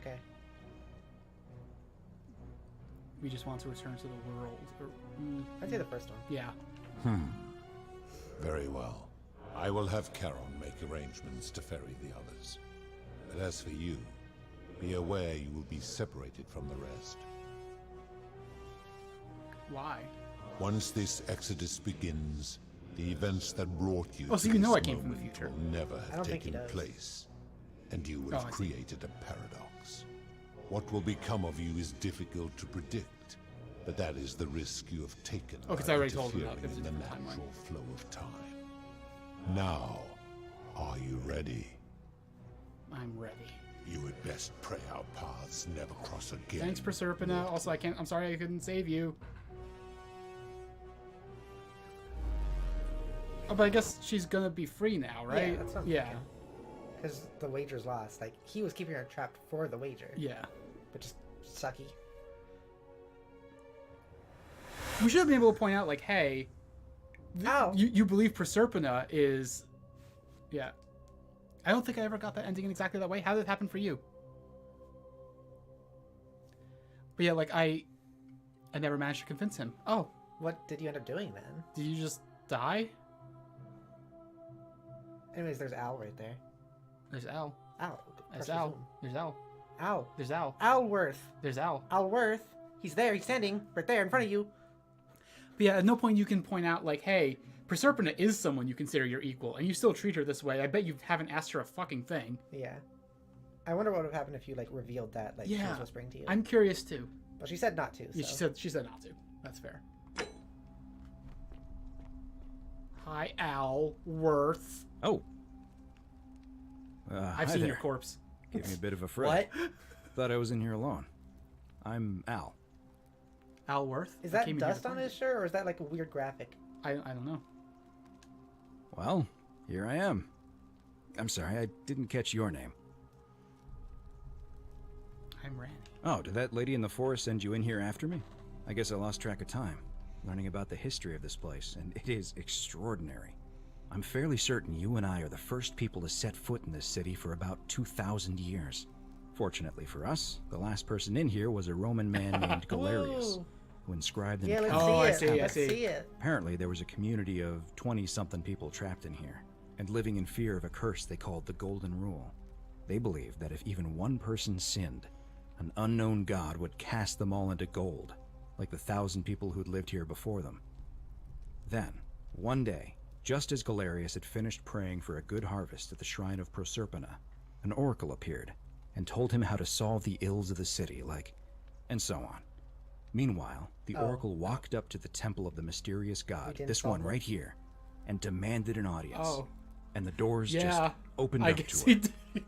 Okay. We just want to return to the world. I'd say the first one. Yeah. Very well. I will have Charon make arrangements to ferry the others. But as for you, be aware you will be separated from the rest. Why? Once this exodus begins, the events that brought you so you know I came from the future. Will never have taken place, and you will have created a paradox. What will become of you is difficult to predict, but that is the risk you have taken by interfering in the natural flow of time. Now, are you ready? I'm ready. You had best pray our paths never cross again. Thanks, Proserpina. Also, I'm sorry I couldn't save you. Oh, but I guess she's gonna be free now, right? Yeah, that's what I'm yeah. Because the wager's lost. Like, he was keeping her trapped for the wager. Yeah. But just sucky. We should have been able to point out, like, hey, you believe Proserpina is... Yeah. I don't think I ever got that ending in exactly that way. How did it happen for you? But yeah, like, I never managed to convince him. Oh. What did you end up doing, then? Did you just die? Anyways, there's Al right there. There's Al. Al. There's Al. There's Al. Al. There's Al. Alworth. There's Al. Alworth. He's there. He's standing right there in front of you. But yeah, at no point you can point out, like, hey, Proserpina is someone you consider your equal, and you still treat her this way. I bet you haven't asked her a fucking thing. Yeah. I wonder what would have happened if you, like, revealed that, like, she was whispering to you. I'm curious, too. But she said not to, so. Yeah, she said not to. That's fair. Hi, Alworth. Oh. I've seen your corpse. Gave me a bit of a fright. What? Thought I was in here alone. I'm Al. Alworth? Is that dust on his shirt, or is that, like, a weird graphic? I don't know. Well, here I am. I'm sorry, I didn't catch your name. I'm Randy. Oh, did that lady in the forest send you in here after me? I guess I lost track of time, learning about the history of this place, and it is extraordinary. I'm fairly certain you and I are the first people to set foot in this city for about 2,000 years. Fortunately for us, the last person in here was a Roman man named Galerius, who inscribed an account. I see. Apparently, there was a community of 20-something people trapped in here, and living in fear of a curse they called the Golden Rule. They believed that if even one person sinned, an unknown god would cast them all into gold, like the 1,000 people who'd lived here before them. Then, one day, just as Galerius had finished praying for a good harvest at the shrine of Proserpina, an oracle appeared and told him how to solve the ills of the city, and so on. Meanwhile, the oracle walked up to the temple of the mysterious god, this one right here, and demanded an audience. And the doors just opened up to her.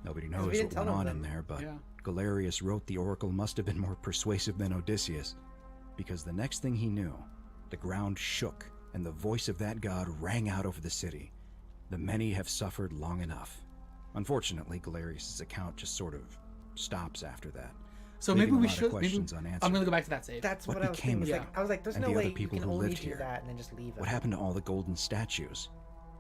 Nobody knows what went on in there, but Galerius wrote the oracle must have been more persuasive than Odysseus, because the next thing he knew, the ground shook and the voice of that god rang out over the city. The many have suffered long enough. Unfortunately, Galerius' account just sort of stops after that. So maybe we should. Questions unanswered. I'm gonna go back to that save. That's what I was thinking. I was like, there's no way you can only do that and then just leave it. What happened to all the golden statues?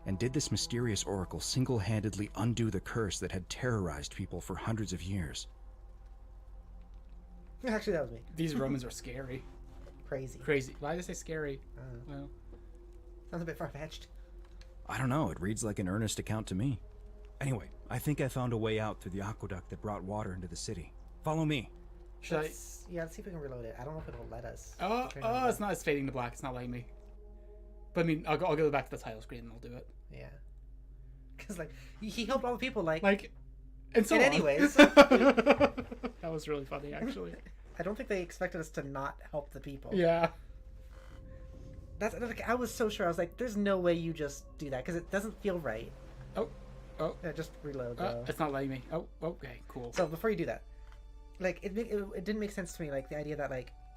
And did this mysterious oracle single-handedly undo the curse that had terrorized people for hundreds of years? Actually, that was me. These Romans are scary. Crazy. Why did they say scary? Well, sounds a bit far-fetched. I don't know. It reads like an earnest account to me. Anyway, I think I found a way out through the aqueduct that brought water into the city. Follow me. Should I? Yeah, let's see if we can reload it. I don't know if it'll let us. It's not. It's fading to black. It's not letting me. But I mean, I'll go back to the title screen and I'll do it. Yeah. Because he helped all the people and so on. Anyways. That was really funny, actually. I don't think they expected us to not help the people. Yeah. That's I was so sure. I was like, "There's no way you just do that because it doesn't feel right." Oh. Yeah, just reload. It's not letting me. Oh. Okay. Cool. So before you do that, it didn't make sense to me. The idea that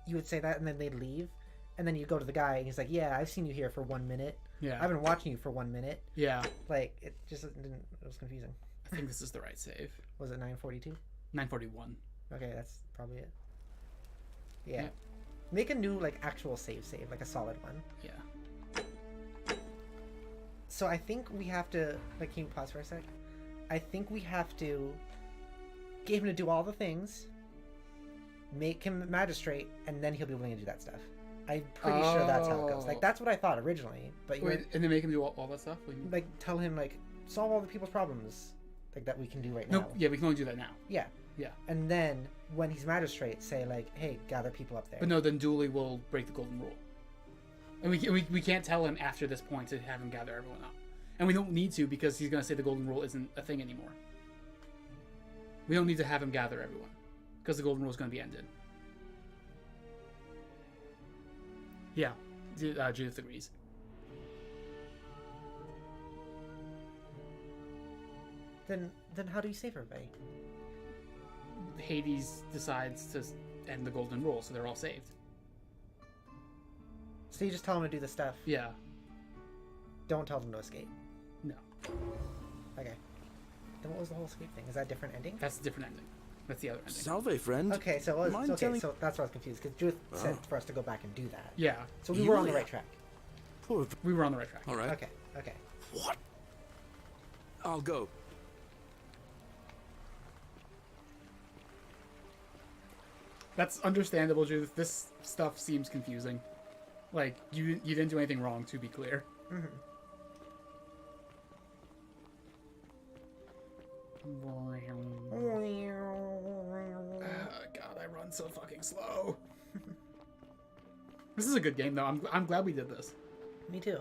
you would say that and then they'd leave, and then you go to the guy and he's like, "Yeah, I've seen you here for 1 minute. Yeah. I've been watching you for 1 minute." Yeah. It just didn't. It was confusing. I think this is the right save. Was it 942? 941. Okay, that's probably it. Yeah. Make a new actual save, a solid one. Yeah. So I think we have to can you pause for a sec? I think we have to get him to do all the things, make him magistrate, and then he'll be willing to do that stuff. I'm pretty sure that's how it goes. That's what I thought originally. But and then make him do all that stuff? Tell him solve all the people's problems that we can do right now. No, yeah, we can only do that now. Yeah. Yeah. And then when he's magistrate, say hey, gather people up there. But no, then Dooley will break the golden rule. And we can't tell him after this point to have him gather everyone up. And we don't need to because he's going to say the golden rule isn't a thing anymore. We don't need to have him gather everyone because the golden rule is going to be ended. Yeah, Judith agrees. Then how do you save everybody? Hades decides to end the golden rule, so they're all saved. So you just tell them to do the stuff. Yeah. Don't tell them to escape. No. Okay. Then what was the whole escape thing? Is that a different ending? That's a different ending. That's the other ending. Salve, friend. Okay, so Mind telling- so that's where I was confused because Judith said for us to go back and do that. Yeah. So we were on the right track. We were on the right track. All right. Okay. Okay. What? I'll go. That's understandable, Judith. This stuff seems confusing. Like, you didn't do anything wrong, to be clear. Mm-hmm. God, I run so fucking slow. This is a good game, though. I'm glad we did this. Me too.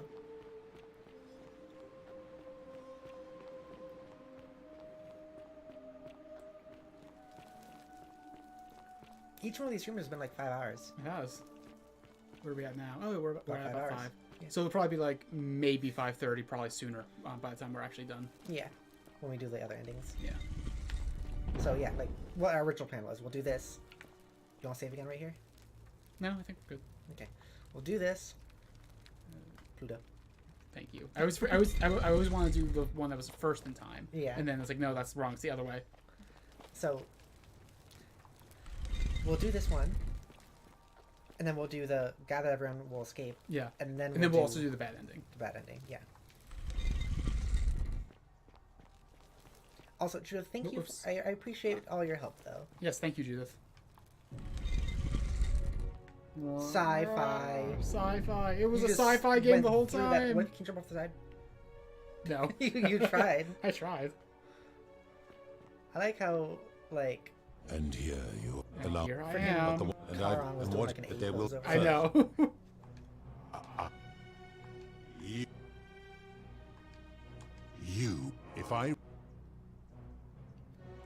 Each one of these rooms has been like 5 hours. It has. Where are we at now? Oh, we're at about 5 hours. 5. Yeah. So it'll probably be like maybe 5:30, probably sooner by the time we're actually done. Yeah, when we do the other endings. Yeah. So yeah, like what our original plan was, we'll do this. You want to save again right here? No, I think we're good. Okay, we'll do this. Pluto. Thank you. I always want to do the one that was first in time. Yeah. And then it's like, no, that's wrong. It's the other way. So we'll do this one, and then we'll do the gather everyone will escape. Yeah. And then we'll also do the bad ending. The bad ending, yeah. Also, Judith, thank you. I appreciate all your help, though. Yes, thank you, Judith. Sci-fi. Sci-fi. It was You a just sci-fi game went the whole through time. That. What, can you jump off the side? No. You tried. I tried. I like how, like... And here you And allow. here I am. And Charon was and doing what like an there will. I know. You, if I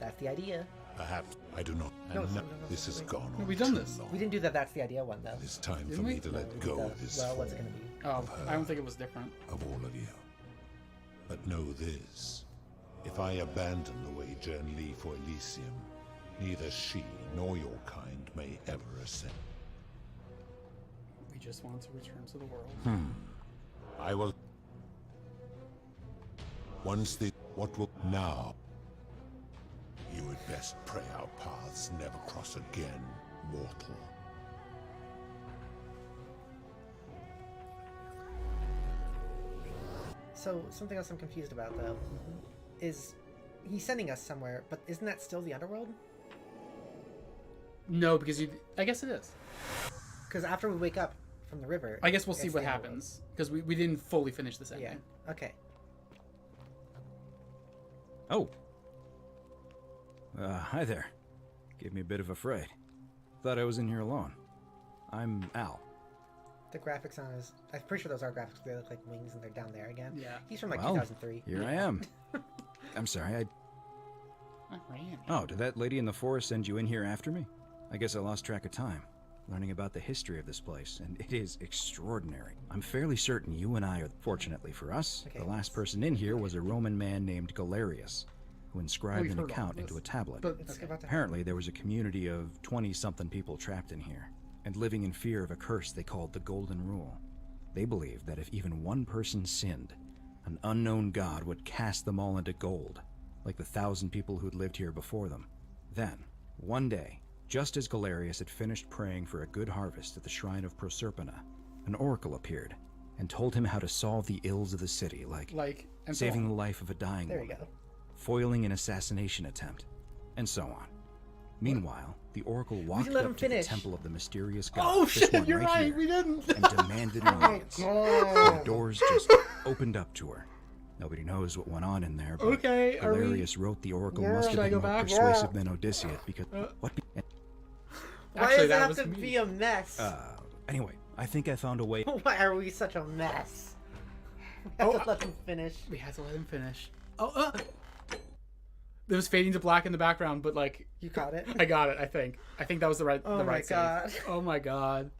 That's the idea. perhaps I do not. No, And no, now no, this has wait. gone No, on we've done too this. long. We didn't do that. That's the idea one, though. It's time Didn't for we? me to let we did go the- of this well, what's it form gonna be? Oh, of her, I don't think it was different. of all of you. But know this: if I abandon the way journey for Elysium, neither she nor your kind may ever ascend. We just want to return to the world. I will. Once the what will now. You would best pray our paths never cross again, mortal. So, something else I'm confused about, though, is he's sending us somewhere, but isn't that still the underworld? No, because I guess it is. Because after we wake up from the river... I guess we'll see it's what the underworld. happens. Because we didn't fully finish this ending. Yeah, okay. Oh. Hi there. Gave me a bit of a fright. Thought I was in here alone. I'm Al. The graphics on his... I'm pretty sure those are graphics. They look like wings and they're down there again. Yeah. He's from like Well, 2003. Here I am. I'm sorry, I... Oh, did that lady in the forest send you in here after me? I guess I lost track of time, learning about the history of this place, and it is extraordinary. I'm fairly certain you and I are, fortunately for us, the last person in here was a Roman man named Galerius, who inscribed We've an heard account all this. into a tablet. But- It's about to Apparently, there was a community of 20-something people trapped in here, and living in fear of a curse they called the Golden Rule. They believed that if even one person sinned, an unknown god would cast them all into gold, like the 1,000 people who'd lived here before them. Then, one day, just as Galerius had finished praying for a good harvest at the shrine of Proserpina, an oracle appeared and told him how to solve the ills of the city, like and saving so the life of a dying There you woman, go. foiling an assassination attempt, and so on. Meanwhile, the oracle walked didn't let him up to the finish. temple of the mysterious god, Oh this shit, one you're right. here, We didn't. and demanded an audience. God. The doors just opened up to her. Nobody knows what went on in there, but Okay, are we- Galerius wrote the oracle Yeah. must have Should I been go more back? persuasive Yeah. than Odysseus, because what? Why Actually, does it that have was to me. be a mess? Anyway, I think I found a way. Why are we such a mess? We have to let him finish. We had to let him finish. Oh, it was fading to black in the background, but like You caught it? I got it. I think that was the right. Oh the my right God. Save. Oh my god.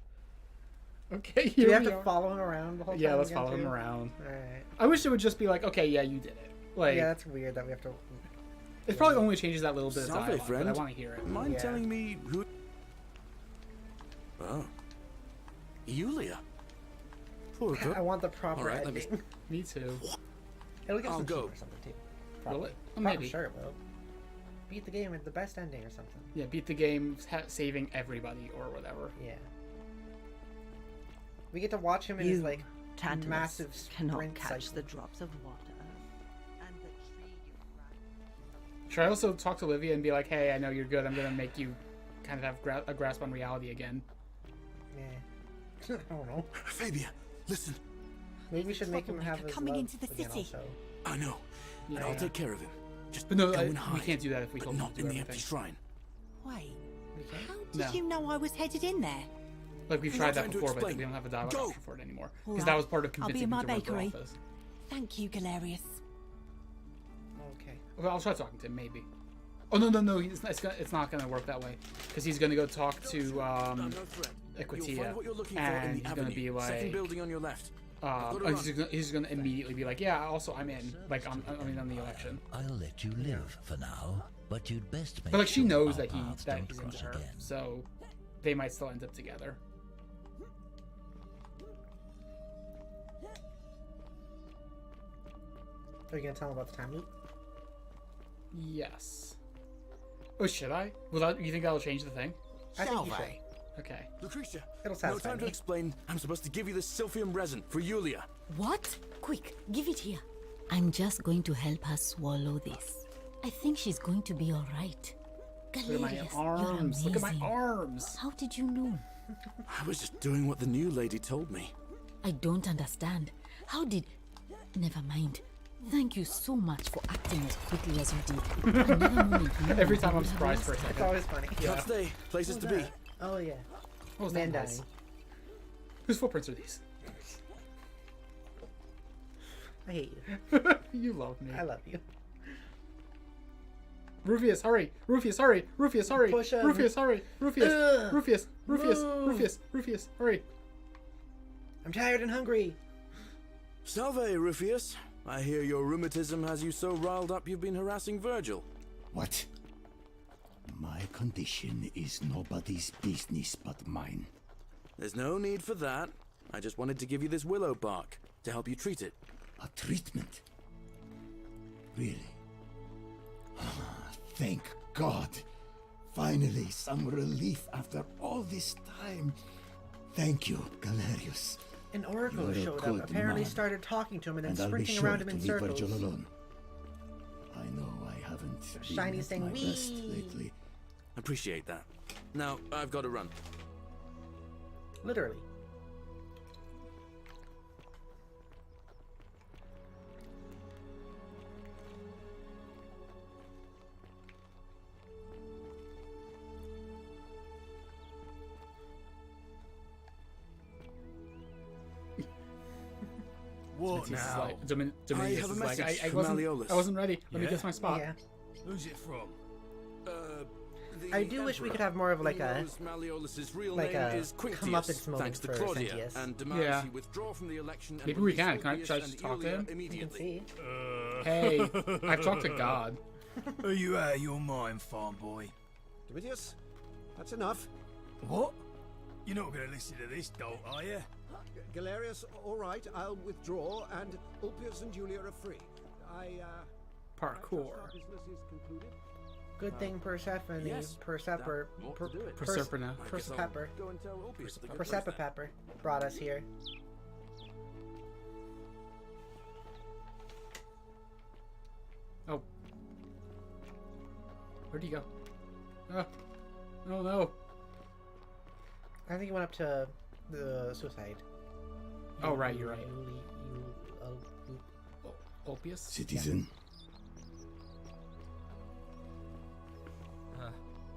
Okay, Do here we have we to are. follow him around the whole time? Yeah, let's again, follow him too? around. Alright. I wish it would just be like, okay, yeah, you did it. Like, Yeah, that's weird that we have to... It probably only changes that little bit of Salve, dialogue, friend. but I want to hear it. Mind telling me who? Oh, Yulia. Poor girl. I want the proper All right, let ending. Me too. It'll get I'll some go. cheap or something too. Will Probably. it? Probably, Maybe. sure it will. Beat the game with the best ending or something. Yeah, beat the game, saving everybody or whatever. Yeah. We get to watch him in his like Tantalus massive cannot sprint catch cycle. the drops of water. And the tree you Should I also talk to Olivia and be like, hey, I know you're good. I'm going to make you kind of have a grasp on reality again. Yeah. I don't know. Fabia, listen. Maybe we should make him have his coming love into the again city. Also. I know. And I'll take care of him. Just But no, go and we hide. can't do that if we but told him not to in do the everything. empty shrine. Wait, how No. did you know I was headed in there? Like, we've I'm tried not that trying to before, but explain. we don't have a dialogue Go. option for it anymore. All Because right. that was part of I'll be convincing in my him to work for bakery. office. Thank you, Galerius. Okay. Well, I'll try talking to him, maybe. Oh, no, it's not going to work that way. Because he's going to go talk to I'm no threat. You'll Equitia, find what you're looking for in and the he's going to avenue. be like... Second building on your left. I've got to run. he's gonna immediately be like, yeah, also I'm in, like on the election. I'll let you live for now, but you'd best make But like she sure knows our that paths he's don't into cross her, again. so they might still end up together. Are you gonna tell him about the time loop? Yes. Oh, should I? Will that? You think that'll change the thing? I think you should. Okay. Lucretia, It'll no satisfy time to me. explain. I'm supposed to give you the Sylphium resin for Yulia. What? Quick, give it here. I'm just going to help her swallow this. I think she's going to be all right. Look at my Galerius, arms. you're Look at my amazing. arms. How did you know? I was just doing what the new lady told me. I don't understand. How did... Never mind. Thank you so much for acting as quickly as you did. Another moment, you Every know time I'm would have surprised lost for a it. It's second. always funny. Can't stay. Places What to was be. that? Oh yeah. What was Man that dying. noise? Whose footprints are these? I hate you. You love me. I love you. Rufius, hurry! Rufius, hurry! Rufius, hurry! Push him. Rufius, hurry! Rufius! Ugh. Rufius! Rufius! Move. Rufius! Rufius, hurry! I'm tired and hungry. Salve, Rufius. I hear your rheumatism has you so riled up you've been harassing Virgil. What? My condition is nobody's business but mine. There's no need for that. I just wanted to give you this willow bark to help you treat it. A treatment? Really? Thank God. Finally, some relief after all this time. Thank you, Galerius. An oracle You're a showed good up. Apparently man. started talking to him and then And I'll be sprinting sure around him to in leave circles. Virgil alone. I know I haven't Shiny been thing, at my wee. best lately. Appreciate that. Now, I've got to run. Literally. What Dominus is now? like, Dominus have a is like, message I from wasn't, Malleolus. I wasn't ready. Let me Yeah? guess my spot. Yeah. Who's it from? I do wish we could have more of like a Malleolus's real like name a is Quinctius, comeuppance moment thanks to for Claudia, Sentius. and demands Yeah. he withdraw from the election and Maybe we release can. Can I Ulpius try to and just talk to Iulia him? You can immediately. see. Hey, I've talked to God. Are you out of your mind, farm boy? Domitius, that's enough. What? You're not going to listen to this dolt, are you? Galerius, all right, I'll withdraw, and Ulpius and Julia are free. Parkour. Our business is concluded. Good thing Persephone, yes, Persephone, that ought to do it. Persephone. I guess I'll Pepper. go and tell Ulpius the good Persephone place then. Pepper brought us here. Oh. Where'd he go? Oh. Oh no. I think he went up to the suicide. Oh, right, you're right. Oh, Ulpius? Citizen,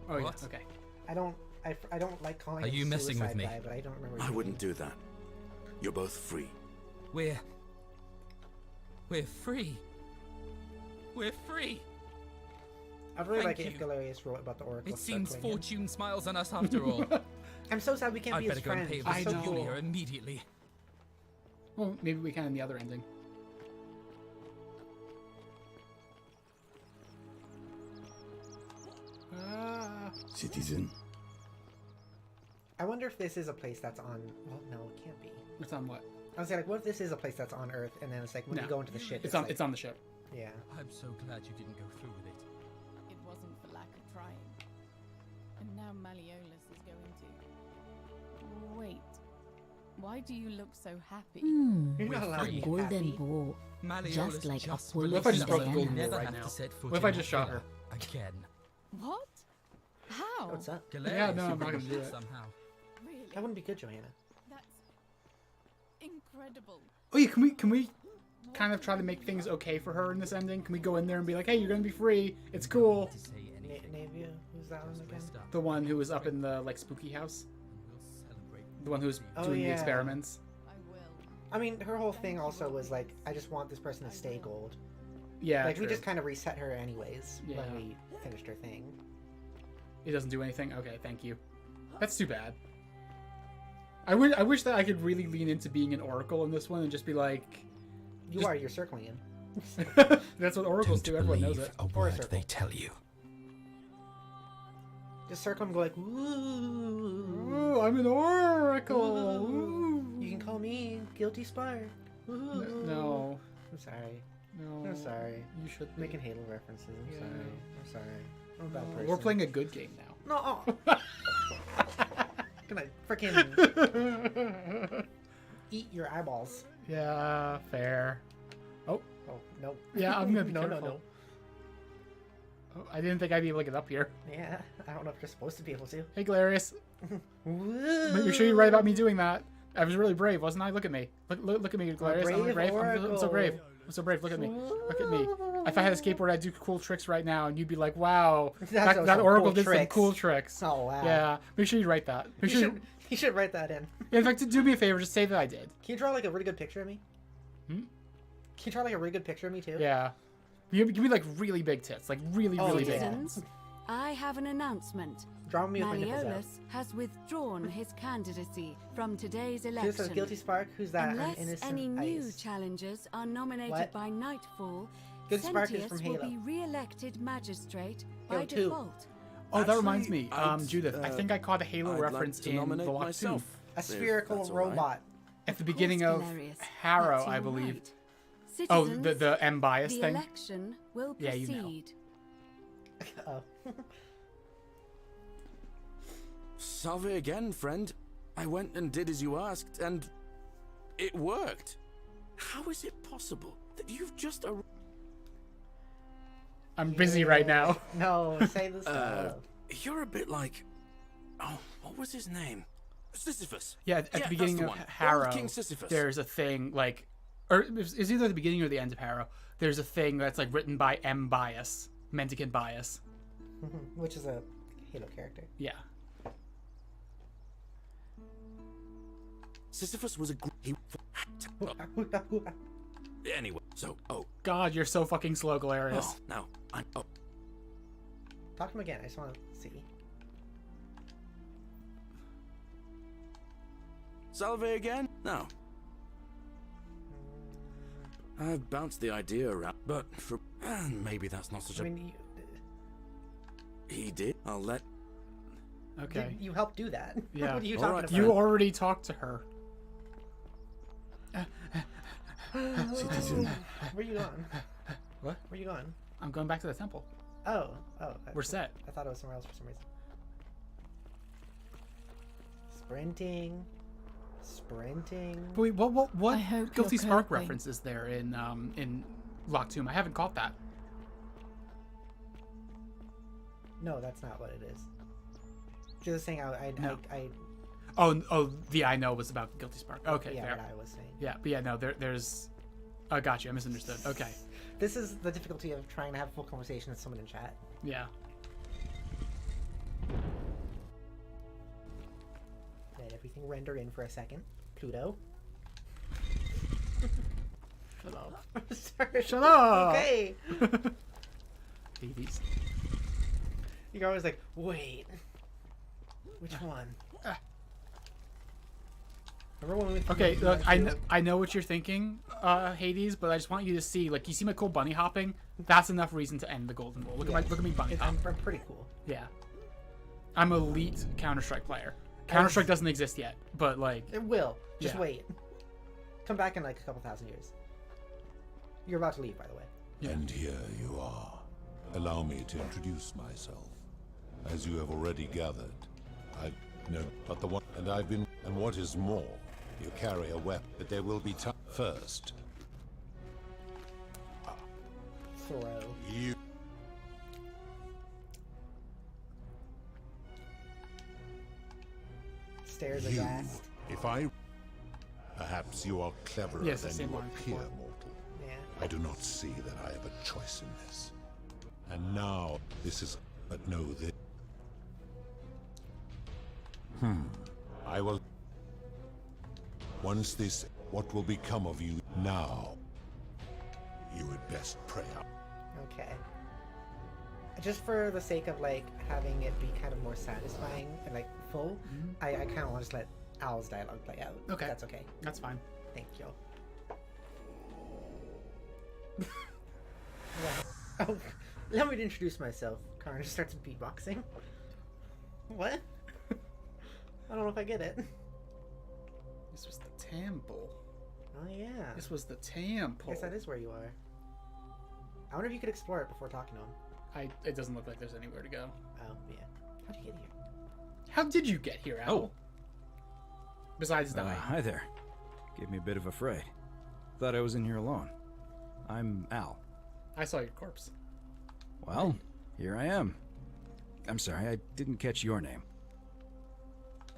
Oh, yeah, What? okay. I don't like calling Are him you messing with suicide me? guy, but I don't remember. I his wouldn't name. do that. You're both free. We're free. We're free. I'd really Thank like it if you. Galerius wrote about the Oracle. It seems circling him. fortune smiles on us after all. I'm so sad we can't I'd be better his go and friends. pay I this to know. Julia immediately. Well, maybe we can in the other ending. Citizen. I wonder if this is a place that's on. Well, no, it can't be. It's on what? I was like, what if this is a place that's on Earth, and then it's like when you go into the ship, It's on. It's on the ship. Yeah. I'm so glad you didn't go through with it. It wasn't for lack of trying. And now Malleolus is going to... Wait. Why do you look so happy? A golden bow. Just like Apollo What if I just broke the Diana. golden bow right now? What if I just shot her? Again. What? How? What's up? Yeah, no, I'm not gonna do it. Somehow. Really? That wouldn't be good, Joanna. That's incredible. Oh yeah, can we kind of try to make things okay for her in this ending? Can we go in there and be like, hey, you're gonna be free. It's cool. Navia, who's that one again? The one who was up in the like spooky house. The one who was doing the experiments. I mean, her whole thing also was like, I just want this person to stay gold. Yeah, like true. we just kind of reset her anyways Yeah. when we finished her thing. It doesn't do anything? Okay, thank you. That's too bad. I wish that I could really lean into being an oracle in this one and just be like... You're circling him. That's what oracles do, everyone knows it. A word they tell you. Just circle him and go like, ooh, I'm an oracle. Ooh. You can call me Guilty Spark. Ooh. No. I'm sorry. No. I'm sorry. You should be. Making Halo references. I'm sorry. I'm sorry. I'm a bad person. We're playing a good game now. No. Gonna freaking eat your eyeballs. Yeah, fair. Oh. Oh, no. Yeah, I'm gonna be careful. No. Oh, I didn't think I'd be able to get up here. Yeah, I don't know if you're supposed to be able to. Hey, Galerius. Make sure you're right about me doing that. I was really brave, wasn't I? Look at me. Look at me, Galerius. I'm really brave. I'm so brave. I'm so brave. Look at me. Look at me. If I had a skateboard, I'd do cool tricks right now, and you'd be like, "Wow, that oracle did some cool tricks." Oh wow. Yeah. Make sure you write that. You should write that in. In fact, do me a favor. Just say that I did. Can you draw like a really good picture of me? Can you draw like a really good picture of me too? Yeah. Give me like really big tits, like really big. Citizens, I have an announcement. Draw me with my nipples out. Malleolus has withdrawn his candidacy from today's Here's election. a Guilty Spark. Who's that? Unless Innocent any new Ice. challengers are nominated What? by nightfall, Guilty Spark is Sentius from will Halo. be re-elected magistrate Halo by 2. default. Oh, that reminds me, Judith. I think I caught a Halo I'd reference like to in nominate the Lock 2. myself. A spherical that's all right. robot. At the beginning of Galerius, Harrow, that's I your believe. right. Oh, Citizens, the M bias the thing. election will Yeah, proceed. you know. Oh. Salve again, friend. I went and did as you asked, and it worked. How is it possible that you've just I'm busy right now. No, say the stuff. You're a bit like... Oh, what was his name? Sisyphus. Yeah, at the beginning that's of the one. Harrow, Old King Sisyphus. there's a thing like, or it's either the beginning or the end of Harrow. There's a thing that's like written by M Bias, Mendicant Bias, which is a Halo character. Yeah. Sisyphus was a... Anyway, so... Oh. God, you're so fucking slow, Galerius. Oh, no. Oh. Talk to him again. I just want to see. Salve again? No. I've bounced the idea around, but for... maybe that's not such a... I mean, He did? I'll let... Okay. You helped do that. Yeah. What are you All talking right. about? You already talked to her. Citizen. Where you going? What? Where you going? I'm going back to the temple. Oh. We're set. I thought it was somewhere else for some reason. Sprinting. But wait, what I hope Guilty you're Spark coping. reference is there in Lock Tomb? I haven't caught that. No, that's not what it is. Just saying, I Oh, the I know was about Guilty Spark. Okay, yeah, fair. what I was saying. Yeah, but yeah, no, there's... Oh, gotcha, I misunderstood. Okay. This is the difficulty of trying to have a full conversation with someone in chat. Yeah. Let everything render in for a second. Pluto. Shut up. Sorry. Shut up! Okay. Babies. You're always like, wait. Which one? Remember when we Okay, look, I know what you're thinking, Hades, but I just want you to see, like, you see my cool bunny hopping? That's enough reason to end the golden bowl. Look at me bunny hop. I'm pretty cool. Yeah. I'm elite Counter-Strike player. Counter-Strike doesn't exist yet, but like it will. Just yeah. wait. Come back in like a couple thousand years. You're about to leave, by the way. Yeah. And here you are. Allow me to introduce myself. As you have already gathered, and what is more, you carry a weapon, but there will be time. First, throw. You. Stares aghast. Perhaps you are cleverer yes, than you appear, mortal. Yeah. I do not see that I have a choice in this. And now, this is... But know this. I will... Once this... What will become of you now? You would best pray out. Okay. Just for the sake of, like, having it be kind of more satisfying and, like, full, I kind of want to just let Owl's dialogue play out. Okay. That's okay. That's fine. Thank you. Oh, allow me to introduce myself. Karn starts beatboxing. What? I don't know if I get it. This was the temple. Oh, yeah. This was the temple. I guess that is where you are. I wonder if you could explore it before talking to him. It doesn't look like there's anywhere to go. Oh, yeah. How'd you get here? How did you get here, Al? Oh. Besides dying. Hi there. Gave me a bit of a fright. Thought I was in here alone. I'm Al. I saw your corpse. Well, here I am. I'm sorry, I didn't catch your name.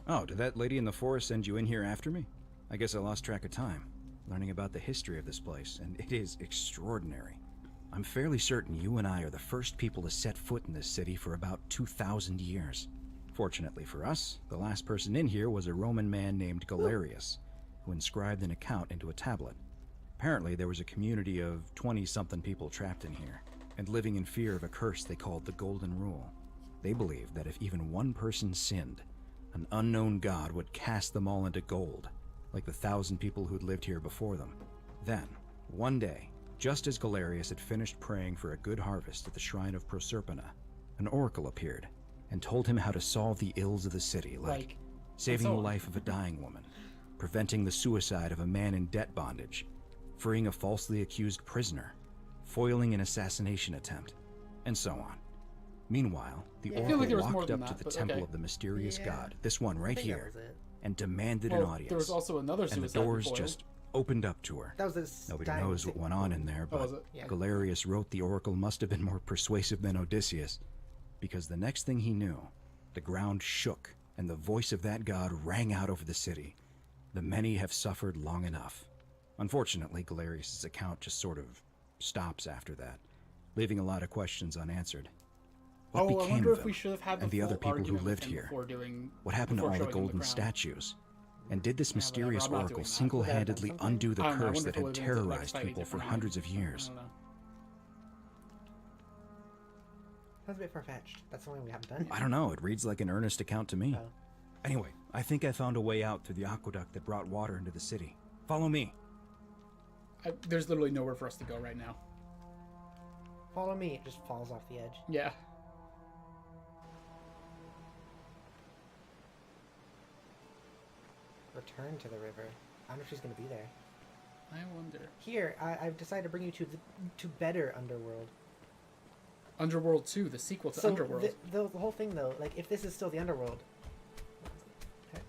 Oh, did that lady in the forest send you in here after me? I guess I lost track of time, learning about the history of this place, and it is extraordinary. I'm fairly certain you and I are the first people to set foot in this city for about 2,000 years. Fortunately for us, the last person in here was a Roman man named Galerius, who inscribed an account into a tablet. Apparently, there was a community of 20-something people trapped in here, and living in fear of a curse they called the Golden Rule. They believed that if even one person sinned, an unknown god would cast them all into gold, like the 1,000 people who'd lived here before them. Then, one day, just as Galerius had finished praying for a good harvest at the shrine of Proserpina, an oracle appeared and told him how to solve the ills of the city, like saving the life of a dying woman, preventing the suicide of a man in debt bondage, freeing a falsely accused prisoner, foiling an assassination attempt, and so on. Meanwhile, the oracle walked up to the temple of the mysterious god, this one right here, and demanded an audience. There was also another and the suicide doors foiled. just opened up to her. That was this Nobody knows what went on in there, but Yeah. Galerius wrote the oracle must have been more persuasive than Odysseus, because the next thing he knew, the ground shook, and the voice of that god rang out over the city. The many have suffered long enough. Unfortunately, Galerius' account just sort of stops after that, leaving a lot of questions unanswered. What I became wonder of if him we should have had and the full other people who argument with lived him here? before doing- What happened to before all the showing him golden ground. statues? And did this mysterious I'm not oracle doing that. single-handedly undo the I don't know, I curse wonder that if it had would've been like terrorized slightly people for different. hundreds of years? I don't know. That's a bit far-fetched. That's something we haven't done. I don't know, it reads like an earnest account to me. Oh. Anyway, I think I found a way out through the aqueduct that brought water into the city. Follow me. There's literally nowhere for us to go right now. Follow me. It just falls off the edge. Yeah. Return to the river. I wonder if she's going to be there. I wonder. Here, I've decided to bring you to better Underworld. Underworld 2, the sequel to Underworld. The whole thing, though, like, if this is still the Underworld... Okay.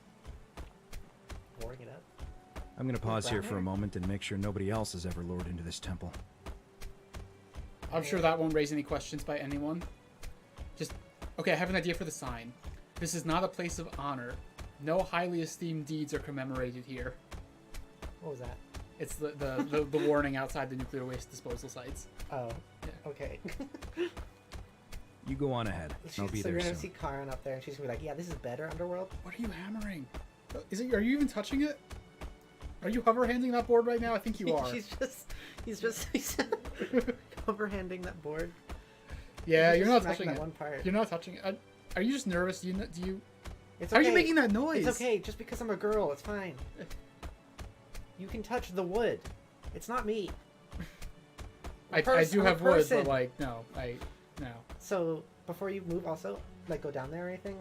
Boarding it up. I'm gonna pause here for a hair? moment and make sure nobody else has ever lured into this temple. I'm sure that won't raise any questions by anyone. Just, okay, I have an idea for the sign. This is not a place of honor. No highly esteemed deeds are commemorated here. What was that? It's the warning outside the nuclear waste disposal sites. Oh, yeah. Okay. You go on ahead. I'll be so there you're gonna soon. see Karen up there, and she's gonna be like, "Yeah, this is better Underworld." What are you hammering? Is it? Are you even touching it? Are you hover-handing that board right now? I think you are. He's hover-handing that board. Yeah, He's you're just not smacking touching that it. one part. You're not touching it. Are you just nervous? Do you? It's How okay. are you making that noise? It's okay. Just because I'm a girl, it's fine. You can touch the wood. It's not me. I do have wood, but like no. So before you move, also, like, go down there or anything,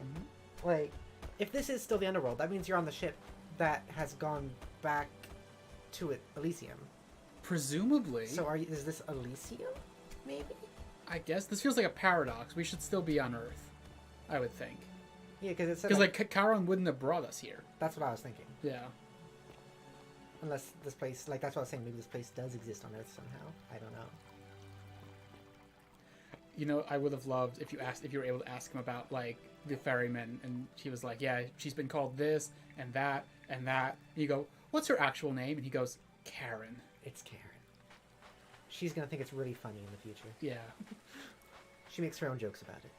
like, if this is still the underworld, that means you're on the ship that has gone back to Elysium. Presumably. So is this Elysium? Maybe? I guess. This feels like a paradox. We should still be on Earth, I would think. Yeah, because it said... Because, like, Charon wouldn't have brought us here. That's what I was thinking. Yeah. Unless this place... Like, that's what I was saying. Maybe this place does exist on Earth somehow. I don't know. You know, I would have loved if you were able to ask him about, like, the ferryman, and he was like, yeah, she's been called this, and that, and that. And you go, what's her actual name? And he goes, Karen. It's Karen. She's gonna think it's really funny in the future. Yeah. She makes her own jokes about it.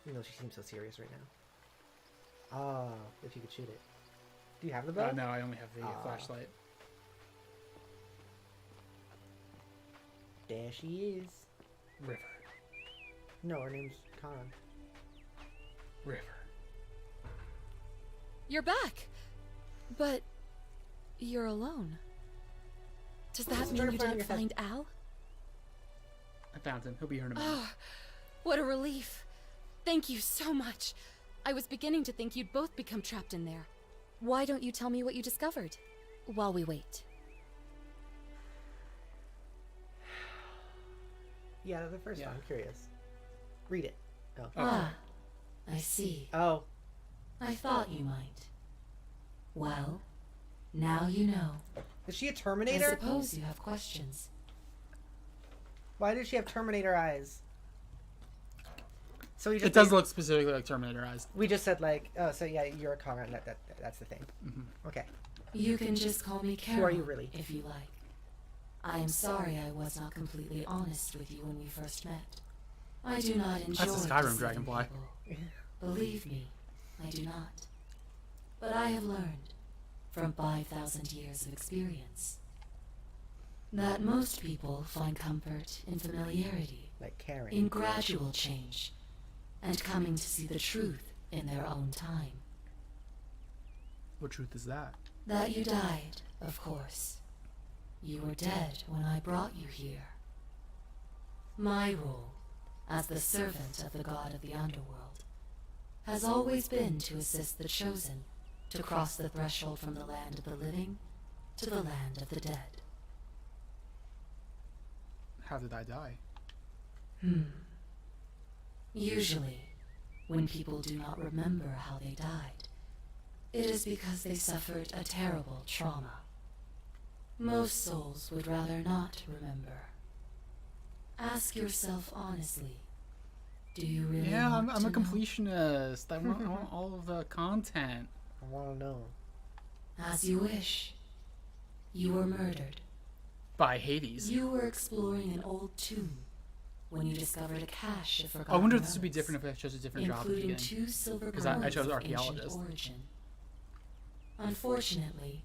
Even though she seems so serious right now. Ah, if you could shoot it. Do you have the bow? No, I only have the flashlight. There she is. River. No, her name's Khan. River. You're back! But... you're alone. Does that mean you didn't find Al? I found him. He'll be here in a minute. Oh, what a relief. Thank you so much. I was beginning to think you'd both become trapped in there. Why don't you tell me what you discovered, while we wait? Yeah, the first one. I'm curious. Read it. Oh. Ah, I see. Oh. I thought you might. Well, now you know. Is she a Terminator? I suppose you have questions. Why does she have Terminator eyes? So it does look specifically like Terminator eyes. We just said like, oh, so yeah, you're a Khan. That's the thing. Okay. You can just call me Carol. Who are you really? If you like. I am sorry I was not completely honest with you when we first met. I do not enjoy That's a Skyrim dragonfly. Believe me, I do not. But I have learned, from 5,000 years of experience, that most people find comfort in familiarity, like Karen, in gradual change, and coming to see the truth in their own time. What truth is that? That you died, of course. You were dead when I brought you here. My role, as the servant of the god of the underworld, has always been to assist the chosen to cross the threshold from the land of the living to the land of the dead. How did I die? Usually, when people do not remember how they died, it is because they suffered a terrible trauma. Most souls would rather not remember. Ask yourself honestly, do you really want I'm to a completionist. I want all of the content. I want to know. As you wish. You were murdered. By Hades. You were exploring an old tomb when you discovered a cache of forgotten I wonder if this would be relics, different if I chose a different job at the including beginning. 2 silver Because I chose pearls of archaeologist. ancient origin. Unfortunately,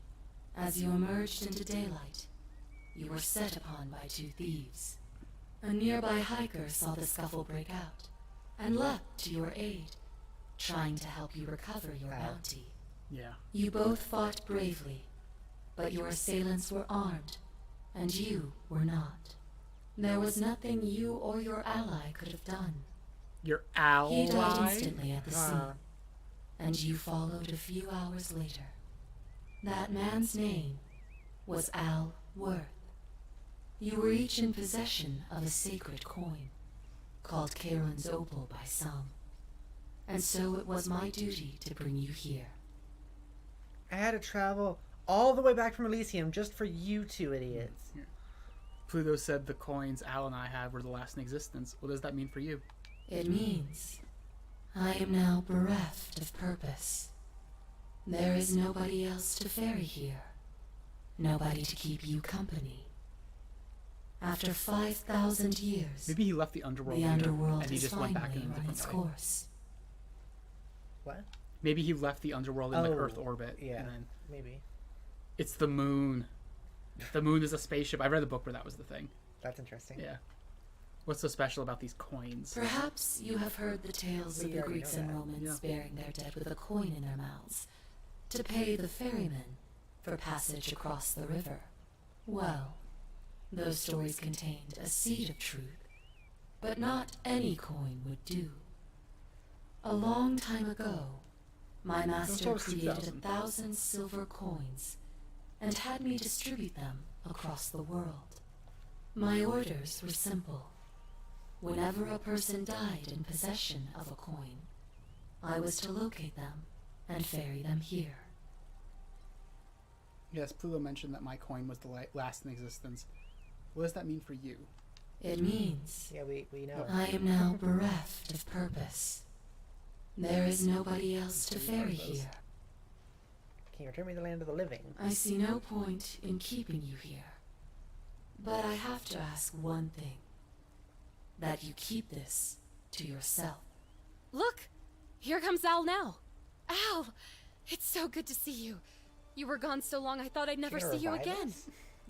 as you emerged into daylight, you were set upon by 2 thieves. A nearby hiker saw the scuffle break out and leapt to your aid, trying to help you recover your bounty. Yeah. You both fought bravely, but your assailants were armed, and you were not. There was nothing you or your ally could have done. Your ally? He died instantly at the scene, and you followed a few hours later. That man's name was Al Worth. You were each in possession of a sacred coin, called Charon's Opal by some, and so it was my duty to bring you here. I had to travel all the way back from Elysium just for you 2 idiots. Yeah. Pluto said the coins Al and I had were the last in existence. What does that mean for you? It means I am now bereft of purpose. There is nobody else to ferry here. Nobody to keep you company. After 5,000 years, Maybe he left the underworld, the here, underworld and he has just went back in a finally run different its way. course. What? Maybe he left the underworld in like Earth orbit. Yeah, and then maybe. it's the moon. The moon is a spaceship. I read a book where that was the thing. That's interesting. Yeah. What's so special about these coins? Perhaps you have heard the tales of We the already Greeks know and that. Romans burying their dead with a coin in their mouths to pay the ferryman for passage across the river. Well, those stories contained a seed of truth, But not any coin would do. A long time ago, my master created 1,000 silver coins and had me distribute them across the world. My orders were simple. Whenever a person died in possession of a coin, I was to locate them and ferry them here. Yes, Pluto mentioned that my coin was the last in existence. What does that mean for you? It means Yeah, we know. I am now bereft of purpose. There is nobody else to ferry here. Can you return me to the land of the living? I see no point in keeping you here. But I have to ask one thing. That you keep this to yourself. Look! Here comes Al now. Al! It's so good to see you. You were gone so long I thought I'd never see you again.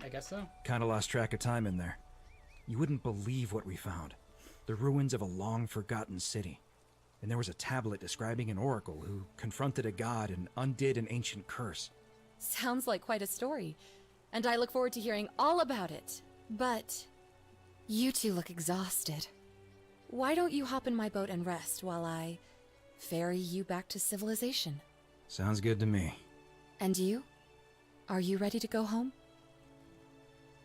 I guess so. Kinda lost track of time in there. You wouldn't believe what we found. The ruins of a long-forgotten city. And there was a tablet describing an oracle who confronted a god and undid an ancient curse. Sounds like quite a story. And I look forward to hearing all about it. But you two look exhausted. Why don't you hop in my boat and rest while I ferry you back to civilization? Sounds good to me. And you? Are you ready to go home?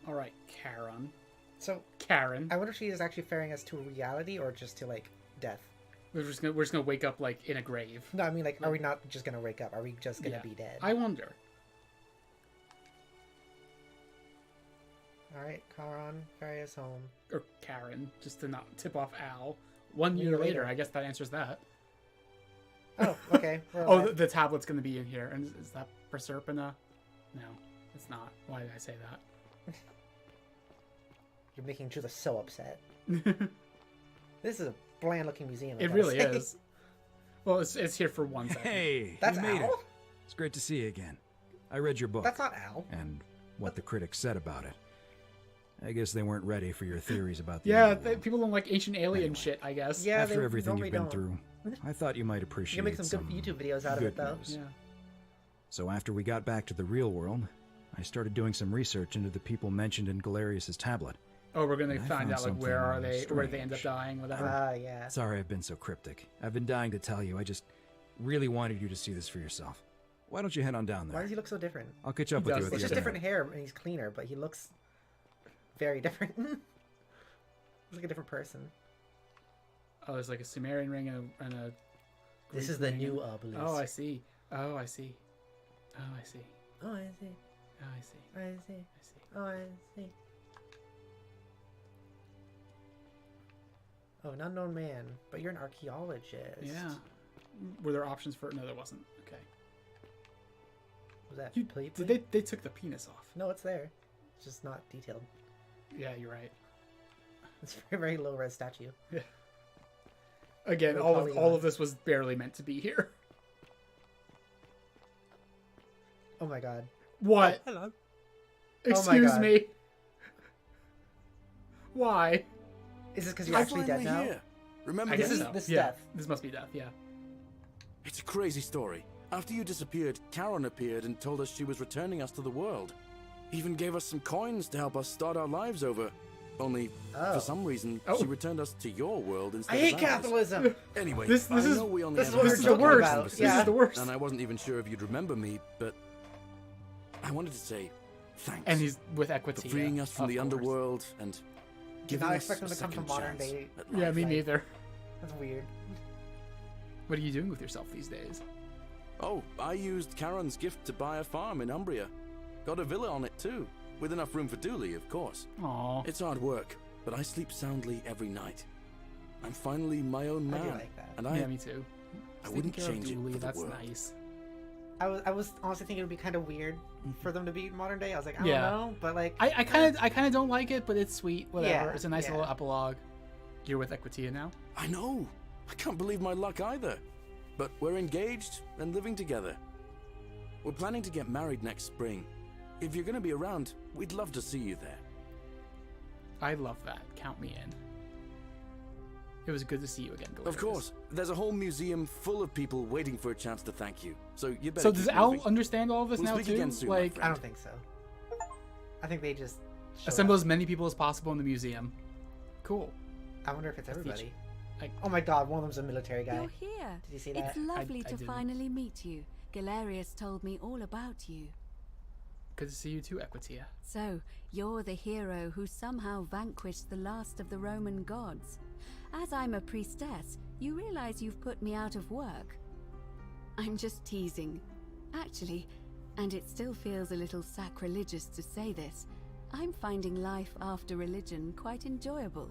All right, Karen. So, Karen. I wonder if she is actually ferrying us to reality or just to, like, death. We're just gonna wake up like in a grave. No, I mean, like, are we not just gonna wake up? Are we just gonna be dead? I wonder. Alright, Karan, ferry us home. Or Karen, just to not tip off Al. 1 year later, I guess that answers that. Oh, okay. Oh, the tablet's gonna be in here. And is that Proserpina? No, it's not. Why did I say that? You're making Judah so upset. This is a bland-looking museum. It really is. Well, it's here for 1 second. Hey, That's you made Al? it. It's great to see you again. I read your book. That's not Al. And what the critics said about it. I guess they weren't ready for your theories about the Yeah, people don't like ancient alien shit, I guess. Yeah, After they everything you've been don't. through, I thought you might appreciate You can make some good YouTube videos out of it, though. news. So after we got back to the real world, I started doing some research into the people mentioned in Galerius's tablet. Oh, we're gonna And I find found out like where something are they, where did they end up strange. dying, whatever. Yeah. Sorry I've been so cryptic. I've been dying to tell you. I just really wanted you to see this for yourself. Why don't you head on down there? Why does he look so different? I'll catch up with you at the It's just end. different hair and he's cleaner, but he looks very different. He's like a different person. Oh, there's like a Sumerian ring and a This Greek is the ring. new obelisk. Oh, I see. Oh, I see. Oh, I see. Oh, I see. Oh, I see. I see. I see. Oh, I see. Oh, an unknown man, but you're an archaeologist. Yeah. Were there options for it? No, there wasn't. Okay. Was that You, plate? they took the penis off. No, it's there. It's just not detailed. Yeah, you're right. It's a very, very low res statue. Yeah. Again, No all polygon. of this was barely meant to be here. Oh my god. What? Oh, hello. Excuse God. me. Why? Is this because you're actually dead now? Here. Remember I guess this? so. This Yeah, death. this must be death. Yeah. It's a crazy story. After you disappeared, Karen appeared and told us she was returning us to the world. Even gave us some coins to help us start our lives over. Only, for some reason, she returned us to your world instead I of hate ours. capitalism. Anyway, This I is- know we only this is had what a we're start joking of the about. conversation, This is the worst. And I wasn't even sure if you'd remember me, but I wanted to say thanks. And he's with for Equity. freeing us from of the course. underworld and Did giving not us expect a him to come from second modern chance day. at Yeah, life. me neither. That's weird. What are you doing with yourself these days? Oh, I used Karen's gift to buy a farm in Umbria. Got a villa on it too, with enough room for Dooley, of course. Aw. It's hard work, but I sleep soundly every night. I'm finally my own I man, do like that. and Yeah, me too. I Taking wouldn't care of change it Dooley, for the that's world. nice. I was honestly thinking it would be kind of weird for them to be modern day. I was like, I Yeah. don't know, but like, I kind of don't like it, but it's sweet. Whatever. Yeah, It's a nice yeah. little epilogue. You're with Equitia now. I know. I can't believe my luck either. But we're engaged and living together. We're planning to get married next spring. If you're going to be around, we'd love to see you there. I love that. Count me in. It was good to see you again, Galerius. Of course. There's a whole museum full of people waiting for a chance to thank you. So you better So does keep Al moving. understand all of this We'll now speak too? again soon, my Like, friend. I don't think so. I think they just show assemble up. as many people as possible in the museum. Cool. I wonder if it's That's the everybody. I- Oh my god, one of them's a military guy. You're here. Did you see that? It's lovely I to didn't. finally meet you. Galerius told me all about you. Good to see you too, Equitia. So, you're the hero who somehow vanquished the last of the Roman gods. As I'm a priestess, you realize you've put me out of work. I'm just teasing. Actually, and it still feels a little sacrilegious to say this, I'm finding life after religion quite enjoyable.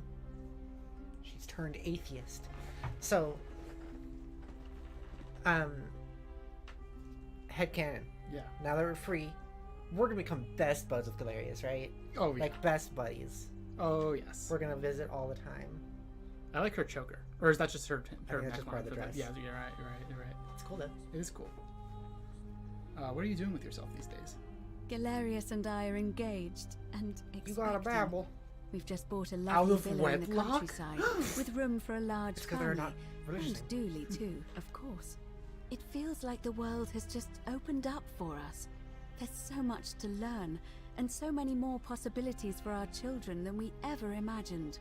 She's turned atheist. So, headcanon. Yeah. Now that we're free, we're gonna become best buds with Galerius, right? Oh, yeah. Like best buddies. Oh, yes. We're gonna visit all the time. I like her choker. Or is that just her I think that's just part of the dress. Yeah, you're right, you're right. It's cool though. It is cool. What are you doing with yourself these days? Galerius and I are engaged and expecting. You gotta babble. We've just bought a Out lovely of villa in the wedlock? countryside with room for a large It's 'cause family. they're not religious And Dooley too, of course. It feels like the world has just opened up for us. There's so much to learn and so many more possibilities for our children than we ever imagined.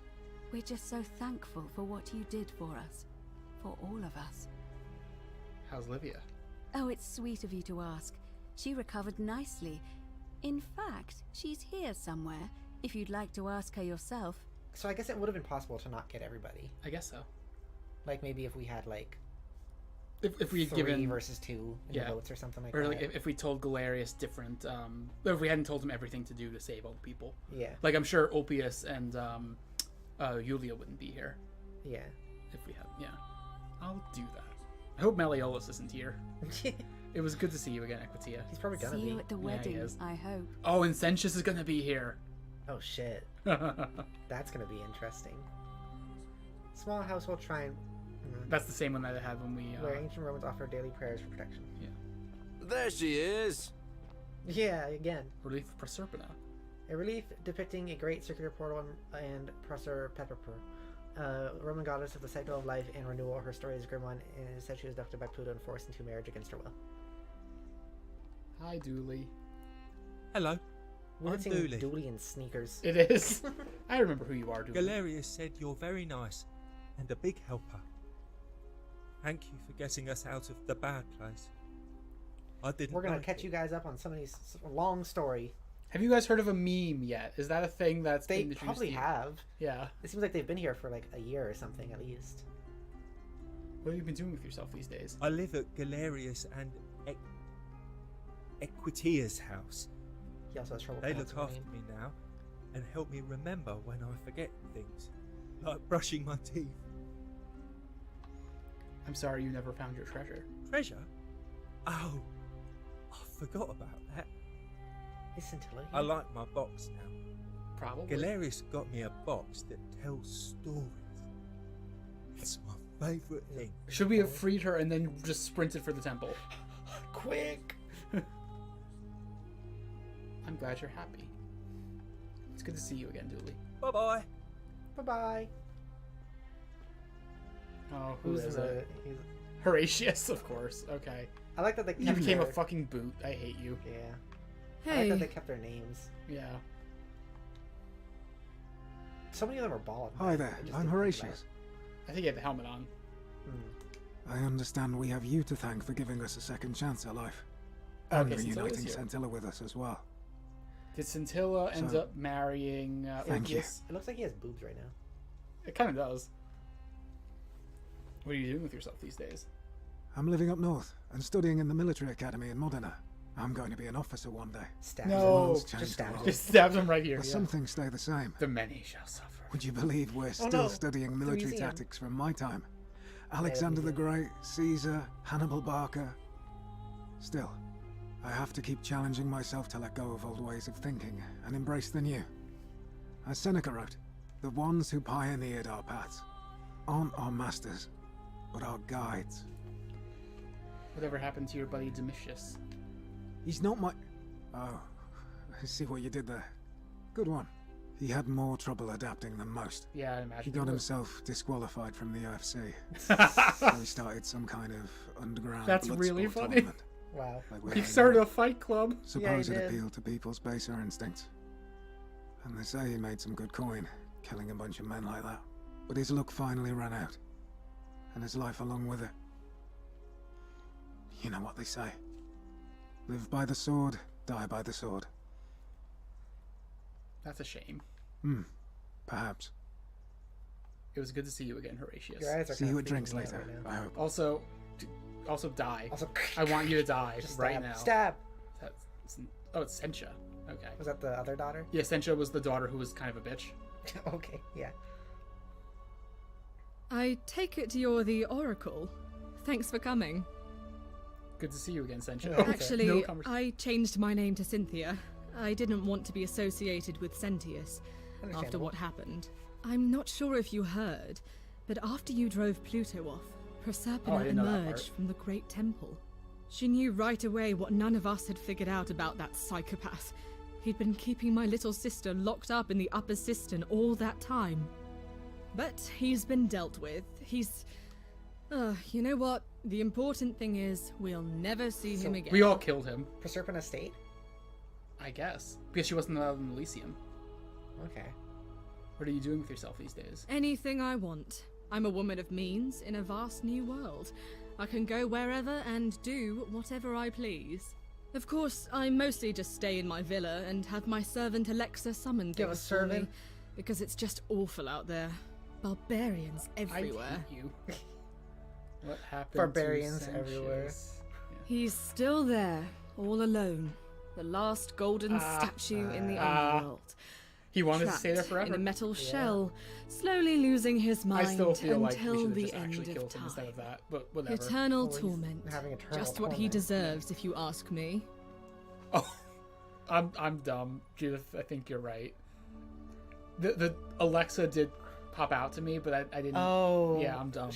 We're just so thankful for what you did for us. For all of us. How's Livia? Oh, it's sweet of you to ask. She recovered nicely. In fact, she's here somewhere, if you'd like to ask her yourself. So I guess it would have been possible to not get everybody. I guess so. Like maybe if we had like If we had 3 given versus 2 in the votes or something like or that. like if we told Galerius different, or if we hadn't told him everything to do to save all the people. Yeah. Like I'm sure Ulpius and Yulia wouldn't be here. Yeah. If we had, yeah. I'll do that. I hope Malleolus isn't here. It was good to see you again, Equitia. He's probably gonna See be. you at the wedding, he is. I hope. Oh, and Sentius is gonna be here. Oh shit. That's gonna be interesting. Small household shrine. That's the same one that I had when we. Where ancient Romans offer daily prayers for protection. Yeah. There she is. Yeah, again. Relief of Proserpina. A relief depicting a great circular portal and Prosser Pepper, Roman goddess of the cycle of life and renewal. Her story is a grim one, and it is said she was abducted by Pluto and forced into marriage against her will. Hi, Dooley. Hello. We're I'm seeing Dooley. Dooley in sneakers. It is. I remember who you are, Dooley. Galerius said you're very nice and a big helper. Thank you for getting us out of the bad place. I didn't. We're gonna like catch it. you guys up on somebody's long story. Have you guys heard of a meme yet? Is that a thing that's They been introduced probably to you? have. Yeah. It seems like they've been here for like a year or something at least. What have you been doing with yourself these days? I live at Galerius and Equitia's house. He also has trouble They look pronouncing after her me now and help me remember when I forget things, like brushing my teeth. I'm sorry you never found your treasure. Treasure? Oh, I forgot about that. Is Scintilla I like my box now. Probably. Galerius got me a box that tells stories. It's my favourite thing. Should we have freed her and then just sprinted for the temple? Quick! I'm glad you're happy. It's good to see you again, Dooley. Bye bye. Bye bye. Oh, Who's is the? it? Horatius, of course. Okay. I like that they You kept became a their- fucking boot. I hate you. Yeah. I like that they kept their names. Yeah. So many of them are bald. Hi there, I just I'm didn't think Horatius. I think he had the helmet on. about I understand we have you to thank for giving us a second chance at life. Okay, And Scintilla is reuniting here. Scintilla with us as well. Did Scintilla end So- up marrying Thank you. Ulpius? It looks like he has boobs right now. It kind of does. What are you doing with yourself these days? I'm living up north and studying in the military academy in Modena. I'm going to be an officer one day. Stab No, The world's just changed stab a lot. Just stabs him right here. But Yeah. some things stay the same. The many shall suffer. Would you believe we're Oh, still no. studying The military museum. tactics from my time? Alexander the Great, Caesar, Hannibal Barca. Still, I have to keep challenging myself to let go of old ways of thinking and embrace the new. As Seneca wrote, the ones who pioneered our paths aren't our masters, but our guides. Whatever happened to your buddy Domitius? He's not my... Oh, I see what you did there. Good one. He had more trouble adapting than most. Yeah, I imagine. He he got would. himself disqualified from the UFC. So he started some kind of underground That's blood really sport funny. tournament. Wow. Like we He have started now. a fight club. Suppose Yeah, he it did. appealed to people's baser instincts. And they say he made some good coin, killing a bunch of men like that. but his luck finally ran out, and his life along with it. You know what they say. Live by the sword, die by the sword. That's a shame. Perhaps. It was good to see you again, Horatius. Your eyes are See kind you of at drinks freaking me out later, right now. I hope. Also die. Also, I want you to die just right stab. now. Stab. It's Sencha. Okay. Was that the other daughter? Yeah, Sencha was the daughter who was kind of a bitch. Okay, yeah. I take it you're the Oracle. Thanks for coming. Good to see you again, Sencha. Actually, I changed my name to Cynthia. I didn't want to be associated with Sentius after what happened. I'm not sure if you heard, but after you drove Pluto off, Proserpina emerged from the Great Temple. She knew right away what none of us had figured out about that psychopath. He'd been keeping my little sister locked up in the upper cistern all that time. But he's been dealt with. He's... you know what? The important thing is, we'll never see him again. We all killed him. Proserpina stayed? I guess. Because she wasn't allowed in Elysium. Okay. What are you doing with yourself these days? Anything I want. I'm a woman of means in a vast new world. I can go wherever and do whatever I please. Of course, I mostly just stay in my villa and have my servant Alexa summon You have a things for me, servant? because it's just awful out there. Barbarians everywhere. I hate you. What happened Barbarians to everywhere. He's still there, all alone. The last golden statue in the underworld. He wanted to stay there Trapped forever. in a metal shell, slowly losing his mind I still feel like we until should have the just end actually of killed him time. instead of that, but whatever. Eternal Well, he's torment. having eternal Just what he torment. deserves, if you ask me. Oh, I'm dumb, Judith. I think you're right. The Alexa did pop out to me, but I didn't. Oh. Yeah, I'm dumb.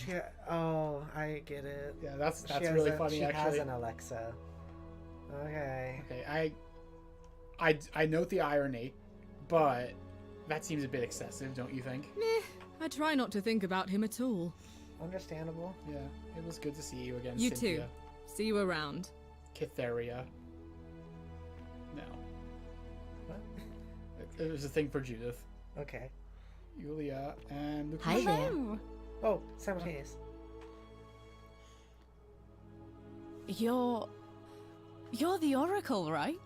I get it. Yeah, that's She really has funny. She actually, has an Alexa. Okay. Okay, I note the irony, but that seems a bit excessive, don't you think? I try not to think about him at all. Understandable. Yeah, it was good to see you again, You Cynthia. too. See you around. Cytheria. No. What? It was a thing for Judith. Okay. Yulia and Lucretia. Hi there. Oh, simultaneous. You're the Oracle, right?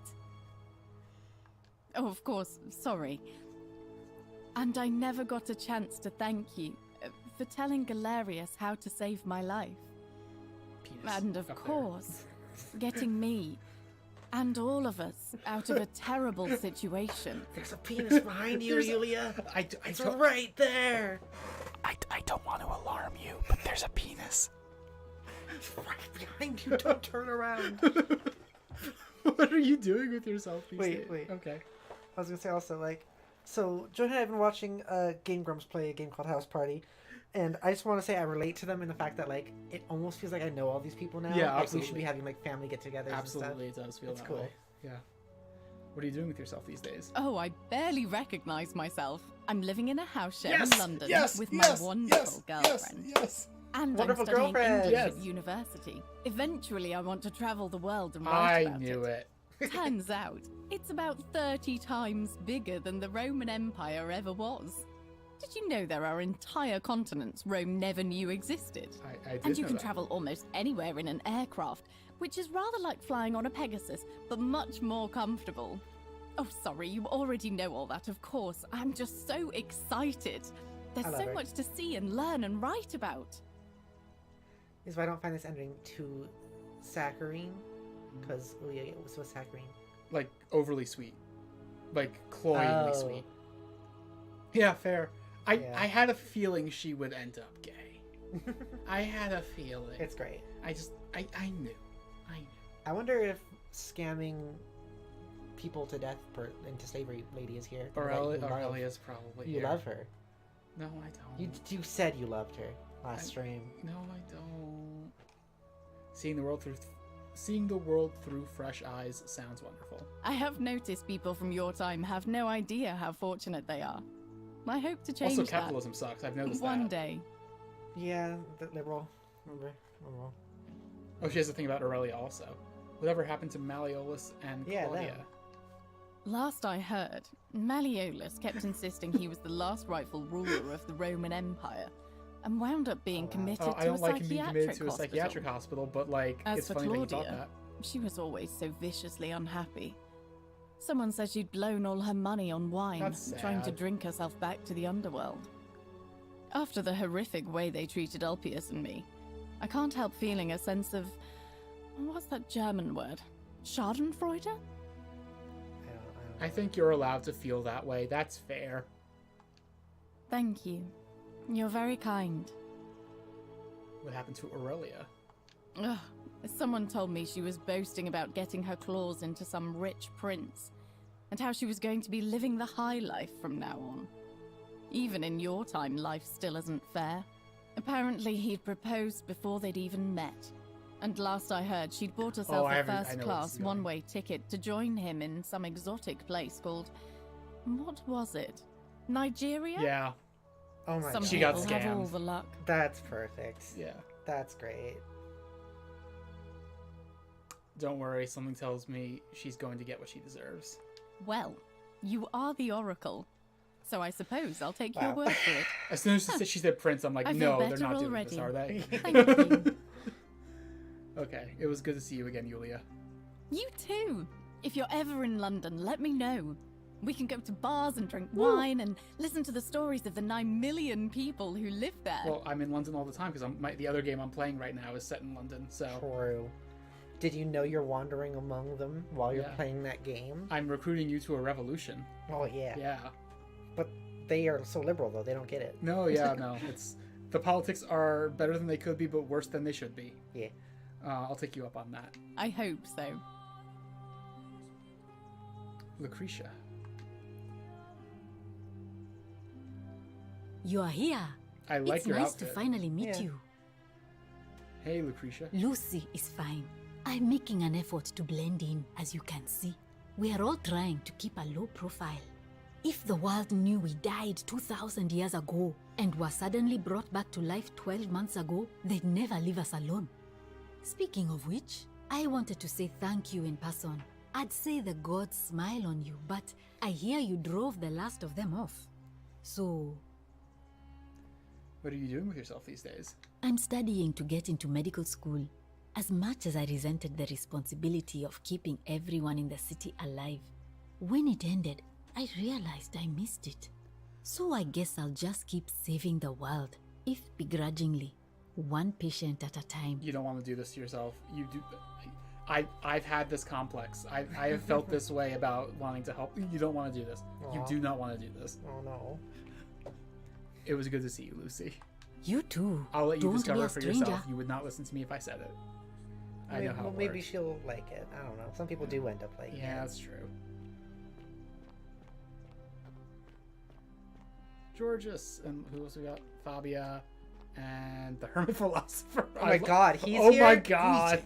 Oh, of course, sorry. And I never got a chance to thank you for telling Galerius how to save my life. Penis And of up there. course, getting me and all of us out of a terrible situation. There's a penis behind you, Yulia. It's right there. I don't want to alarm you, but there's a penis. It's right behind you. Don't turn around. What are you doing with yourself these days? Wait. Okay. I was gonna say also, like, so Joe and I have been watching Game Grumps play a game called House Party, and I just want to say I relate to them in the fact that, like, it almost feels like I know all these people now. Yeah, like, absolutely. we should be having, like, family get-togethers Absolutely, and stuff. it does feel It's that cool. way. Yeah. What are you doing with yourself these days? Oh, I barely recognize myself. I'm living in a house share Yes, in London yes, with yes, my wonderful yes, girlfriend. Yes. And Wonderful I'm studying girlfriend. English Yes. at university. Eventually, I want to travel the world and write I about knew it. Turns out, it's about 30 times bigger than the Roman Empire ever was. Did you know there are entire continents Rome never knew existed? I did And you know can that. travel almost anywhere in an aircraft, which is rather like flying on a Pegasus, but much more comfortable. Oh, sorry, you already know all that, of course. I'm just so excited. There's I love so her. much to see and learn and write about. Is why I don't find this ending too saccharine, because Yulia was so saccharine. Like, overly sweet. Like, cloyingly Oh. sweet. Yeah, fair. I Yeah. had a feeling she would end up gay. I had a feeling. It's great. I knew. I wonder if scamming people to death into slavery lady is here. Aurelia's probably You here. love her. No, I don't. You said you loved her last stream. No, I don't. Seeing the world through fresh eyes sounds wonderful. I have noticed people from your time have no idea how fortunate they are. I hope to change Also, that. capitalism sucks. I've noticed One that. day. Yeah, the liberal. Remember? Liberal. Oh, she has a thing about Aurelia also. Whatever happened to Malleolus and Yeah, Claudia? them. Last I heard, Malleolus kept insisting he was the last rightful ruler of the Roman Empire, and wound up being committed I to don't a like him being committed psychiatric to a psychiatric hospital, but like, As it's for funny that you thought Claudia, that. she was always so viciously unhappy. Someone said she'd blown all her money on wine, That's trying to sad. drink herself back to the underworld. After the horrific way they treated Ulpius and me, I can't help feeling a sense of... what's that German word? Schadenfreude? I think you're allowed to feel that way. That's fair. Thank you. You're very kind. What happened to Aurelia? Ugh. Someone told me she was boasting about getting her claws into some rich prince, and how she was going to be living the high life from now on. Even in your time, life still isn't fair. Apparently, he'd proposed before they'd even met. And last I heard, she'd bought herself a first-class one-way ticket to join him in some exotic place called... what was it? Nigeria? Yeah. Oh my Some god. She got people have all scammed. the luck. That's perfect. Yeah. That's great. Don't worry, something tells me she's going to get what she deserves. Well, you are the Oracle, so I suppose I'll take your word for it. As soon as she said prince, I'm like, I feel no, they're better not doing already. this, are they? Thank you. Okay, it was good to see you again, Yulia. You too. If you're ever in London, let me know. We can go to bars and drink wine and listen to the stories of the 9 million people who live there. Well, I'm in London all the time because the other game I'm playing right now is set in London, so... True. Did you know you're wandering among them while you're Yeah. playing that game? I'm recruiting you to a revolution. Oh, yeah. Yeah. But they are so liberal, though. They don't get it. No, yeah, no. It's... The politics are better than they could be, but worse than they should be. Yeah. I'll take you up on that. I hope so. Lucretia. You are here. I like it's your nice outfit. to finally meet Yeah. you. Hey, Lucretia. Lucy is fine. I'm making an effort to blend in, as you can see. We are all trying to keep a low profile. If the world knew we died 2,000 years ago and were suddenly brought back to life 12 months ago, they'd never leave us alone. Speaking of which, I wanted to say thank you in person. I'd say the gods smile on you, but I hear you drove the last of them off. So, What are you doing with yourself these days? I'm studying to get into medical school. As much as I resented the responsibility of keeping everyone in the city alive, when it ended, I realized I missed it. So I guess I'll just keep saving the world, if begrudgingly, one patient at a time. You don't want to do this to yourself. You do. I've had this complex. I have felt this way about wanting to help. You don't want to do this. You do not want to do this. Oh no. It was good to see you, Lucy. You too. I'll let you Don't discover be a it for stranger. yourself. You would not listen to me if I said it. I know how Well, it maybe works. she'll like it. I don't know. Some people do end up liking it. Yeah, that's true. Georges, and who else we got? Fabia, and the Hermit Philosopher. Oh my god, he's Oh here? my god.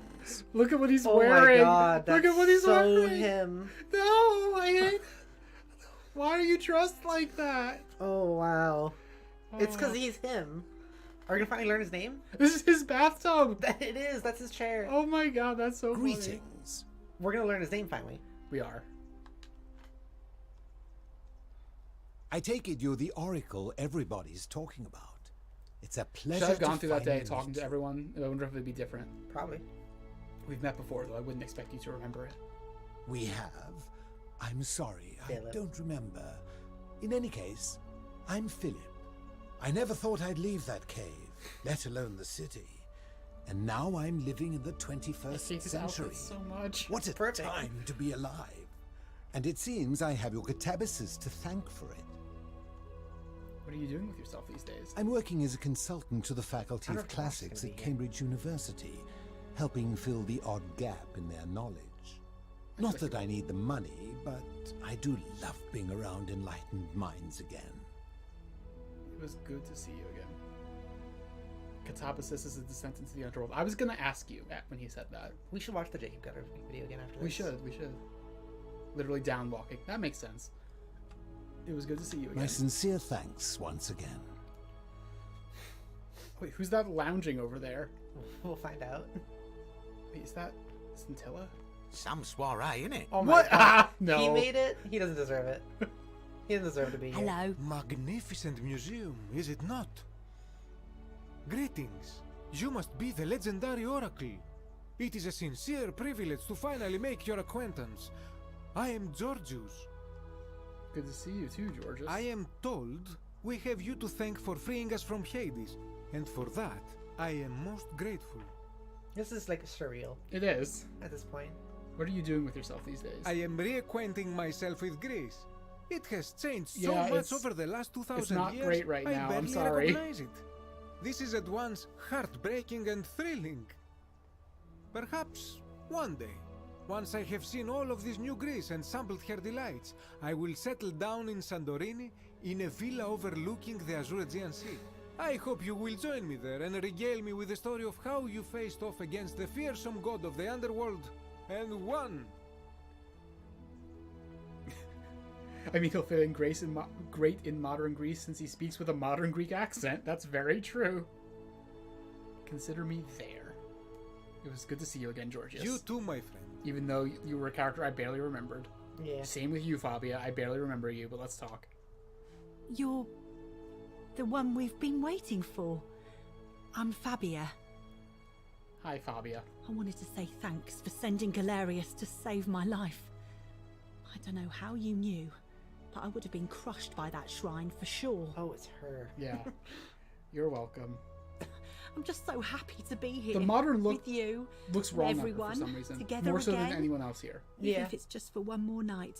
Look at what he's Oh wearing. my god, Look at that's what he's so wearing. him. No, I hate. Why are you dressed like that? Oh wow. It's because Oh. he's him. Are we gonna finally learn his name? This is his bathtub. It is. That's his chair. Oh my god, that's so funny. Greetings. We're gonna learn his name finally. We are. I take it you're the oracle everybody's talking about. It's a pleasure Should I have to gone through that day finally talking meet to you. everyone? I wonder if it'd be different. Probably. We've met before, though. I wouldn't expect you to remember it. We have. I'm sorry, Philip. I don't remember. In any case, I'm Philip. I never thought I'd leave that cave, let alone the city. And now I'm living in the 21st hate this century. outfit so much. What a Perfect. time to be alive. And it seems I have your catabasis to thank for it. What are you doing with yourself these days? I'm working as a consultant to the Faculty I of wonder if Josh is Classics gonna at be Cambridge University, helping fill the odd gap in their knowledge. Not that I need the money, but I do love being around enlightened minds again. It was good to see you again. Catabasis is a descent into the underworld. I was gonna ask you when he said that. We should watch the Jacob Gutter video again after this. We should. Literally down walking. That makes sense. It was good to see you again. My sincere thanks once again. Wait, who's that lounging over there? We'll find out. Wait, is that Scintilla? Some soiree, innit? Oh my What? God. No. He made it. He doesn't deserve it. He doesn't deserve to be here. Hello. Magnificent museum, is it not? Greetings. You must be the legendary oracle. It is a sincere privilege to finally make your acquaintance. I am Georgius. Good to see you too, Georgius. I am told we have you to thank for freeing us from Hades, and for that, I am most grateful. This is like surreal. It is. At this point. What are you doing with yourself these days? I am reacquainting myself with Greece. It has changed so Yeah, much it's- over the last 2,000 it's not years. great right I now, I'm barely sorry. recognize it. This is at once heartbreaking and thrilling. Perhaps one day, once I have seen all of this new Greece and sampled her delights, I will settle down in Santorini in a villa overlooking the Azure Aegean Sea. I hope you will join me there and regale me with the story of how you faced off against the fearsome god of the underworld and won. I mean, he'll fit in great in modern Greece since he speaks with a modern Greek accent. That's very true. Consider me there. It was good to see you again, Georgius. You too, my friend. Even though you were a character I barely remembered. Yeah. Same with you, Fabia. I barely remember you, but let's talk. You're the one we've been waiting for. I'm Fabia. Hi, Fabia. I wanted to say thanks for sending Galerius to save my life. I don't know how you knew, but I would have been crushed by that shrine for sure. Oh, it's her. Yeah. You're welcome. I'm just so happy to be here. The modern look with you, looks wrong everyone, on her for some reason. together More so again, than anyone else here. even if it's just for one more night.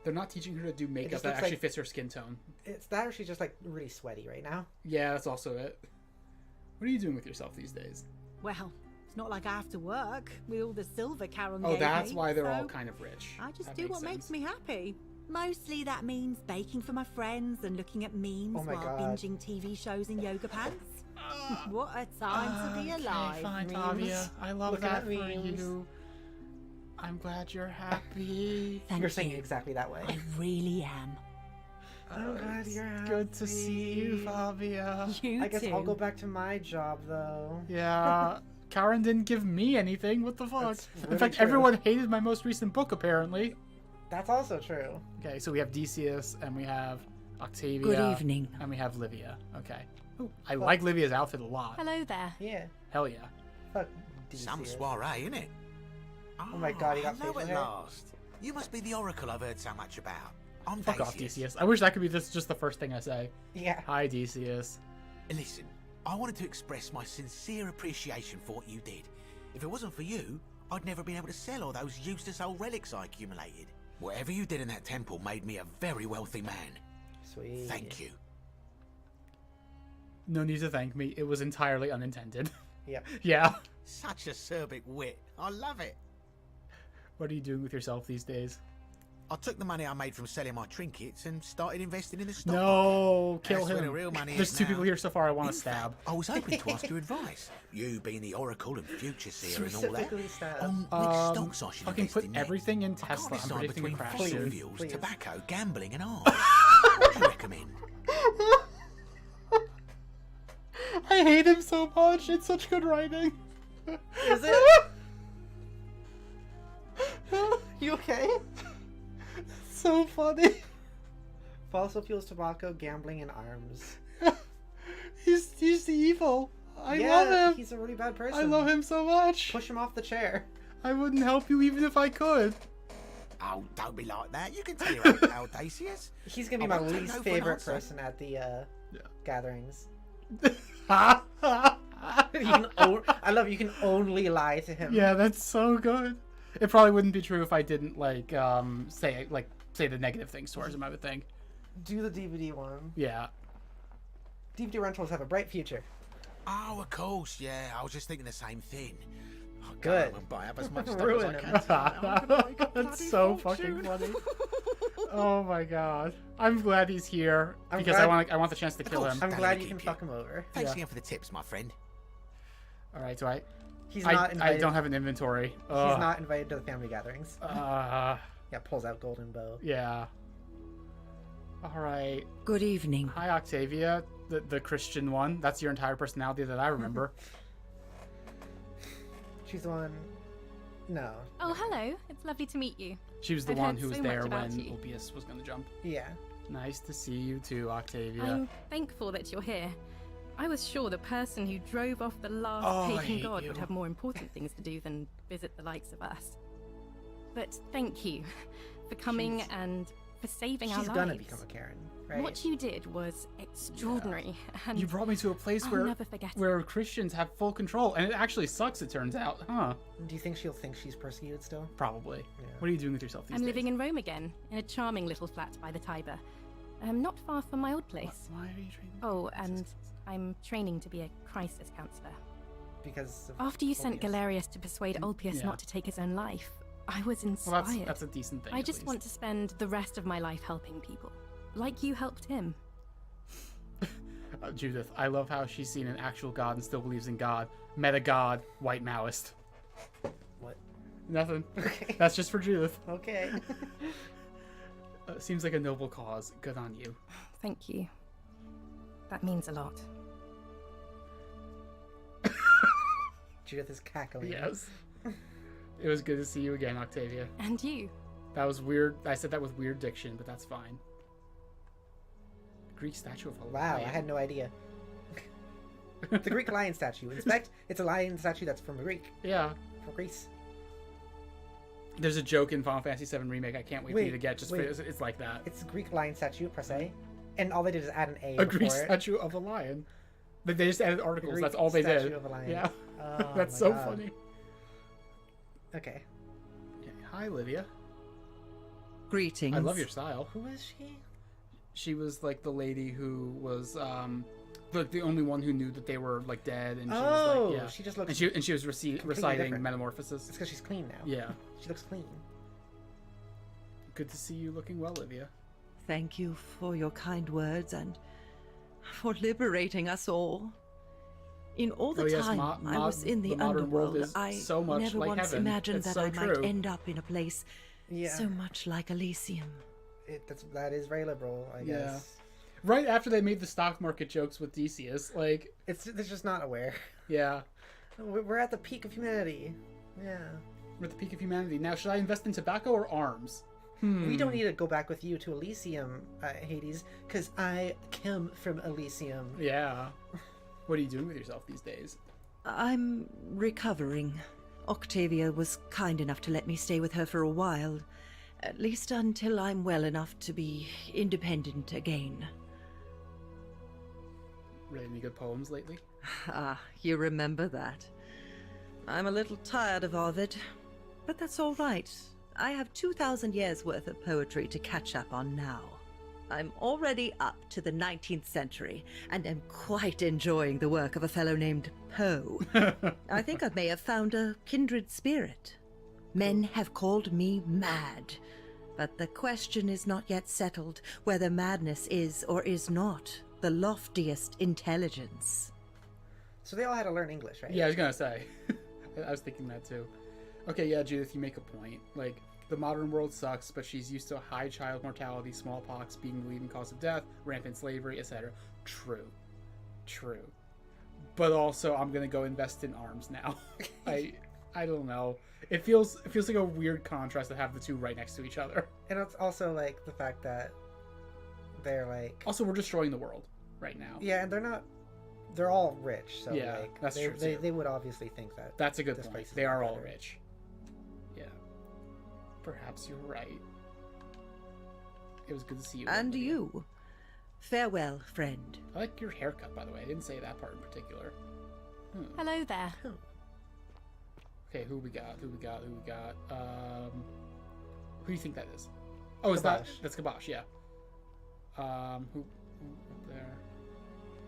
They're not teaching her to do makeup just that looks actually like- fits her skin tone. It's that or she's just like really sweaty right now. Yeah, that's also it. What are you doing with yourself these days? Well, it's not like I have to work with all the silver Karen Oh, gave that's me, why they're all so kind of rich. I just That do what sense. makes me happy. Mostly that means baking for my friends and looking at memes Oh my while God. binging TV shows in yoga pants. What a time to be alive. Fine, Memes. Fabia. I love Looking that at for memes. you. I'm glad you're happy. Thank You're saying you. it exactly that way. I really am. I'm glad you're happy. Good to see you, Fabia. You I guess too. I'll go back to my job though. Yeah, Karen didn't give me anything. What the fuck? That's In really fact, true. everyone hated my most recent book, apparently. That's also true. Okay, so we have Decius, and we have Octavia. Good evening. And we have Livia. Okay. Ooh, I like Livia's outfit a lot. Hello there. Yeah. Hell yeah. Fuck. Some Decius. soiree, innit? Oh my God, he got hello facial at hair. last. You must be the oracle I've heard so much about. I'm Fuck off, Decius. Decius. I wish that could be just the first thing I say. Yeah. Hi, Decius. Listen, I wanted to express my sincere appreciation for what you did. If it wasn't for you, I'd never been able to sell all those useless old relics I accumulated. Whatever you did in that temple made me a very wealthy man. Sweet. Thank you. No need to thank me. It was entirely unintended. Yep. Yeah. Such acerbic wit. I love it. What are you doing with yourself these days? I took the money I made from selling my trinkets and started investing in the stock. No, kill That's where him. the real money There's is two now. people here so far I want to stab. I was hoping to ask your advice. You being the oracle and future seer and all that. Specifically stab. On which stocks I should Fucking invest put in next. everything in I can't Tesla. I'm decide predicting a between crash fossil soon. fuels, Please. tobacco, gambling, and art. What do you recommend? I hate him so much. It's such good writing. Is it? You okay? So funny. Fossil fuels, tobacco, gambling, and arms. He's evil. I Yeah, love him. He's a really bad person. I love him so much. Push him off the chair. I wouldn't help you even if I could. Oh, don't be like that. You can tell your own Audacious. He's gonna be I my won't take least no for an favorite answer. person at the gatherings. Ha! You can I love you can only lie to him. Yeah, that's so good. It probably wouldn't be true if I didn't say the negative things towards him, I would think. Do the DVD one. Yeah. DVD rentals have a bright future. Oh, of course, yeah. I was just thinking the same thing. I'll go Good. home and buy up as much stuff as Ruin I him. can. tonight. I'm gonna make a bloody That's so fortune. fucking funny. Oh my god. I'm glad he's here I'm because glad- I want the chance to kill course. him. I'm That'll glad you keep can you. fuck him over. Thanks Yeah. again for the tips, my friend. All right, so I He's not I invited. don't have an inventory. He's not invited to the family gatherings. Yeah, pulls out golden bow. Yeah. All right. Good evening. Hi, Octavia, the Christian one. That's your entire personality that I remember. She's the one. No. Oh, hello. It's lovely to meet you. She was the I've one heard who was so there much about when you. Ulpius was going to jump. Yeah. Nice to see you too, Octavia. I'm thankful that you're here. I was sure the person who drove off the last I pagan hate god you. would have more important things to do than visit the likes of us. But thank you for coming and for saving our lives. She's gonna become a Karen, right? What you did was extraordinary, and You brought me to a place I'll where never forget it. where Christians have full control, and it actually sucks. It turns out, huh? Do you think she'll think she's persecuted still? Probably. What are you doing with yourself these I'm days? living in Rome again, in a charming little flat by the Tiber. Not far from my old place. Why are you training? Oh, and I'm training to be a crisis counselor. Because of After you sent Ulpius. Galerius to persuade Ulpius yeah. not to take his own life, I was Well, inspired. that's a decent thing. I at just least. want to spend the rest of my life helping people, like you helped him. Judith, I love how she's seen an actual god and still believes in God. Meta god, white Maoist. What? Nothing. Okay. That's just for Judith. Okay. Seems like a noble cause. Good on you. Thank you. That means a lot. Judith is cackling. Yes. It was good to see you again, Octavia. And you. That was weird. I said that with weird diction, but that's fine. Greek statue of a Wow, lion. I had no idea. The Greek lion statue. Inspect, it's a lion statue that's from Greek. Yeah. From Greece. There's a joke in Final Fantasy VII Remake I can't wait for you to get. Just for, it's like that. It's a Greek lion statue, press A. And all they did is add an A A before Greek it. statue of a lion. But they just added articles. Greek That's all they statue did. of a lion. Yeah. Oh That's my so God. funny. Okay. Hi, Lydia. Greetings. I love your style. Who is she? She was like the lady who was like the only one who knew that they were like dead, and she was like, yeah. she just looks and she was reciting different. Metamorphosis. It's because she's clean now. Yeah. She looks clean. Good to see you looking well, Lydia. Thank you for your kind words and for liberating us all. In all the Oh, yes, time I was in the modern world underworld, is I so much never like once heaven. imagined It's that so I true. might end up in a place Yeah. so much like Elysium. That is very liberal, I Yeah. guess. Right after they made the stock market jokes with Decius, like They're just not aware. yeah, We're at the peak of humanity. Yeah. we're at the peak of humanity. Now, should I invest in tobacco or arms? We don't need to go back with you to Elysium, Hades, because I come from Elysium. Yeah. What are you doing with yourself these days? I'm recovering. Octavia was kind enough to let me stay with her for a while, at least until I'm well enough to be independent again. Read any good poems lately? Ah, you remember that. I'm a little tired of Ovid, but that's all right. I have 2,000 years worth of poetry to catch up on now. I'm already up to the 19th century, and am quite enjoying the work of a fellow named Poe. I think I may have found a kindred spirit. Men have called me mad, but the question is not yet settled whether madness is or is not the loftiest intelligence. So they all had to learn English, right? Yeah, I was gonna say. I was thinking that too. Okay, yeah, Judith, you make a point. Like, the modern world sucks, but she's used to high child mortality, smallpox being the leading cause of death, rampant slavery, etc. True. True. But also, I'm gonna go invest in arms now. I don't know. It feels like a weird contrast to have the two right next to each other. And it's also like the fact that they're like. Also, we're destroying the world right now. Yeah, and they're all rich, so Yeah, like that's they, true, they, too. they would obviously think that. That's a good this point. place is They are all better. rich. Yeah. Perhaps you're right. It was good to see you. And Lydia. you. Farewell, friend. I like your haircut, by the way. I didn't say that part in particular. Hello there. Okay, who we got? Who do you think that is? Oh, is that? That's Kabosh, yeah. Who up there?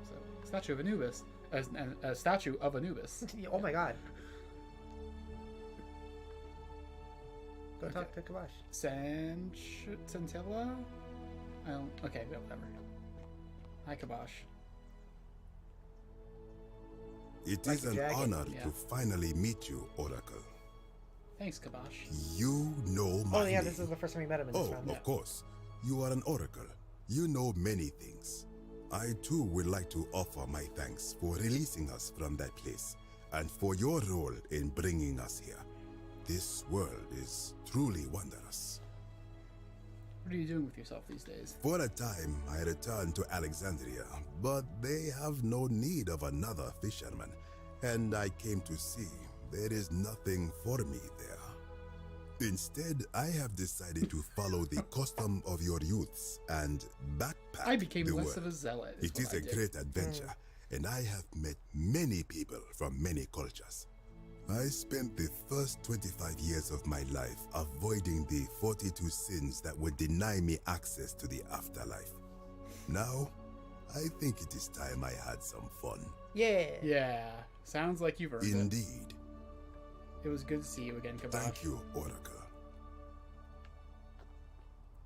So, statue of Anubis. A statue of Anubis. Oh my god. Go talk to Kabash. Centilla? I don't. Okay, whatever. Hi, Kabosh. It Like is the an dragon, honor yeah. to finally meet you, Oracle. Thanks, Kabosh. You know my Oh yeah, name. this is the first time we met him in this Oh, round. of course. You are an oracle. You know many things. I too would like to offer my thanks for releasing us from that place and for your role in bringing us here. This world is truly wondrous. What are you doing with yourself these days? For a time, I returned to Alexandria, but they have no need of another fisherman, and I came to see there is nothing for me there. Instead, I have decided to follow the custom of your youths and backpack I became the less world. of a zealot. It is a great adventure, and I have met many people from many cultures. I spent the first 25 years of my life avoiding the 42 sins that would deny me access to the afterlife. Now, I think it is time I had some fun. Yeah. Yeah. Sounds like you've earned it. Indeed. It was good to see you again, Kabash. Thank you, Oracle.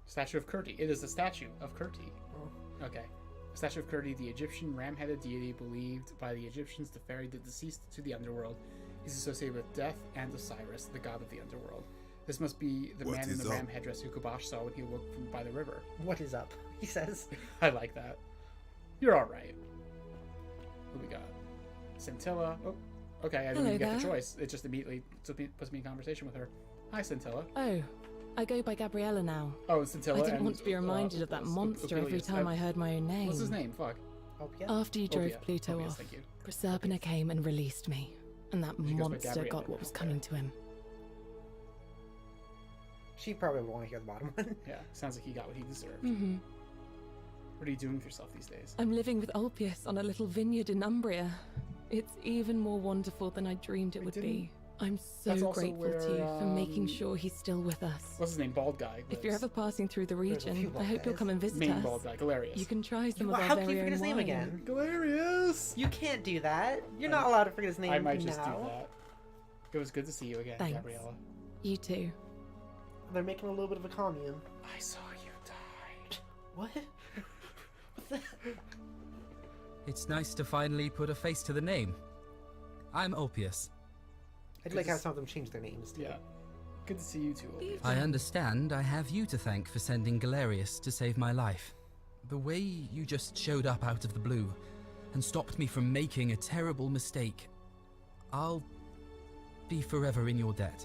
Statue of Kurti. It is a statue of Kurti. Oh. Okay. A statue of Kurti, the Egyptian ram-headed deity believed by the Egyptians to ferry the deceased to the underworld. He's associated with death and Osiris, the god of the underworld. This must be the man in the ram headdress who Kabash saw when he awoke from by the river. What is up? He says. I like that. You're alright. What we got? Scintilla. Oh, okay, I didn't even get the choice. It just immediately puts me in conversation with her. Hi, Scintilla. Oh, I go by Gabriella now. Oh, Scintilla. I didn't want to be reminded of that monster every time I heard my own name. What's his name? Fuck. After you drove Pluto off, Proserpina came and released me, and that monster got what was coming to him. She probably won't want to hear the bottom one. Yeah, sounds like he got what he deserved. Mm-hmm. What are you doing with yourself these days? I'm living with Ulpius on a little vineyard in Umbria. It's even more wonderful than I dreamed it would be. I'm so grateful to you for making sure he's still with us. What's his name? Bald guy. If you're ever passing through the region, I hope you'll come and visit Main us. bald guy, Galerius. You can try some of our How can you very forget his own name wine. again? Galerius! You can't do that. You're not allowed to forget his name now. I might just do that. It was good to see you again, Thanks. Gabriella. You too. They're making a little bit of a commune. I saw you die. What? It's nice to finally put a face to the name. I'm Ulpius. I'd like how some of them change their names too. Yeah. Good to see you too, Ulpius. I understand I have you to thank for sending Galerius to save my life. The way you just showed up out of the blue and stopped me from making a terrible mistake, I'll be forever in your debt.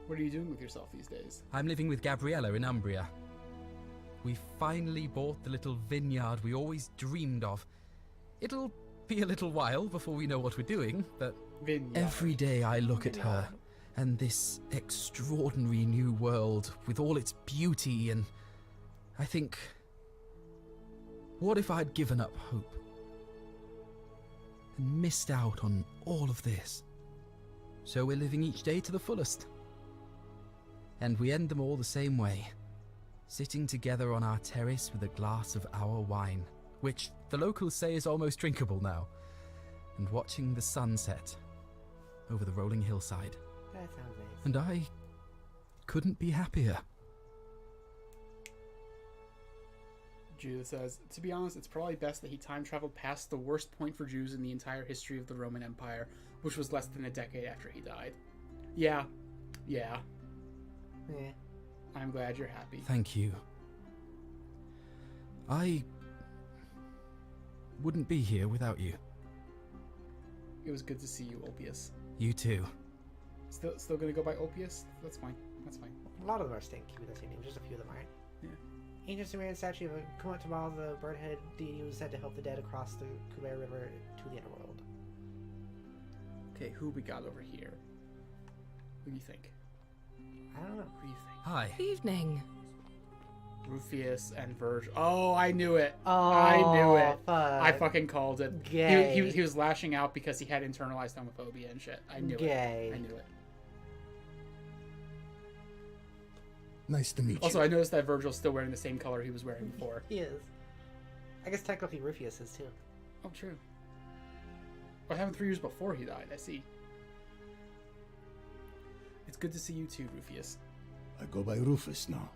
What are you doing with yourself these days? I'm living with Gabriella in Umbria. We finally bought the little vineyard we always dreamed of. It'll be a little while before we know what we're doing, but every day I look at her and this extraordinary new world with all its beauty, and I think, what if I'd given up hope and missed out on all of this? So we're living each day to the fullest. And we end them all the same way, sitting together on our terrace with a glass of our wine, which the locals say is almost drinkable now, and watching the sunset over the rolling hillside. That sounds nice. And I couldn't be happier. Judith says, to be honest, it's probably best that he time traveled past the worst point for Jews in the entire history of the Roman Empire, which was less than a decade after he died. Yeah. I'm glad you're happy. Thank you. I wouldn't be here without you. It was good to see you, Ulpius. You too. Still gonna go by Ulpius? That's fine. A lot of them are staying with the same name, just a few of them aren't. Yeah. Ancient Sumerian statue of Kumatabal, the bird-headed deity, was said to help the dead across the Kuber River to the underworld. Okay, who we got over here? Who do you think? I don't know. Who do you think? Hi. Evening. Rufius and Verge. Oh, I knew it. Oh, I knew it. Fuck. I fucking called it. Gay. He was lashing out because he had internalized homophobia and shit. I knew Gay. it. I knew it. Nice to meet you. Also, I noticed that Virgil's still wearing the same color he was wearing before. He is. I guess technically Rufius is too. Oh, true. What happened 3 years before he died? I see. It's good to see you too, Rufius. I go by Rufus now.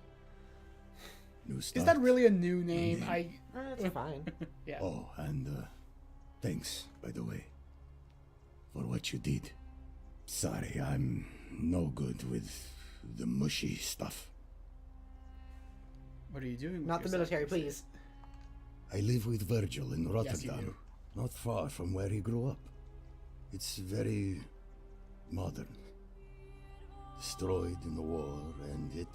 New start. Is that really a new name? It's fine. Yeah. Oh, and thanks, by the way, for what you did. Sorry, I'm no good with the mushy stuff. What are you doing with Not the yourself military, these please. I live with Virgil in Yes, you Rotterdam, do. not far from where he grew up. It's very modern. destroyed in the war, and it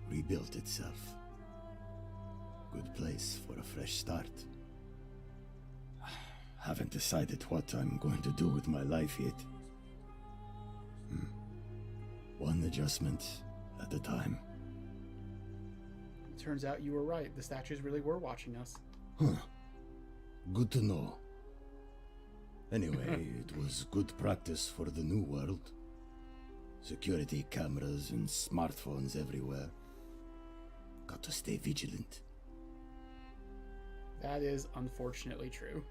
rebuilt itself. Good place for a fresh start. Haven't decided what I'm going to do with my life yet. One adjustment at a time. Turns out you were right. The statues really were watching us. Huh. Good to know. Anyway, it was good practice for the new world. Security cameras and smartphones everywhere. Got to stay vigilant. That is unfortunately true.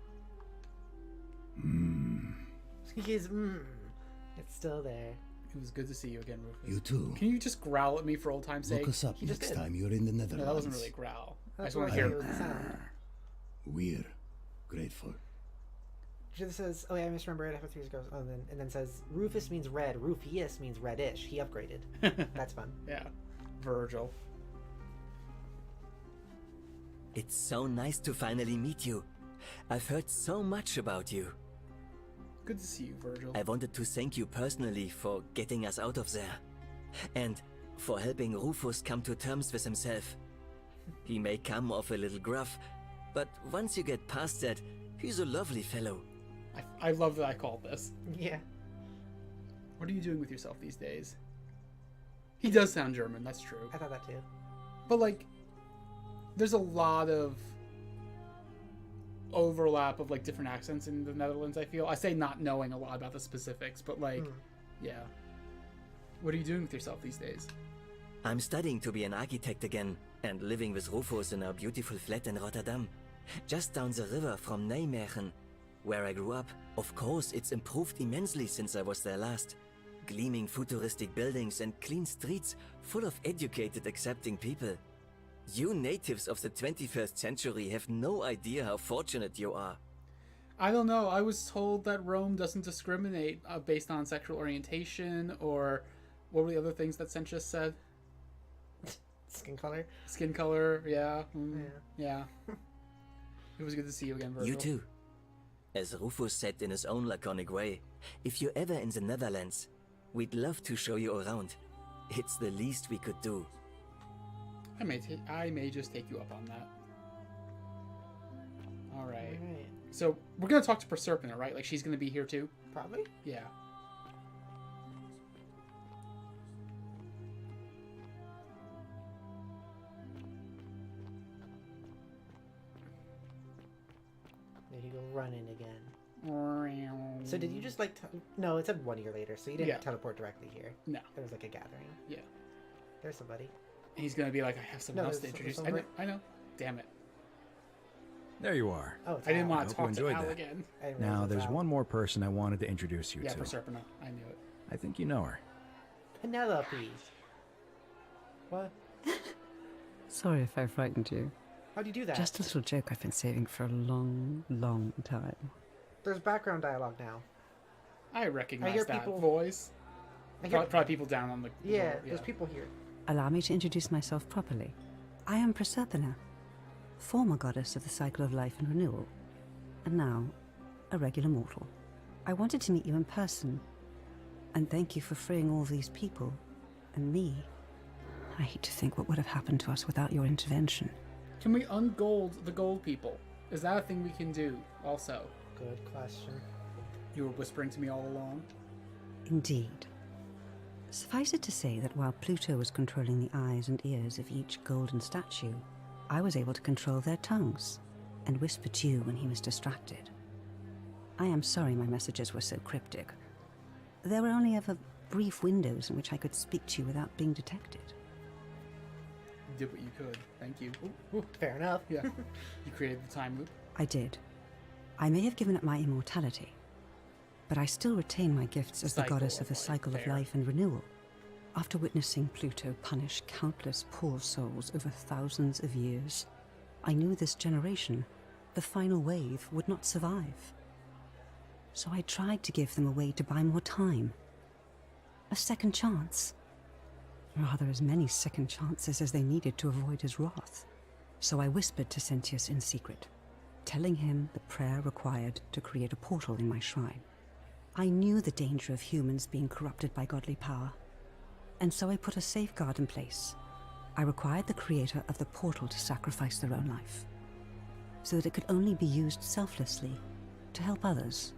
He's It's still there. It was good to see you again, Rufus. You too. Can you just growl at me for old time's sake? Look us up next time you're in the Netherlands. No, that wasn't really a growl. I That's just want what to I hear. hear the sound. We're grateful. Just says, oh yeah, I misremember it after 3 goes. Oh, and then says, Rufus means red. Rufius means reddish. He upgraded. That's fun. Yeah. Virgil. It's so nice to finally meet you. I've heard so much about you. Good to see you, Virgil. I wanted to thank you personally for getting us out of there. And for helping Rufus come to terms with himself. He may come off a little gruff, but once you get past that, he's a lovely fellow. I love that I called this. Yeah. What are you doing with yourself these days? He does sound German, that's true. I thought that too. But like, there's a lot of overlap of like different accents in the Netherlands, I feel. I say not knowing a lot about the specifics, but like, yeah. What are you doing with yourself these days? I'm studying to be an architect again, and living with Rufus in our beautiful flat in Rotterdam, just down the river from Nijmegen, where I grew up. Of course, it's improved immensely since I was there last. Gleaming futuristic buildings and clean streets full of educated, accepting people. You natives of the 21st century have no idea how fortunate you are. I don't know. I was told that Rome doesn't discriminate based on sexual orientation, or what were the other things that Sentius said? Skin color. Skin color, yeah. Yeah. It was good to see you again, Virgil. You too. As Rufus said in his own laconic way, if you're ever in the Netherlands, we'd love to show you around. It's the least we could do. I may just take you up on that. All right. So we're gonna talk to Proserpina, right? Like she's gonna be here too. Probably. Yeah. There you go, running again. So did you just like? No, it said 1 year later, so you didn't teleport directly here. No. There was like a gathering. Yeah. There's somebody. And he's gonna be like, I have someone else to introduce. I know. Damn it. There you are. Oh, it's I didn't want to hope you talk to enjoyed Al that. again. Now, there's one more person I wanted to introduce you Yeah, to. Proserpina. I knew it. I think you know her. Penelope. What? Sorry if I frightened you. How'd you do that? Just a little joke I've been saving for a long, long time. There's background dialogue now. I recognize hear that people- voice. I hear- Probably people down on the Yeah, floor, there's people here. Allow me to introduce myself properly. I am Proserpina, former goddess of the cycle of life and renewal, and now a regular mortal. I wanted to meet you in person, and thank you for freeing all these people, and me. I hate to think what would have happened to us without your intervention. Can we ungold the gold people? Is that a thing we can do also? Good question. You were whispering to me all along. Indeed. Suffice it to say that while Pluto was controlling the eyes and ears of each golden statue, I was able to control their tongues and whisper to you when he was distracted. I am sorry my messages were so cryptic. There were only ever brief windows in which I could speak to you without being detected. You did what you could. Thank you. Fair enough. Yeah. You created the time loop. I did. I may have given up my immortality, but I still retain my gifts as the goddess of the cycle of life and renewal. After witnessing Pluto punish countless poor souls over thousands of years, I knew this generation, the final wave, would not survive. So I tried to give them a way to buy more time. A second chance. Rather, as many second chances as they needed to avoid his wrath. So I whispered to Sentius in secret, telling him the prayer required to create a portal in my shrine. I knew the danger of humans being corrupted by godly power, and so I put a safeguard in place. I required the creator of the portal to sacrifice their own life, so that it could only be used selflessly to help others.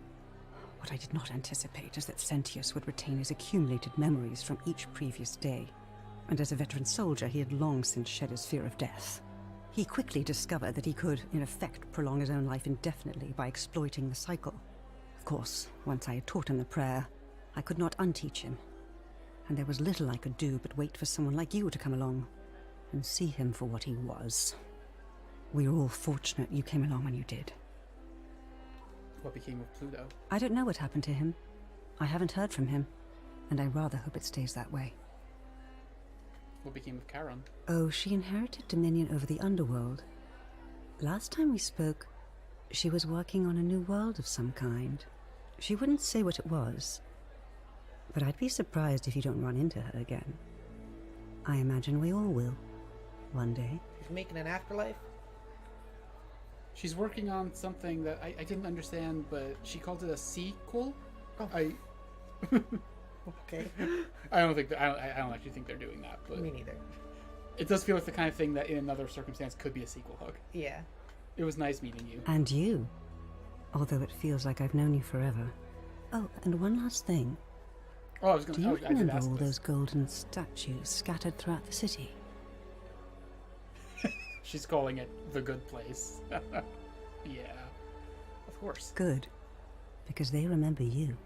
What I did not anticipate is that Sentius would retain his accumulated memories from each previous day, and as a veteran soldier he had long since shed his fear of death. He quickly discovered that he could, in effect, prolong his own life indefinitely by exploiting the cycle. Of course, once I had taught him the prayer, I could not unteach him, and there was little I could do but wait for someone like you to come along and see him for what he was. We are all fortunate you came along when you did. What became of Pluto? I don't know what happened to him. I haven't heard from him, and I rather hope it stays that way. What became of Charon? Oh, she inherited dominion over the underworld. Last time we spoke, she was working on a new world of some kind. She wouldn't say what it was, but I'd be surprised if you don't run into her again. I imagine we all will, one day. She's making an afterlife? She's working on something that I didn't understand, but she called it a sequel? Oh. Okay. I don't actually think they're doing that, but me neither. It does feel like the kind of thing that in another circumstance could be a sequel hook. Yeah. It was nice meeting you. And you. Although it feels like I've known you forever. Oh, and one last thing. Oh, Do you remember all those golden statues scattered throughout the city? She's calling it the good place. Yeah, of course. Good. Because they remember you.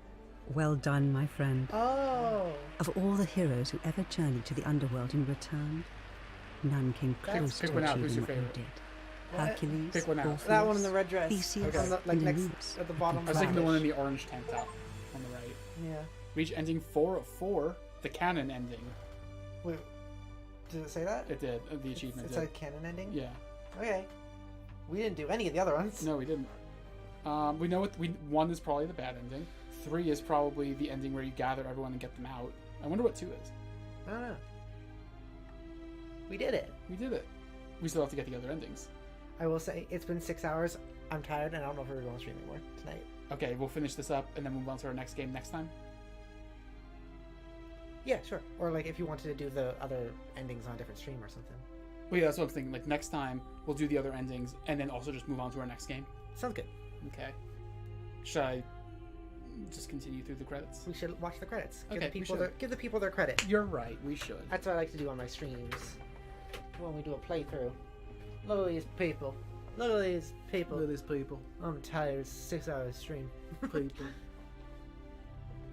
Well done, my friend. Oh. Of all the heroes who ever journeyed to the underworld and returned, none came close to pick one out. Who's achieving your what you favorite? did. Hercules, Pick one out. Orpheus, That one in the red dress. Theseus, Okay. Like and next Aeneas. at the bottom. I was thinking the one in the orange tank top on the right. Yeah. Reach ending 4 of 4. The canon ending. Wait, did it say that? It did. The achievement It's did. a canon ending? Yeah. Okay. We didn't do any of the other ones. No, we didn't. We know what 1 is probably the bad ending. 3 is probably the ending where you gather everyone and get them out. I wonder what 2 is. I don't know. We did it. We did it. We still have to get the other endings. I will say, it's been 6 hours. I'm tired, and I don't know if we're going to stream anymore tonight. Okay, we'll finish this up and then move on to our next game next time. Yeah, sure. Or like if you wanted to do the other endings on a different stream or something. Well, yeah, that's what I'm thinking. Like next time, we'll do the other endings and then also just move on to our next game. Sounds good. Okay. Should I just continue through the credits? We should watch the credits. Okay, Give the people their credit. You're right. We should. That's what I like to do on my streams. When we do a playthrough. Look at these people. Look at these people. Look at these people. I'm tired. 6 hours stream. People.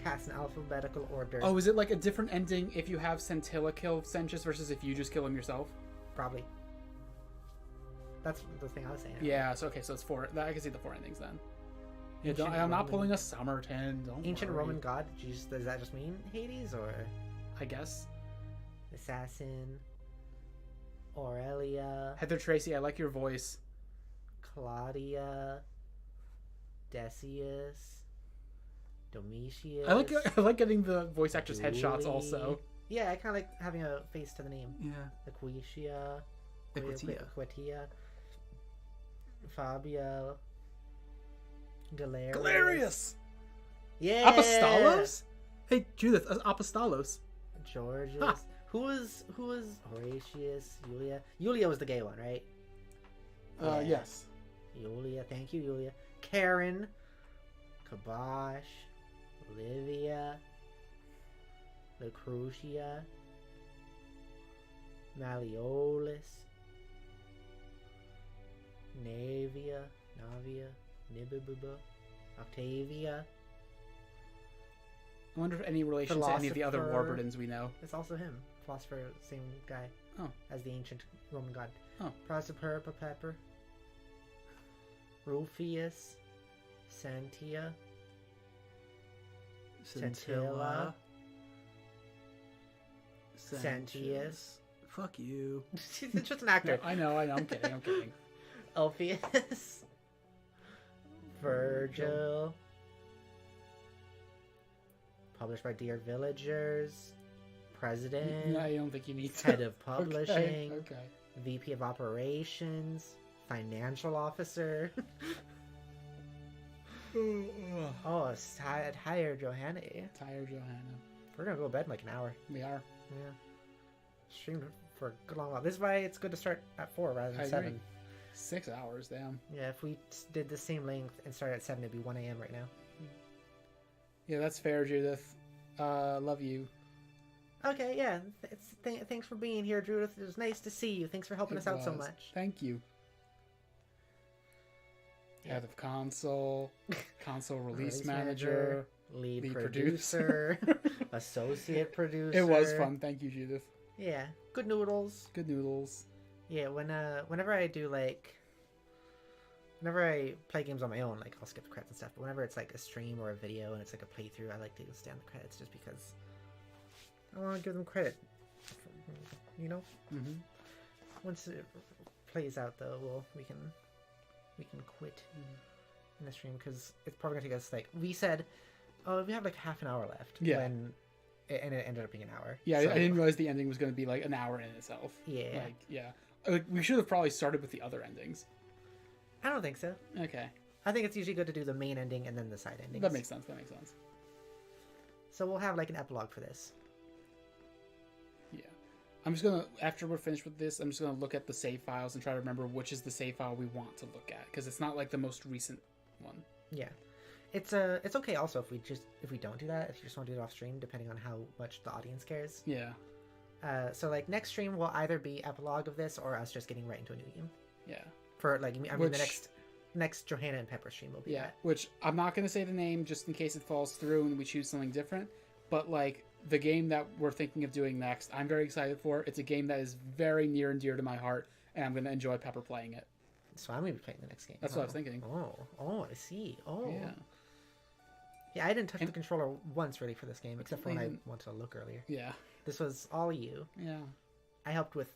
Cast in alphabetical order. Oh, is it like a different ending if you have Scintilla kill Sentius versus if you just kill him yourself? Probably. That's the thing I was saying. Yeah, so okay, so it's 4. I can see the 4 endings then. Yeah, I'm not pulling a Summerton. Don't Ancient worry. Roman god? Does that just mean Hades or? I guess. Assassin. Aurelia. Heather Tracy, I like your voice. Claudia. Decius. Domitius. I like getting the voice actors' headshots also. Yeah, I kind of like having a face to the name. Yeah. Equitia. Equitia. Fabio. Galerius. Galerius! Yeah! Apostolos? Hey, Judith, Apostolos. Georgius. Huh. Who was Horatius? Julia? Julia was the gay one, right? Yes. Julia. Thank you, Julia. Karen. Kabosh. Livia. Lucretia. Malleolus. Navia. Nibibuba. Octavia. I wonder if any relation to any of the other Warburdens we know. It's also him. Philosopher, same guy. Oh. As the ancient Roman god. Oh. Proserpina Pepper. Rufius. Santia. Scintilla. Sentius. Fuck you. It's just an actor. I know. I'm kidding. Alpheus. Virgil. Published by Dear Villagers. President. No, I don't think you need to. Head of Publishing. Okay. VP of Operations. Financial Officer. Oh, it's tired Johanna. Tired Johanna. We're gonna go to bed in like an hour. We are. Yeah. Streamed for a good long while. This is why it's good to start at 4 rather than 7. 6 hours, damn. Yeah, if we did the same length and started at 7, it'd be 1 a.m. right now. Yeah, that's fair, Judith. Love you. Okay, yeah. Thanks for being here, Judith. It was nice to see you. Thanks for helping us out so much. Thank you. Head of console release manager, lead producer, associate producer. It was fun. Thank you, Judith. Yeah, good noodles. Good noodles. Yeah, whenever I play games on my own, like I'll skip the credits and stuff. But whenever it's like a stream or a video and it's like a playthrough, I like to stay on the credits just because I want to give them credit. You know. Mm-hmm. Once it plays out, though, we can quit in the stream because it's probably gonna take us like we said. Oh, we have like half an hour left. Yeah. And it ended up being an hour. Yeah, so. I didn't realize the ending was going to be like an hour in itself. Yeah. Like, yeah. Like, we should have probably started with the other endings. I don't think so. Okay. I think it's usually good to do the main ending and then the side endings. That makes sense. So we'll have like an epilogue for this. Yeah. I'm just gonna, after we're finished with this, I'm just gonna look at the save files and try to remember which is the save file we want to look at, because it's not like the most recent one. Yeah. It's okay also if we don't do that, if you just want to do it off stream, depending on how much the audience cares. Yeah. So like next stream will either be epilogue of this or us just getting right into a new game. Yeah. For like the next Johanna and Pepper stream will be that. Which I'm not gonna say the name just in case it falls through and we choose something different. But like the game that we're thinking of doing next, I'm very excited for. It's a game that is very near and dear to my heart, and I'm gonna enjoy Pepper playing it. So I'm gonna be playing the next game. That's what I was thinking. Oh, I see. Oh. Yeah. Yeah, I didn't touch the controller once really for this game, except for when I wanted to look earlier. Yeah. This was all you. Yeah. I helped with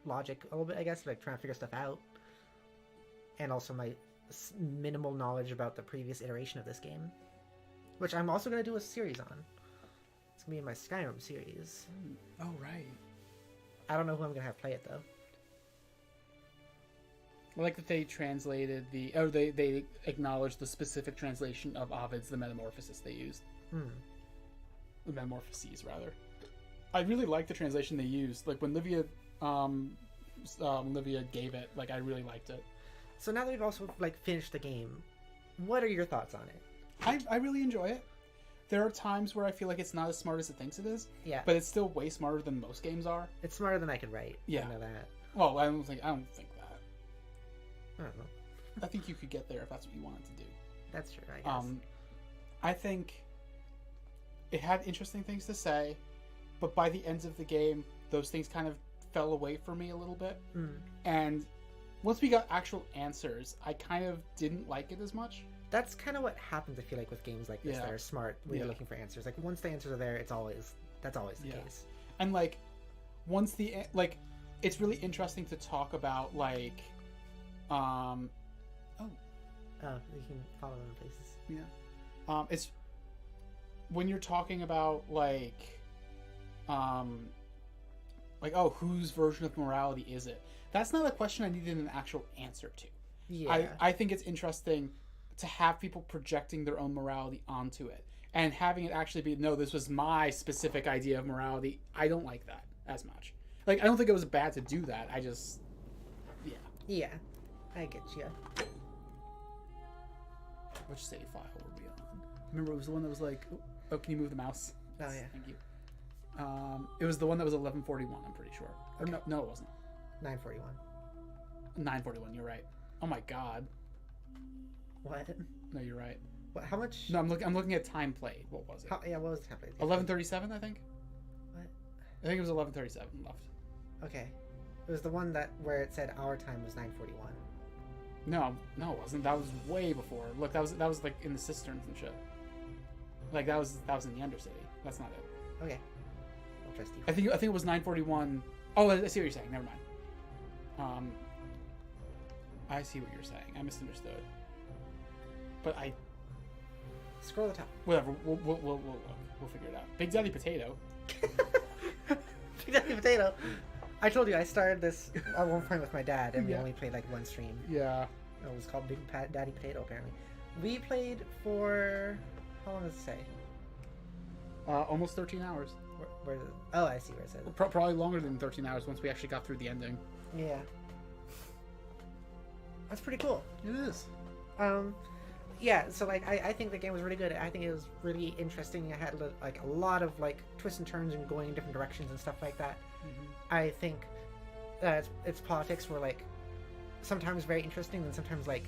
logic a little bit, I guess, like trying to figure stuff out. And also my minimal knowledge about the previous iteration of this game. Which I'm also going to do a series on. It's going to be in my Skyrim series. Oh, right. I don't know who I'm going to have play it, though. I like that they translated they acknowledged the specific translation of Ovid's The Metamorphosis they used. The Metamorphoses, rather. I really like the translation they used. Like, when Livia gave it, like, I really liked it. So now that we've also, like, finished the game, what are your thoughts on it? I really enjoy it. There are times where I feel like it's not as smart as it thinks it is. Yeah. But it's still way smarter than most games are. It's smarter than I could write. Yeah. I know that. Well, I don't think that. I don't know. I think you could get there if that's what you wanted to do. That's true, I guess. I think it had interesting things to say, but by the end of the game, those things kind of fell away for me a little bit. And once we got actual answers, I kind of didn't like it as much. That's kind of what happens, I feel like, with games like this that are smart when you're looking for answers. Like, once the answers are there, that's always the case. And, like, it's really interesting to talk about, like, you can follow them in places. Yeah. It's when you're talking about whose version of morality is it? That's not a question I needed an actual answer to. Yeah. I think it's interesting to have people projecting their own morality onto it and having it actually be, no, this was my specific idea of morality. I don't like that as much. Like, I don't think it was bad to do that. I just, Yeah. I get you. Which save file were we on? Remember, it was the one that was like, oh, can you move the mouse? Oh, yeah. Thank you. It was the one that was 1141, I'm pretty sure. Or no, it wasn't. 941. 941, you're right. Oh my god. What? No, you're right. What? How much? No, I'm looking at time played. What was it? What was the time played? 1137, I think. What? I think it was 1137 left. Okay. It was the one where it said our time was 941. No, it wasn't. That was way before. Look, that was like in the cisterns and shit. Like that was in the Undercity. That's not it. Okay. I'll trust you. I think it was 941. Oh, I see what you're saying. Never mind. I see what you're saying. I misunderstood. But I scroll the top. Whatever. We'll figure it out. Big Daddy Potato. Big Daddy Potato. I told you I started this at one point with my dad, and we only played like one stream. Yeah. It was called Big Daddy Potato, apparently. We played for... How long does it say? Almost 13 hours. Where is it? Oh, I see where it says. Probably longer than 13 hours once we actually got through the ending. Yeah. That's pretty cool. It is. Yeah, so like I think the game was really good. I think it was really interesting. It had like a lot of like twists and turns and going in different directions and stuff like that. I think its politics were like sometimes very interesting and sometimes like,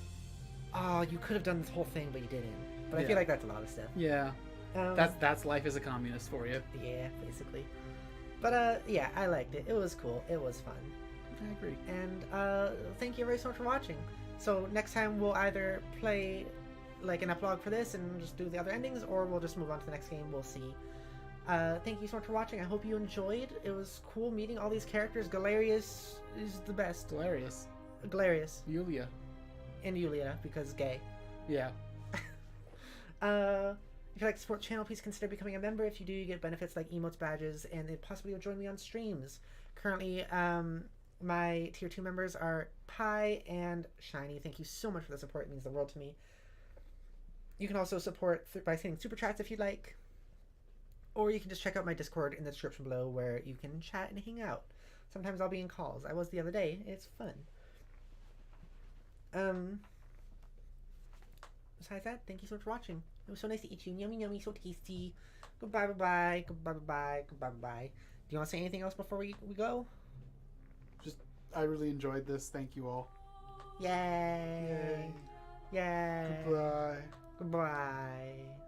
oh, you could have done this whole thing but you didn't. But I feel like that's a lot of stuff. Yeah. That's life as a communist for you. Yeah, basically. But yeah, I liked it. It was cool. It was fun. I agree. And thank you very so much for watching. So next time we'll either play like an epilogue for this and just do the other endings, or we'll just move on to the next game. We'll see. Thank you so much for watching. I hope you enjoyed. It was cool meeting all these characters. Galerius is the best. Galerius. Yulia. And Yulia, because gay. Yeah. If you'd like to support the channel, please consider becoming a member. If you do, you get benefits like emotes, badges, and then possibly you'll join me on streams. Currently, my tier 2 members are Pi and Shiny. Thank you so much for the support. It means the world to me. You can also support by sending super chats if you'd like. Or you can just check out my Discord in the description below where you can chat and hang out. Sometimes I'll be in calls. I was the other day. It's fun. Besides that, thank you so much for watching. It was so nice to eat you. Yummy, yummy, so tasty. Goodbye, bye-bye. Goodbye, bye-bye. Goodbye, bye-bye. Do you want to say anything else before we go? Just, I really enjoyed this. Thank you all. Yay. Yay. Goodbye. Goodbye.